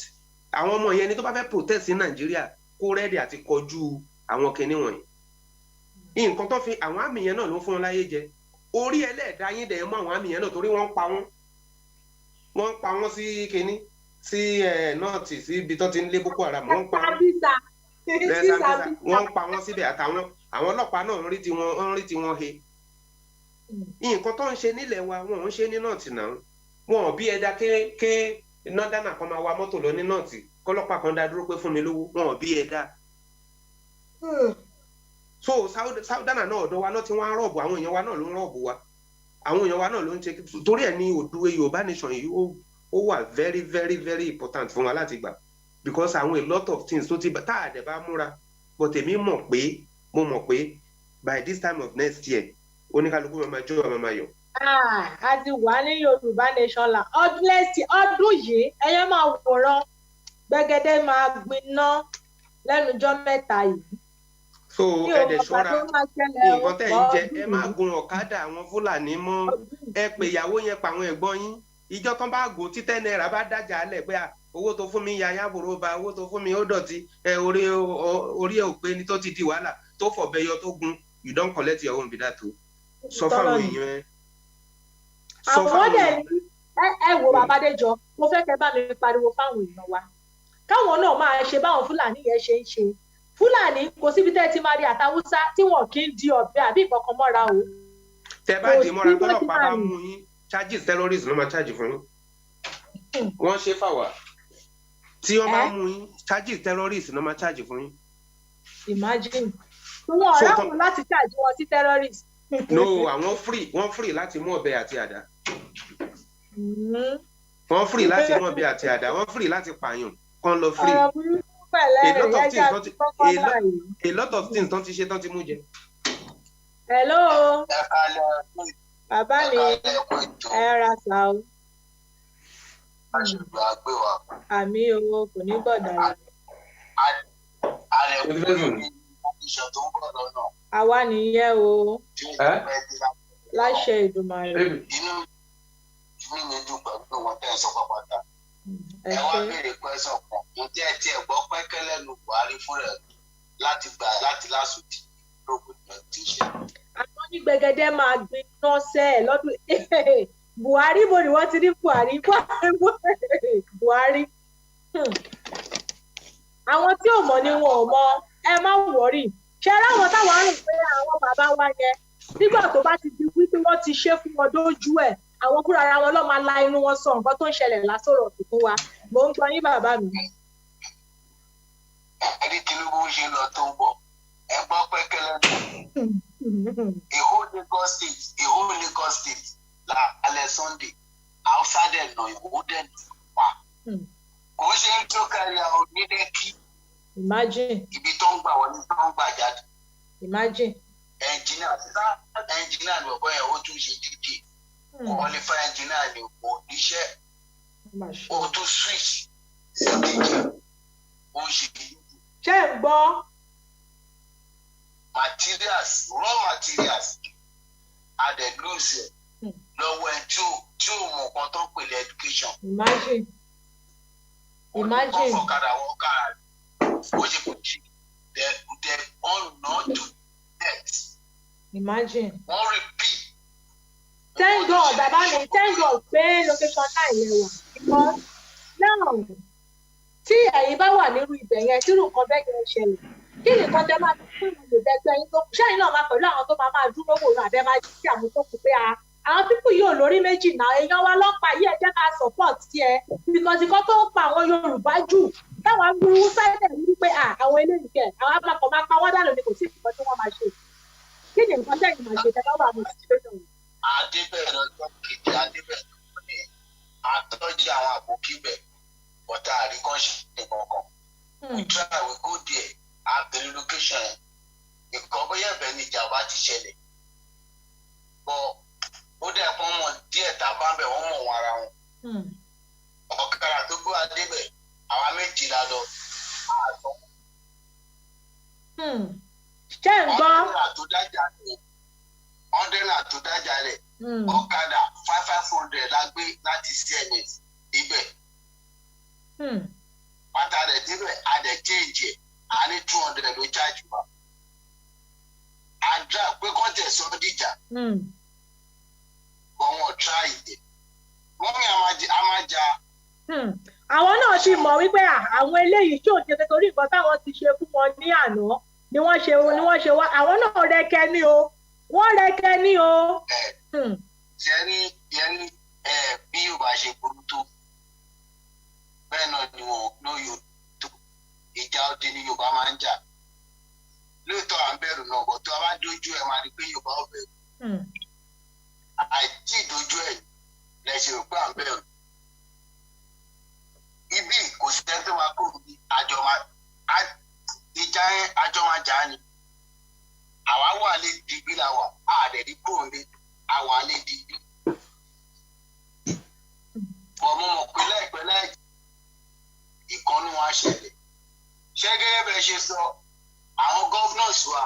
àwọn ọmọ yẹn ni tó bá fẹ́ protest ní Nàìjíríà kó rẹ́ẹ̀dì àti kọjú àwọn kìíní wọ̀nyí nǹkan tó fi àwọn àmì yẹn náà ló fún wọn láyé jẹ orí ẹlẹ́ẹ̀dá yín dẹ̀ mọ́ àwọn àmì yẹn náà torí wọ́n ń pa wọ́n sí kinní sí nọ́ọ̀tì sí ibi tó ti ń lé Boko Haram wọ́n ń pa wọ́n síbẹ̀ àtàwọn àwọn ọlọ́pàá náà ń rí tiwọn he nǹkan tó ń ṣe nílẹ̀ wa wọn ò ń ṣe ní nọ́ọ̀tì náà wọn ò bí ẹ̀dá ké nọ́dánà kan máa wa mọ́tò lọ ní nọ́ọ̀tì kọ́lọ́pàá kan dá dúró pé fún mi lówó wọn ò bí ẹ̀dá so sáúdánà náà ọ̀dọ̀ wa náà tí wọ́n á rọ̀bù àwọn èèyàn wa náà ló ń rọ̀bù wa àwọn èèyàn wa náà ló ń ṣe torí ẹ̀ ní òdúwé Yorùbá nation yìí ó wà very very very important fún wa láti gbà because àwọn a lot of things tó ti tá a dẹ̀ bá múra but èmi mo mọ̀ pé by this time of next year oníkálukú máa jó àwọn máa yọ. A ti wà ní Yorùbá nation la ọdún yìí ẹyẹ máa wòran gbẹgẹdẹ máa gbiná lẹ́nujọ́ mẹ́ta yìí. So ẹ̀dẹ̀ ṣọ́ra nǹkan tẹ̀ ń jẹ ẹ máa gun ọ̀kadà àwọn Fúlàní mọ́ ẹ pé ìyàwó yẹn pa àwọn ẹ̀gbọ́n yín ìjọ tán bá gùn tí 10 naira bá dájà lẹ̀ pé owó tó fún mi ya yábòrò ba owó tó fún mi ó dọ̀tí orí ẹ̀ ò pé ní tó ti di wàhálà tó fọ̀bẹ yọ tó gun you don collect your own bidà tó sọ fáwọn èèyàn ẹ. àwọn ọdẹ ẹ wo Babádéjọ mo fẹ́ kẹ́ bá mi pariwo fáwọn èèyàn wa káwọn náà máa ṣe báwọn Fúlàní yẹn ṣe ń ṣe Fúlàní kò síbi tẹ́ ti máa rí àtàwùsá tí wọn kì í di ọ̀bẹ àbí ìkọ̀kan mọ́ra o. tẹ́ bá di mọ́ra tọ́lọ́pàá bá mú yín charges terrorist ló máa charge fún yín. wọ́n ṣe fàwà tí wọ́n bá mú yín charges terrorist ló máa charge fún yín. Imagine wọn ọ̀rọ̀ wọn láti charge wọn sí terrorist. no àwọn free láti mú ọ̀bẹ àti àdá. Wọ́n free láti mú ọ̀bẹ àti àdá, wọ́n free láti pààyàn kan lọ free. A lot of things tán ti ṣe tán ti mú jẹ. Hello. Bàbá mi ẹ ra sá o. Àmì owó kò ní gbọ́dọ̀ rẹ̀. Àwa nìyẹn o. Láṣẹ Èdùmàrè. Inú mi dùn pẹ̀lú wọn tẹ́ ẹ sọ pàpàtà. Ẹ wá béèrè pẹ́sàn kan. Ǹjẹ́ ẹ tiẹ̀ gbọ́ pẹ́kẹ́lẹ́ nu Buhari fún rẹ̀ láti lásùtì lóògùn tí ṣe. Àwọn ní gbẹgẹdẹ máa gbin iná sẹ́ ẹ̀ lọ́dún. Buhari bo ni wọ́n ti ní Buhari. Àwọn tí ò mọ̀ ni wọn ò mọ̀, ẹ má wọ̀rì. Ṣé ráwọn táwọn rìn pé àwọn bàbá wa yẹn nígbà tó bá ti di wípé wọ́n ti ṣe fún wọn dójú ẹ̀, àwọn fúnra ara wọn ló máa la inú wọn sọ nǹkan tó ń ṣẹlẹ̀ lásòrò fún wa. Mò ń gbọ́ yín bàbá mi. Ẹni Tinubu ṣe lọ tó ń bọ̀, ẹ gbọ́ pẹ́kẹ́lẹ́ a whole Lagos state alẹ́ Sunday outside ẹ̀ nà ìwò dẹ̀ pa. Kò ṣe ń tó kárí àwọn onílẹ̀kì. Imagine. Ibi tó ń gbà wọlé tó ń gbà jáde. Imagine. Ẹnjìnà ni ọ̀bọ̀ yẹn ó tún ṣe díje. Qualify ẹnjìnà ni kò níṣẹ́. Ó tún switch sí díje. Ó ń ṣe díje. Ṣé ń gbọ́? Raw materials are the lose lọ́wọ́ ẹ̀ tí ò mọ̀ kan tó ń pèlè education. Imagine. Wọ́n fọ̀kadà wọ́n kára ó ṣe kò jí they all know to death. Imagine. Wọ́n repeat. Thank God bàbá mi thank God pé location náà yẹn wà. Because now tí ẹ̀yin bá wà nírú ibẹ̀ yẹn tí irú nǹkan bẹ́ẹ̀ yẹn ṣẹlẹ̀ kí ni nǹkan tẹ máa fún ìlú ìdẹ́gbẹ́ yín tó kù ṣẹ́yìn náà máa pẹ̀lú àwọn tó máa dúró wòran àbẹ́ máa jí sí àwọn tó kù pé àwọn pípù yóò lórí méjì náà èèyàn wa lọ́pàá yìí ẹ jẹ́ ká support tiẹ̀ because nǹkan tó ń pa àwọn Yorùbá jù táwọn agbóhùn sáyẹ̀ ní wípé àwọn eléyìí kẹ̀ àwọn apapọ̀ máa pa wọ́n dànù ni kò sí nǹkan tí wọ́n máa ṣe kí ni nǹkan tẹ̀yìn máa ṣe tẹ́lá wà ní situation yìí. Adébẹ̀rẹ̀ ọjọ́ kejì Adébẹ̀rẹ̀ ní àtọ́jú àwọn àbókí bẹ̀ bọ́tà àríkọ́ṣe kankan. We try we go there àbẹ̀rẹ̀ location nǹkan bóyá ẹ̀bẹ̀ ni ìjà bá ti ṣẹlẹ̀ bọ́ ó dẹ̀ pọ́n mọ̀ díẹ̀ tá a bá ń bẹ̀ wọ́n mọ̀ wọn ara wọn. Ọ̀kadà tó gbé Adébẹ̀ àwa méjì la lọ. Ṣé ń gbọ́? Ọ̀ndẹ́là tó dájà rẹ̀ ọ̀kadà 500 la gbé láti CNS ibẹ̀. Pátá rẹ̀ débẹ̀ adẹ̀ change ẹ̀ a ní 200 ló charge wa. Àdúrà pé kọ́ńtẹ̀ sọ díjà. But wọ́n try it. Wọ́n mi a máa jà. Àwọn náà ti mọ̀ wípé àwọn eléyìí tí ò ṣe torí nǹkan táwọn ti ṣe fún wọn ní àná ni wọ́n ṣe wá àwọn náà rẹ́kẹ́ ní o wọ́n rẹ́kẹ́ ní o. Ṣẹ́rí bí yóò bá ṣe burú tó bẹ́ẹ̀ náà ni wọn ló yóò tó ìjà òde ni Yorùbá máa ń jà. Lóòótọ́ à ń bẹ̀rù náà bọ̀ tó a bá dojú ẹ̀ máa rí pé Yorùbá ò bẹ̀rù. Àìtí ìdojú ẹ̀ lẹ́sìn rò pé à ń bẹ̀rù. Ibi kò sí ẹni tó máa kúrò ní ìjà yẹn àjọ máa jà ni. Àwa wà lè digbí la wà àdẹ̀rí kúrò ní àwa lè digbí. Ọmọ mọ̀ pé láìpẹ́ láì ìkànnì wọn á ṣẹlẹ̀. Ṣé gẹ́gẹ́ bẹ́ẹ̀ ṣe sọ àwọn governors wa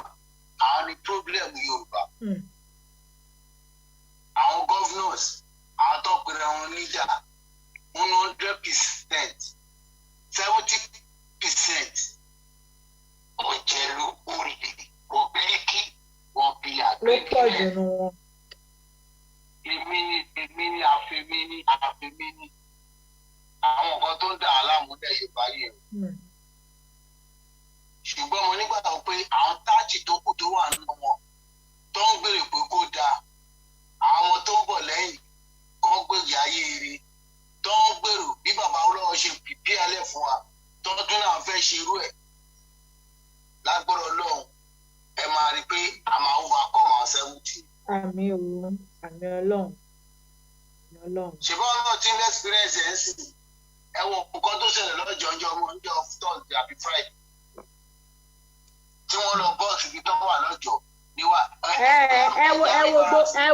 àwọn ní problem Yorùbá. Àwọn governors àwọn tó pèrè wọn níjà 100% 70% ọ̀jẹ̀lú olè òbíríkì òbí àgbẹ̀kẹ́. Èmi ni àfẹ́mi ni àwọn nǹkan tó ń dà á láàmúdẹ̀ Yorùbá yìí. Ṣùgbọ́n mo nígbàgbọ́ pé àwọn táàtì tó kù tó wà nínú wọn tó ń gbèrè pé kó dáa àwọn tó ń bọ̀ lẹ́yìn kan gbèjì ayé ire tó ń gbèrò bí bàbá olówó ṣe pìpì alẹ́ fún wa tó tún náà fẹ́ ṣerú ẹ̀ lágbọ́dọ̀ Ọlọ́run ẹ máa rí i pé a máa overcome àwọn 70 àmì Ọlọ́run. ṣùgbọ́n náà tí ń experience ẹ̀ ń sìn ẹ̀wọ̀n nǹkan tó ṣẹlẹ̀ lọ́jọ́ ọjọ́ Thursday àbí Friday tí wọ́n lọ bọ́ọ̀sì ibi tó wà lọ́jọ́ níwà. ẹ wo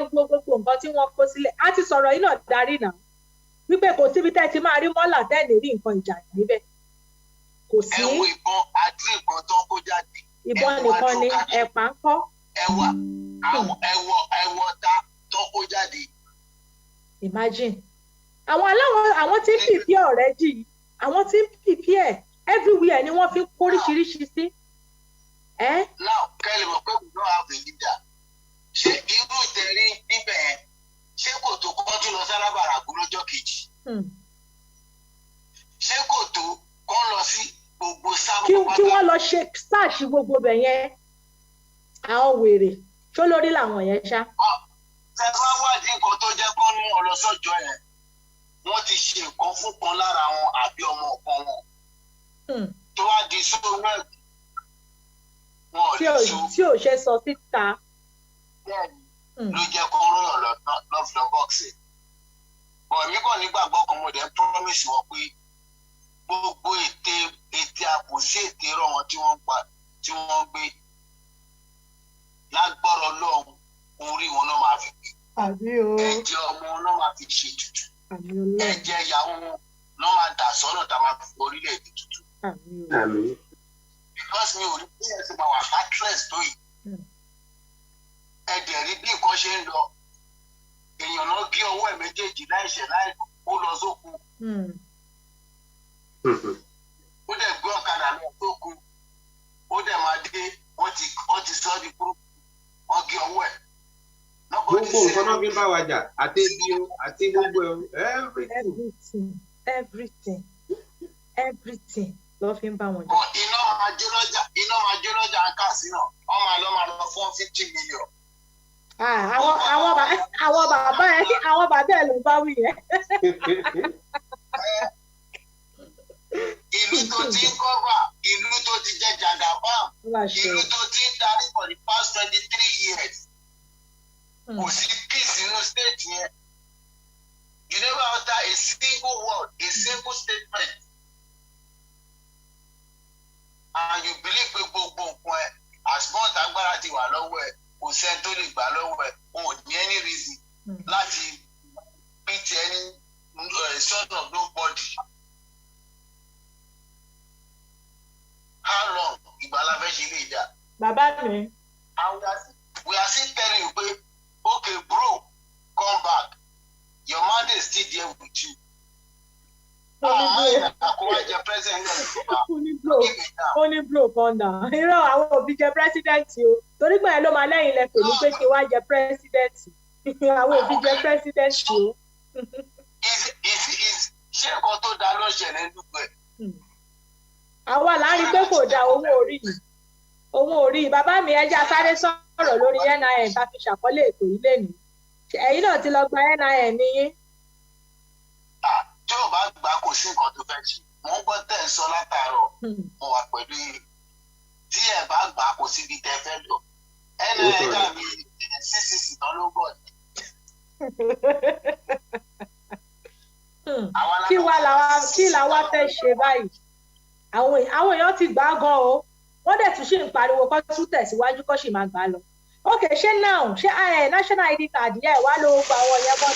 gbogbo nǹkan tí wọ́n kó sílẹ̀ á ti sọ̀rọ̀ yìí náà darí náà wípé kò síbi tẹ́ ti máa rí mọ́là tẹ́ lè rí nǹkan ìjà níbẹ̀ kò sí. ẹ wo ìbọn àti ìbọn tó ń kó jáde. ìbọn nìkan ni ẹ̀pà ń kọ́. ẹwọ ta tó kó jáde. Imagine àwọn tí ń pìpì already àwọn tí ń pìpì ẹ̀ everywhere ni wọ́n fi kó oríṣiríṣi sí. Now kẹ́lẹ̀ mọ̀ pé we don't have a leader. Ṣé irú ìtẹ̀rí níbẹ̀ yẹn ṣé kò tó kọ́jú lọ sálábàrà kú lọ́jọ́ kejì? Ṣé kò tó kọ́ lọ sí gbogbo sábà? Kí wọ́n lọ ṣe sáàṣì gbogbo bẹ̀ yẹn àwọn wèrè ṣó lórí làwọn yẹn ṣá. Ṣé wá wádìí nǹkan tó jẹ́ kọ́ ní ọlọ́sọ́jọ́ yẹn? Wọ́n ti ṣe nǹkan fún kan lára wọn àbí ọmọ ọ̀kan wọn. Tó wá di sóòrò ẹ̀kú. Tí ò ṣe sọ síta. Ló jẹ́ kó rọrùn lọ́fìlọ́ bọ́ọ̀sì. Bọ̀ mí kàn nígbàgbọ́ kan mo dẹ̀ promise wọn pé gbogbo ète àpòsí ète rọ̀ wọn tí wọ́n gbé lágbọ́rọ̀ lọ́hùn orí wọn náà máa fi gbé. Ẹ̀jẹ̀ ọmọ náà máa fi ṣe tutù. Ẹ̀jẹ̀ ìyàwó náà máa dà sọ́nà tá a máa fi orílẹ̀-èdè tutù. Because mi ò rí bí ẹ̀sìn máa wà actress tó yìí. Ẹ̀dẹ̀ rí bí nǹkan ṣe ń lọ. Èèyàn náà gé ọwọ́ ẹ̀ méjèèjì láìṣẹ̀ láì kó lọ sóko. Ó dẹ̀ gbé ọ̀kadà lọ sóko. Ó dẹ̀ máa dé wọ́n ti sọ́ di kúrú. Wọ́n gé ọwọ́ ẹ̀. Gbogbo nǹkan náà fi ń bá wa jà àti ebi o àti gbogbo everything ló fi ń bá wọn jà. Iná máa jó lọ́jà ń kà sí náà wọ́n máa lọ fún 50 million. Àwọn bàbá ẹ̀ ló bá wí yẹn. Ìlú tó ti ń kọ́fà, ìlú tó ti jẹ jàgàbá, ìlú tó ti ń darí for the past 23 years. Kò sí peace inú state yẹn. You never utter a single word, a single statement. And you believe pé gbogbo nǹkan ẹ̀ as much agbára ti wà lọ́wọ́ ẹ̀ kò sẹ́ni tó lè gbà lọ́wọ́ ẹ̀ wọn ò ní any reason láti beat any son of nobody. How long ìgbà la fẹ́ ṣe lè dà? Bàbá mi. And we are still telling you pé okay bro come back your man is still there with you. Ó ní blow pọ́ndà irọ́ àwọn òbí jẹ pírẹsidẹ́ǹtì o torí pé ẹ ló máa lẹ́yìn ilẹ̀ pè ní pé kí wá jẹ pírẹsidẹ́ǹtì àwọn òbí jẹ pírẹsidẹ́ǹtì o. Ṣé nǹkan tó dáa ló ṣẹlẹ̀ nígbà ẹ̀? Àwa là ń rí pé kò dáa owó orí bàbá mi ẹja sáré sọ̀rọ̀ lórí NIN bá fi ṣàkọlé ètò yìí lẹ́nu ẹ̀yin náà ti lọ gba NIN níyín. Tí ò bá gbà kò sí nǹkan tó fẹ́ ṣe mo ń gbọ́ tẹ̀ ń sọ látàárọ̀ mo wà pẹ̀lú yìí tí ẹ̀ bá gbà kò síbi tẹ́ fẹ́ lọ NIN dàbí CCC tán ló bọ̀ ní. Kí làwa fẹ́ ṣe báyìí àwọn èèyàn ti gbà gan o wọ́n dẹ̀ tún ṣì ń pariwo kó tún tẹ̀síwájú kó sì máa gbà lọ. Okay, ṣé national ID card yẹn wá ló gba àwọn yẹn mọ́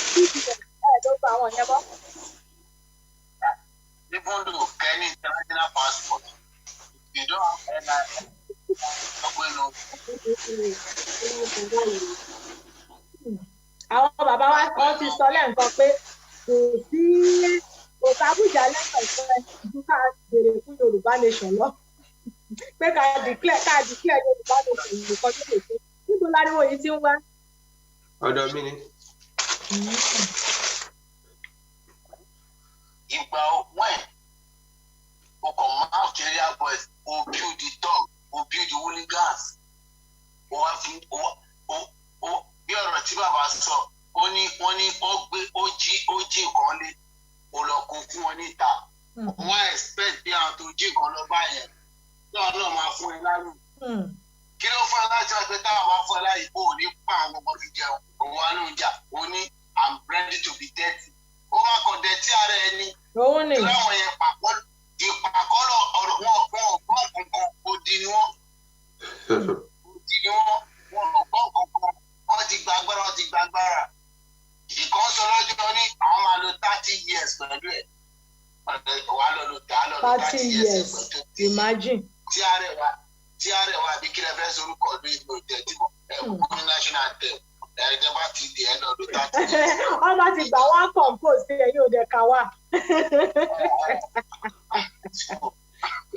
ló gba àwọn yẹn mọ́. Even though any international passport you don't have NIN àwọn bàbá wa kan ti sọ lẹ́ǹkan pé kò sábùjà lẹ́ǹkan ìfẹ́ ju ká béèrè fún Yorùbá nation lọ pé ká declare Yorùbá nation nìkan tó lè ṣe níbo láriwo yìí ti ń wá. Ọ̀dọ̀ mi ni. Ìgbà when o kàn máa area boys o build the dog o build the hooligans o wá fi o bí ọ̀rọ̀ tí bàbá sọ ó ní wọ́n ní ó jí nǹkan lé o lọ kó fún wọn níta wọ́n expect bí àwọn tó jí nǹkan lọ bá yẹn náà máa fún ẹ láyè kí ló fún ẹ láti ọgbẹ táwọn máa fún ẹ láyè kó o ní pa àwọn ọmọ fi jẹun òun wà ní ìjà ó ní I'm ready to be dirty ó máa kàn dẹ̀tí ara ẹni òun ni ìlú àwọn yẹn ìpàkọ́lọ̀ ọ̀rọ̀ wọn ọ̀gbọ́n kankan odi ni wọ́n ọ̀gbọ́n kankan wọ́n ti gbàgbára ìkan sọ lọ́jọ́ ní àwọn máa lo 30 years pẹ̀lú ẹ̀ wà lọ́lọ́ 30 years imagine tí ààrẹ wa bí kílẹ̀ fẹ́ sorúkọ ọdún ìlú ìtẹ́tí kúrú national anthem ẹ̀ẹ́dẹ́ bá ti di ẹ̀ lọ́dún 30 years. wọ́n bá ti gbà wọ́n compose ẹ̀yìn òde ká wà.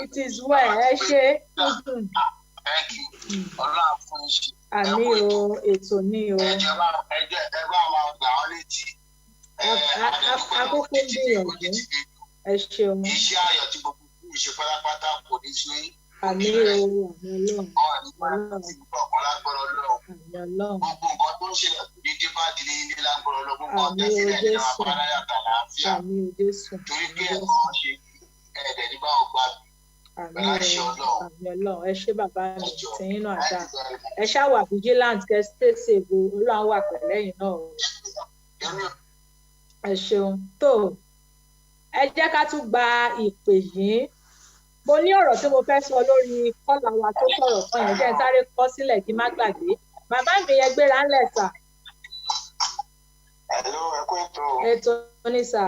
It is well ẹ ṣe. Thank you. Ọlọ́run fún iṣẹ́. Àmì o, ètò ní o. Ẹjọ́ bá máa gbà ọ́ létí. Akókó ń gbìyànjú. Ẹ ṣeun. Iṣẹ́ ayọ̀ tí gbogbo fún ìṣe pátápátá kò ní ṣe. Àmì o, àmì Ọlọ́run. Ọ̀rọ̀ ti gbọ̀ngàn lágbọ́rọ̀ Ọlọ́run. Àmì Ọlọ́run. Gbogbo nǹkan tó ń ṣẹlẹ̀ kò ní dé bá ìdílé ilé lágbọ́rọ̀ Ọlọ́run. Gbogbo nǹkan tó ń ṣẹlẹ̀ ní àwọn abáráyà kàlàáfíà. Àmì o Jésù. Torí pé ẹ̀kọ́ ṣe ẹ̀ẹ́dẹ̀ ní báwọn gbà mí. Àmì Ọlọ́run ẹ ṣé bàbá mi tìyín náà dá ẹ ṣáà wà vigilant kẹ stay safe o Ọlọ́run wà pẹ̀lú ẹ̀yin náà o ẹ ṣeun tó ẹ jẹ́ ká tún gba ìpè yìí mo ní ọ̀rọ̀ tí mo fẹ́ sọ lórí kọ́là wa tó sọ̀rọ̀ kan yẹn jẹ́ sáré kọ sílẹ̀ kí n má gbàgbé bàbá mi yẹn gbéra ńlẹ̀ sà. Hello, ẹ kú ètò. Ètò ní sà.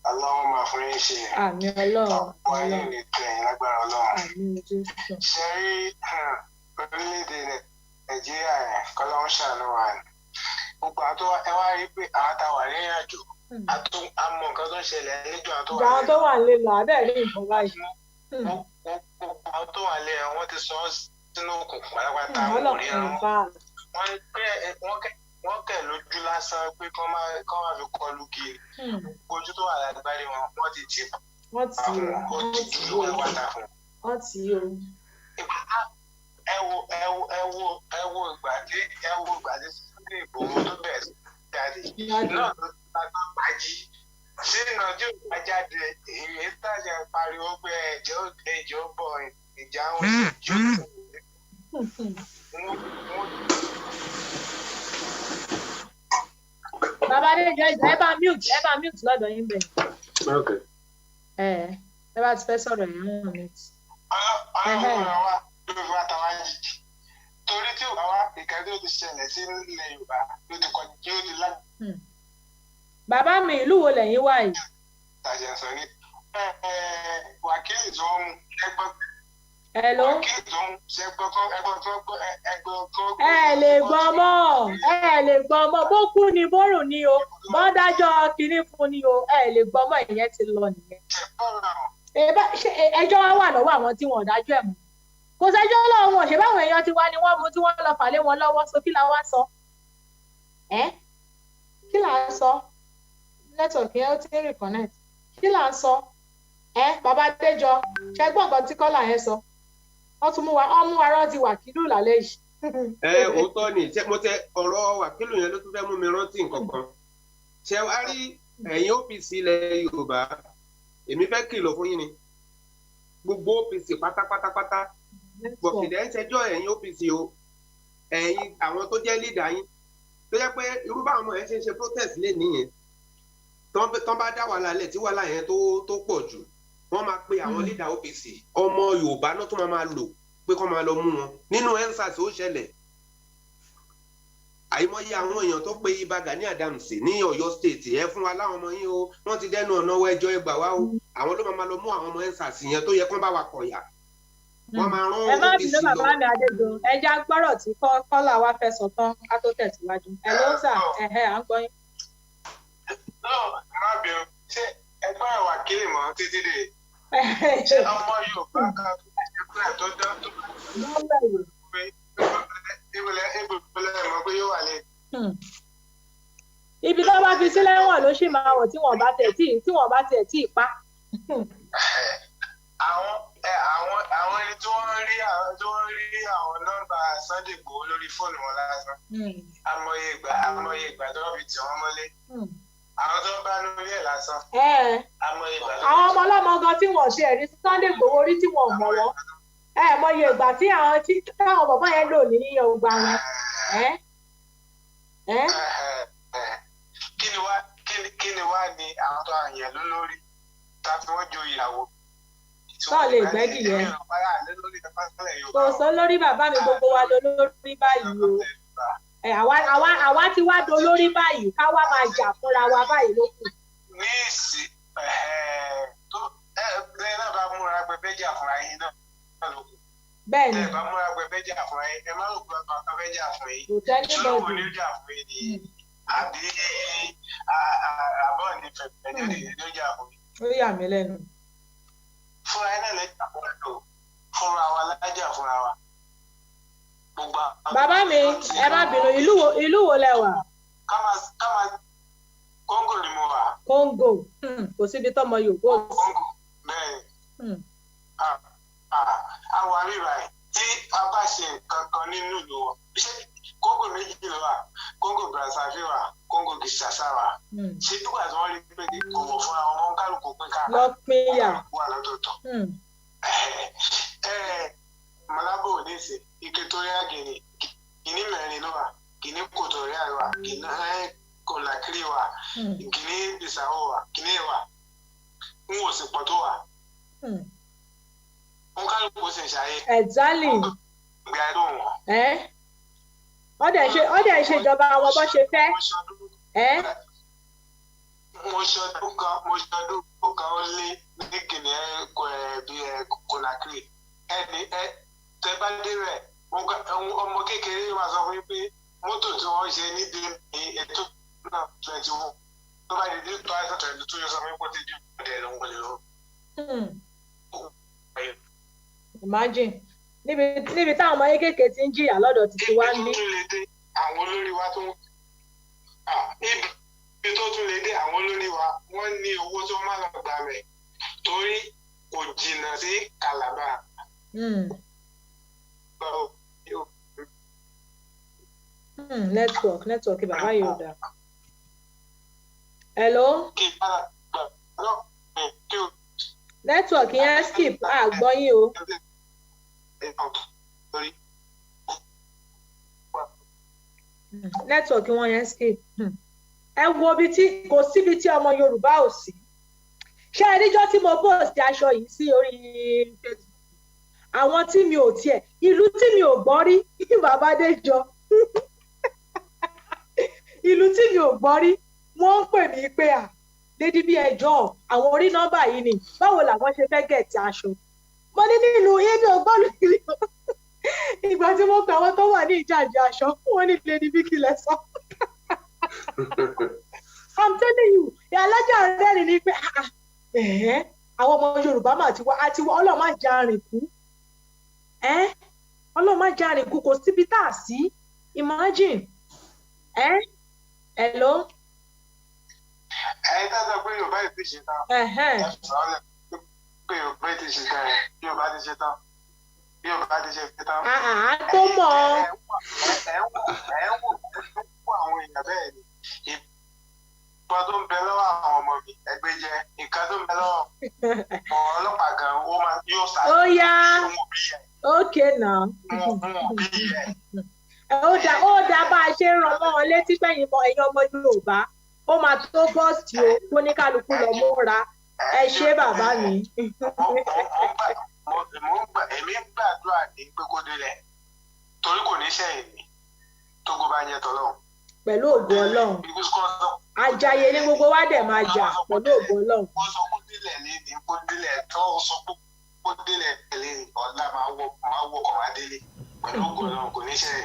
Ọlọ́run máa fún yín ṣe. Àmì Ọlọ́run. Ọ̀pọ̀ ayé lè tẹ̀yìn lágbára Ọlọ́run. Àmì Jésù. Ṣé rí orílẹ̀-èdè Nàìjíríà yẹn kọ́lọ́run ṣàánú wa ni? Gbogbo àwọn tó ẹ wá rí pé àwọn tá a wà lẹ́yìn àjò àmọ́ nǹkan tó ń ṣẹlẹ̀ níjọ́ àwọn tó wà lẹ́yìn. Àwọn tó wà lè lọ abẹ́rẹ́ nǹkan báyìí. Àwọn tó wà lẹ́yìn wọ́n ti sọ sínú òkùnkùn pátápátá wọ́n kẹ̀ lójú lásán pé kán máa fi kọlu kiri ojú tó wà lágbárí wọn wọ́n ti tì wọ́n ti dúró wáta fún wọ́n ti o. ẹ wo ìgbà tí sílé ìgbòho tó bẹ̀rẹ̀ sí jáde náà ló ti bá tó pàjì sínú ọjọ́ ìgbà jáde èyí tàjà pariwo pé ẹjọ́ bọ̀ ìjà ń ṣe Bàbá Adéjọ́ ẹ bá mute lọ́dọ̀ yín bẹ̀. Ẹ bá ti fẹ́ sọ̀rọ̀ yẹn mú mute. Ọlọ́run wa ló fi wá tàwa yìí. Torí tí òbá wa ìkàdé ó ti ṣẹlẹ̀ sí ilẹ̀ Yorùbá ló ti kọjú kí ó ti lá. Bàbá mi ìlú wo lẹ́yìn wá yìí? Tàjẹ̀ sọ ní wákìlì tó ń ẹgbẹ́. Hello. Wákìlì tó ń ṣẹgbẹ́ ẹ lè gbọ́ mọ́ bó kú ni bórùn ni o bọ́ dájọ́ kínní fún ni o ẹ lè gbọ́ mọ́ ìyẹn ti lọ nìyẹn. ẹjọ́ wá wà lọ́wọ́ àwọn tí wọ́n dájọ́ ẹ̀ mú kò sẹ́jọ́ lọ́wọ́ wọn ṣe báwọn èèyàn ti wá ni wọ́n mú tí wọ́n lọ fà lé wọn lọ́wọ́ so kí la wá sọ kí là ń sọ network yẹn ó ti ń reconnect kí là ń sọ bàbá Adéjọ ṣẹgbọ́n nǹkan tí kọ́là yẹn sọ wọ́n tún mú wa rántí wàkílù lálẹ́ yìí. Òótọ́ ni mo tẹ ọ̀rọ̀ wàkílù yẹn ló tún fẹ́ mú mi rántí nǹkan kan ṣé wá rí ẹ̀yin OPC ilẹ̀ Yorùbá èmi fẹ́ kìlọ̀ fún yín ni gbogbo OPC pátápátápátá gbọ̀kìdẹ́ ń ṣẹjọ́ ẹ̀yin OPC o ẹ̀yin àwọn tó jẹ́ leader yín tó jẹ́ pé irú báwọn ọmọ yẹn ṣe ń ṣe protest lé nìyẹn tán bá dá wàhálà lẹ̀ tí wàhálà yẹn tó pọ̀ jù wọ́n máa pe àwọn leader OPC ọmọ Yorùbá náà tó máa lò pé kọ́ máa lọ mú wọn nínú ensars ó ṣẹlẹ̀ àìmọye àwọn èèyàn tó pe Ìbà Gani Adams ní Ọ̀yọ́ state ẹ fún wa láwọn ọmọ yín o wọ́n ti dẹnu ọ̀nà ẹjọ́ ẹgbà wá o àwọn ló máa lọ mú àwọn ọmọ ensars yẹn tó yẹ kán bá wa kọ̀yà wọ́n máa rán OPC lọ. ẹ má bínú bàbá mi Adéjọ ẹja gbọ́rọ̀ tí kọ́là wa fẹ́ sọ tán ká tó tẹ̀síwájú ẹ ló sà à ń gbọ́ yín. ṣé ẹgbẹ́ wákìlì mọ́ títí dé ṣé ọmọ Yorùbá kan ẹgbẹ́ tó dán tó pé ìbùdókòlẹ̀ mọ̀ pé yóò wà lé. Ibi tó bá fi sílẹ̀ wọ̀n ló ṣì máa wọ̀ tí wọ́n bá tiẹ̀ tí ì pa. Àwọn ẹni tí wọ́n rí àwọn nọ́mbà Sunday Igboho lórí fóònù wọn lásán amọye ìgbà tó fi tì wọ́n mọ́lé àwọn tó ń bá lórí ẹ̀ lásán amọye ìgbà tó fi tì wọ́n mọ́lé. Àwọn ọmọ ọlọ́mọ gan tí wọ́n ṣe ẹ̀rí Sunday Igboho rí tí wọ́n mọ̀ wọ́n mọye ìgbà tí táwọn bàbá yẹn lò ní ọgbà wọn Kí ni wá ní àwọn tó àyàn lólórí tàbí wọ́n jo ìyàwó. Sọ lè gbẹ́dì yẹn. Kò sọ lórí bàbá mi gbogbo wa lólórí báyìí o. Àwa ti wá dolórí báyìí ká wá máa jà fúnra wa báyìí ló kù. Ní ìsìn tó bẹ́ẹ̀ náà bá múra pẹ́pẹ́ jà fúnra yín náà ló kù. Bẹ́ẹ̀ni. Ẹ bá múra pẹ́pẹ́ jà fúnra yín ẹ má rò pé ọkàn fẹ́ jà fún yín. Kò tẹ́lẹ̀ bọ́ọ̀dù. Ṣé òun ní jà fún yín ni àbí àbọ̀ ní fẹ̀fẹ̀ ló jà fún yín? Ó yà mí lẹ́nu. Fúnra ẹ náà lẹ́jà fúnra lò fúnra wa lájà fúnra wa. Bàbá mi ẹ má bínú ìlú wo lẹ wà? Káma Kóńgò ni mo wà. Kóńgò kò síbi tọ́mọ Yorùbá ò sí. Kóńgò bẹ́ẹ̀ àwọn àríwá ẹ̀ tí a bá ṣe nǹkan kan nínú ìlú wọn Kóńgò méjì ló wà Kóńgò Brazzaville wà Kóńgò Kinshasa wà ṣé dúgbà tí wọ́n rí pé kò wọ̀ fún àwọn ọmọ kálukú pé ká lọ́pìnyà wà lọ́dọ̀ọ̀tọ̀. Malabo ní ìsìn Equatorial Guinea Guinea mẹ́rin ló wà Guinea Equatorial wà Guinea Conakry wà Guinea Bissau wà Guinea wà n ò sì pọ̀ tó wà. Wọ́n kálukú sì ń ṣayé. Exactly. Ìgbà ẹ̀rọ wọn. Ọ̀dẹ̀ ìṣèjọba àwọn bó ṣe fẹ́. Mo ṣọdún kan ó lé ní Guinea Conakry. Tẹ bá dé rẹ̀ ọmọ kékeré máa sọ fún yín pé mọ́tò tí wọ́n ṣe ní ètò náà 21 tó bá yẹ tó àìsàn 22 yóò sọ fún yín pé ó ti di ọ̀dẹ̀ ló ń wọlé lọ. Imagine níbi táwọn ọmọ kéékèèké ti ń jìyà lọ́dọ̀ títí wá ní. Àwọn olórí wa tó ibi tó tún lè dé àwọn olórí wa wọ́n ní owó tó máa lọ gbà rẹ̀ torí kò jìnnà sí Calabar. Network bàbá yóò dá. Hello. Network yẹn skip àgbọ́ yín o. Network wọn yẹn skip. Ẹ wo ibi tí kò síbi tí ọmọ Yorùbá ò sí. Ṣé ẹ níjọ́ tí mo post aṣọ yìí sí orí Facebook? Àwọn tí mi ò tiẹ̀ ìlú tí mi ò gbọ́ rí bàbá Déjọ. Ìlú tí mi ò gbọ́ rí wọ́n ń pè mí pé dédí bí ẹjọ́ àwọn orí nọ́mbà yìí ni báwo làwọn ṣe fẹ́ gẹ̀ẹ́tì aṣọ. Mo ní nínú èmi ò gbọ́ lórí ìgbà tí mo kọ àwọn tó wà ní ìjàjì aṣọ wọn ní lady bí kílẹ̀ sọ. I'm telling you alájà rẹ́rìn ni pé àwọn ọmọ Yorùbá mà ti wá àti Ọlọ́run má já rìn kú. Ọlọ́run má já rìn kú kò síbi tá a sí imagine. Hello. Ẹ̀yin tá a sọ pé Yorùbá yìí ti ṣe tán. Ẹ sọ̀rọ̀ pé Yorùbá ti ṣe tán Yorùbá ti ṣe tán Yorùbá ti ṣe tán. Tó mọ̀. Ẹ ń wò àwọn èèyàn bẹ́ẹ̀ ni nǹkan tó ń bẹ lọ́wọ́ àwọn ọmọ mi ẹgbẹ́ jẹ nǹkan tó ń bẹ lọ́wọ́ ọlọ́pàá gan ó máa yóò sáré. Ó yá okay now. Ó dá bá a ṣe ń ran mọ́ wọn létí pẹ̀yìn ẹ̀yin ọmọ Yorùbá ó máa tó bọ́ọ̀sì o kó ní kálukú lọ múra ẹ ṣé bàbá mi. Èmi gbàdúrà ní pé kó délẹ̀ torí kò ní sẹ́yìn mi tó gbọ́ bá jẹ́ tọ́lọ́run. Pẹ̀lú ògo Ọlọ́run ajaye ní gbogbo wa dẹ̀ máa jà pẹ̀lú ògo Ọlọ́run. Wọ́n sọ kó délẹ̀ ní kó délẹ̀ tó sọ kó délẹ̀ tẹ̀lé ọ̀la máa wọkọ̀ wá délé.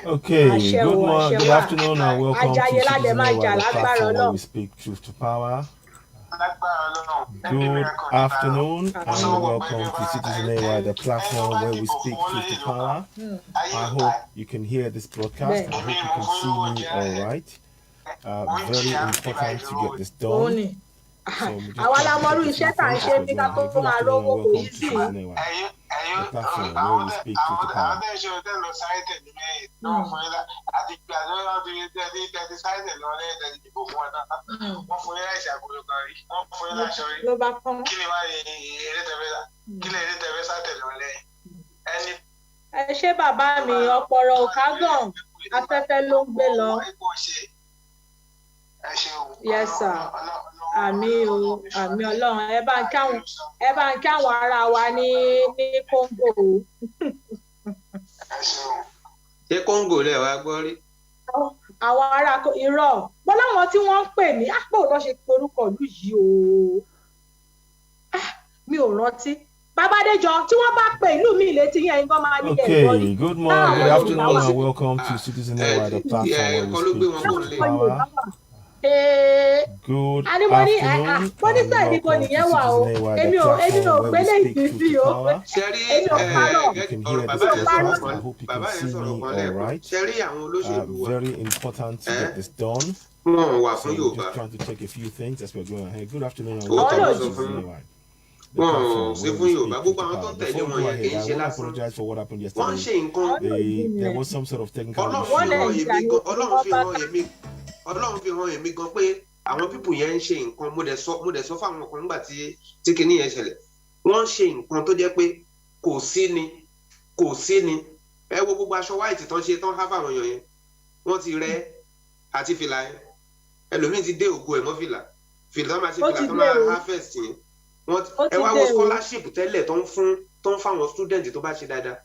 Okay, good afternoon and welcome to Citizen Network, the platform where we speak truth to power. Good afternoon and welcome to Citizen Network, the platform where we speak truth to power. I hope you can hear this broadcast. I hope you can see me all right. Very important to get this done. Àwọn alámọ̀rú iṣẹ́ tá à ń ṣe bí ká tó máa rówó kò yí sí. The platform where we speak to the power. Ló bá kán. Ẹ ṣé bàbá mi ọ̀pọ̀rọ̀ òkágàn afẹ́fẹ́ ló ń gbé lọ. Yes sir. Àmín o, àmín Ọlọ́run. Ẹ bá ń káwọn ará wa ní Congo. Ṣé Congo lẹ wá gbọ́ rí? Àwọn ará irọ́ bọ́lá wọn tí wọ́n ń pè ní àpò lọ́ ṣe porúkọ ìlú yìí o. Mi ò rántí. Babádéjọ tí wọ́n bá pè ìlú mi létí yẹn nǹkan máa ní ẹ̀rọ rí. Okay, good morning, good afternoon, and welcome to Citizen Network, the platform where we speak truth to power. Good afternoon, and welcome to Citizen Network, the platform where we speak truth to power. You can hear the podcast. I hope you can see me all right. Very important to get this done. So we're just trying to check a few things as we're going ahead. Good afternoon, and welcome to Citizen Network. There was some sort of technical issue. Ọlọ́run fi hàn èmi gan pé àwọn pípù yẹn ń ṣe nǹkan mo dẹ̀ sọ fáwọn ọkùnrin nígbà tí kinní yẹn ṣẹlẹ̀ wọ́n ń ṣe nǹkan tó jẹ́ pé kò sí ni ẹ wo gbogbo aṣọ white tán ṣe tán há fáwọn èèyàn yẹn wọ́n ti rẹ́ àti fìlà yẹn ẹlòmíín ti dé ògo ẹ̀ mọ́ fìlà tán máa ṣe fìlà tán máa há first yẹn ẹ wá wo scholarship tẹ́lẹ̀ tó ń fáwọn student tó bá ṣe dáadáa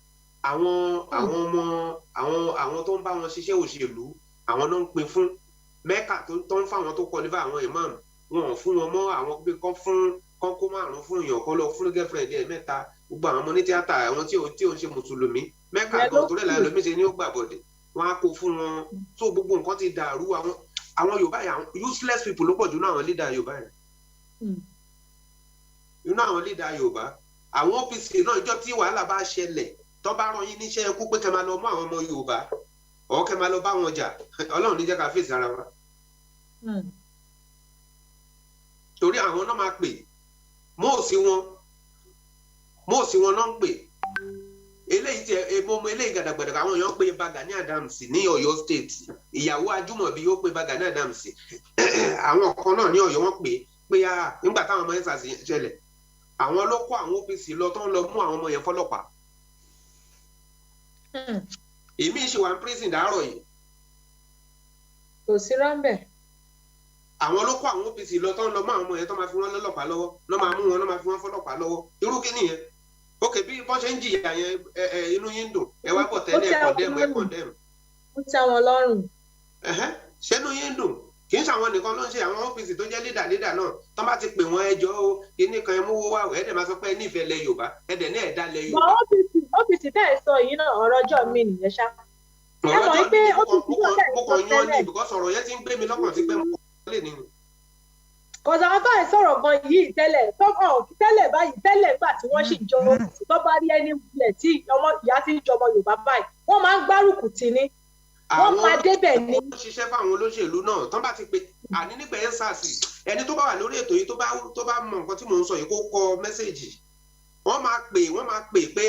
àwọn tó ń bá wọn ṣiṣẹ́ òṣèlú àwọn náà ń pín fún mẹ́kà tó ń fáwọn tó kọlífà àwọn imam wọn ò fún wọn mọ́ àwọn pé kán kó márùn fún èèyàn kan lọ fún girlfriend ẹ̀ mẹ́ta gbogbo àwọn ọmọ ní tíátà àwọn tí ò ń ṣe mùsùlùmí mẹ́kà gan tó rẹ̀ láyé lómi ṣe ní ó gbàbọ̀dẹ̀ wọn á kó fún wọn tó gbogbo nǹkan ti dàrú àwọn Yorùbá yẹn useless people ló pọ̀ jù náà àwọn leader Yorùbá yẹn inú àwọn leader Yorùbá àwọn OPC náà ìjọ tí wàhálà bá ṣẹlẹ̀ tó bá rán yín níṣẹ́ ẹkú pé kẹ́ máa lọ mú àwọn ọmọ Yorùbá ọ̀kẹ́ máa lọ bá wọn jà Ọlọ́run ní jẹ́ ká fèsì ara wa. Torí àwọn náà máa pè mọ́ọ̀sì wọn náà ń pè eléyìí tí ọmọ eléyìí gàdàgbàdà àwọn èèyàn pé Ba Gani Adams ní Ọ̀yọ́ state ìyàwó Ajúmọ̀bí ó pé Ba Gani Adams àwọn kan náà ní Ọ̀yọ́ wọn pè nígbà táwọn ọmọ yẹn ṣẹlẹ̀ àwọn ló kó àwọn OPC lọ tó ń lọ mú àwọn ọmọ yẹn fọlọ́pàá. Èmi ṣe wà ní prison dàárọ̀ yìí. Kò sí rọ́ńbẹ̀. Àwọn ló kó àwọn OPC lọ tó ń lọ mọ́ àwọn ọmọ yẹn tó máa fi wọ́n lọ́lọ́pàá lọ́wọ́ lọ́ máa mú wọn lọ́ máa fi wọ́n fọlọ́pàá lọ́wọ́ irú kí nìyẹn. Ókè bí bọ́n ṣe ń jìyà yẹn inú yín dùn ẹ wá bọ̀ tẹ́lẹ̀ kọ̀ndẹ́mù. Ó tẹ́ wọn lọ́rùn. Ṣẹ́nu yín dùn kì í ṣàwọn nìkan ló ń ṣe àwọn OPC tó jẹ́ leader náà tó bá ti pè wọ́n ẹjọ́ o kíní kan ẹ mówó wá ẹ̀ẹ́dẹ̀ máa sọ pé ẹ nífẹ̀ẹ́ lẹ Yorùbá ẹ̀ẹ́dẹ̀ ní ẹ̀dá lẹ Yorùbá. OPC bẹ́ẹ̀ sọ yìí náà ọ̀rọ̀ ọjọ́ mi nìyẹn ṣá. Ẹ mọ̀ pé OPC náà tẹ̀ mo kàn yan ní because ọ̀rọ̀ yẹn ti ń gbé mi lọ́kàn ti pẹ́ mo kàn lè nínú. Kọ̀sà àwọn tó ń sọ̀rọ̀ gan yìí tẹ́lẹ̀ báyìí tẹ́lẹ̀ gbà tí wọ́n sì jọ tó bá rí ẹni ilẹ̀ tí ìyá ti ń jọmọ Yorùbá báyìí wọ́n máa ń gbárùkù tì ní. Wọ́n máa débẹ̀ ní. Àwọn ṣiṣẹ́ fáwọn olóṣèlú náà tán bá ti pe àní nípa ẹ́ńsàsì ẹni tó bá wà lórí ètò yìí tó bá mọ nǹkan tí mò ń sọ yìí kó kọ mẹ́sẹ̀gì wọ́n máa pè pé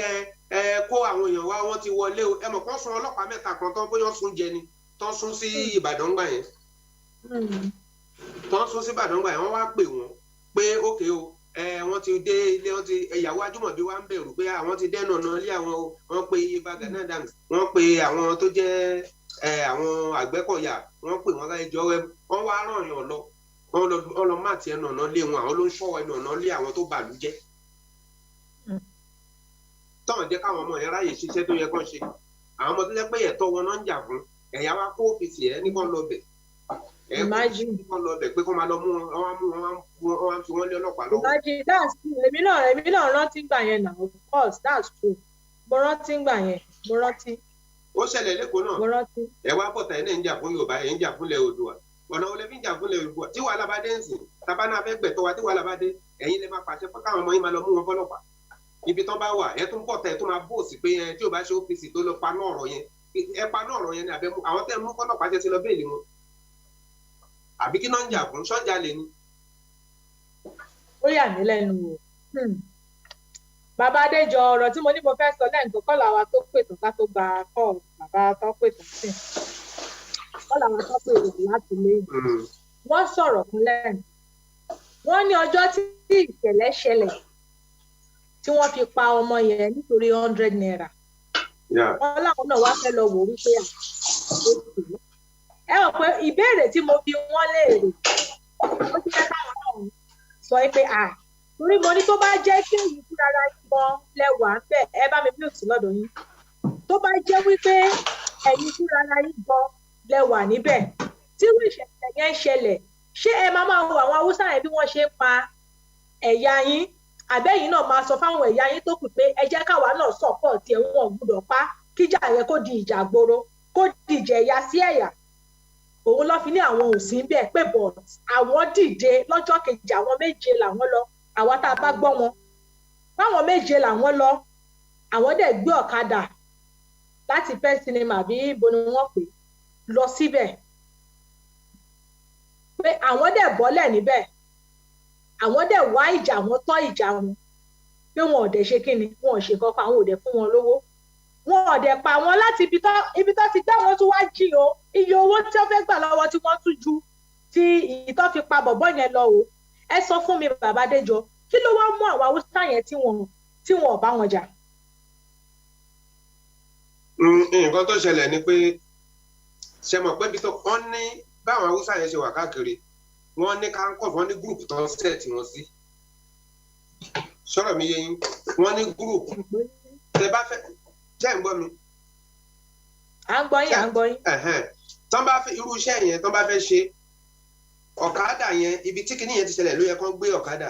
kó àwọn èèyàn wá wọ́n ti wọlé o ẹ mọ̀ kán sun ọlọ́pàá mẹ́ta kan tán bóyá sun jẹ ni tán sun sí Ìbàdàn gbà yẹn wọ́n wá pè wọ́n pé ókè o wọ́n ti dé ilé wọ́n ti ìyàwó Ajúmọ̀bí wa ń bẹ̀rù pé àwọn ti dẹ́nu ọ̀nà ilé àwọn o wọ́n pe Ba Gani Adams wọ́n pe àwọn tó jẹ́ àwọn Àgbẹ̀kọ̀yà wọ́n pè wọ́n láì jọ wọ́n wá ràn yàn lọ wọ́n lọ máàtì ẹnu ọ̀nà lé wọn àwọn ló ń ṣọ́ ẹnu ọ̀nà lé àwọn tó bàlú jẹ́ tọ́wọ́n jẹ́ káwọn ọmọ yẹn ráyè ṣiṣẹ́ tó yẹ kán ṣe àwọn ọmọ tó jẹ́ pé ẹ̀tọ́ wọn náà ń jà fún ẹ̀yà wa kó OPC ẹ̀ níbọn lọ bẹ̀ níbọn lọ bẹ̀ pé kó máa lọ mú wọn fi wọ́n lé ọlọ́pàá lọ́wọ́. Imagine that's true èmi náà rántí gbà yẹn náà of course that's true mo rántí gbà yẹn mo rántí. Ó ṣẹlẹ̀ lẹ́kọ̀ọ́ náà mo rántí. ẹ wá bọ̀tà ẹ̀ náà ń jà fún Yorùbá ẹ̀ ń jà fúnlẹ̀ Oòduà ọ̀nà olè fi ń jà fúnlẹ̀ Oòduà tí wàhálà bá dé ń sìn tábà náà fẹ́ gbẹ̀tọ́ wa tí wàhálà bá dé ẹ̀yin lè máa pàṣẹ fún káwọn ọmọ yín máa lọ mú wọn fọlọ́pàá ibi tán bá wà ẹ tún bọ̀tà ẹ tún máa bóòsì pé tí ò bá ṣe OPC tó lọ paná ọ̀rọ̀ yẹn ẹ paná ọ̀rọ̀ yẹn ni àbẹ àwọn tẹ́ mú fọlọ́pàá jẹ́ ti lọ bẹ́ẹ̀lì wọn àbí kí náà ń jà fún sọ́jà lè ní. Ó yà mí lẹ́nu o bàbá Adéjọ ọ̀rọ̀ tí mo ní mo fẹ́ sọ lẹ́yìn tó kọ́ làwa tó pètò ká tó gba kọ́ bàbá tó pètò sí kọ́ làwa tó pètò láti lé wọ́n sọ̀rọ̀ fún lẹ́yìn wọ́n ní ọjọ́ tí ìṣẹ̀lẹ̀ ṣẹlẹ̀ tí wọ́n fi pa ọmọ yẹn nítorí 100 naira wọ́n láwọn náà wá fẹ́ lọ wò wípé ẹ mọ̀ pé ìbéèrè tí mo fi wọ́n léèrè ó ti fẹ́ káwọn náà sọ pé torí mo ní tó bá jẹ́ kí èyí fúnra ara yín gan lẹ́wà ń bẹ̀ ẹ bá mi mute lọ́dọ̀ yín tó bá jẹ́ wípé ẹ̀yin fúnra ara yín gan lẹ́wà níbẹ̀ tí irú ìṣẹ̀lẹ̀ yẹn ń ṣẹlẹ̀ ṣé ẹ máa wo àwọn haúsá yẹn bí wọ́n ṣe ń pa ẹ̀yà yín àbẹ́yìn náà máa sọ fáwọn ẹ̀yà yín tó kù pé ẹ jẹ́ káwa náà sọ̀pọ̀ tí wọn gbọ́dọ̀ pa kíjà yẹn kó di ìjà gboro kó di ìjà ẹ̀yà sí ẹ̀yà òun ló fi ní àwọn òsì ń bẹ̀ pé but àwọn dìde lọ́jọ́ kejì àwọn 7 làwọn lọ àwa tá a bá gbọ́ wọn fáwọn 7 làwọn lọ àwọn dẹ̀ gbé ọ̀kadà láti Pen Cinema bí ibo ni wọ́n pè lọ síbẹ̀ pé àwọn dẹ̀ bọ́lẹ̀ níbẹ̀ àwọn dẹ̀ wá ìjà wọn tọ́ ìjà wọn pé wọn ò dẹ̀ ṣe kíni wọn ò ṣe kankan àwọn ò dẹ̀ fún wọn lówó wọn ò dẹ̀ pa wọn láti ibi tó ti gbá wọn tún wá jí o iye owó tí wọ́n fẹ́ gbà lọ́wọ́ tí wọ́n tún ju tí ìtọ́ fi pa bọ̀bọ́ yẹn lọ o ẹ sọ fún mi bàbá Adéjọ kí ló wá mú àwọn haúsá yẹn tí wọn ò bá wọn jà. nǹkan tó ṣẹlẹ̀ ni pé ṣe mọ̀ pé wọ́n ní báwọn haúsá yẹn ṣe wà káàkiri wọ́n ní káńkọ̀ wọ́n ní gúrùpù tó ń sẹ̀tì wọn sí sọ̀rọ̀ mi yé yín wọ́n ní gúrùpù tẹ bá fẹ́ jẹ́ ń gbọ́ mi. à ń gbọ́ yín. tán bá fẹ́ irú iṣẹ́ yẹn tán bá fẹ́ ṣe ọ̀kadà yẹn ibi tí kinní yẹn ti ṣẹlẹ̀ ló yẹ kán gbé ọ̀kadà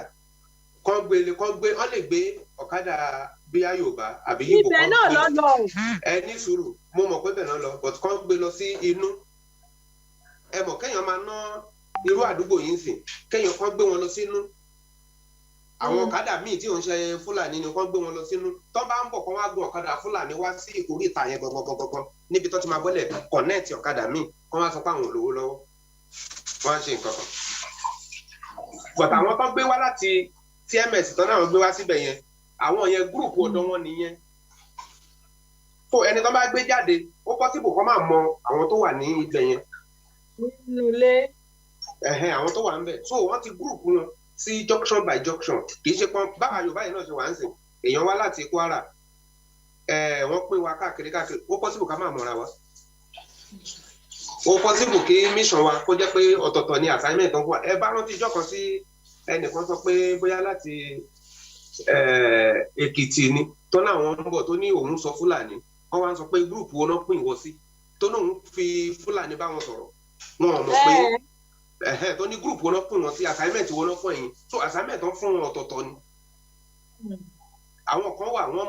wọ́n lè gbé ọ̀kadà bíyá Yorùbá àbí Yíbò ibẹ̀ náà lọ lọ. ẹ ní sùúrù mo mọ̀ pé bẹ̀ náà lọ but kán gbé lọ sí inú ẹ mọ̀ kéèyàn máa ná irú àdúgbò yìí ń sìn kéèyàn kán gbé wọn lọ sínú àwọn ọ̀kadà míì tí ò ń ṣe Fúlàní ni kán gbé wọn lọ sínú tó bá ń bọ̀ kán wá gun ọ̀kadà Fúlàní wá sí ìkórìtà yẹn gangan níbi tó ti máa bọ́lẹ̀ kọ̀nẹ́ẹ̀tì ọ̀kadà míì kán wá sọ pé àwọn olówó lọ́wọ́ wọ́n á ṣe nǹkan kan but àwọn tó gbé wá láti TMS tán náà gbé wá síbẹ̀ yẹn àwọn yẹn gúrùpù ọ̀dọ́ wọn nìyẹn tó ẹni tó bá gbé jáde ó pọ́sibù kán máa mọ àwọn tó wà ní ibẹ̀ yẹn nínú ilé àwọn tó wà níbẹ̀ so wọ́n ti gúrùpù wọn sí junction by junction kì í ṣe pọn báwa Yorùbá yìí náà ṣe wà ń sìn èèyàn wá láti Kwara wọ́n pín wa káàkiri ó pọ́sibù ká máa mọ̀ra wa ó pọ́sibù kí mission wa kó jẹ́ pé ọ̀tọ̀ọ̀tọ̀ ni assignment tó ń wà ẹ bá rántí ìjọ́ kan sí ẹnìkan sọ pé bóyá láti Èkìtì ni tó láwọn ń bọ̀ tó ní òun sọ Fúlàní wọ́n wá ń sọ pé gúrùpù wọn náà pín ìwọ sí tó náà ń fi Fúlàní bá wọn sọ̀rọ̀ wọn ò mọ̀ pé tó ní gúrùpù wọn náà pín wọn sí assignment wọn náà fún ẹ̀yin so assignment tó ń fún wọn ọ̀tọ̀ọ̀tọ̀ ni àwọn kan wà wọ́n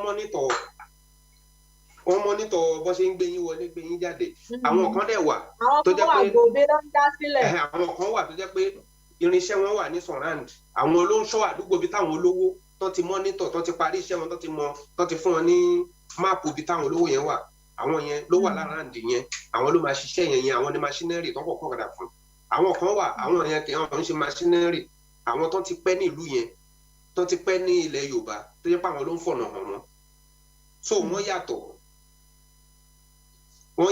mọ́nítọ̀ bó ṣe ń gbé yín wọlé gbé yín jáde àwọn kan dẹ̀ wà tó jẹ́ pé àwọn kan wà tó jẹ́ pé irinṣẹ́ wọn wà ní surround àwọn olóńṣọ́ àdúgbò bíi táwọn olówó tó ti mọ́nítọ̀ tó ti parí iṣẹ́ wọn tó ti fún wọn ní máàpù bíi táwọn olówó yẹn wà àwọn yẹn ló wà lára àǹdí yẹn àwọn ló máa ṣiṣẹ́ yẹn àwọn ní machinery tó kọ̀ọ̀kan padà fún àwọn kan wà àwọn yẹn kì í hàn ń ṣe machinery àwọn tó ti pẹ́ ní ìlú yẹn tó ti pẹ́ ní ilẹ̀ Yorùbá tó jẹ́ pé àwọn ló ń fọ̀nà hàn wọn so wọ́n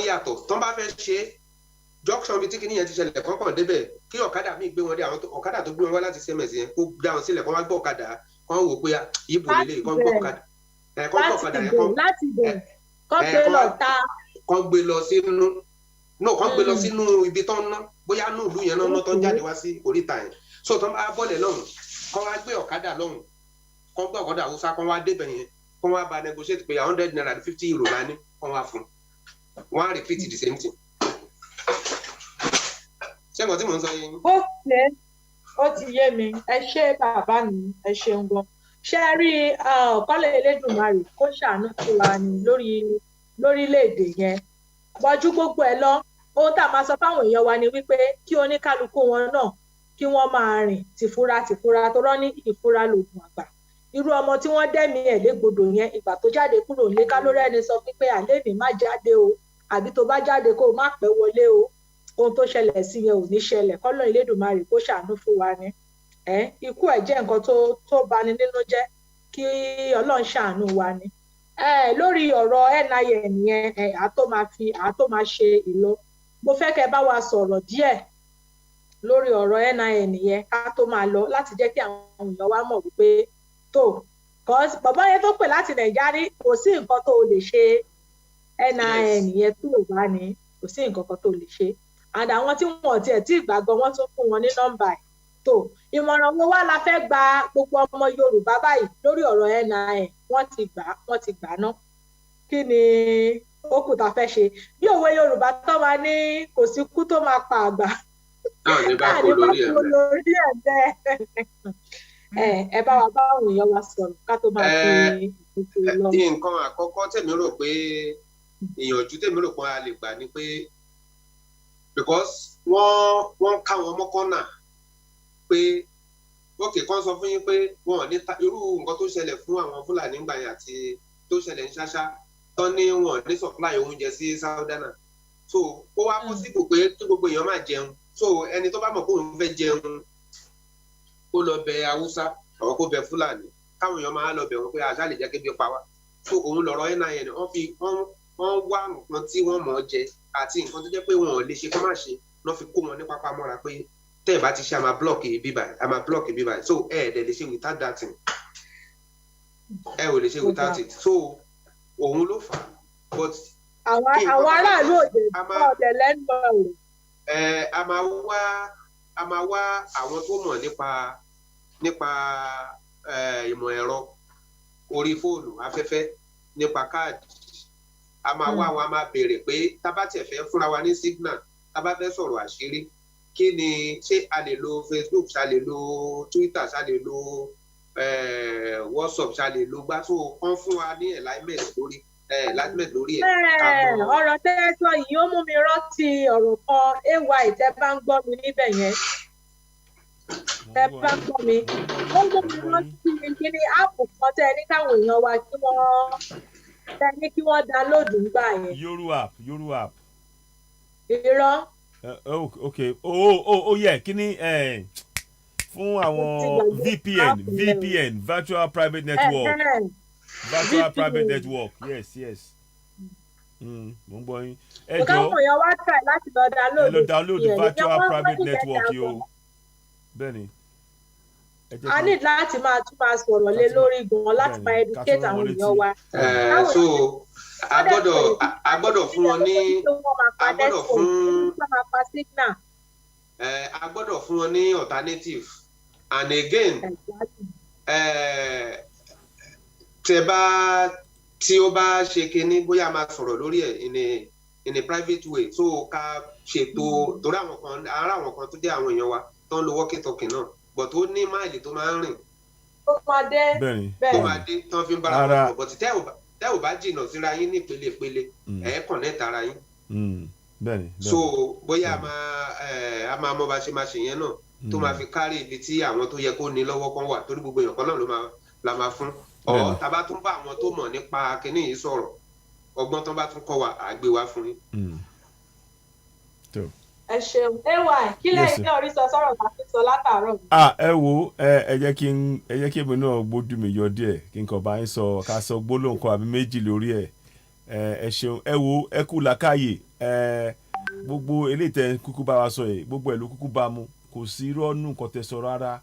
yàtọ̀ tó bá fẹ́ ṣe junction bíi tí kìíní yẹn ti ṣẹlẹ̀ kọ́kàn débẹ̀ kí ọ̀kadà míì gbé wọn dé àwọn ọ̀kadà tó gbé wọn wá láti CMS yẹn kó dá wọn sílẹ̀ kó wá gbọ́ ọ̀kadà kó wò pé ìbò lélẹ̀ kó gbọ́ ọ̀kadà kó gbọ́ ọ̀kadà yẹn kó gbé lọ sínú náà kó gbé lọ sínú ibi tó ń ná bóyá nù ìlú yẹn náà tó ń jáde wá sí oríta yẹn so tó bá bọ́lẹ̀ lọ́hùn kó wá gbé ọ̀kadà lọ́hùn kó gbé ọ̀kadà Haúsá kó wá débẹ̀ yẹn kó wá bá negotiate pé 100 naira 50 euro lání kó wá fún wọ́n á repeat the same thing. ṣé nǹkan tí mò ń sọ yẹn. ó ti yé mi ẹ ṣé bàbá mi ẹ ṣeun gan ṣé ẹ rí ọ̀kọ́lẹ̀ Elédùmarè kó ṣàánú fún wa ní lórílẹ̀‐èdè yẹn bọ́jú gbogbo ẹ̀ lọ ohun tá a máa sọ fáwọn èèyàn wa ni wípé kí oníkálukú wọn náà kí wọ́n máa rìn tìfura tó rọ́ ní ìfura lògùn àgbà irú ọmọ tí wọ́n dẹ́mi ẹ̀ légbodò yẹn ìgbà tó jáde kúrò nílé ká ló rẹ́ni sọ pé àlébì má jáde o àbí tó bá jáde kó o má pẹ́ wọlé o ohun tó ṣẹlẹ̀ sí yẹn ò ní ṣẹlẹ̀ kọ́lọ́ Elédùmarè kó ṣàánú fún wa ni ikú ẹ̀ jẹ́ nǹkan tó bani nínú jẹ́ kí Ọlọ́run ṣàánú wa ni lórí ọ̀rọ̀ NIN yẹn àtó máa ṣe ìlọ mo fẹ́ kẹ́ bá wa sọ̀rọ̀ díẹ̀ lórí ọ̀rọ̀ NIN yẹn ká tó máa lọ láti jẹ́ kí àwọn èèyàn wa mọ̀ wípé tó cause bàbá yẹn tó pè láti Nàìjíríà ní kò sí nǹkan tó lè ṣe NIN yẹn tó bá ní kò sí nǹkan kan tó lè ṣe and àwọn tí wọn tiẹ̀ tí ìgbàgbọ́ wọn tún fún wọn ní nọ́mbà ẹ̀ tó ìmọ̀ràn wo wá la fẹ́ gba gbogbo ọmọ Yorùbá báyìí lórí ọ̀rọ̀ NIN wọ́n ti gbà ná kí ni ó kù tá a fẹ́ ṣe bí òwe Yorùbá tó máa ní kò sí kú tó máa pa àgbà ní bá kó lórí ẹ̀ bẹ́ẹ̀ ẹ bá wa bá àwọn èèyàn wa sọ̀rọ̀ ká tó máa fi ìpèsè lọ. nǹkan àkọ́kọ́ tèmi rò pé ìyànjú tèmi rò pé a lè gbà ni pé because wọ́n ká wọn mọ́kànnà pé ókè kan sọ fún yín pé wọn ò ní irú nǹkan tó ṣẹlẹ̀ fún àwọn Fúlàní gbà yẹn àti tó ṣẹlẹ̀ ní Ṣáṣá tán ní wọn ní supply oúnjẹ sí Sáúdánà so ó wá possible pé kí gbogbo èèyàn máa jẹun so ẹni tó bá mọ̀ pé òun fẹ́ jẹun kó lọ bẹ Haúsá àwọn kó bẹ Fúlàní káwọn èèyàn máa lọ bẹ̀ wọ́n pé àṣà lè jẹ́ kébi pa wá so òun lọ̀rọ̀ NIN wọ́n wá nǹkan tí wọ́n mọ̀ ọ́ jẹ àti nǹkan tó jẹ́ pé wọn ò lè ṣe kó má ṣe lọ́ fi kó wọn ní pápá mọ́ra pé tẹ́ ẹ̀ bá ti ṣe àmà block bíbà so dẹ̀ lè ṣe without that thing ẹ ò lè ṣe without it so òun ló fà á but. àwọn aráàlú òde ọ̀dẹ̀ lẹ́nu ọ̀rọ̀. a máa wá àwọn tó mọ̀ nípa ìmọ̀ ẹ̀rọ orí fóònù afẹ́fẹ́ nípa káàdì a máa wá àwọn a máa béèrè pé tábà tẹ̀ fẹ́ fúnra wa ní signal tábà fẹ́ sọ̀rọ̀ àṣírí kí ni ṣé a lè lo Facebook ṣá lè lo Twitter ṣá lè lo WhatsApp ṣá lè lo gbàtò kan fún wa ní enlightenment lórí ẹ̀. ọ̀rọ̀ tẹ́ ẹ sọ yìí ó mú mi rántí ọ̀rọ̀ kan ay tẹ́ bá ń gbọ́ mi níbẹ̀ yẹn tẹ́ bá ń gbọ́ mi ó mú mi rántí kí ni áàpù kan tẹ́ ẹ ní káwọn èèyàn wa kí wọ́n download nígbà yẹn. Yoru app. irọ́. Okay yeah kí ni fún àwọn VPN virtual private network. Private network yes. mo ń gbọ́ yín. ẹ jọ káwọn èèyàn wá try láti lọ download virtual private network yìí o bẹ́ẹ̀ni. a ní láti máa sọ̀rọ̀ lé lórí gan láti máa educate àwọn èèyàn wa. so a gbọ́dọ̀ fún wọn ní a gbọ́dọ̀ fún wọn ní alternative and again tí ó bá ṣe kinní bóyá máa sọ̀rọ̀ lórí ẹ̀ in a private way so ká ṣètò torí àwọn kan tó jẹ́ àwọn èèyàn wa tó ń lo walkie talkie náà but ó ní máìlì tó máa ń rìn tó máa dé tó fi ń bára wọn sọ̀rọ̀ but tẹ́ ò bá jìnnà síra yín ní ìpele ẹ̀ connect ara yín so bóyá a máa mọ bá ṣe máa ṣe yẹn náà tó máa fi kárí ibi tí àwọn tó yẹ kó ní lọ́wọ́ kan wà torí gbogbo èèyàn kan náà la máa fún ọ̀ tá a bá tún bá àwọn tó mọ̀ nípa kinní yìí sọ̀rọ̀ ọgbọ́n tó bá tún kọ́ wa àgbé wa fún yín. ẹ ṣeun ay kí lẹ́yìn náà rí sọ sọ̀rọ̀ tàbí sọ látàárọ̀. ẹ wo ẹ jẹ́ kí èmi náà gbójú mi yọ díẹ̀ kí n kàn bá yín sọ ká sọ gbólóhùn kan àbí méjì lórí ẹ̀ ẹ ṣeun ẹ wo ẹ kú làákàyè gbogbo eléyìí tẹ́ kúkú bá wa sọ yìí gbogbo ẹ̀ ló kúkú bá mu kò sí irọ́ nínú nǹkan tẹ́ sọ rárá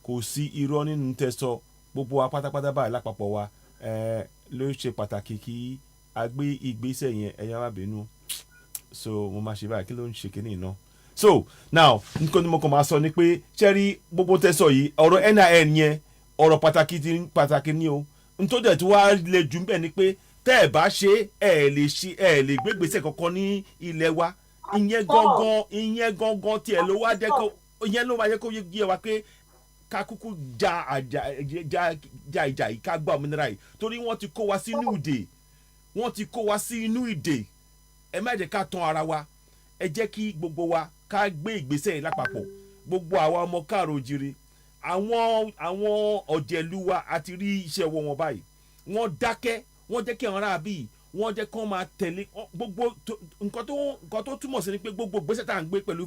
kò sí irọ́ nínú tẹ́ sọ gbogbo wa pátápátá báyìí lápapọ̀ wa ló ṣe pàtàkì kí a gbé ìgbésẹ̀ yẹn ẹ̀yà má bínú so mo máa ṣe báyìí kí ló ń ṣe kíní iná so now nǹkan tí mo kàn máa sọ ni pé ṣẹ́rí gbogbo tẹ́ sọ yìí ọ̀rọ̀ NIN yẹn ọ̀rọ̀ pàtàkì ni o nítorí ẹ̀ tí wàá lè jù ń bẹ̀ ni pé tẹ́ ẹ̀ bá ṣe ẹ̀ lè gbé ìgbésẹ̀ kankan ní ilẹ̀ wa ìyẹn gangan tiẹ̀ ló wá jẹ́ kó ìyẹn ló wá jẹ́ kó yé wa pé ká kúkú ja ìjà yìí ká gbà òmìnira yìí torí wọ́n ti kó wa sí inú ìdè ẹ má jẹ́ ká tàn ara wa ẹ jẹ́ kí gbogbo wa ká gbé ìgbésẹ̀ yìí lápapọ̀ gbogbo àwa ọmọ káàrọ̀ òjìrì àwọn ọ̀jẹ̀lú wa àti rí iṣẹ́ wọn báyìí wọ́n dákẹ́ wọ́n jẹ́ kí àwọn ará bíi wọ́n jẹ́ kán máa tẹ̀lé gbogbo nǹkan tó túmọ̀ sí ni pé gbogbo ìgbésẹ̀ tá à ń gbé pẹ̀lú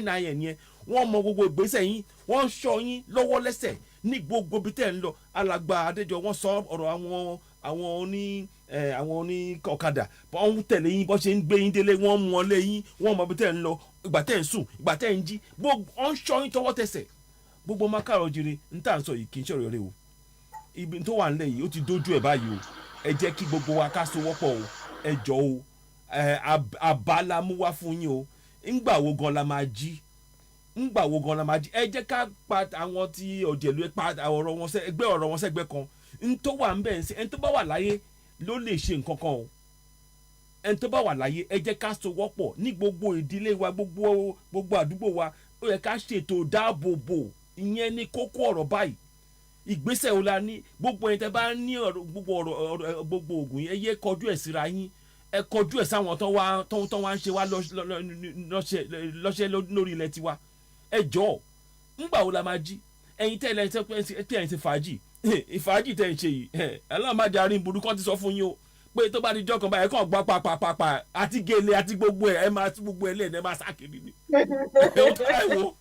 NIN yẹn wọ́n mọ gbogbo ìgbésẹ̀ yín wọ́n ń ṣọ́ yín lọ́wọ́ lẹ́sẹ̀ ní gbogbo bí tẹ̀ ń lọ alàgbà Adéjọ wọ́n sọ ọ̀rọ̀ àwọn oní ọ̀kadà wọ́n tẹ̀lé yín bọ́ ṣe ń gbé yín délé wọ́n mú ọ lé yín wọ́n mọ bí tẹ̀ ń lọ ìgbà tẹ̀ ń sùn ìgbà tẹ̀ ń jí wọ́n ń ṣọ́ yín tọwọ́ tẹsẹ̀ gbogbo mákàrọ̀ jire ń tà ń sọ yìí kì í ṣọ̀rọ̀ rẹ o ibi tó wà nílẹ̀ yìí ó ti dójú ẹ̀ báyìí o ẹ jẹ́ kí gbogbo wa ká sowọ́pọ̀ o ẹ jọ o àbá la mú wá fún yín o ńgbà wo gan la máa jí ẹ jẹ́ ká pa àwọn tí òjèlú ẹ pa ọ̀rọ̀ wọn sẹ́gbẹ́ kan n tó wà ń bẹ̀ ń sẹ́ ẹni tó bá wà láyé ló lè ṣe nǹkan kan o ẹni tó bá wà láyé ẹ jẹ́ ká so wọ́pọ̀ ní gbogbo ìdílé wa gbogbo àdúgbò wa ó yẹ ká ṣètò dáàbòbò ìyẹn ní kókó ọ̀rọ̀ báyìí ìgbésẹ̀ wo la ní gbogbo ẹni tẹ́ bá ní gbogbo ògùn yẹn ẹ yẹ kọjú ẹ̀ síra yín ẹ kọjú ẹ̀ sáwọn tó wá ń ṣe wá lọ́ṣẹ́ lórí ilẹ̀ tiwa ẹ jọ̀ọ́ ńgbà wo la máa jí ẹ̀yin tẹ́lẹ̀ ẹ̀yin ti fàájì ìfàájì tẹ́ ń ṣe yìí aláàmájà arin burúkú kan ti sọ fún yín o pé tó bá di jọ́ kan báyìí kàn gbọ́ pàpàpàpà àti gèlè àti gbogbo ẹ̀ ẹ máa tún gbogbo ẹ̀ lẹ́ẹ̀dẹ́ máa sákìrì ni ẹ wo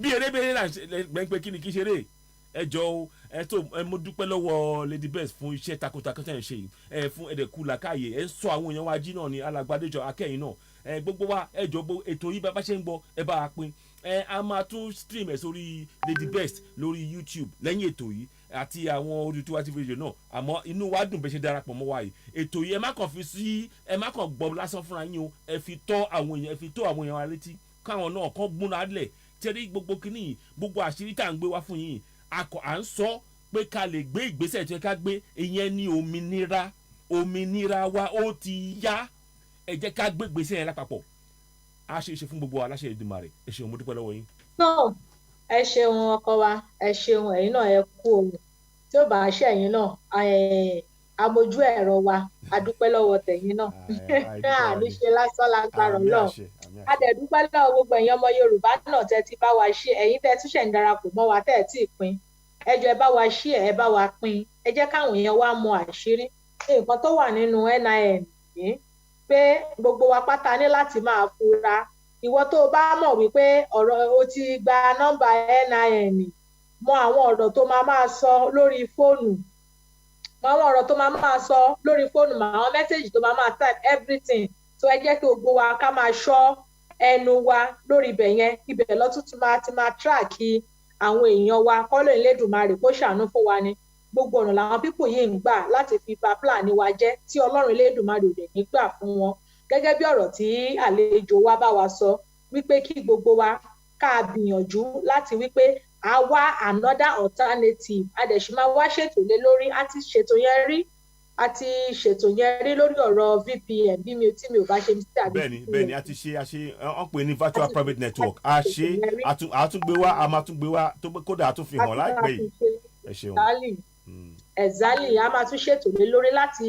bí erébèrè náà gbẹ̀ngbẹ̀ kí ni kí ṣeré ẹ jọ̀ọ́ o ẹ mo dúpẹ́ lọ́wọ́ Lady Best fún iṣẹ́ takuntakun tẹ́ ń ṣe yìí fún ẹ̀dẹ̀kú làkàyè ẹ sọ àwọn èèyàn wa jí náà ní alàgbàdéjọ akẹ́yìn náà gbogbo wa ẹ jọ̀ọ́ ètò yìí bá ṣe ń gbọ́ ẹ bá a pín a máa tún stream ẹ sórí Lady Best lórí YouTube lẹ́yìn ètò yìí àti àwọn Odùduwà TV radio náà àmọ́ inú wa dùn bẹ́ẹ̀ ṣe darapọ̀ mọ́ wa yìí ètò yìí ẹ má kàn gbọ́ lásán fúnra yín o ẹ fi tó àwọn èèyàn wa létí káwọn náà kàn gbóná lẹ̀ tẹ́lẹ̀ gbogbo kínní gbogbo àṣírí tá à ń gbé wá fún yín à ń sọ pé ká lè gbé ìgbésẹ̀ tó yẹ ká gbé ìyẹn ní òmìnira wa ó ti yá ẹ jẹ́ ká gbé ìgbésẹ̀ yẹn lápapọ̀ a ṣe é ṣe fún gbogbo wa aláṣẹ Èdùmàrè ẹ ṣeun mo dúpẹ́ lọ́wọ́ yín. ẹ ṣeun ọkọ wa ẹ ṣeun ẹ̀yin náà ẹ kú ohun tí ó bá ṣe ẹ̀yin náà amójú ẹ̀rọ wa a dúpẹ́ lọ́wọ́ tẹ̀yin náà níṣe lásán lágbára Ọlọ́run a dẹ̀ dúpẹ́ lọ́wọ́ gbogbo ẹ̀yin ọmọ Yorùbá náà tẹ́ ti bá wa ṣe ẹ̀yin tẹ́ tún ṣẹ̀ ń darapọ̀ mọ́ wa tẹ́ ẹ̀ tí ì pín ẹ jọ̀ọ́ ẹ bá wa ṣe ẹ bá wa pín ẹ jẹ́ káwọn èèyàn wa mọ àṣírí nǹkan tó wà nínú NIN yìí pé gbogbo wa pátá ní láti máa fura ìwọ tó o bá mọ̀ wípé o ti gba nọ́mbà NIN mọ àwọn ọ̀rọ̀ tó máa sọ lórí fóònù mọ àwọn mẹ́sẹ̀gì tó máa type everything so ẹ jẹ́ kí gbogbo wa ká máa ṣọ́ ẹnu wa lórí ibẹ̀ yẹn ibẹ̀ lọ́tún ti máa track àwọn èèyàn wa kọ́lọ̀ Elédùmarè kó ṣàánú fún wa ni gbogbo ọ̀nà làwọn pípò yìí ń gbà láti fi ba plan wa jẹ́ tí Ọlọ́run Elédùmarè ò dẹ̀ ní gbà fún wọn gẹ́gẹ́ bí ọ̀rọ̀ tí àlejò wa bá wa sọ wípé kí gbogbo wa ká gbìyànjú láti wípé a wá another alternative a dẹ̀ ṣì máa wá ṣètò lé lórí a ti ṣètò yẹn rí lórí ọ̀rọ̀ VPN bí tí mi ò bá ṣe mistake àbí. bẹ́ẹ̀ni a ti ṣe wọ́n pè ní virtual private network a ṣe àtúngbé wa a máa tún gbé wa kódà a tún fi hàn láìpẹ́ yìí ẹ ṣeun. exactly a máa tún ṣètò lé lórí láti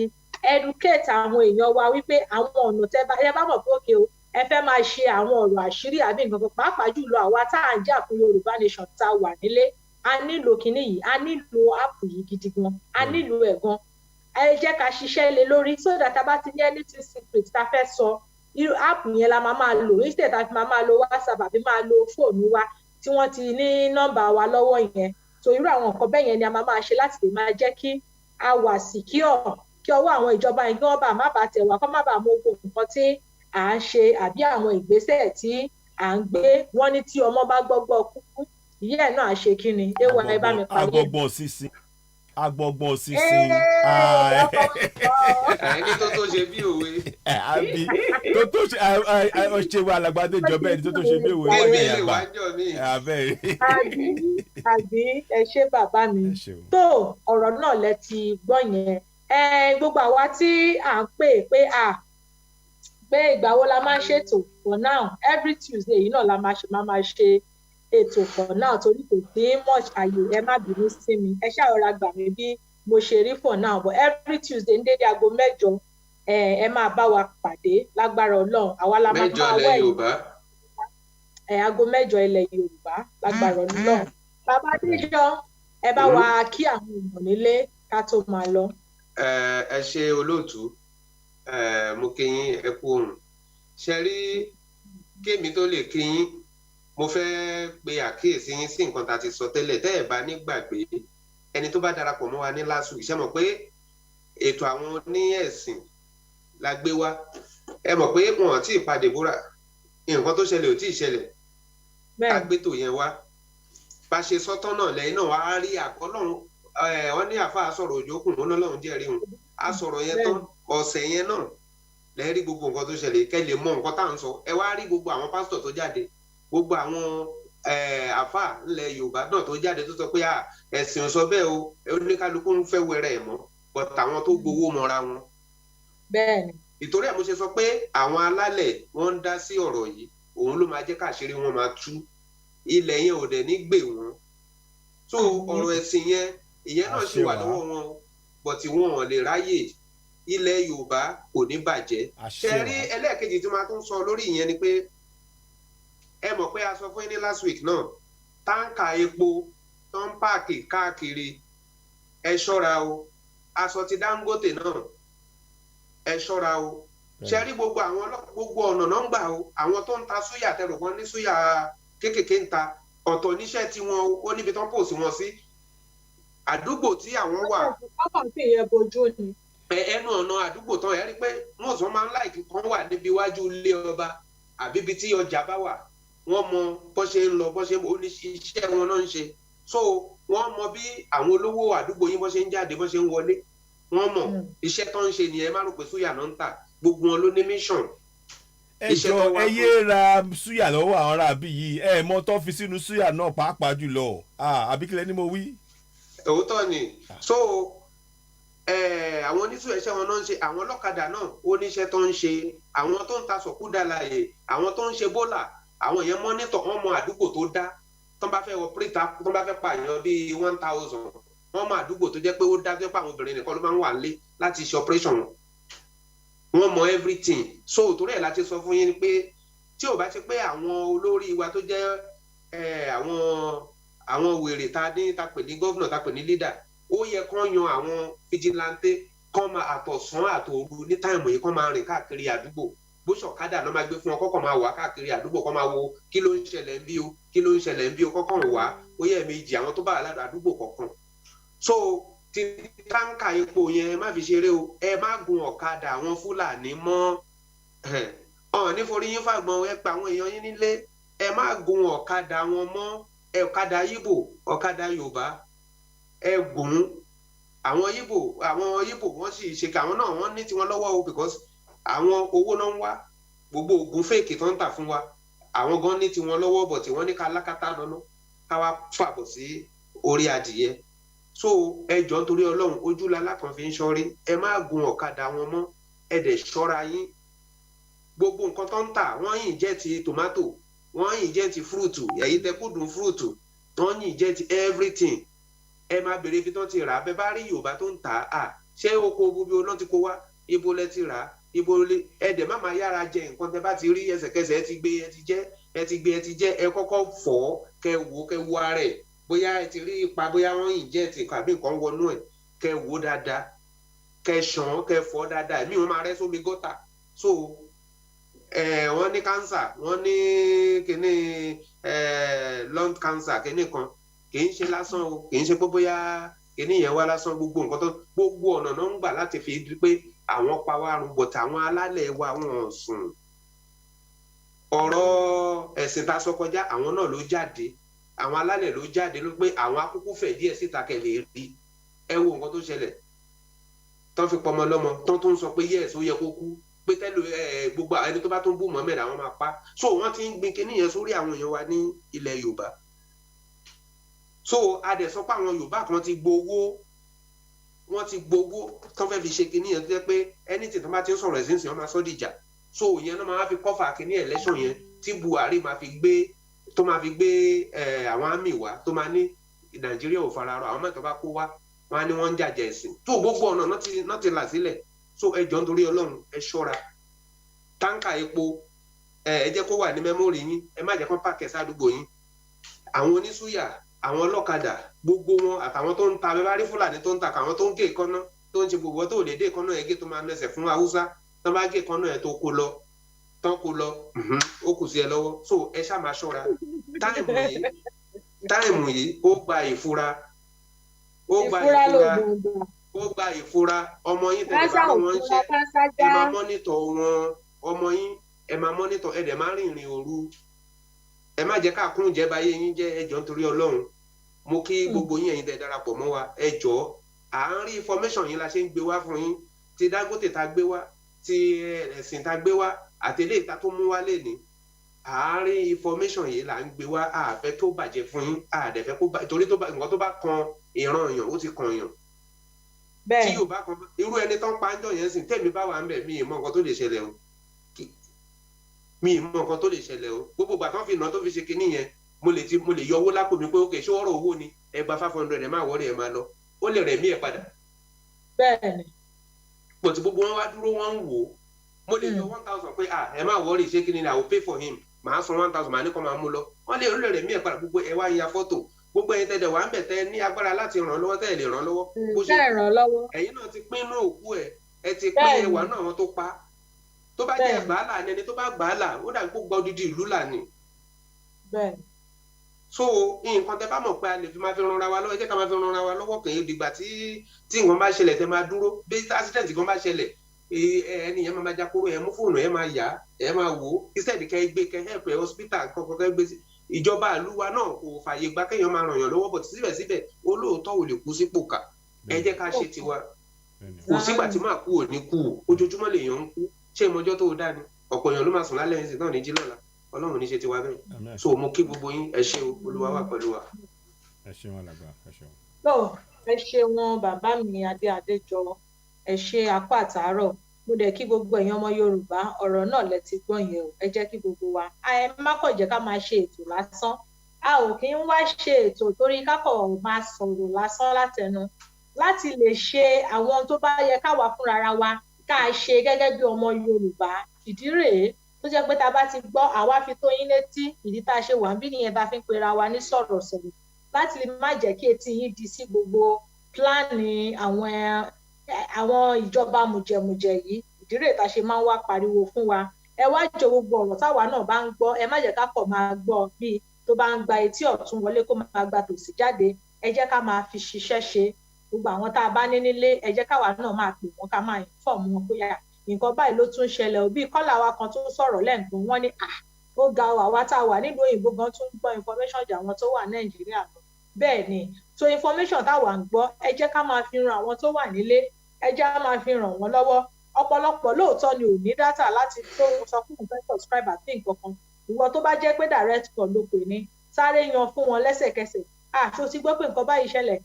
educate àwọn èèyàn wa wípé àwọn ọ̀nà tẹ́ bá mọ̀ pé òkè o ẹ fẹ́ máa ṣe àwọn ọ̀rọ̀ àṣírí àbí nǹkan kan pàápàá jùlọ àwa tá à ń jà fún Yorùbá nation tá a wà nílé a nílò kinní yìí a nílò áàpù yìí gidi gan a nílò ẹ̀ gan ẹ jẹ́ ká ṣiṣẹ́ lé lórí so that a bá ti ní anything secret tá a fẹ́ sọ irú áàpù yẹn la máa lò instead tá a fi máa lo WhatsApp àbí máa lo fóònù wa tí wọ́n ti ní nọ́mbà wa lọ́wọ́ yẹn so irú àwọn nǹkan bẹ́ẹ̀ yẹn ni a máa ṣe láti lè máa jẹ́ kí a wà secure kí ọwọ́ àwọn ìjọba yẹn kí wọ́n bá má bàa tẹ̀ wá kó má bàa mọ ogun nǹkan tí à ń ṣe àbí àwọn ìgbésẹ̀ tí à ń gbé wọ́n ní tí ọmọ bá gbọ́gbọ́ kúkú ìyá ẹ̀ náà á ṣe kí ni ewu ẹ bá mi parí. agbọ̀gbọ̀n sísìn ẹni tó ṣe bí òwe. àbí tó ṣe ṣe wa alàgbàdo ìjọba ẹni tó ṣe bí òwe wọ́n ní ẹ̀bà àbí ẹ ṣé bàbá mi tó ọ̀rọ̀ náà lẹ ti gbọ́ yẹn gbogbo àwa tí à ń pè pé ìgbà wo la máa ń ṣètò for now every Tuesday yìí náà la máa ṣe ètò for now torí kò sí much àyè ẹ má bínú sí mi ẹ ṣàrọ̀ra gbà mí bí mo ṣe rí for now but every Tuesday ní dédé aago 8 ẹ máa bá wa pàdé lágbára Ọlọ́run àwa la máa wá ẹ̀yìn aago 8 ilẹ̀ Yorùbá lágbára Ọlọ́run bàbá Adéjọ ẹ bá wa kí àwọn èèyàn nílé ká tó máa lọ. ẹ ṣe olóòtú mo kí yín ẹ kú ohùn ṣe rí kémi tó lè kí yín mo fẹ́ pe àkíyèsí yín sí nǹkan tá a ti sọ tẹ́lẹ̀ tẹ́ ẹ̀ bá nígbàgbé ẹni tó bá darapọ̀ mọ́ wa ní last week ṣe mọ̀ pé ètò àwọn oníẹ̀sìn la gbé wá ẹ mọ̀ pé wọn ò tí ì pa Deborah nǹkan tó ṣẹlẹ̀ ò tí ì ṣẹlẹ̀ ká gbé tò yẹn wá bá ṣe sọ́tọ́ náà lẹ́yìn náà wá á rí àkọ́lọ́run wọ́n ní àfa àsọ̀rọ̀ òjò kùn ó lọ́lọ́run jẹ́rìí wọn á sọ̀rọ̀ yẹn tán ọ̀sẹ̀ yẹn náà lẹ rí gbogbo nǹkan tó ṣẹlẹ̀ kẹ́ lè mọ nǹkan tá à ń sọ ẹ wá rí gbogbo àwọn pásítọ̀ tó jáde gbogbo àwọn àfà ńlẹ̀ Yorùbá náà tó jáde tó sọ pé ẹ̀sìn ò sọ bẹ́ẹ̀ o oníkálukú ń fẹ́ wẹrẹ ẹ̀ mọ́ but àwọn tó gbowó mọ́ra wọn. bẹ́ẹ̀ni. ìtorí ẹ̀ mo ṣe sọ pé àwọn alálẹ̀ wọ́n ń dá sí ọ̀rọ̀ yìí òun ló máa jẹ́ káṣírí wọn máa tú ilẹ̀ yẹn ò dẹ̀ ní gbè wọ́n so ọ̀rọ̀ ẹ̀sìn yẹn ìyẹn náà ṣì wà lọ́wọ́ wọn but wọn ò lè ráyè ilẹ̀ Yorùbá kò ní bàjẹ́ ṣe rí ẹlẹ́ẹ̀kejì tí máa tún sọ lórí ìyẹn ni pé ẹ mọ̀ pé a sọ fún yín ní last week náà táǹkà epo tó ń páàkì káàkiri ẹ ṣọ́ra o aṣọ ti Dangote náà ẹ ṣọ́ra o ṣe rí gbogbo ọ̀nà náà ń gbà o àwọn tó ń ta súyà tẹrù kan ní súyà kéékèèké ń ta ọ̀tọ̀ níṣẹ́ tí wọ́n ó níbi tó ń pòsì wọn sí àdúgbò tí àwọn wà. ọkàn sì yẹ bojú ni. ẹnu ọ̀nà àdúgbò tán ẹ rí pé wọ́n máa ń láìkí kan wà níbi iwájú ilé ọba àbí ibi tí ọjà bá wà wọ́n mọ bó ṣe ń lọ bó ṣe oníṣẹ́ wọn náà ń ṣe so wọ́n mọ bí àwọn olówó àdúgbò yín bó ṣe ń jáde bó ṣe ń wọlé wọ́n mọ iṣẹ́ tó ń ṣe nìyẹn má rò pé súyà náà ń tà gbogbo wọn ló ní mission. ẹ jọ ẹ yé ra súyà lọ́wọ́ àwọn ará bí yìí ẹ mọ tó fi sínú súyà náà pàápàá jùlọ àbíkílẹ̀ ni mo wí. òótọ́ ni so àwọn oníṣòwò ẹ̀ṣẹ̀ wọn náà ń ṣe àwọn ọlọ́kadà náà ó níṣẹ́ tó ń ṣe àwọn tó ń ta sọ̀kúdàlàyé àwọn tó ń ṣe bólà àwọn yẹn mọ́nítọ̀ wọn mọ àdúgbò tó dá tó bá fẹ́ ọpẹ́rẹ́tà tó bá fẹ́ pààyàn bíi 1000 wọn mọ àdúgbò tó jẹ́ pé ó dá tó jẹ́ pé àwọn obìnrin nìkan ló máa ń wà nílé láti ṣe operation wọn mọ everything so torí ẹ̀ láti sọ fún yín pé tí ò bá ṣe pé àwọn olórí wa tó jẹ́ àwọn wèrè ta pè ní gọ́vnà ta pè ní leader ó yẹ kán yan àwọn fijilantè kán máa àtọ̀sán àtòru ní táìmù yìí kán máa rìn káàkiri àdúgbò bó ṣọ̀kadà náà máa gbé fún wọn kọ́kọ́ máa wà káàkiri àdúgbò kán máa wo kí ló ń ṣẹlẹ̀ ń bí o kí ló ń ṣẹlẹ̀ ń bí o kọ́kọ́ wà ó yẹ méjì àwọn tó bá wà ládùúgbò kọ̀ọ̀kan so ti táǹkà epo yẹn ẹ má fi ṣeré o ẹ má gun ọ̀kadà àwọn Fúlàní mọ́ ọ̀hún níforí yín fàgbọ́n ẹ pa àwọn èèyàn yín nílé ẹ má gun ọ̀kadà wọn mọ́ ọ̀kadà Yíbò ọ̀kadà Yorùbá ẹ gùn àwọn Yíbò wọ́n sì ṣe kí àwọn náà wọ́n ní tiwọn lọ́wọ́ o because àwọn owó náà ń wá gbogbo oògùn fèkì tó ń tà fún wa àwọn gan ní tiwọn lọ́wọ́ bọ̀ tí wọ́n ní ká lákàtà lọ́nà ká wá fàbọ̀ sí orí adìyẹ so ẹ jọ̀ọ́ nítorí Ọlọ́run ojú lalákan fi ń ṣọ́rí ẹ má gun ọ̀kadà wọn mọ́ ẹ dẹ̀ ṣọ́ra yín gbogbo nǹkan tó ń tà wọ́n yìn jẹ́ ti tòmátò wọ́n yìn jẹ́ ti fúrùtù èyí tẹ kúndùn fúrùtù wọ́n yìn jẹ́ ti everything ẹ máa béèrè ibi tó ti rà á bẹ́ẹ̀ bá rí Yorùbá tó ń tà á ṣé oko gbogbo náà ti kó wá ibo lẹ ti rà á ibo lẹ ẹ dẹ̀ má máa yára jẹ nǹkan tẹ bá ti rí ẹsẹ̀kẹsẹ̀ ẹ ti gbé ẹ ti jẹ ẹ kọ́kọ́ fọ̀ kẹ wo ara ẹ̀ bóyá ẹ ti rí ipa bóyá wọ́n yìn jẹ́ ti àbí nǹkan wọnú ẹ̀ kẹ wo dáadáa kẹ ṣàn kẹ fọ̀ dáadáa ẹ̀mí wọn máa rẹ́ sómi gọ́tà so wọ́n ní cancer wọ́n ní kíní lung cancer kíní kan kì í ṣe lásán o kì í ṣe pé bóyá kíní yẹn wá lásán gbogbo nǹkan tó gbogbo ọ̀nà náà ń gbà láti fi di pé àwọn pa wá run bọ̀tà àwọn alálẹ̀ wa wọn sùn ọ̀rọ̀ ẹ̀sìn tá a sọ kọjá àwọn náà ló jáde àwọn alálẹ̀ ló jáde ló pé àwọn akúkú fẹ̀ díẹ̀ síta kẹlẹ̀ rí ẹ wo nǹkan tó ṣẹlẹ̀ tán fi pọmọ lọ́mọ tán tó ń sọ pé yẹ́ẹ̀sì ó yẹ kó kú pé tẹ́lẹ̀ gbogbo ẹni tó bá tó ń bú Mohammed àwọn máa pa so wọ́n ti ń gbin kíní yẹn sórí àwọn èèyàn wa ní ilẹ̀ Yorùbá so adẹ̀ sọ pé àwọn Yorùbá kan ti gbowó tán fẹ́ fi ṣe kíní yẹn tó jẹ́ pé ẹni tí tán bá ti ń sọ̀rọ̀ ẹ̀sìn wọ́n máa sọ́ dìjà so ìyẹn náà máa fi kọ́fà kíní election yẹn tí Buhari máa fi gbé àwọn àmì wá tó máa ní Nàìjíríà ò fararọ àwọn mẹ́tọ́ bá kó wá wọn á ní wọ́n ń jàjà ẹ̀sìn tó gbogbo ọ̀nà náà ti là sílẹ̀ so ẹ jọ̀ọ́ nítorí Ọlọ́run ẹ ṣọ́ra táǹkà epo ẹ jẹ́ kó wà ní mẹ́mórì yín ẹ má jẹ́ kó pàkẹ́ sádùúgbò yín àwọn oníṣúyà àwọn ọlọ́kadà gbogbo wọn àtàwọn tó ń ta abẹ́ bá rí Fúlàní tó ń ta àwọn tó ń gé ìkọ́ná tó ń ṣe gbogbo tó lè dé ìkọ́ná ẹ̀ gé tó máa nẹsẹ̀ fún Haúsá tó bá gé ìkọ́ná ẹ̀ tó kó lọ ó kù sí ẹ lọ́wọ́ so ẹ ṣáà máa ṣọ́ra táìmù yìí ó gba ìfura ó gba ìfura ọmọ yín tẹ̀lé bá wọn ṣe ẹ máa mọ́nítọ̀ wọn ọmọ yín ẹ máa mọ́nítọ̀ ẹ dẹ̀ máa rìnrìn òru ẹ má jẹ́ káàkùn jẹ́ báyé yín jẹ́ ẹ jọ̀ọ́ nítorí Ọlọ́run mo kí gbogbo yín ẹ̀yin tẹ́ darapọ̀ mọ́ wa ẹ jọ̀ọ́ à ń rí information yín la ṣe ń gbé wá fún yín ti Dangote ta gbé wá ti ẹ̀sìn tá gbé wá àtẹlé ìta tó mú wá lé ní àárín information yìí là ń gbé wá àfẹ́ tó bàjẹ́ fún yín àdẹ̀fẹ́ kó bàjẹ́ torí nǹkan tó bá kan ìran èèyàn ó ti kan èèyàn. bẹ́ẹ̀ tí yóò bá kan irú ẹni tán pa ń jọ yẹn sìn tẹ̀mí bá wà ń bẹ̀ mí ì mọ nǹkan tó lè ṣẹlẹ̀ o mi ì mọ nǹkan tó lè ṣẹlẹ̀ o gbogbo ìgbà tán fi nà tó fi ṣe kinní yẹn mo lè yọ owó lápò mi pé ok ṣé ọ̀rọ̀ owó ni ẹ gba 500 ẹ má wọlé ẹ má lọ ó lè rẹ̀ mí ẹ padà. bẹ́ẹ̀ni. pọ̀tù gbogbo wọn wá dúró wọn ń wò ó mo lè yọ 1000 pé ẹ má wọlé ṣé kinní ni I will pay for him màá san 1000 màá ní kó máa mú lọ wọn lè rẹ̀ mí ẹ padà gbogbo ẹ wá ya fọ́tò gbogbo ẹ̀yin tẹ̀dẹ̀ wà ń bẹ̀ tẹ́ ní agbára láti ràn lọ́wọ́ tẹ́ ẹ lè ràn lọ́wọ́. ẹ̀yin náà ti pín inú òkú ẹ ti pín ẹwà náà wọn tó pa tó bá jẹ́ gbàálà ni ẹni tó bá gbàálà ó dàbí kó gba odidi ìlú là ni. so nǹkan tẹ́ bá mọ̀ pé a lè fi máa fi ranra wa lọ́wọ́ ẹ jẹ́ ká máa fi ranra wa lọ́wọ́ kàn yín dìgbà tí nǹkan bá ṣẹlẹ̀ tẹ́ máa dúró bí accident kan bá ṣẹlẹ̀ ẹni yẹn máa jákòrò ẹ mú fóònù ẹ máa yá ẹ máa wò ó instead kẹ́ gbé kẹ́ help ẹ hospital kọ́kọ́ kẹ́ gbé ìjọba àlúwa náà kò fààyè gba kéèyàn máa ràn yàn lọ́wọ́ bọ̀ síbẹ̀síbẹ̀ olóòótọ́ ò lè kú sípò kà ẹ jẹ́ ká ṣe tiwa kò sígbà tí máa kú ò ní kú o ojoojúmọ́ lèèyàn ń kú ṣé ìmọ̀jọ́ tó dá ni ọ̀pọ̀ èèyàn ló máa sùn lálẹ́ ẹ̀sìn náà ní jí lọ́la ọlọ́run ní ṣe tiwa bẹ́ẹ̀ so mo kí gbogbo yín ẹ ṣé o olúwa wà pẹ̀lú wa. ẹ ṣé wọn làgbà ẹ ṣé wọn. ẹ ṣé wọn bàbá mi adéjọ ẹ ṣé apá àtàárọ̀ mo dẹ̀ kí gbogbo èèyàn ọmọ yorùbá ọ̀rọ̀ náà lẹ ti gbọ́ yẹn o ẹ jẹ́ kí gbogbo wa ẹ má kàn jẹ́ ká máa ṣe ètò lásán a ò kí ń wá ṣe ètò torí kákọ̀ máa sọ̀rọ̀ lásán látẹnu láti lè ṣe àwọn tó bá yẹ káwa fúnra wa ká ṣe gẹ́gẹ́ bí ọmọ yorùbá ìdí rèé tó jẹ́ pé tá a bá ti gbọ́ àwa fi tó yín létí ìdí tá a ṣe wà ń bí nìyẹn bá fi ń pera wa ní sọ̀rọ̀sọ̀rọ̀ láti lè má jẹ́ kí etí yín di sí gbogbo pílánì àwọn ìjọba mùjẹmùjẹ yìí ìdí rèé tá a ṣe máa ń wá pariwo fún wa ẹ wá jọ gbogbo ọ̀rọ̀ táwa náà bá ń gbọ́ ẹ má jẹ́ ká kọ̀ máa gbọ́ bíi tó bá ń gba etí ọ̀tún wọlé kó máa gba tòsí jáde ẹ jẹ́ ká máa fi ṣiṣẹ́ ṣe gbogbo àwọn tá a bá ní nílé ẹ jẹ́ káwa náà máa pè wọ́n ká máa fọ̀mù wọn bóyá nǹkan báyìí ló tún ṣẹlẹ̀ òbí kọ́là wa kan tó sọ̀rọ̀ lẹ́ǹkan wọ́n ní ó ga àwa tá a wà nílùú òyìnbó gan tún gbọ́ information jà àwọn tó wà nàìjíríà lọ bẹ́ẹ̀ ni so information táwa ń gbọ́ ẹ jẹ́ ká máa fi ran àwọn tó wà nílé ẹ jẹ́ ká máa fi ràn wọ́n lọ́wọ́ ọ̀pọ̀lọpọ̀ lóòótọ́ ni ò ní dátà láti tó sọ fún un fẹ́ subscribe àti nǹkan kan ìwọ tó bá jẹ́ pé direct call ló pè ní sáré yan fún wọn lẹ́sẹ̀kẹsẹ̀ tó ti gbọ́ pé nǹkan báyìí ṣẹlẹ̀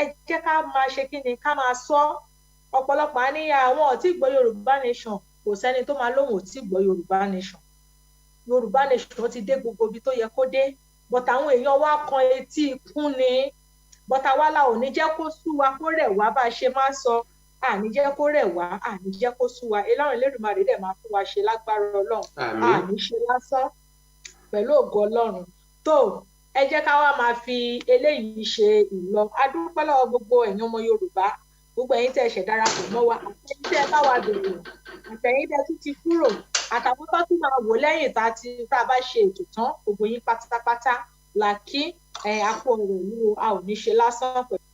ẹ jẹ́ ká máa ṣe kí ni ká máa sọ ọ̀pọ̀lọpọ̀ àníyá àwọn ò tí gbọ́ yorùbá nation kò sẹ́ni tó máa lóhùn ò tí gbọ́ yorùbá nation ti dé gbogbo ibi tó yẹ kó dé but àwọn èèyàn wa kan etí ikún ni but àwa la ò ní jẹ́ kó sú wa kó rẹ̀ wá bá a ṣe máa sọ àní jẹ́ kó rẹ̀ wá àní jẹ́ kó sú wa Ọlọ́run Elédùmarè dẹ̀ máa fún wa ṣe lágbára Ọlọ́run àní ṣe lásán pẹ̀lú ògo Ọlọ́run tó ẹ jẹ́ ká wá máa fi eléyìí ṣe ìlọ adúpẹ́ lọ́wọ́ gbogbo ẹ̀yin ọmọ yorùbá gbogbo ẹ̀yin tẹ́ ṣẹ̀ darapọ̀ mọ́ wa àtẹ̀yin tẹ́ bá wa dòwò àtẹ̀yin tẹ́ tún ti kúrò àtàwọn tó tún máa wò lẹ́yìn tá a bá ṣe ètò tán gbogbo yín pátápátá là kí àpò ọ̀rọ̀ ìlú a ò ní ṣe lásán pẹ̀lú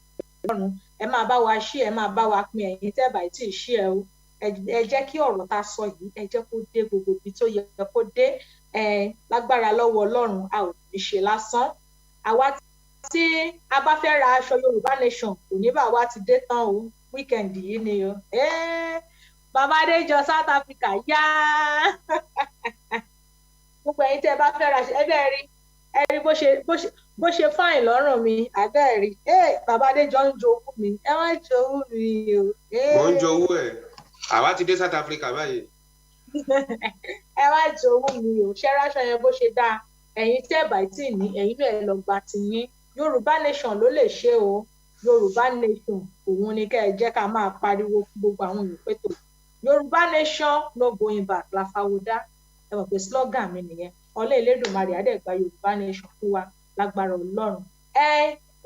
Ọlọ́run ẹ máa bá wa ṣí ẹ máa bá wa pín ẹ̀yin tẹ́ bá tí ì ṣí ẹ o ẹ jẹ́ kí ọ̀rọ̀ tá a sọ yìí ẹ jẹ́ kó dé gbogbo ibi tó yẹ kó dé lágbára lọ́wọ́ Ọlọ́run a ò ní ṣe lásán àwa tí a bá fẹ́ ra aṣọ yorùbá nation kò ní bá wa ti dé tán o wíkẹ̀ndì yìí ni o bàbá adéjọ South Africa yá gbogbo ẹ̀yin tẹ́ bá fẹ́ ra ẹbẹ̀ rí ẹ̀rí bó ṣe fáìn lọ́rùn mi àbẹ́ rí bàbá adéjọ ń jowú mi ẹ má jowú mi o. mo ń jowú ẹ àwa ti dé South Africa báyìí. ẹ má jowú mi o ṣẹ́ráṣọ yẹn bó ṣe dáa ẹ̀yin tẹ́ bá tí ní ẹ̀yin náà lọ gba tiyín yorùbá nation ló lè ṣe o yorùbá nation òun ni kẹ́ ẹ jẹ́ ká máa pariwo fún gbogbo àwọn èèyàn pé tó yorùbá nation no going back láfáwọdá ẹ mọ̀ pé slogan mi nìyẹn ọlẹ́ Elédùmarè àdẹ́gbà yorùbá nation fún wa lágbára Ọlọ́run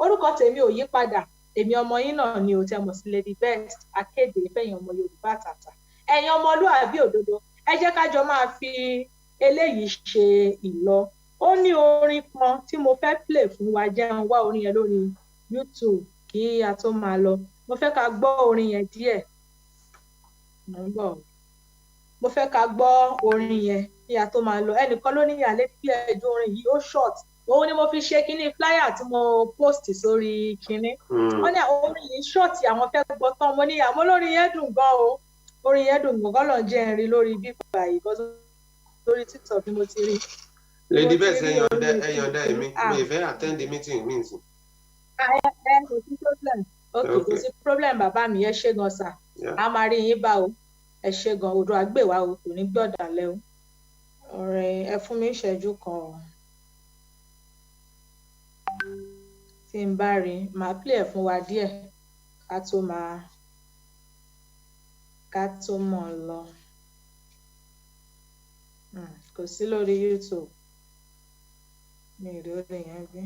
orúkọ tèmi ò yí padà èmi ọmọ yín náà ni ò tẹ́ mọ̀ sí Lady Best akéde fẹ̀yìn ọmọ yorùbá tàtà ẹ̀yin ọmọlúàbí òdodo ẹ jẹ́ ká jọ máa fi eléyìí ṣe ìlọ ó ní orin kan tí mo fẹ́ play fún wa jẹun wá orin yẹn lórí YouTube kí a tó máa lọ mo fẹ́ ká gbọ́ orin yẹn díẹ̀ mo fẹ́ ká gbọ́ orin yẹn kí a tó máa lọ ẹnìkan ló ní ìyàlẹ́ bí ẹjọ́ orin yìí ó short òun ni mo fi ṣe kíní flyer tí mo post sórí kíní wọ́n ní orin yìí short àwọn fẹ́ gbọ́ tán mo ní àmọ́ lórin yẹn dùn gan o orin yẹn dùn mọ́ kọ́lọ̀ jẹ́ ẹ̀rín lórí bíbá yìí kọ́ lórí TikTok ni mo ti rí. Lady Best ẹ̀yọ̀ǹda èmi mi ìfẹ́ attend meeting mi nsìn. Kò sí problem kò sí problem bàbá mi ẹ ṣé gan sà á máa rí yín bá o ẹ ṣé gan odò àgbèwá o kò ní gbọ̀dálẹ̀ o ọ̀rẹ́ ẹ fún mi ìṣẹ́jú kan o tí n bá rí màá play ẹ̀ fún wa díẹ̀ ká tó mọ̀ ọ́ lọ kò sí lórí YouTube mi ì rí orin yẹn bí.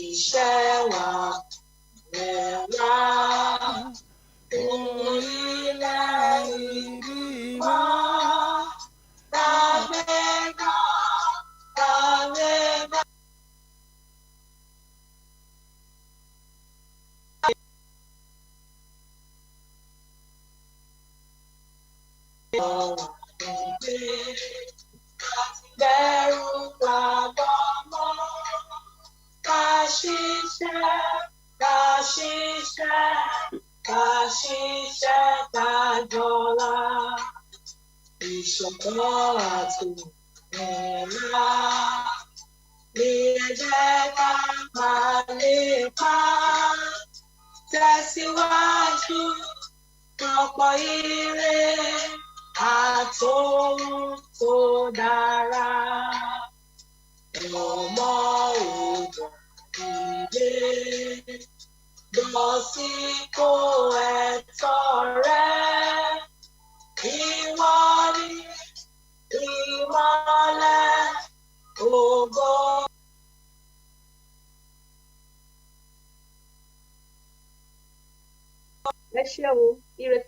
Iṣẹ́ wa mẹ́wàá orílẹ̀ ìbí wa tàgbẹ́gà. Bẹ̀rù gbàgbọ́ mọ́ ká ṣiṣẹ́ kájọlá ìṣọ̀kan àtòmọ̀lá ní ẹ jẹ́ ká máa lépa tẹ̀síwájú ọ̀pọ̀ ire àtòhun tó dára ọmọ òòjọ́ ìdè lọ sípò ẹ̀tọ́ rẹ ìwọ ni ìmọ́lẹ̀ ògo. ẹ ṣé o ire.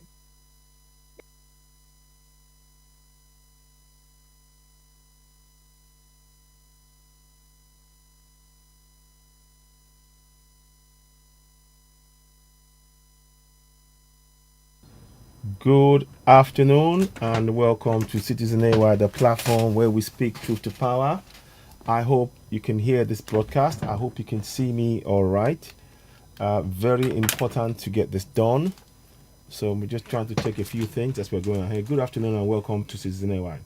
Good afternoon and welcome to Citizen AY, the platform where we speak truth to power. I hope you can hear this broadcast. I hope you can see me all right. Very important to get this done. So we're just trying to take a few things as we're going ahead. Good afternoon and welcome to Citizen AY,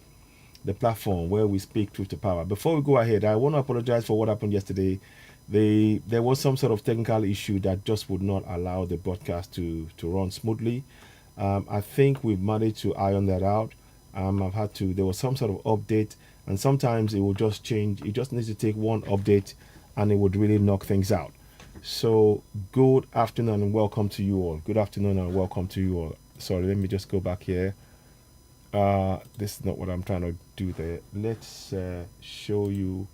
the platform where we speak truth to power. Before we go ahead, I want to apologize for what happened yesterday. There was some sort of technical issue that just would not allow the broadcast to run smoothly. I think we've managed to iron that out. There was some sort of update, and sometimes it will just change. It just needs to take one update and it would really knock things out. So good afternoon and welcome to you all. Good afternoon and welcome to you all. Sorry, let me just go back here. This is not what I'm trying to do there. Let's show you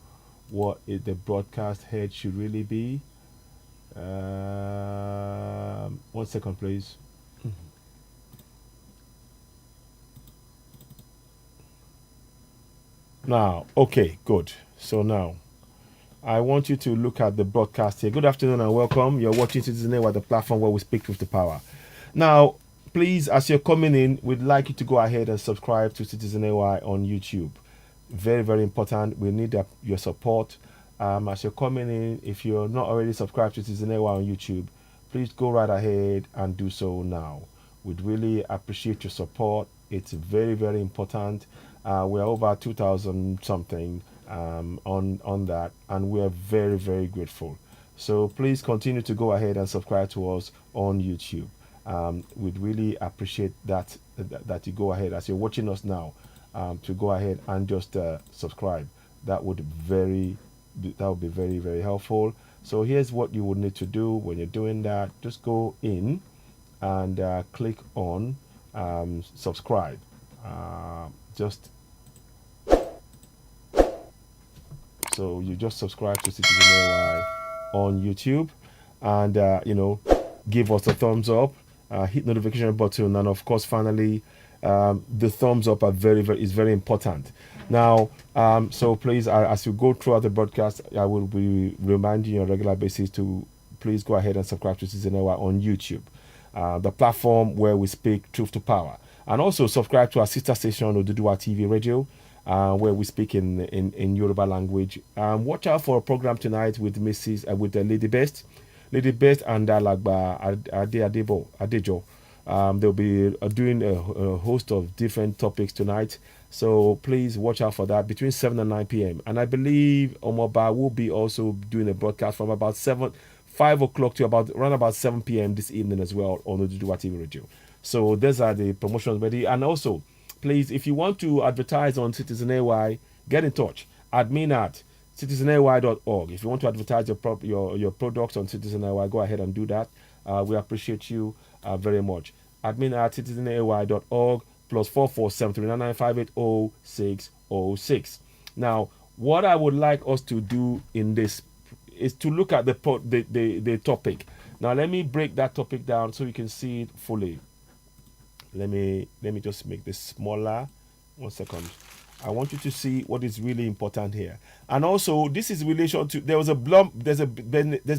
what the broadcast head should really be. 1 second, please. Now, okay, good. So now, I want you to look at the broadcast here. Good afternoon and welcome. You're watching Citizen AY, the platform where we speak truth to power. Now, please, as you're coming in, we'd like you to go ahead and subscribe to Citizen AY on YouTube. Very, very important. We need your support. As you're coming in, if you're not already subscribed to Citizen AY on YouTube, please go right ahead and do so now. We'd really appreciate your support. It's very, very important. We're over 2,000 something on that, and we are very, very grateful. So please continue to go ahead and subscribe to us on YouTube. We'd really appreciate that you go ahead as you're watching us now to go ahead and just subscribe. that would be very, very helpful. So here's what you would need to do when you're doing that. Just go in and click on subscribe. So you just subscribe to Citizen AY on YouTube, and give us a thumbs up, hit notification button, and of course, finally, the thumbs up is very important. Now, so please, as you go throughout the broadcast, I will be reminding you on a regular basis to please go ahead and subscribe to Citizen AY on YouTube, the platform where we speak truth to power, and also subscribe to our sister station Oduduwa TV Radio, where we speak in Yoruba language. Watch out for a program tonight with with the Lady Best and Alagba Adejo. They'll be doing a host of different topics tonight. So please watch out for that between 7 and 9 p.m. And I believe Omoba will be also doing a broadcast from about 5 o'clock to around about 7 p.m. this evening as well on Oduduwa TV Radio. So those are the promotions ready. And also, please, if you want to advertise on Citizen AY, get in touch. admin@citizeny.org. If you want to advertise your products on Citizen AY, go ahead and do that. We appreciate you very much. admin@citizeny.org +447399580606. Now, what I would like us to do in this is to look at the topic. Now, let me break that topic down so you can see it fully. Let me just make this smaller. 1 second. I want you to see what is really important here. And also, this is in relation to there's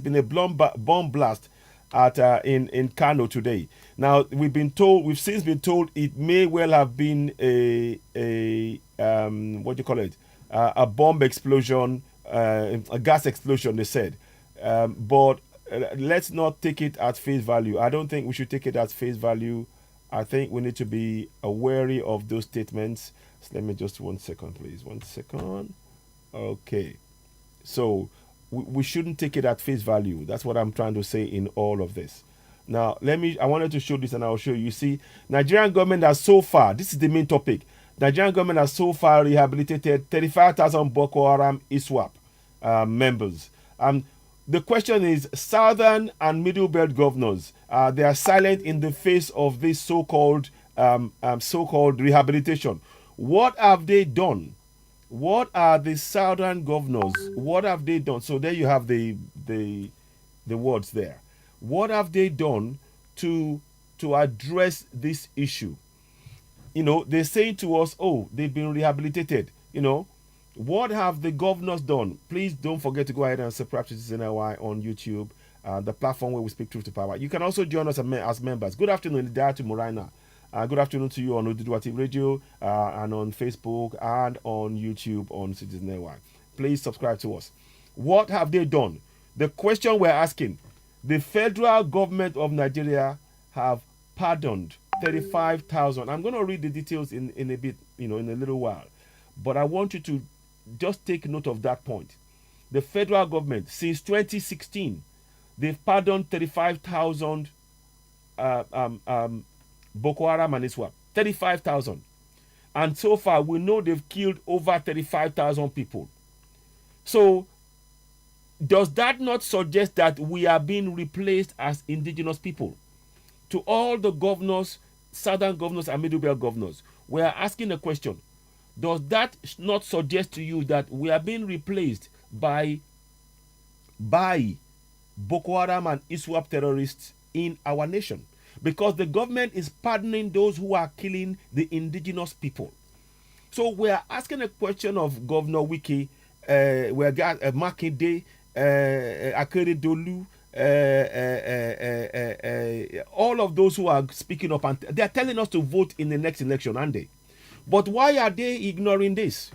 been a bomb blast at in Kano today. Now we've since been told it may well have been a a bomb explosion, a gas explosion, they said. But let's not take it at face value. I don't think we should take it at face value. I think we need to be wary of those statements. So let me just 1 second, please. 1 second. Okay. So we shouldn't take it at face value. That's what I'm trying to say in all of this. Now, I wanted to show this and I'll show you. You see, Nigerian government has so far, this is the main topic. Nigerian government has so far rehabilitated 35,000 Boko Haram ISWAP members. The question is, Southern and Middle Belt governors, they are silent in the face of this so-called rehabilitation. What have they done? What are the Southern governors? What have they done? So there you have the words there. What have they done to address this issue? They say to us, oh, they've been rehabilitated. What have the governors done? Please don't forget to go ahead and subscribe to Citizen AY on YouTube, the platform where we speak truth to power. You can also join us as members. Good afternoon, Idaya Moraina. Good afternoon to you on Oduduwa TV Radio and on Facebook and on YouTube on Citizen AY. Please subscribe to us. What have they done? The question we're asking, the federal government of Nigeria have pardoned 35,000. I'm going to read the details in a bit, in a little while. But I want you to just take note of that point. The federal government, since 2016, they've pardoned 35,000 Boko Haram and ISWAP. 35,000. And so far, we know they've killed over 35,000 people. So, does that not suggest that we are being replaced as indigenous people? To all the governors, Southern governors and Middle Belt governors, we are asking a question. Does that not suggest to you that we are being replaced by Boko Haram and ISWAP terrorists in our nation? Because the government is pardoning those who are killing the indigenous people. So we are asking a question of Governor Wike, Makinde, Akeredolu, all of those who are speaking up, and they are telling us to vote in the next election, aren't they? But why are they ignoring this?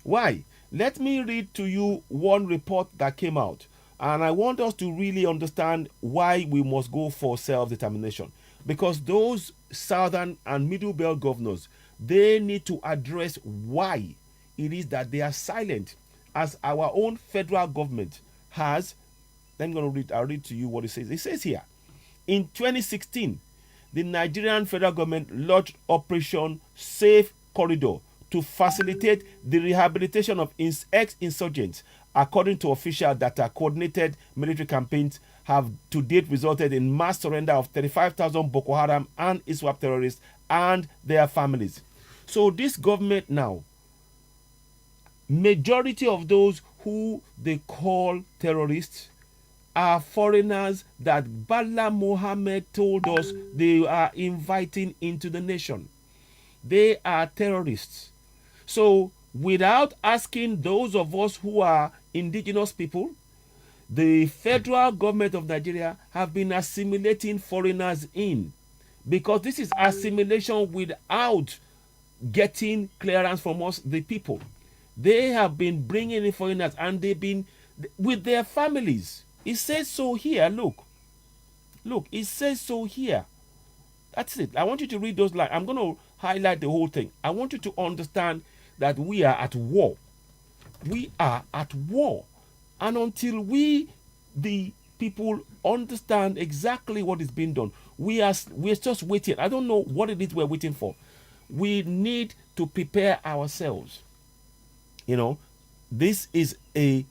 Why? Let me read to you one report that came out. And I want us to really understand why we must go for self-determination. Because those Southern and Middle Belt governors, they need to address why it is that they are silent, as our own federal government has. I'll read to you what it says. It says here, in 2016, the Nigerian federal government launched Operation Safe Corridor to facilitate the rehabilitation of ex-insurgents. According to official data, coordinated military campaigns have to date resulted in mass surrender of 35,000 Boko Haram and ISWAP terrorists and their families. So this government now, majority of those who they call terrorists are foreigners that Bala Mohammed told us they are inviting into the nation. They are terrorists. So without asking those of us who are indigenous people, the federal government of Nigeria have been assimilating foreigners in, because this is assimilation without getting clearance from us, the people. They have been bringing in foreigners and they've been with their families. It says so here. Look, it says so here. That's it. I want you to read those lines. I'm going to highlight the whole thing. I want you to understand that we are at war. We are at war. And until we, the people, understand exactly what is being done, we're just waiting. I don't know what it is we're waiting for. We need to prepare ourselves. You know, this is a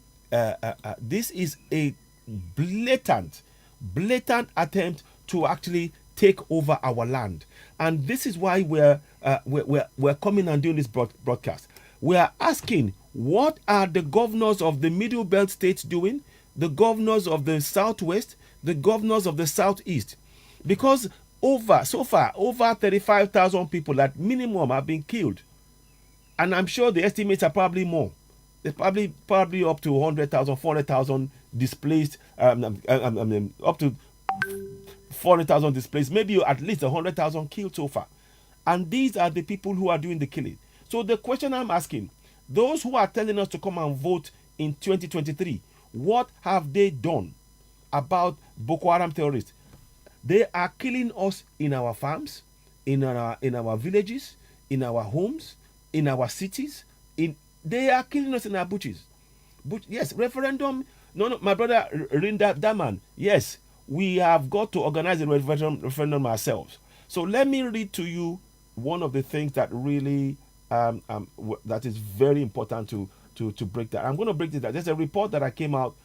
blatant attempt to actually take over our land, and this is why we're coming and doing this broadcast. We are asking, what are the governors of the Middle Belt states doing? The governors of the Southwest, the governors of the Southeast, because so far over 35,000 people at minimum have been killed, and I'm sure the estimates are probably more. There's probably up to 100,000, 400,000 displaced, up to 400,000 displaced, maybe at least 100,000 killed so far. And these are the people who are doing the killing. So the question I'm asking, those who are telling us to come and vote in 2023, what have they done about Boko Haram terrorists? They are killing us in our farms, in our villages, in our homes, in our cities. They are killing us in our butches. Yes, referendum. No, my brother Rinda Daman. Yes, we have got to organize a referendum ourselves. So let me read to you one of the things that really that is very important to break that. I'm going to break this down. There's a report that came out,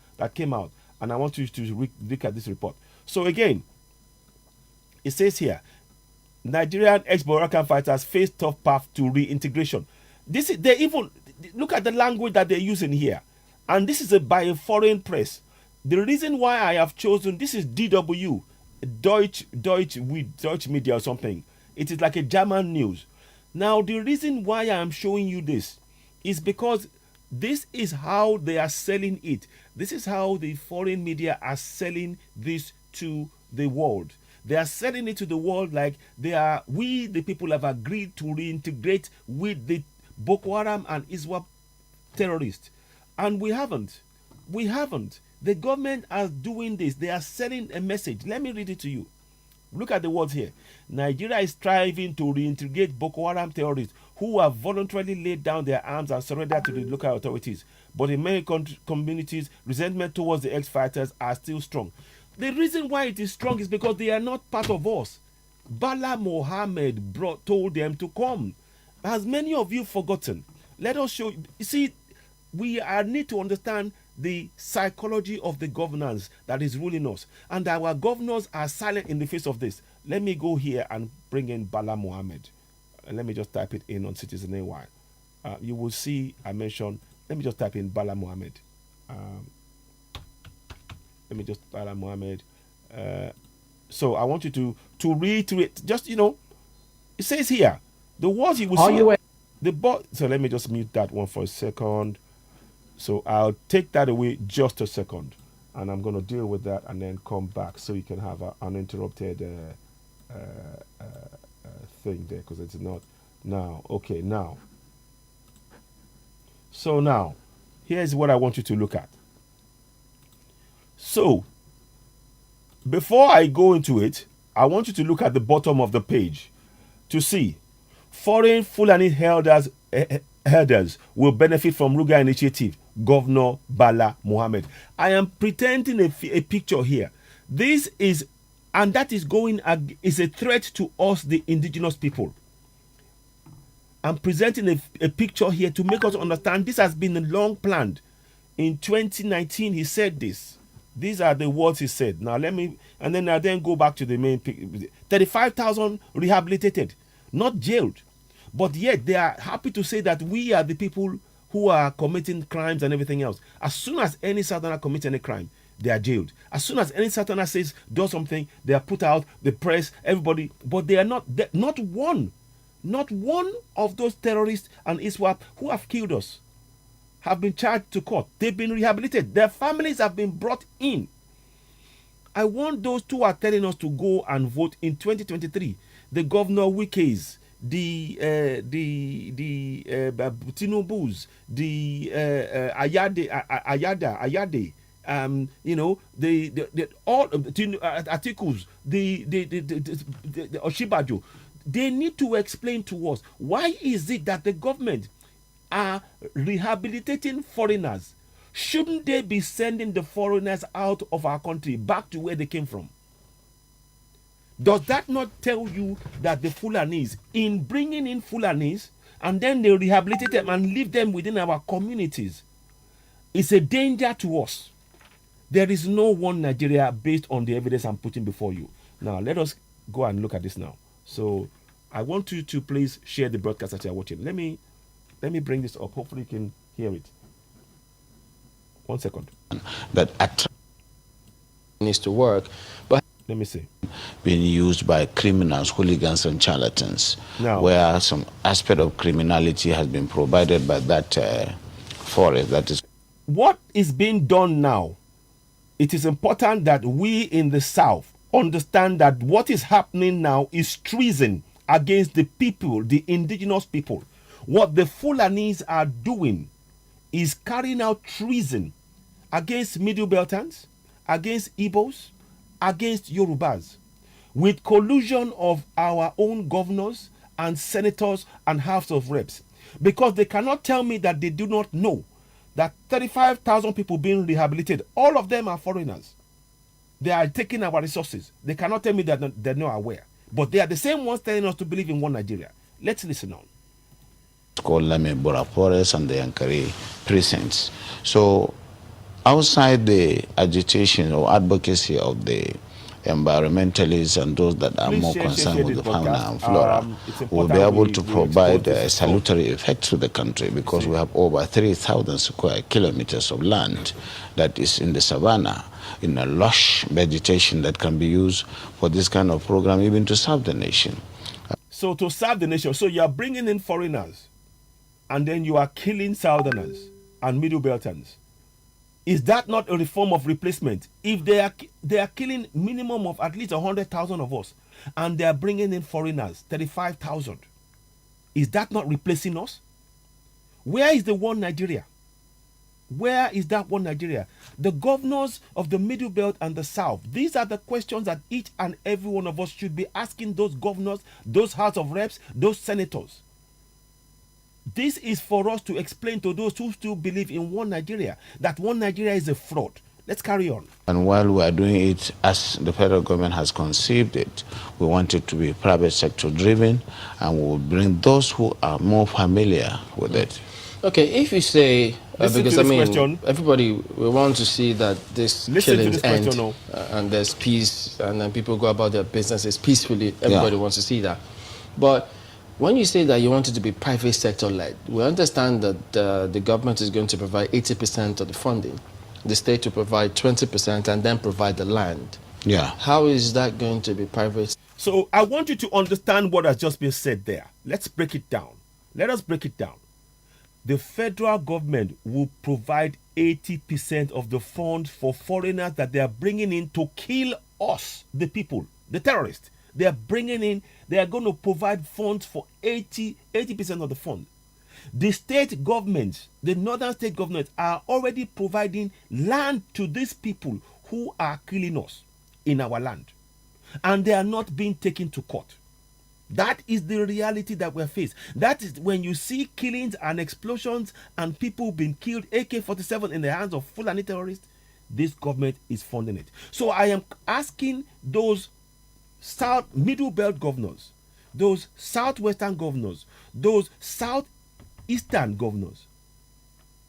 and I want you to look at this report. So again, it says here, Nigerian ex-Boko Haram fighters face tough path to reintegration. They even look at the language that they're using here, and this is by a foreign press. The reason why I have chosen this is DW, Deutsche Media or something. It is like a German news. Now the reason why I am showing you this is because this is how they are selling it. This is how the foreign media are selling this to the world. They are selling it to the world like we the people have agreed to reintegrate with the Boko Haram and ISWAP terrorists. And we haven't. The government are doing this. They are sending a message. Let me read it to you. Look at the words here. Nigeria is striving to reintegrate Boko Haram terrorists who have voluntarily laid down their arms and surrendered to the local authorities. But in many communities, resentment towards the ex-fighters are still strong. The reason why it is strong is because they are not part of us. Bala Mohammed told them to come. Has many of you forgotten? Let us show you. You see, we need to understand the psychology of the governance that is ruling us, and our governors are silent in the face of this. Let me go here and bring in Bala Mohammed. Let me just type it in on Citizen AY. You will see I mentioned. Let me just type in Bala Mohammed. Bala Mohammed. So I want you to reiterate. Just it says here the words you will see. So let me just mute that one for a second. So I'll take that away just a second, and I'm going to deal with that and then come back so you can have an uninterrupted thing there, because it's not now. Okay, now. So now, here's what I want you to look at. So, before I go into it, I want you to look at the bottom of the page to see foreign Fulani herders will benefit from Ruga initiative. Governor Bala Mohammed. I am pretending a picture here. This is, and that is is a threat to us, the indigenous people. I'm presenting a picture here to make us understand this has been long planned. In 2019, he said this. These are the words he said. Now let me, and then I then go back to the main. 35,000 rehabilitated, not jailed, but yet they are happy to say that we are the people who are committing crimes and everything else. As soon as any Southerner commits any crime, they are jailed. As soon as any Southerner says does something, they are put out. The press, everybody, but they are not one of those terrorists and ISWAP who have killed us have been charged to court. They've been rehabilitated. Their families have been brought in. I want those who are telling us to go and vote in 2023. The Governor Wikes, the Tinubus, the Ayade, you know, the all articles, the Oshibajo. They need to explain to us why is it that the government are rehabilitating foreigners. Shouldn't they be sending the foreigners out of our country back to where they came from? Does that not tell you that the Fulanis, in bringing in Fulanis and then they rehabilitate them and leave them within our communities, is a danger to us? There is no one Nigeria based on the evidence I'm putting before you. Now, let us go and look at this now. So, I want you to please share the broadcast that you're watching. Let me bring this up. Hopefully you can hear it. 1 second. That needs to work, but let me see. Being used by criminals, hooligans, and charlatans, now, where some aspect of criminality has been provided by that forest. That is what is being done now. It is important that we in the South understand that what is happening now is treason against the people, the indigenous people. What the Fulanis are doing is carrying out treason against Middle Beltans, against Igbos, against Yorubas, with collusion of our own governors and senators and House of Reps. Because they cannot tell me that they do not know that 35,000 people being rehabilitated, all of them are foreigners. They are taking our resources. They cannot tell me that they're not aware. But they are the same ones telling us to believe in one Nigeria. Let's listen on. Called Lame Bora Forest and the Yankari precincts. So outside the agitation or advocacy of the environmentalists and those that are more concerned with the fauna and flora will be able to provide a salutary effect to the country, because we have over 3,000 square kilometers of land that is in the savannah, in a lush vegetation that can be used for this kind of program, even to serve the nation. So to serve the nation, so you are bringing in foreigners and then you are killing Southerners and Middle Beltans. Is that not a reform of replacement? If they are killing minimum of at least 100,000 of us, and they are bringing in foreigners, 35,000, is that not replacing us? Where is the one Nigeria? Where is that one Nigeria? The governors of the Middle Belt and the South, these are the questions that each and every one of us should be asking those governors, those House of Reps, those senators. This is for us to explain to those who still believe in one Nigeria that one Nigeria is a fraud. Let's carry on. And while we are doing it as the federal government has conceived it, we want it to be private sector driven, and we will bring those who are more familiar with it. Okay, if you say, because I mean, question. Everybody we want to see that this killings end and there's peace, and then people go about their businesses peacefully. Everybody wants to see that. But when you say that you want it to be private sector led, we understand that the government is going to provide 80% of the funding, the state to provide 20%, and then provide the land. Yeah. How is that going to be private? So I want you to understand what has just been said there. Let's break it down. Let us break it down. The federal government will provide 80% of the funds for foreigners that they are bringing in to kill us, the people, the terrorists. They are bringing in, they are going to provide funds for 80% of the fund. The state governments, the northern state governments, are already providing land to these people who are killing us in our land. And they are not being taken to court. That is the reality that we're faced. That is when you see killings and explosions and people being killed, AK-47 in the hands of Fulani terrorists, this government is funding it. So I am asking those South Middle Belt governors those southwestern governors, those southeastern governors,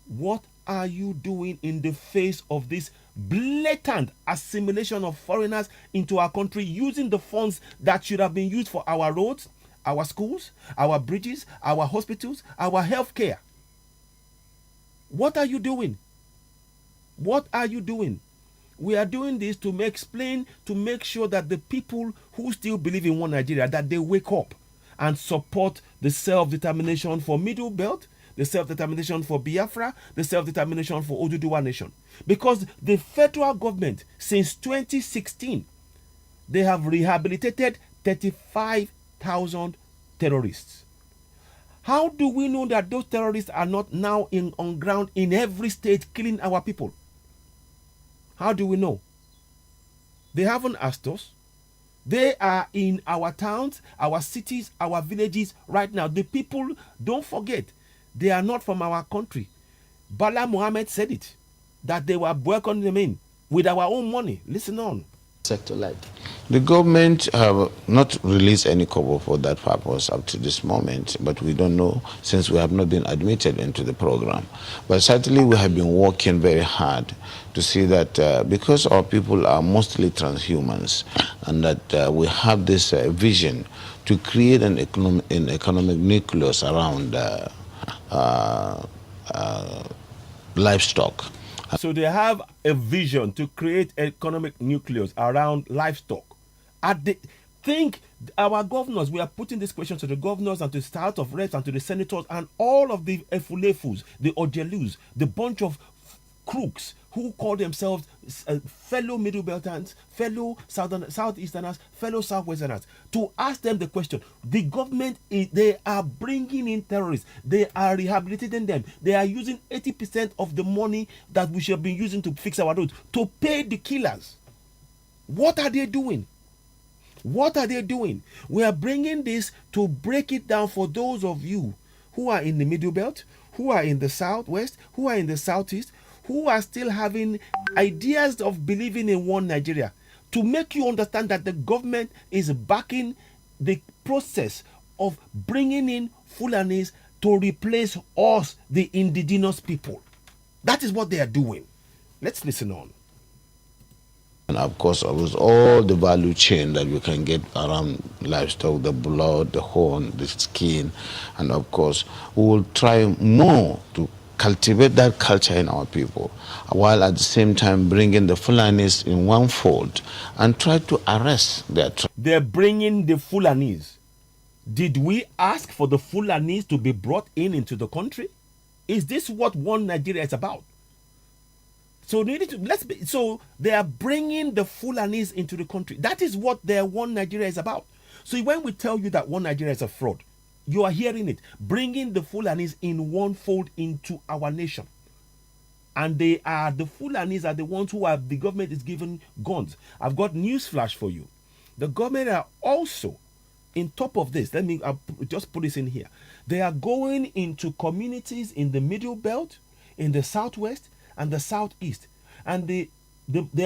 what are you doing in the face of this blatant assimilation of foreigners into our country, using the funds that should have been used for our roads, our schools, our bridges, our hospitals, our healthcare? What are you doing? What are you doing? We are doing this to make sure that the people who still believe in one Nigeria, that they wake up and support the self-determination for Middle Belt, the self-determination for Biafra, the self-determination for Oduduwa Nation. Because the federal government, since 2016, they have rehabilitated 35,000 terrorists. How do we know that those terrorists are not now on ground in every state killing our people? How do we know? They haven't asked us. They are in our towns, our cities, our villages right now. The people, don't forget, they are not from our country. Bala Mohammed said it, that they were welcoming them in with our own money. Listen on. Sector like. The government have not released any cover for that purpose up to this moment, but we don't know since we have not been admitted into the program. But certainly we have been working very hard to see that because our people are mostly transhumans and that we have this vision to create an economic nucleus around livestock. So they have a vision to create an economic nucleus around livestock. Think our governors, we are putting this question to the governors and to the House of Reps and to the senators and all of the Efulefus, the Ojelus, the bunch of crooks who call themselves fellow Middle Beltans, fellow Southeasterners, fellow Southwesterners, to ask them the question. The government, they are bringing in terrorists. They are rehabilitating them. They are using 80% of the money that we should have been using to fix our roads to pay the killers. What are they doing? What are they doing? We are bringing this to break it down for those of you who are in the Middle Belt, who are in the Southwest, who are in the Southeast, who are still having ideas of believing in one Nigeria, to make you understand that the government is backing the process of bringing in Fulanis to replace us, the indigenous people. That is what they are doing. Let's listen on. And of course, with all the value chain that we can get around livestock, the blood, the horn, the skin, and of course, we will try more to cultivate that culture in our people, while at the same time bringing the Fulanis in one fold and try to arrest their They're bringing the Fulanis. Did we ask for the Fulanis to be brought into the country? Is this what one Nigeria is about? So they are bringing the Fulanis into the country. That is what their one Nigeria is about. So when we tell you that one Nigeria is a fraud, you are hearing it. Bringing the Fulanis in one fold into our nation. And the Fulanis are the ones the government is giving guns. I've got news flash for you. The government are also, in top of this, I'll just put this in here. They are going into communities in the Middle Belt, in the Southwest, and the Southeast. And they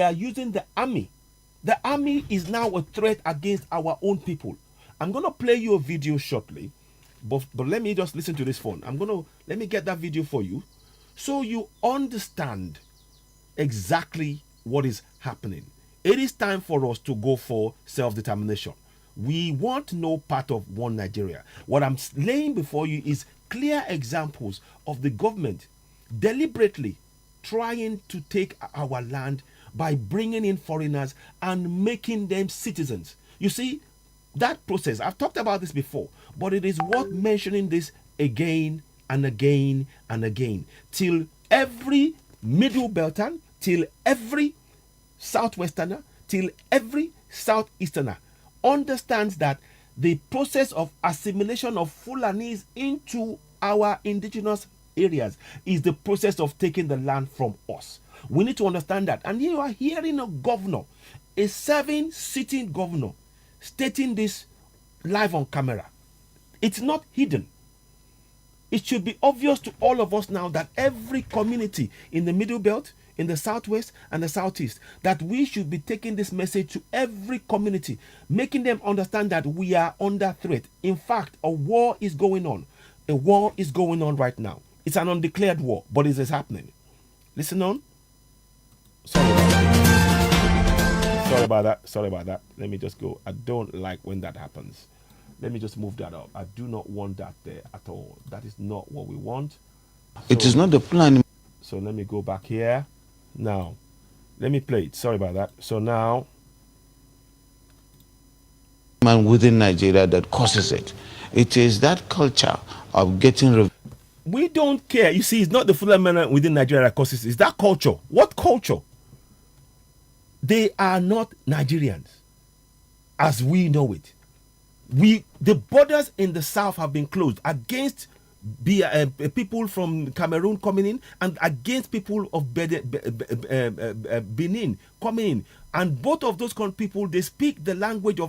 are using the army. The army is now a threat against our own people. I'm going to play you a video shortly. But let me just listen to this phone. Let me get that video for you so you understand exactly what is happening. It is time for us to go for self-determination. We want no part of one Nigeria. What I'm laying before you is clear examples of the government deliberately trying to take our land by bringing in foreigners and making them citizens. You see, that process, I've talked about this before, but it is worth mentioning this again and again and again, till every Middle Beltan, till every Southwesterner, till every Southeasterner understands that the process of assimilation of Fulanis into our indigenous areas is the process of taking the land from us. We need to understand that. And you are hearing a governor, a sitting governor, stating this live on camera. It's not hidden. It should be obvious to all of us now that every community in the Middle Belt, in the southwest and the southeast, that we should be taking this message to every community, making them understand that we are under threat. In fact, a war is going on. A war is going on right now. It's an undeclared war, but it is happening. Listen on. Sorry about that. Let me just go. I don't like when that happens. Let me just move that up. I do not want that there at all. That is not what we want. So, it is not the plan. So let me go back here. Now, let me play it. Sorry about that. So now, man within Nigeria that causes it. It is that culture of getting. We don't care. You see, it's not the Fulani man within Nigeria that causes it. It's that culture. What culture? They are not Nigerians, as we know it. The borders in the south have been closed against people from Cameroon coming in and against people of Benin coming in. And both of those people, they speak the language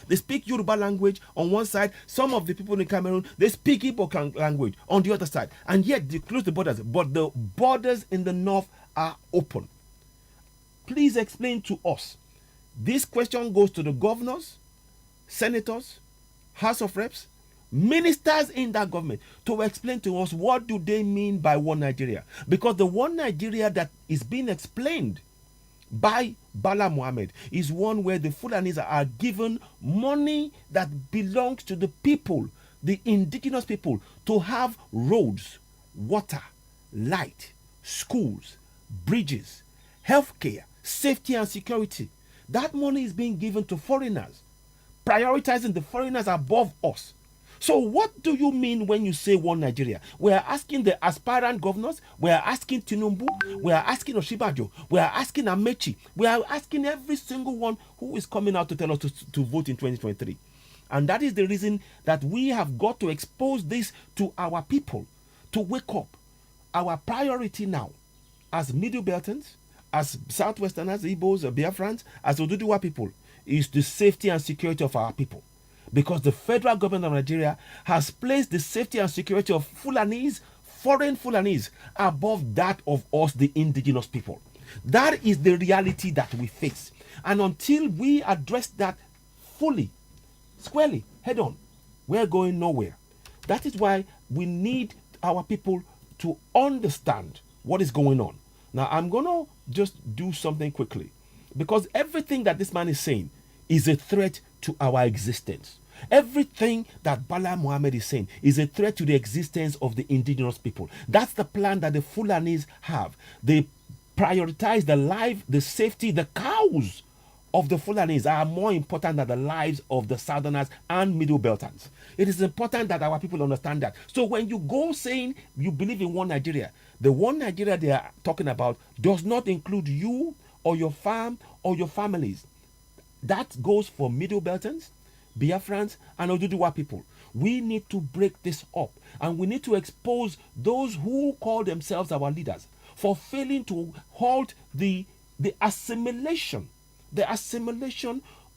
they speak Yoruba language on one side. Some of the people in Cameroon, they speak Igbo language on the other side. And yet they close the borders. But the borders in the north are open. Please explain to us. This question goes to the governors, senators, House of Reps, ministers in that government to explain to us what do they mean by one Nigeria. Because the one Nigeria that is being explained by Bala Mohammed is one where the Fulanis are given money that belongs to the people, the indigenous people, to have roads, water, light, schools, bridges, healthcare, safety and security. That money is being given to foreigners, prioritizing the foreigners above us. So what do you mean when you say one Nigeria? We are asking the aspirant governors, we are asking Tinubu, we are asking Oshibajo, we are asking Amechi, we are asking every single one who is coming out to tell us to vote in 2023. And that is the reason that we have got to expose this to our people, to wake up. Our priority now, as Middle Beltons, as Southwesterners, Igbos, Biafrans, as Oduduwa people, is the safety and security of our people. Because the federal government of Nigeria has placed the safety and security of Fulanis, foreign Fulanis, above that of us, the indigenous people. That is the reality that we face. And until we address that fully, squarely, head on, we're going nowhere. That is why we need our people to understand what is going on. Now, I'm going to just do something quickly, because everything that this man is saying is a threat to our existence. Everything that Bala Mohammed is saying is a threat to the existence of the indigenous people. That's the plan that the Fulanis have. They prioritize the life, the safety, the cows of the Fulanis are more important than the lives of the Southerners and Middle Beltons. It is important that our people understand that. So when you go saying you believe in one Nigeria, the one Nigeria they are talking about does not include you or your farm or your families. That goes for Middle Beltons, Biafrans, and Oduduwa people. We need to break this up, and we need to expose those who call themselves our leaders for failing to halt the assimilation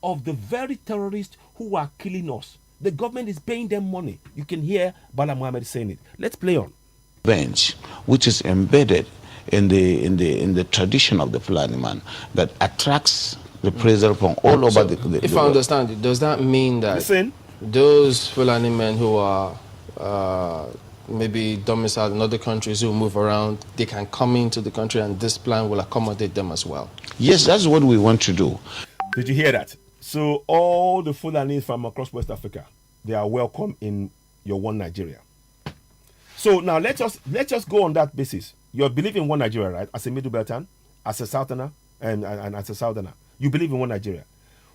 of the very terrorists who are killing us. The government is paying them money. You can hear Bala Mohammed saying it. Let's play on. Bench, which is embedded in the tradition of the Fulani man, that attracts reprisal from all over the if the I world. understand it, does that mean that those Fulani men who are maybe domiciled in other countries who move around, they can come into the country and this plan will accommodate them as well? Yes, that's what we want to do. Did you hear that? So all the Fulani from across West Africa, they are welcome in your one Nigeria. So now let's just go on that basis. You believe in one Nigeria, right? As a Middle Beltan, as a Southerner, and as a Southerner. You believe in one Nigeria.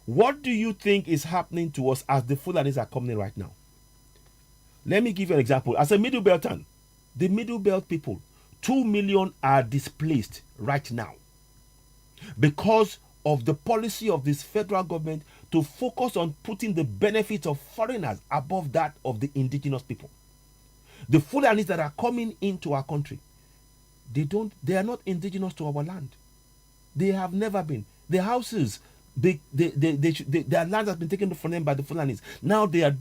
What do you think is happening to us as the Fulanis are coming right now? Let me give you an example. As a Middle Beltan, the Middle Belt people, 2 million are displaced right now because of the policy of this federal government to focus on putting the benefits of foreigners above that of the indigenous people. The Fulanis that are coming into our country, they are not indigenous to our land. They have never been. The houses, their land has been taken from them by the Fulanis. Now they are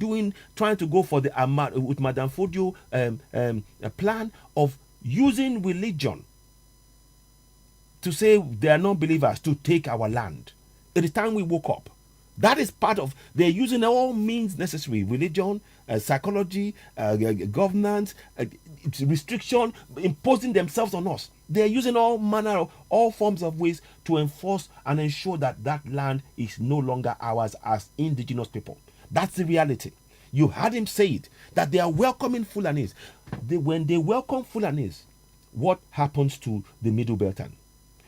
trying to go for with Madame Fodio a plan of using religion to say they are non-believers to take our land. It is time we woke up. That is part of, they're using all means necessary, religion, psychology, governance, restriction, imposing themselves on us. They're using all forms of ways to enforce and ensure that that land is no longer ours as indigenous people. That's the reality. You heard him say it, that they are welcoming Fulanis. When they welcome Fulanis, what happens to the Middle Beltan?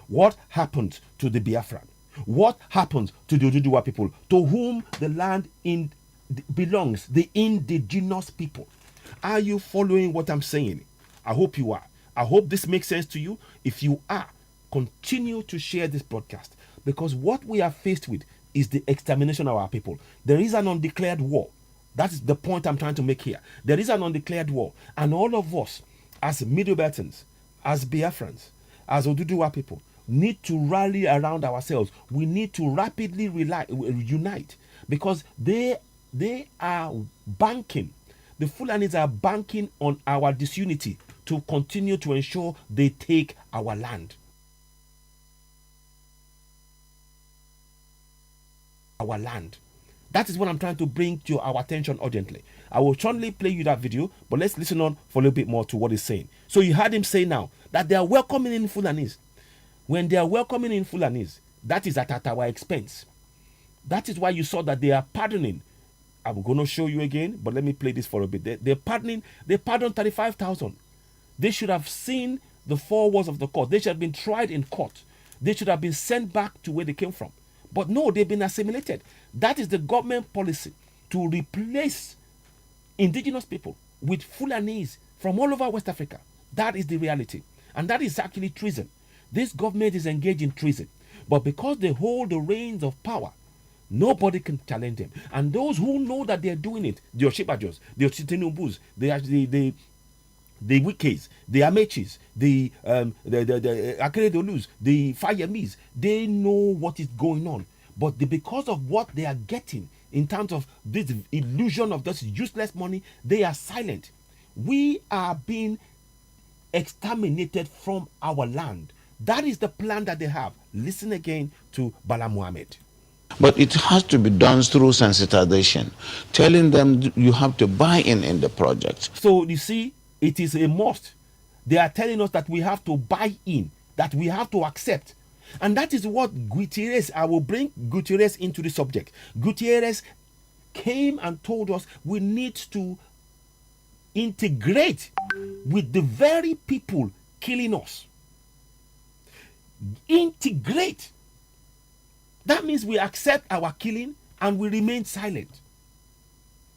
What happens to the Biafran? What happens to the Oduduwa people, to whom the land belongs, the indigenous people? Are you following what I'm saying? I hope you are. I hope this makes sense to you. If you are, continue to share this broadcast, because what we are faced with is the extermination of our people. There is an undeclared war. That is the point I'm trying to make here. There is an undeclared war, and all of us, as Middle Beltans, as Biafrans, as Oduduwa people, need to rally around ourselves. We need to rapidly unite, because they are banking. The Fulanis are banking on our disunity to continue to ensure they take our land. Our land. That is what I'm trying to bring to our attention urgently. I will shortly play you that video, but let's listen on for a little bit more to what he's saying. So you heard him say now that they are welcoming in Fulanis. When they are welcoming in Fulanis, that is at our expense. That is why you saw that they are pardoning. I'm going to show you again, but let me play this for a bit. They pardoned 35,000. They should have seen the four walls of the court. They should have been tried in court. They should have been sent back to where they came from. But no, they've been assimilated. That is the government policy, to replace indigenous people with Fulanis from all over West Africa. That is the reality. And that is actually treason. This government is engaged in treason. But because they hold the reins of power, nobody can challenge them. And those who know that they're doing it, the Oshibajos, the Ochitinubus, the Wikis, the Amechis, the Akeredolus, the Fayemis, they know what is going on. But because of what they are getting in terms of this illusion of this useless money, they are silent. We are being exterminated from our land. That is the plan that they have. Listen again to Bala Muhammad. But it has to be done through sensitization, telling them you have to buy in the project. So you see, it is a must. They are telling us that we have to buy in, that we have to accept. And that is what Gutierrez, I will bring Gutierrez into the subject. Gutierrez came and told us we need to integrate with the very people killing us. Integrate. That means we accept our killing and we remain silent.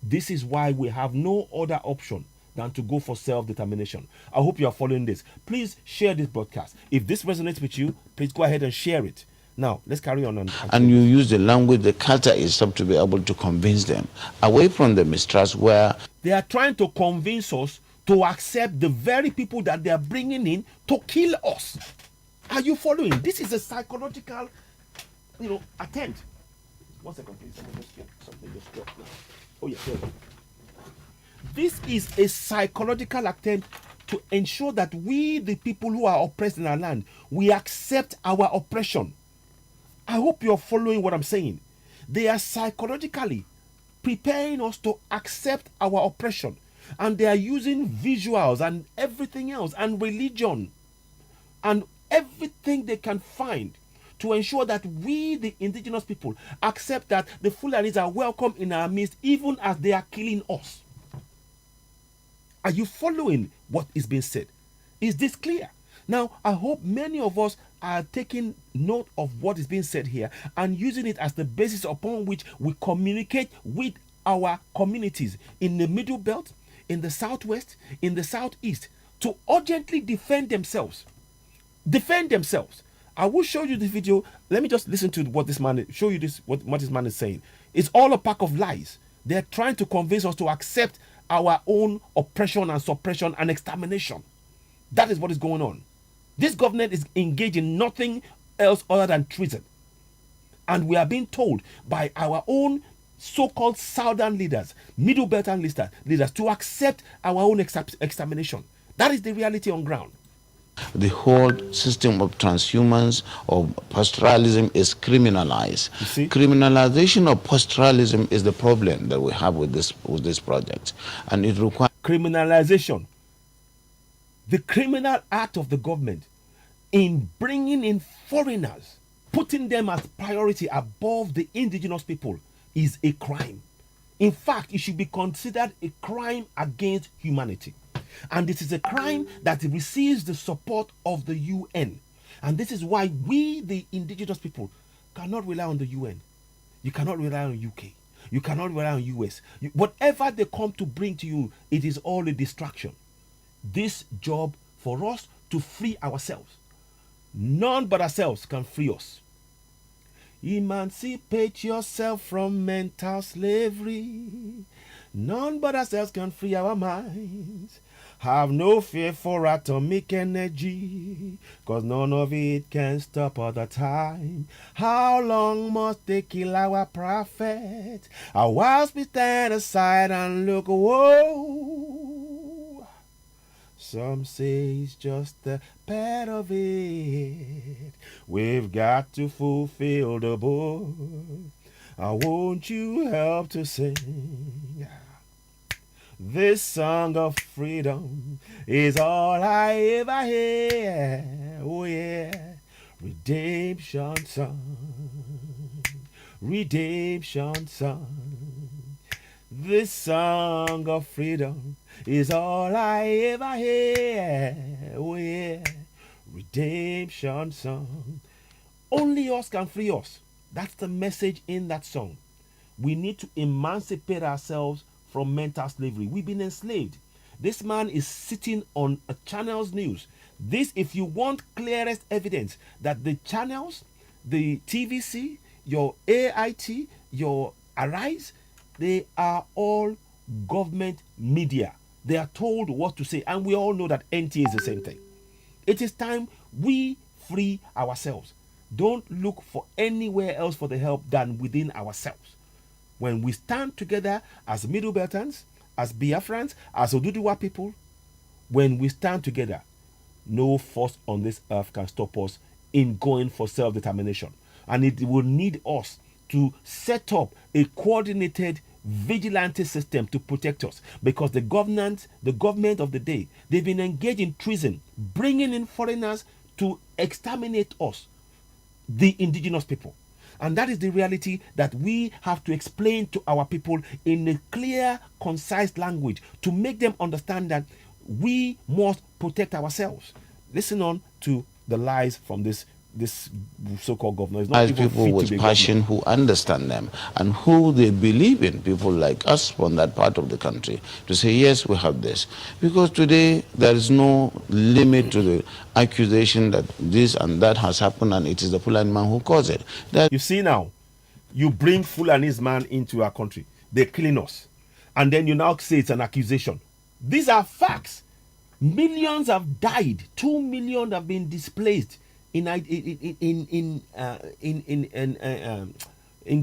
This is why we have no other option than to go for self-determination. I hope you are following this. Please share this broadcast. If this resonates with you, please go ahead and share it. Now, let's carry on. And you use the language, the culture itself, to be able to convince them away from the mistrust where they are trying to convince us to accept the very people that they are bringing in to kill us. Are you following? This is a psychological, attempt. 1 second, please. Something just dropped now. Oh, yeah, there. This is a psychological attempt to ensure that we, the people who are oppressed in our land, we accept our oppression. I hope you're following what I'm saying. They are psychologically preparing us to accept our oppression. And they are using visuals and everything else and religion and everything they can find to ensure that we, the indigenous people, accept that the Fulanis are welcome in our midst even as they are killing us. Are you following what is being said? Is this clear? Now, I hope many of us are taking note of what is being said here and using it as the basis upon which we communicate with our communities in the Middle Belt, in the Southwest, in the Southeast, to urgently defend themselves. Defend themselves. I will show you this video. Let me just listen to what this man, show you this, what this man is saying. It's all a pack of lies. They're trying to convince us to accept our own oppression and suppression and extermination. That is what is going on. This government is engaged in nothing else other than treason. And we are being told by our own so-called southern leaders, Middle Beltan leaders, to accept our own extermination. That is the reality on ground. The whole system of transhumance or pastoralism is criminalized. Criminalization of pastoralism is the problem that we have with this project, and it requires criminalization. The criminal act of the government in bringing in foreigners, putting them as priority above the indigenous people, is a crime. In fact, it should be considered a crime against humanity. And this is a crime that receives the support of the UN. And this is why we, the indigenous people, cannot rely on the UN. You cannot rely on UK. You cannot rely on US. Whatever they come to bring to you, it is all a distraction. This job for us to free ourselves. None but ourselves can free us. Emancipate yourself from mental slavery. None but ourselves can free our minds. Have no fear for atomic energy, 'cause none of it can stop all the time. How long must they kill our prophet? Whilst we stand aside and look, whoa. Some say it's just a part of it. We've got to fulfill the book. Won't you help to sing? This song of freedom is all I ever hear. Oh yeah, redemption song, redemption song. This song of freedom is all I ever hear. Oh yeah, redemption song. Only us can free us. That's the message in that song. We need to emancipate ourselves from mental slavery. We've been enslaved. This man is sitting on a channel's news. This, if you want clearest evidence that the channels, the TVC, your AIT, your Arise, they are all government media. They are told what to say, and we all know that NTA is the same thing. It is time we free ourselves. Don't look for anywhere else for the help than within ourselves. When we stand together as Middle Beltans, as Biafrans, as Oduduwa people, when we stand together, no force on this earth can stop us in going for self-determination. And it will need us to set up a coordinated vigilante system to protect us, because the government of the day, they've been engaged in treason, bringing in foreigners to exterminate us, the indigenous people. And that is the reality that we have to explain to our people in a clear, concise language to make them understand that we must protect ourselves. Listen on to the lies from this so-called governor. It's not as people with passion who understand them and who they believe in, people like us from that part of the country, to say, yes, we have this. Because today there is no limit to the accusation that this and that has happened and it is the Fulani man who caused it. You see now, you bring Fulani's man into our country. They're killing us. And then you now say it's an accusation. These are facts. Millions have died. 2 million have been displaced in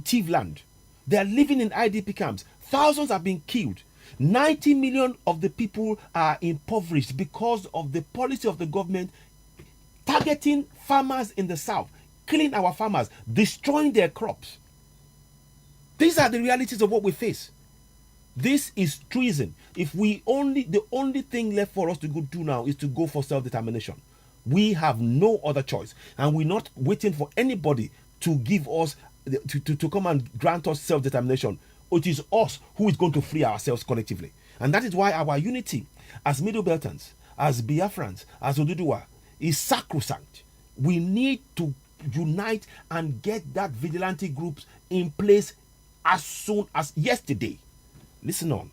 Tivland. They are living in IDP camps. Thousands have been killed. 90 million of the people are impoverished because of the policy of the government targeting farmers in the south, killing our farmers, destroying their crops. These are the realities of what we face. This is treason. If the only thing left for us to go do now is to go for self-determination. We have no other choice, and we're not waiting for anybody to give us to come and grant us self-determination. It is us who is going to free ourselves collectively. And that is why our unity as Middle Beltans, as Biafrans, as Oduduwa is sacrosanct. We need to unite and get that vigilante groups in place as soon as yesterday. Listen on.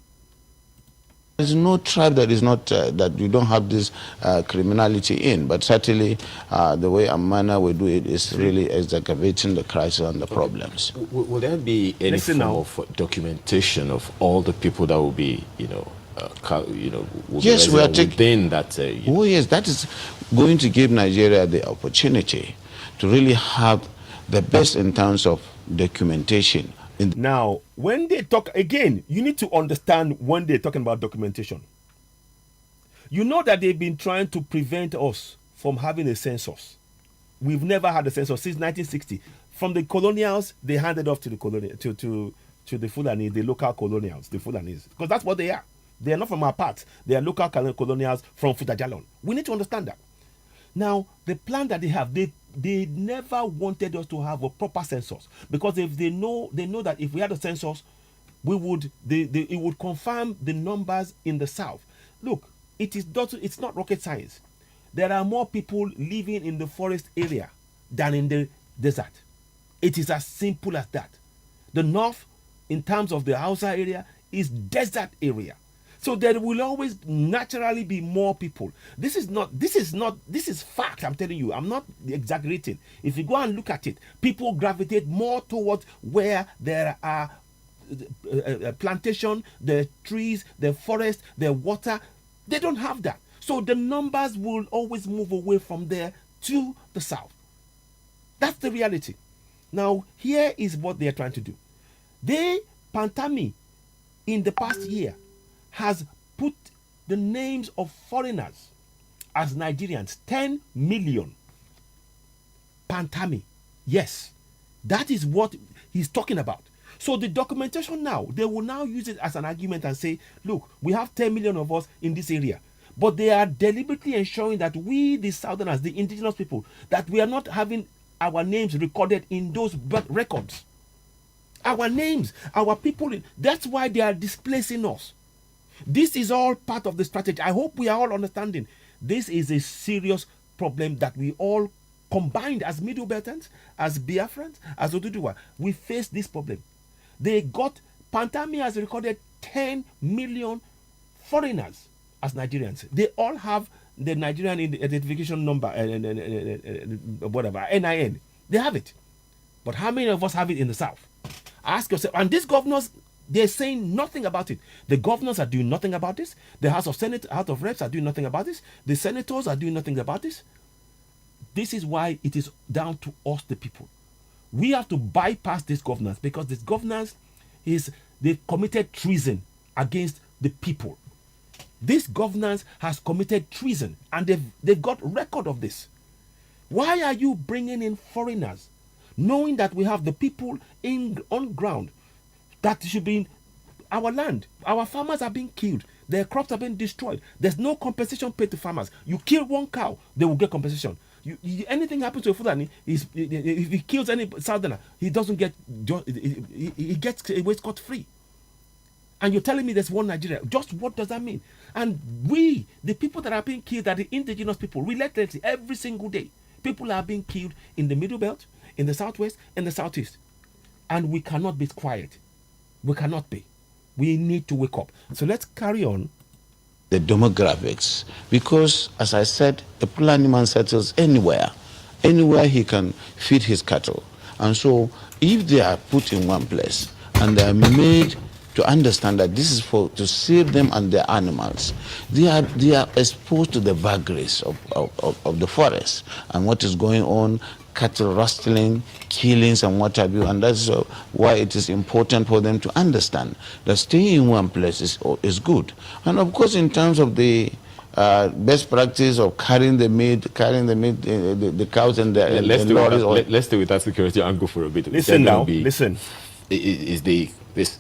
There's no tribe that is not that you don't have this criminality in, but certainly the way Amana will do it is really exacerbating the crisis and the problems. Will there be any form of documentation of all the people that will be, yes, we are within that? Oh yes, that is going to give Nigeria the opportunity to really have the best in terms of documentation. Now, when they talk, again, you need to understand when they're talking about documentation. You know that they've been trying to prevent us from having a census. We've never had a census since 1960. From the colonials, they handed off to the colonial to the Fulani, the local colonials, the Fulanis, because that's what they are. They are not from our part. They are local colonials from Futajalon. We need to understand that. Now, the plan that they have, they never wanted us to have a proper census, because if they know that if we had a census, it would confirm the numbers in the south. Look, it's not rocket science. There are more people living in the forest area than in the desert. It is as simple as that. The north, in terms of the Hausa area, is desert area. So there will always naturally be more people. This is fact, I'm telling you. I'm not exaggerating. If you go and look at it, people gravitate more towards where there are plantation, the trees, the forest, the water. They don't have that. So the numbers will always move away from there to the south. That's the reality. Now, here is what they are trying to do. Pantami, in the past year, has put the names of foreigners as Nigerians, 10 million. Pantami. Yes, that is what he's talking about. So the documentation now, they will now use it as an argument and say, look, we have 10 million of us in this area. But they are deliberately ensuring that we, the Southerners, the indigenous people, that we are not having our names recorded in those records. Our names, our people, that's why they are displacing us. This is all part of the strategy. I hope we are all understanding. This is a serious problem that we all combined as Middle Beltons, as Biafrans, as Oduduwa. We face this problem. Pantami has recorded 10 million foreigners as Nigerians. They all have the Nigerian identification number, whatever, NIN. They have it. But how many of us have it in the South? Ask yourself. And these governors, they're saying nothing about it. The governors are doing nothing about this. The House of Senate, House of Reps are doing nothing about this. The senators are doing nothing about this. This is why it is down to us, the people. We have to bypass these governors, because these governors, they've committed treason against the people. This governance has committed treason, and they've got record of this. Why are you bringing in foreigners, knowing that we have the people on ground that should be in our land? Our farmers are being killed. Their crops are being destroyed. There's no compensation paid to farmers. You kill one cow, they will get compensation. Anything happens to a Fulani, if he kills any Southerner, he doesn't get, he gets away scot-free. And you're telling me there's one Nigeria. Just what does that mean? And we, the people that are being killed, are the indigenous people. Relentlessly, every single day, people are being killed in the Middle Belt, in the Southwest, and the Southeast. And we cannot be quiet. We cannot be. We need to wake up. So let's carry on. The demographics, because as I said, a Fulani man settles anywhere he can feed his cattle. And so if they are put in one place and they are made to understand that this is to save them and their animals, they are exposed to the vagaries of the forest and what is going on, cattle rustling, killings and what have you, and that's why it is important for them to understand that staying in one place is good. And of course, in terms of the best practice of carrying the meat, the cows and the lorries. Let's stay with that security angle for a bit. Listen now, listen. Is this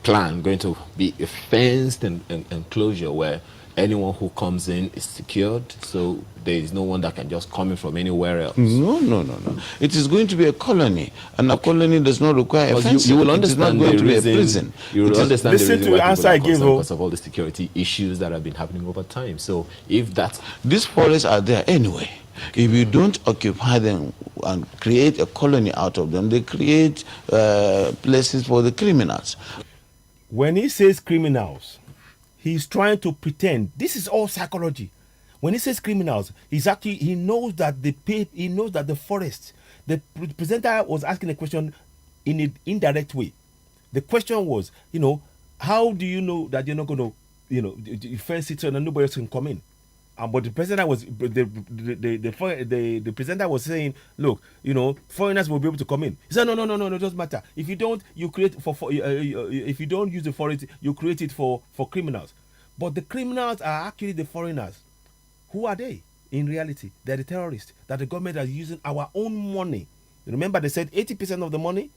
plan going to be a fenced enclosure where anyone who comes in is secured, so there is no one that can just come in from anywhere else? No. It is going to be a colony, and a colony does not require a fence. You will understand the reason. You will understand the reason why people are concerned because of all the security issues that have been happening over time. So if that's... These forests are there anyway. If you don't occupy them and create a colony out of them, they create places for the criminals. When he says criminals, he's trying to pretend. This is all psychology. When he says criminals, he knows that the forest. The presenter was asking a question in an indirect way. The question was, how do you know that you're not going to, fence it so that nobody else can come in? But the presenter was the presenter was saying, look, foreigners will be able to come in. He said, no, it doesn't matter. If you don't, you create if you don't use the forest, you create it for criminals. But the criminals are actually the foreigners. Who are they? in reality, they're the terrorists, that the government is using our own money. Remember, they said 80% of the money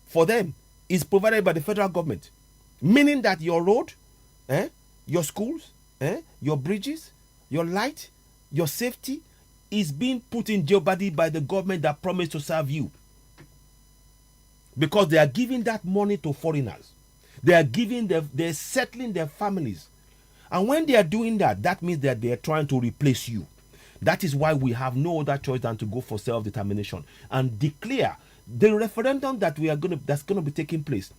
for them is provided by the federal government, meaning that your road, your schools, your bridges, your light, your safety is being put in jeopardy by the government that promised to serve you. Because they are giving that money to foreigners. They're settling their families. And when they are doing that, that means that they are trying to replace you. That is why we have no other choice than to go for self-determination and declare the referendum that's going to be taking place.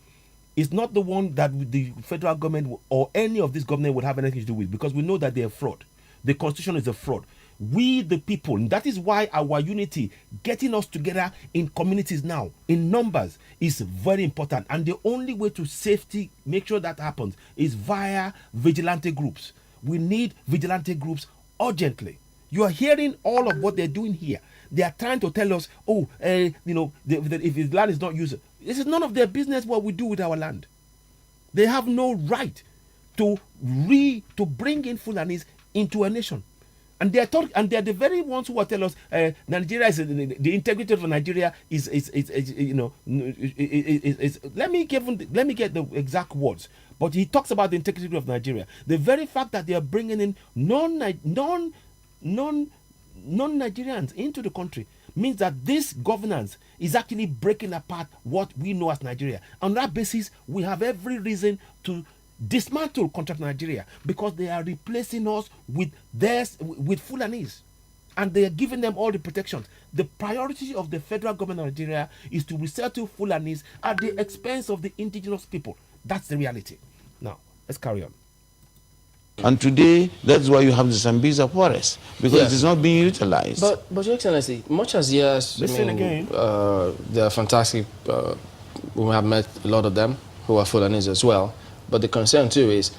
Is not the one that the federal government or any of this government would have anything to do with, because we know that they are fraud. The constitution is a fraud. We the people, and that is why our unity, getting us together in communities now, in numbers, is very important. And the only way to safety, make sure that happens, is via vigilante groups. We need vigilante groups urgently. You are hearing all of what they're doing here. They are trying to tell us, if the land is not used, this is none of their business what we do with our land. They have no right to bring in Fulanis into a nation. And they are the very ones who will tell us Nigeria is the integrity of Nigeria is let me get the exact words. But he talks about the integrity of Nigeria. The very fact that they are bringing in non-Nigerians into the country means that this governance is actually breaking apart what we know as Nigeria. On that basis, we have every reason to dismantle Contract Nigeria, because they are replacing us with Fulanis, and they are giving them all the protections. The priority of the federal government of Nigeria is to resettle Fulanis at the expense of the indigenous people. That's the reality. Now, let's carry on. And today, that's why you have the Sambisa forest, because it is not being utilized. But Your Excellency, much as yes, again. They are fantastic. We have met a lot of them who are Fulanis as well. But the concern too is,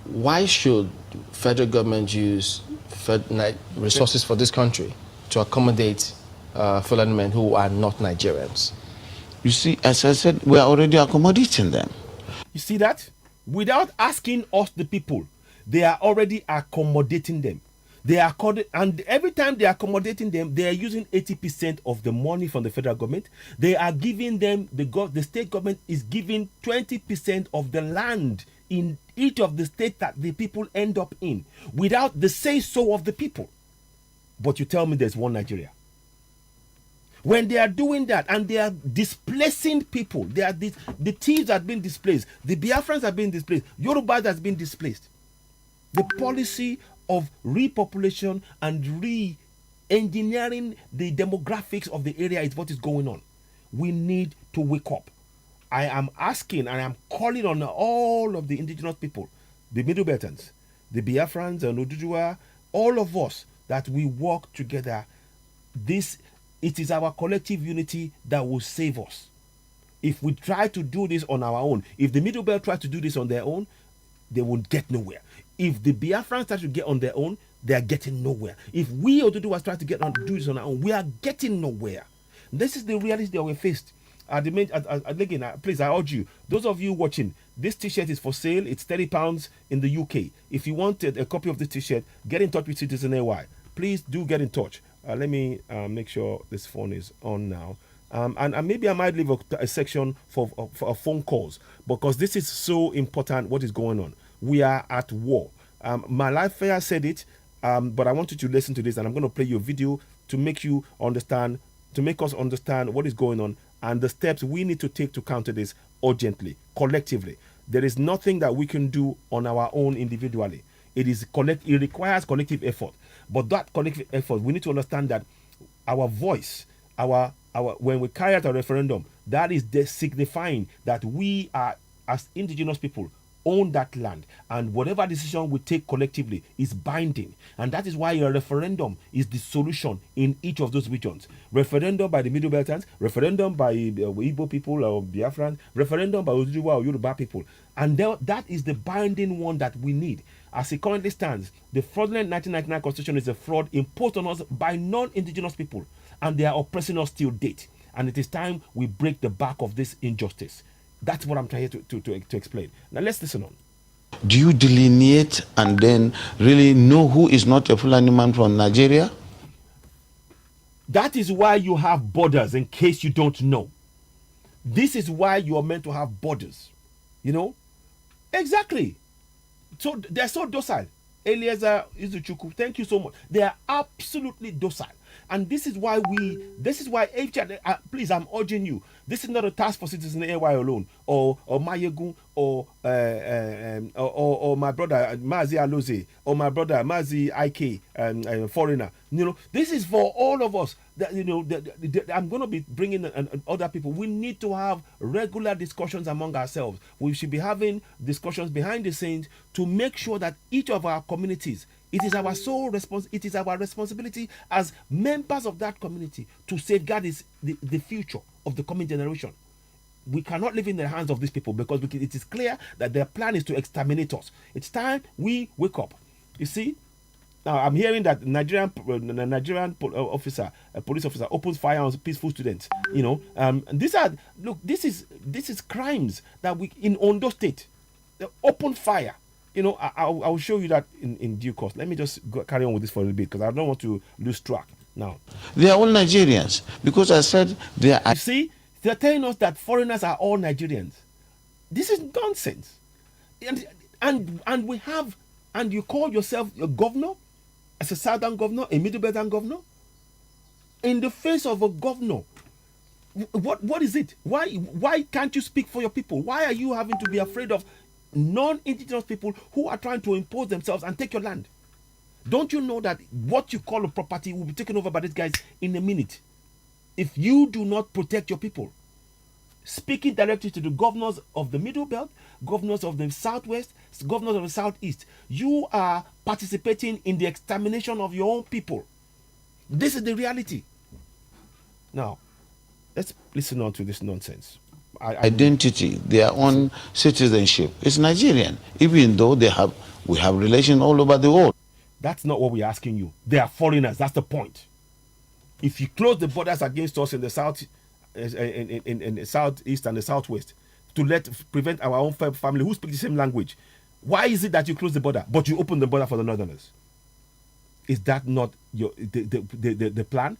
why should federal government use resources for this country to accommodate Fulani men who are not Nigerians? You see, as I said, we are already accommodating them. You see that? Without asking us, the people, they are already accommodating them. And every time they are accommodating them, they are using 80% of the money from the federal government. They are giving them, the state government is giving 20% of the land in each of the states that the people end up in, without the say-so of the people. But you tell me there's one Nigeria. When they are doing that and they are displacing people, the thieves have been displaced, the Biafrans have been displaced, Yorubas has been displaced. The policy of repopulation and re-engineering the demographics of the area is what is going on. We need to wake up. I am asking and I am calling on all of the indigenous people, the Middle Beltons, the Biafrans and Oduduwa, all of us, that we work together. It is our collective unity that will save us. If we try to do this on our own, if the Middle Belt tries to do this on their own, they will get nowhere. If the Biafrans try to get on their own, they are getting nowhere. If we Oduduwas try to do this on our own, we are getting nowhere. This is the reality that we faced. Again, please, I urge you, those of you watching, this t-shirt is for sale. It's £30 in the UK. If you wanted a copy of this t-shirt, get in touch with Citizen AY. Please do get in touch. Let me make sure this phone is on now. And maybe I might leave a section for phone calls, because this is so important what is going on. We are at war. Malafia said it, but I want you to listen to this, and I'm going to play you a video to make you understand, to make us understand what is going on and the steps we need to take to counter this urgently, collectively. There is nothing that we can do on our own individually. It requires collective effort. But that collective effort, we need to understand that our voice, when we carry out a referendum, that is signifying that we are, as indigenous people, own that land, and whatever decision we take collectively is binding. And that is why a referendum is the solution in each of those regions. Referendum by the Middle Beltans, referendum by Igbo people or Biafran, referendum by Oduduwa or Yoruba people. And that is the binding one that we need. As it currently stands, the fraudulent 1999 constitution is a fraud imposed on us by non-indigenous people, and they are oppressing us till date. And it is time we break the back of this injustice. That's what I'm trying to explain. Now let's listen on. Do you delineate and then really know who is not a Fulani man from Nigeria? That is why you have borders, in case you don't know. This is why you are meant to have borders. You know? Exactly. So they're so docile. Eliezer Izuchukwu, thank you so much. They are absolutely docile. And this is why please, I'm urging you. This is not a task for citizen AY alone, or Mayegun, or my brother Mazi Aloze, or my brother Mazi IK, foreigner. You know, this is for all of us. That, you know, I'm going to be bringing other people. We need to have regular discussions among ourselves. We should be having discussions behind the scenes to make sure that each of our communities, it is our responsibility as members of that community to safeguard the future of the coming generation. We cannot live in the hands of these people, because it is clear that their plan is to exterminate us. It's time we wake up. You see, now I'm hearing that Nigerian police officer opens fire on peaceful students. You know, this is crimes that we in Ondo State. They open fire. You know, I'll show you that in due course. Let me just carry on with this for a little bit, because I don't want to lose track now. They are all Nigerians, because I said they are. You see, they're telling us that foreigners are all Nigerians. This is nonsense. And we have, and you call yourself a governor, as a southern governor, a middle beltern governor, in the face of a governor. What is it? Why can't you speak for your people? Why are you having to be afraid of non-indigenous people who are trying to impose themselves and take your land? Don't you know that what you call a property will be taken over by these guys in a minute if you do not protect your people? Speaking directly to the governors of the Middle Belt, governors of the Southwest, governors of the Southeast, you are participating in the extermination of your own people. This is the reality. Now, let's listen on to this nonsense. Identity, their own citizenship is Nigerian, even though we have relations all over the world. That's not what we're asking you. They are foreigners. That's the point. If you close the borders against us in the south, in the southeast and the southwest, to prevent our own family who speak the same language, why is it that you close the border but you open the border for the northerners? Is that not the plan?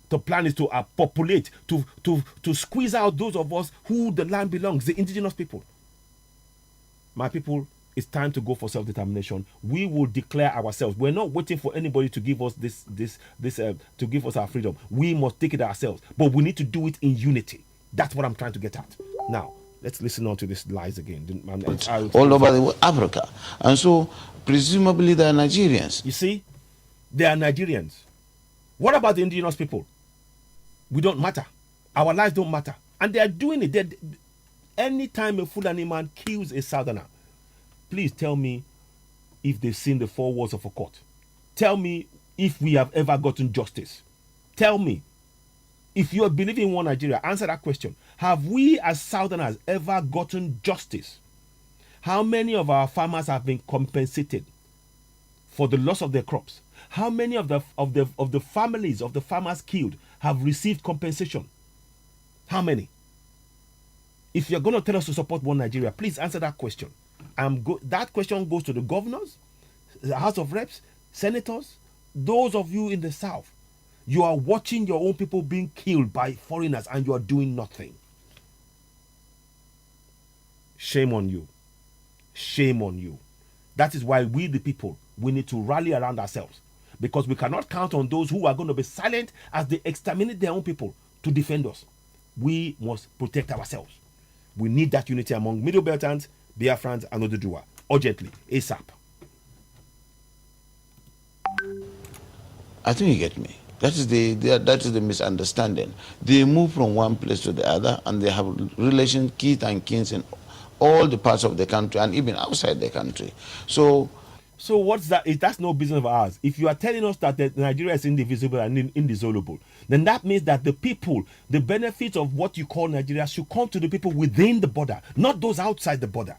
The plan is to populate, to squeeze out those of us who the land belongs, the indigenous people. My people, it's time to go for self-determination. We will declare ourselves. We're not waiting for anybody to give us to give us our freedom. We must take it ourselves, but we need to do it in unity. That's what I'm trying to get at. Now, let's listen on to this lies again. All over Africa, and so presumably they are Nigerians. You see, they are Nigerians. What about the indigenous people? We don't matter. Our lives don't matter. And they are doing it. Anytime a Fulani man kills a southerner, please tell me if they've seen the four walls of a court. Tell me if we have ever gotten justice. Tell me. If you are believing in one Nigeria, answer that question. Have we as southerners ever gotten justice? How many of our farmers have been compensated for the loss of their crops? How many of the families of the farmers killed have received compensation? How many? If you're going to tell us to support one Nigeria, please answer that question. That question goes to the governors, the House of Reps, senators, those of you in the South. You are watching your own people being killed by foreigners and you are doing nothing. Shame on you. Shame on you. That is why we, the people, we need to rally around ourselves. Because we cannot count on those who are going to be silent as they exterminate their own people to defend us. We must protect ourselves. We need that unity among Middle Beltans, Biafrans, and Oduduwa. Urgently, ASAP. I think you get me. That is the misunderstanding. They move from one place to the other, and they have relations, kith and kins in all the parts of the country, and even outside the country. So what's that? That's no business of ours. If you are telling us that Nigeria is indivisible and indissoluble, then that means that the people, the benefits of what you call Nigeria should come to the people within the border, not those outside the border.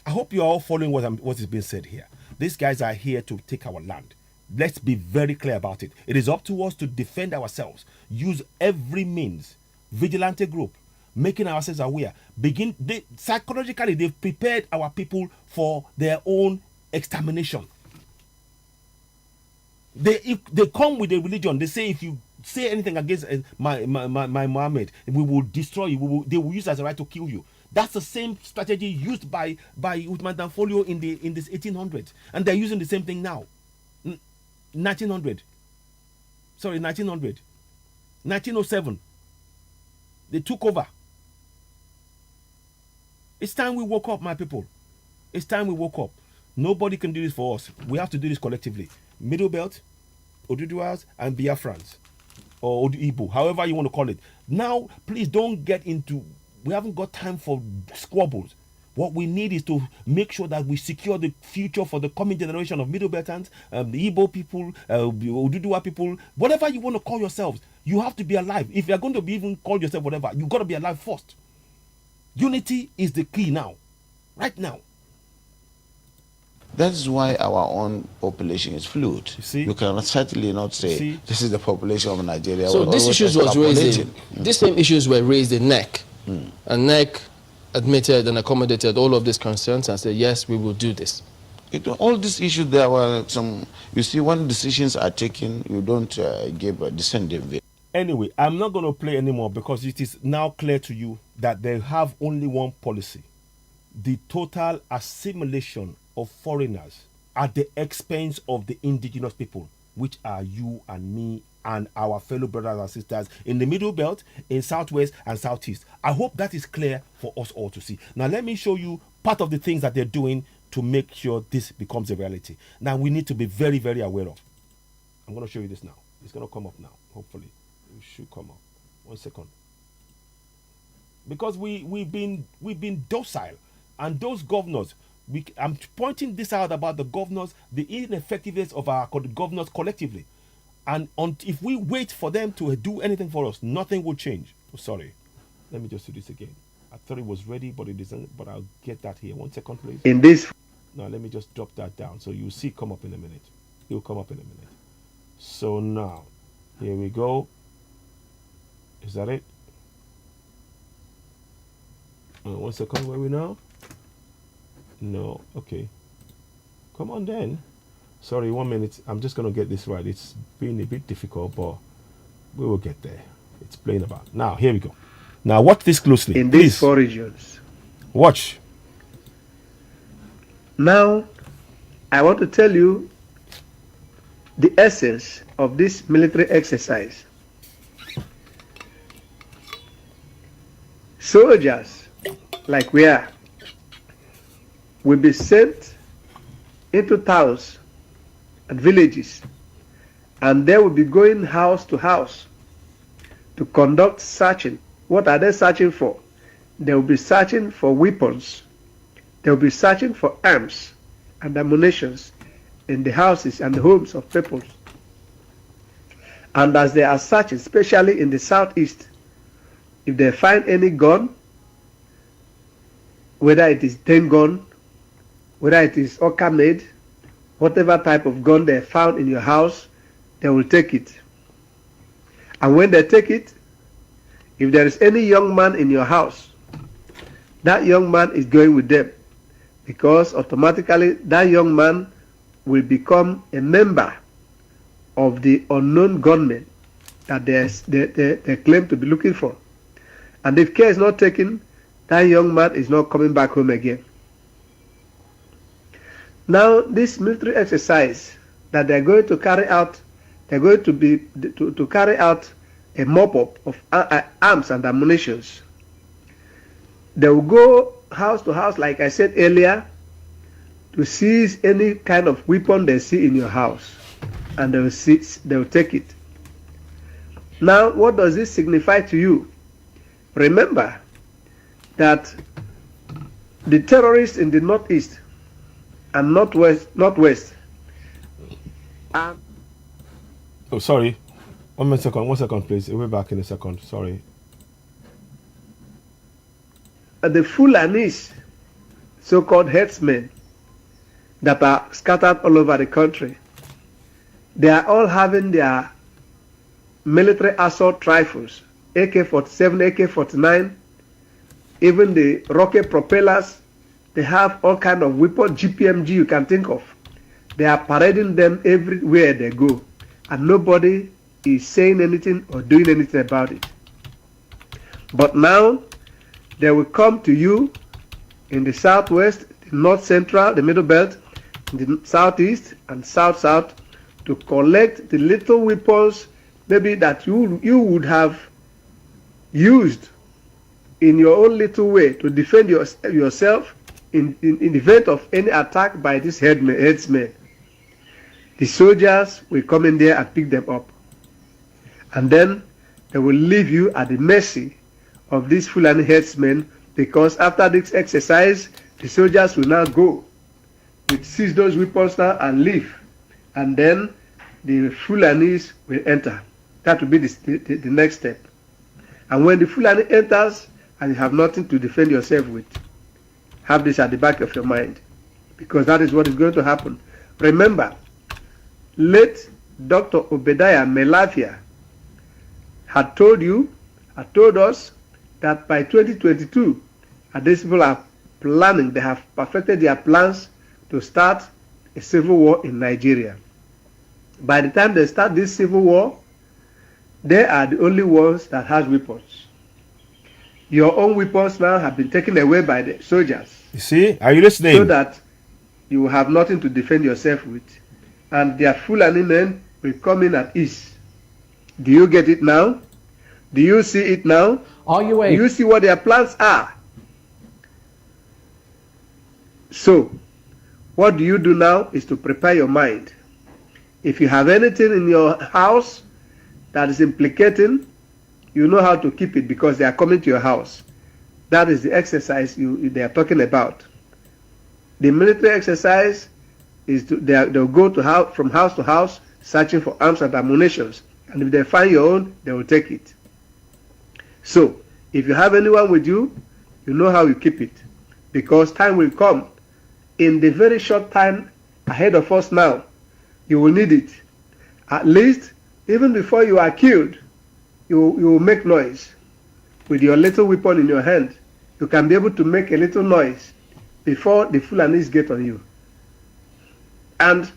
I hope you are all following what is being said here. These guys are here to take our land. Let's be very clear about it. It is up to us to defend ourselves. Use every means. Vigilante group, making ourselves aware. Psychologically, they've prepared our people for their own extermination. If they come with a religion, they say if you say anything against my Muhammad, we will destroy you. They will use as a right to kill you. That's the same strategy used by Uthman Danfodio in this 1800s, and they're using the same thing now. 1900. 1907. They took over. It's time we woke up, my people. It's time we woke up. Nobody can do this for us. We have to do this collectively. Middle Belt, Oduduwas, and Biafrans, or Igbo, however you want to call it. Now, please don't get into. We haven't got time for squabbles. What we need is to make sure that we secure the future for the coming generation of Middle Beltans, the Igbo people, Oduduwa people, whatever you want to call yourselves. You have to be alive. If you're going to be even call yourself whatever, you got to be alive first. Unity is the key now, right now. That is why our own population is fluid. You can certainly not say this is the population of Nigeria. So these issues was raised. These same issues were raised in NEC, and NEC admitted and accommodated all of these concerns and said, yes, we will do this. All these issues, there were some. You see, when decisions are taken, you don't give a dissenting view. Anyway, I'm not going to play anymore because it is now clear to you that they have only one policy: the total assimilation of foreigners at the expense of the indigenous people, which are you and me and our fellow brothers and sisters in the Middle Belt, in Southwest and Southeast. I hope that is clear for us all to see. Now, let me show you part of the things that they're doing to make sure this becomes a reality. Now, we need to be very, very aware of. I'm going to show you this now. It's going to come up now, hopefully. It should come up. 1 second. Because we've been docile, and those governors, I'm pointing this out about the governors, the ineffectiveness of our governors collectively. And if we wait for them to do anything for us, nothing will change. Oh, sorry. Let me just do this again. I thought it was ready, but it isn't. But I'll get that here. 1 second, please. In this. Now, let me just drop that down. So you'll see it come up in a minute. It will come up in a minute. So now, here we go. Is that it? 1 second. Where are we now? No. Okay. Come on then. Sorry, 1 minute. I'm just going to get this right. It's been a bit difficult, but we will get there. It's playing about. Now, here we go. Now, watch this closely. In these 4 regions. Watch. Now, I want to tell you the essence of this military exercise. Soldiers, like we are, will be sent into towns and villages, and they will be going house to house to conduct searching. What are they searching for? They will be searching for weapons. They will be searching for arms and ammunitions in the houses and the homes of people. And as they are searching, especially in the southeast, if they find any gun, whether it is 10 gun, whether it is Oka made, whatever type of gun they found in your house, they will take it. And when they take it, if there is any young man in your house, that young man is going with them, because automatically that young man will become a member of the unknown gunmen that they claim to be looking for. And if care is not taken, that young man is not coming back home again. Now, this military exercise that they're going to carry out, they're going to carry out a mop-up of arms and ammunitions. They will go house to house, like I said earlier, to seize any kind of weapon they see in your house, and they will take it. Now, what does this signify to you? Remember that the terrorists in the northeast and northwest. Oh, sorry. 1 second, please. We'll be back in a second. Sorry. The Fulanis, so-called herdsmen that are scattered all over the country, they are all having their military assault rifles, AK-47, AK-49, even the rocket propellers. They have all kind of weapons, GPMG you can think of. They are parading them everywhere they go, and nobody is saying anything or doing anything about it. But now they will come to you in the southwest, the north central, the middle belt, the southeast and south to collect the little weapons maybe that you would have used in your own little way to defend yourself in event of any attack by these headsmen. The soldiers will come in there and pick them up, and then they will leave you at the mercy of these Fulani headsmen, because after this exercise the soldiers will now go, will seize those weapons now and leave, and then the Fulanis will enter. That will be the next step. And when the Fulani enters and you have nothing to defend yourself with, have this at the back of your mind, because that is what is going to happen. Remember, late Dr. Obadiah Melafia had told us that by 2022, and these people are planning, they have perfected their plans to start a civil war in Nigeria. By the time they start this civil war, they are the only ones that has weapons. Your own weapons now have been taken away by the soldiers. You see? Are you listening? So that you will have nothing to defend yourself with. And their Fulani men will come in at ease. Do you get it now? Do you see it now? Are you Do you see what their plans are? So, what do you do now is to prepare your mind. If you have anything in your house that is implicating, you know how to keep it because they are coming to your house. That is the exercise they are talking about. The military exercise is they'll go from house to house searching for arms and ammunition. And if they find your own, they will take it. So, if you have anyone with you, you know how you keep it. Because time will come. In the very short time ahead of us now, you will need it. At least, even before you are killed, you will make noise. With your little weapon in your hand, you can be able to make a little noise before the Fulanis get on you. And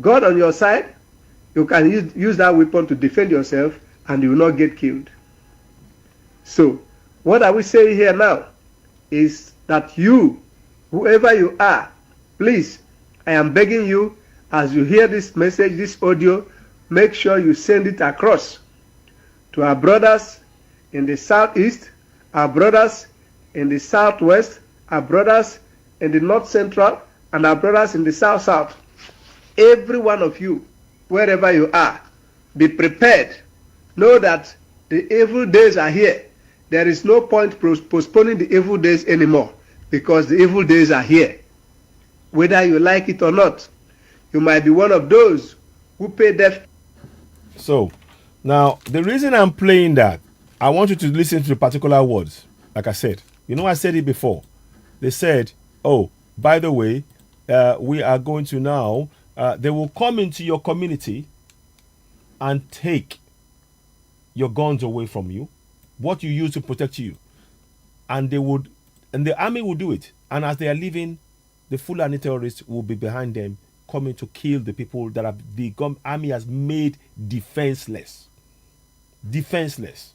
God on your side, you can use that weapon to defend yourself and you will not get killed. So, what are we saying here now is that you, whoever you are, please, I am begging you, as you hear this message, this audio, make sure you send it across to our brothers in the southeast, our brothers in the southwest, our brothers in the north central, and our brothers in the south. Every one of you, wherever you are, be prepared. Know that the evil days are here. There is no point postponing the evil days anymore, because the evil days are here. Whether you like it or not, you might be one of those who pay death. So, now, the reason I'm playing that, I want you to listen to the particular words. Like I said, I said it before. They said, oh, by the way, we are going to now, they will come into your community and take your guns away from you, what you use to protect you. And the army will do it. And as they are leaving, the Fulani terrorists will be behind them, coming to kill the people that the army has made defenseless. Defenseless.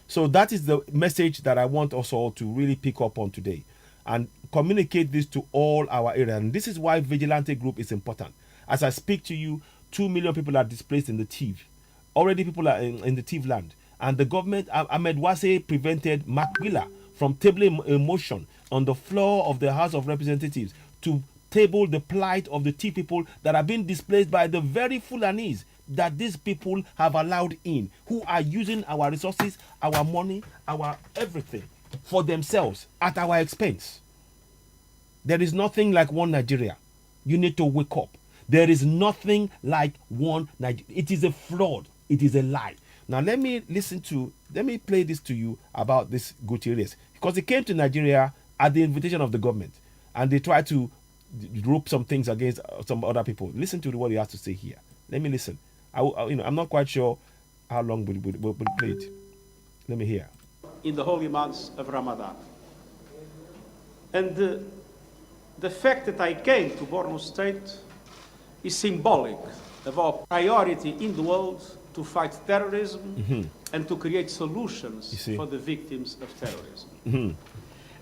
So that is the message that I want us all to really pick up on today and communicate this to all our area. And this is why Vigilante Group is important. As I speak to you, 2 million people are displaced in the Tiv. Already people are in the Tiv land. And the government, Ahmed Wase, prevented Makwila from tabling a motion on the floor of the House of Representatives to table the plight of the Tiv people that have been displaced by the very Fulanis that these people have allowed in, who are using our resources, our money, our everything for themselves at our expense. There is nothing like one Nigeria. You need to wake up. There is nothing like one Nigeria. It is a fraud. It is a lie. Now let me play this to you about this Gutierrez, because he came to Nigeria at the invitation of the government and they tried to rope some things against some other people. Listen to what he has to say here. Let me listen. I'm not quite sure how long we'll play it. Let me hear. In the holy months of Ramadan, And the fact that I came to Borno State is symbolic of our priority in the world to fight terrorism and to create solutions for the victims of terrorism.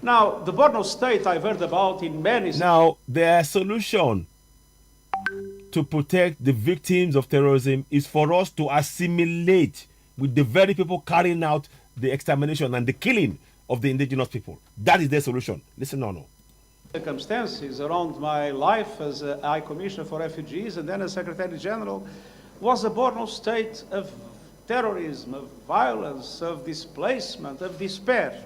Now, the Borno State I've heard about in many... Now, their solution to protect the victims of terrorism is for us to assimilate with the very people carrying out the extermination and the killing of the indigenous people. That is their solution. Listen on. Circumstances around my life as a High Commissioner for Refugees and then as Secretary General was a Borno state of terrorism, of violence, of displacement, of despair.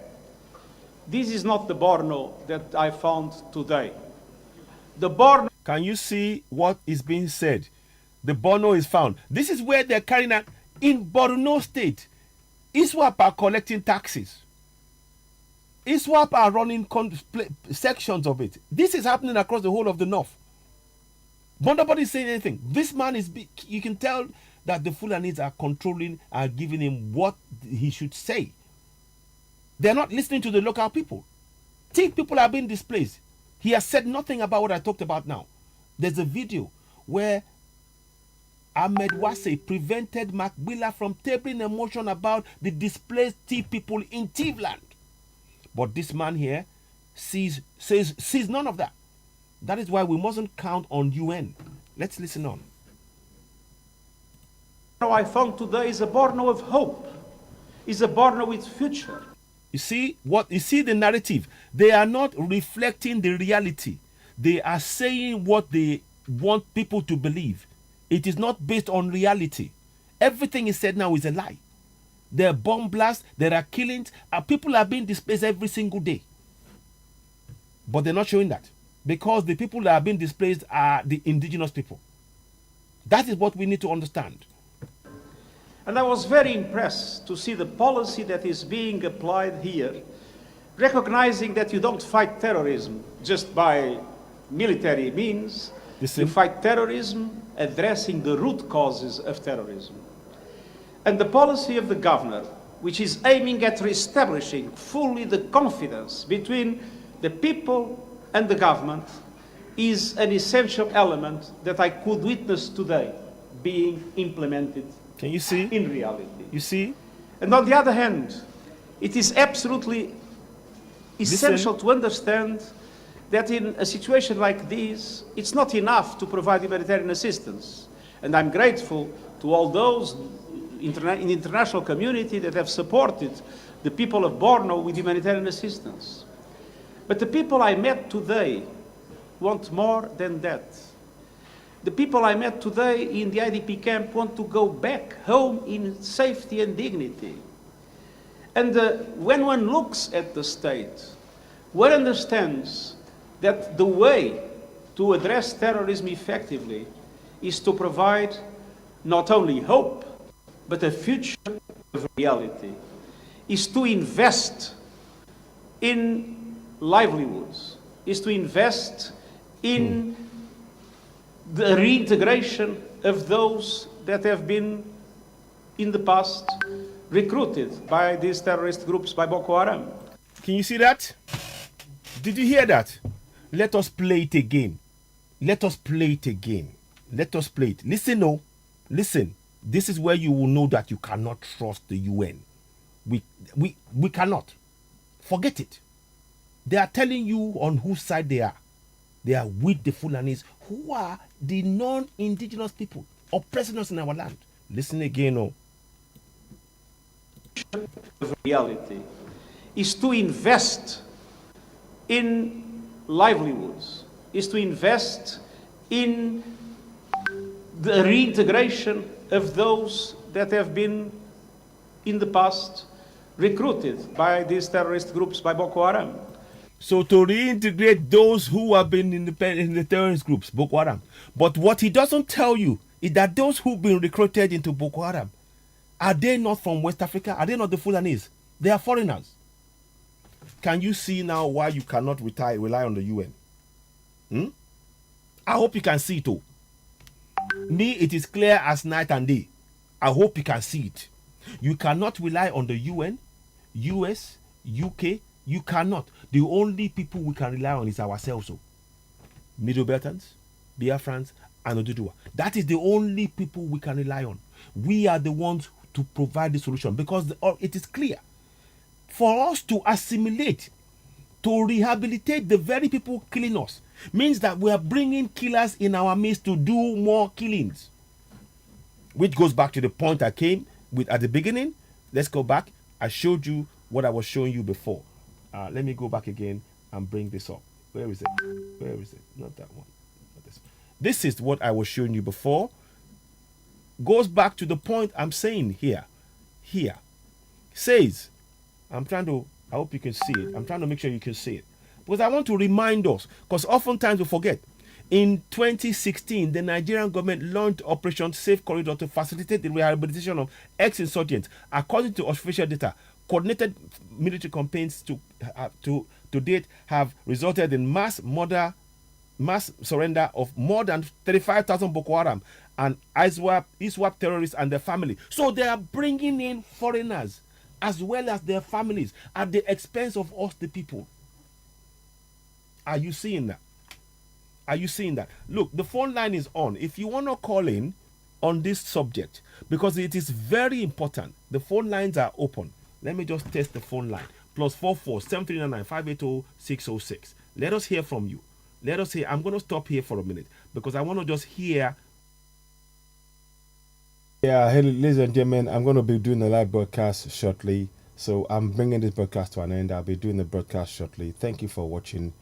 This is not the Borno that I found today. The Borno... Can you see what is being said? The Borno is found. This is where they're carrying out in Borno State. ISWAP are collecting taxes. ISWAP are running sections of it. This is happening across the whole of the north. But nobody is saying anything. This man is, you can tell that the Fulanis are controlling, are giving him what he should say. They're not listening to the local people. Think people are being displaced. He has said nothing about what I talked about now. There's a video where Ahmed Wase prevented Macbilla from tabling a motion about the displaced Tea people in Tivland. But this man here sees none of that. That is why we mustn't count on UN. Let's listen on. I found today is a Borno of hope. Is a Borno with future. You see the narrative. They are not reflecting the reality. They are saying what they want people to believe. It is not based on reality. Everything is said now is a lie. There are bomb blasts, there are killings, and people are being displaced every single day. But they're not showing that. Because the people that are being displaced are the indigenous people. That is what we need to understand. And I was very impressed to see the policy that is being applied here, recognizing that you don't fight terrorism just by military means. You fight terrorism addressing the root causes of terrorism. And the policy of the governor, which is aiming at reestablishing fully the confidence between the people and the government, is an essential element that I could witness today being implemented. Can you see? In reality. You see? And on the other hand, it is absolutely essential to understand that in a situation like this, it's not enough to provide humanitarian assistance. And I'm grateful to all those in the international community that have supported the people of Borno with humanitarian assistance. But the people I met today want more than that. The people I met today in the IDP camp want to go back home in safety and dignity. And when one looks at the state, one understands that the way to address terrorism effectively is to provide not only hope, but a future of reality, is to invest in livelihoods, is to invest in the reintegration of those that have been in the past recruited by these terrorist groups, by Boko Haram. Can you see that? Did you hear that? Let us play it again. Let us play it again. Let us play it. Listen, no. Listen. This is where you will know that you cannot trust the UN. We cannot. Forget it. They are telling you on whose side they are. They are with the Fulanis, who are the non-indigenous people oppressing us in our land. Listen again, no. Reality is to invest in livelihoods, is to invest in the reintegration of those that have been in the past recruited by these terrorist groups, by Boko Haram. So to reintegrate those who have been in the terrorist groups, Boko Haram. But what he doesn't tell you is that those who've been recruited into Boko Haram, are they not from West Africa? Are they not the Fulanis? They are foreigners. Can you see now why you cannot rely on the UN? I hope you can see it too. Me, it is clear as night and day. I hope you can see it. You cannot rely on the UN, US, UK, You cannot. The only people we can rely on is ourselves. Middle Beltans, Biafrans, and Oduduwa. That is the only people we can rely on. We are the ones to provide the solution because it is clear. For us to assimilate, to rehabilitate the very people killing us, means that we are bringing killers in our midst to do more killings. Which goes back to the point I came with at the beginning. Let's go back. I showed you what I was showing you before. Let me go back again and bring this up. Where is it? Where is it? Not that one. Not this. This is what I was showing you before. Goes back to the point I'm saying here. Here. Says, I hope you can see it. I'm trying to make sure you can see it. Because I want to remind us, because oftentimes we forget. In 2016, the Nigerian government launched Operation Safe Corridor to facilitate the rehabilitation of ex-insurgents. According to official data, coordinated military campaigns to date have resulted in mass surrender of more than 35,000 Boko Haram and ISWAP terrorists and their family. So they are bringing in foreigners as well as their families at the expense of us, the people. Are you seeing that? Are you seeing that? Look, the phone line is on. If you want to call in on this subject, because it is very important, the phone lines are open. Let me just test the phone line. +44 7399 580 606. Let us hear from you. Let us hear. I'm going to stop here for a minute because I want to just hear. Yeah, hey, ladies and gentlemen, I'm going to be doing a live broadcast shortly. So I'm bringing this broadcast to an end. I'll be doing the broadcast shortly. Thank you for watching.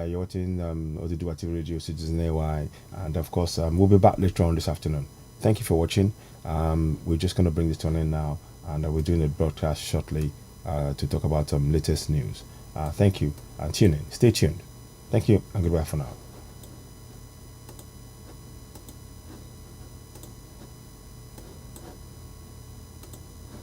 You're watching Oduduwa TV Radio, Citizen AY. And of course, we'll be back later on this afternoon. Thank you for watching. We're just going to bring this to an end now. And we're doing a broadcast shortly to talk about some latest news. Thank you and tune in. Stay tuned. Thank you and goodbye for now.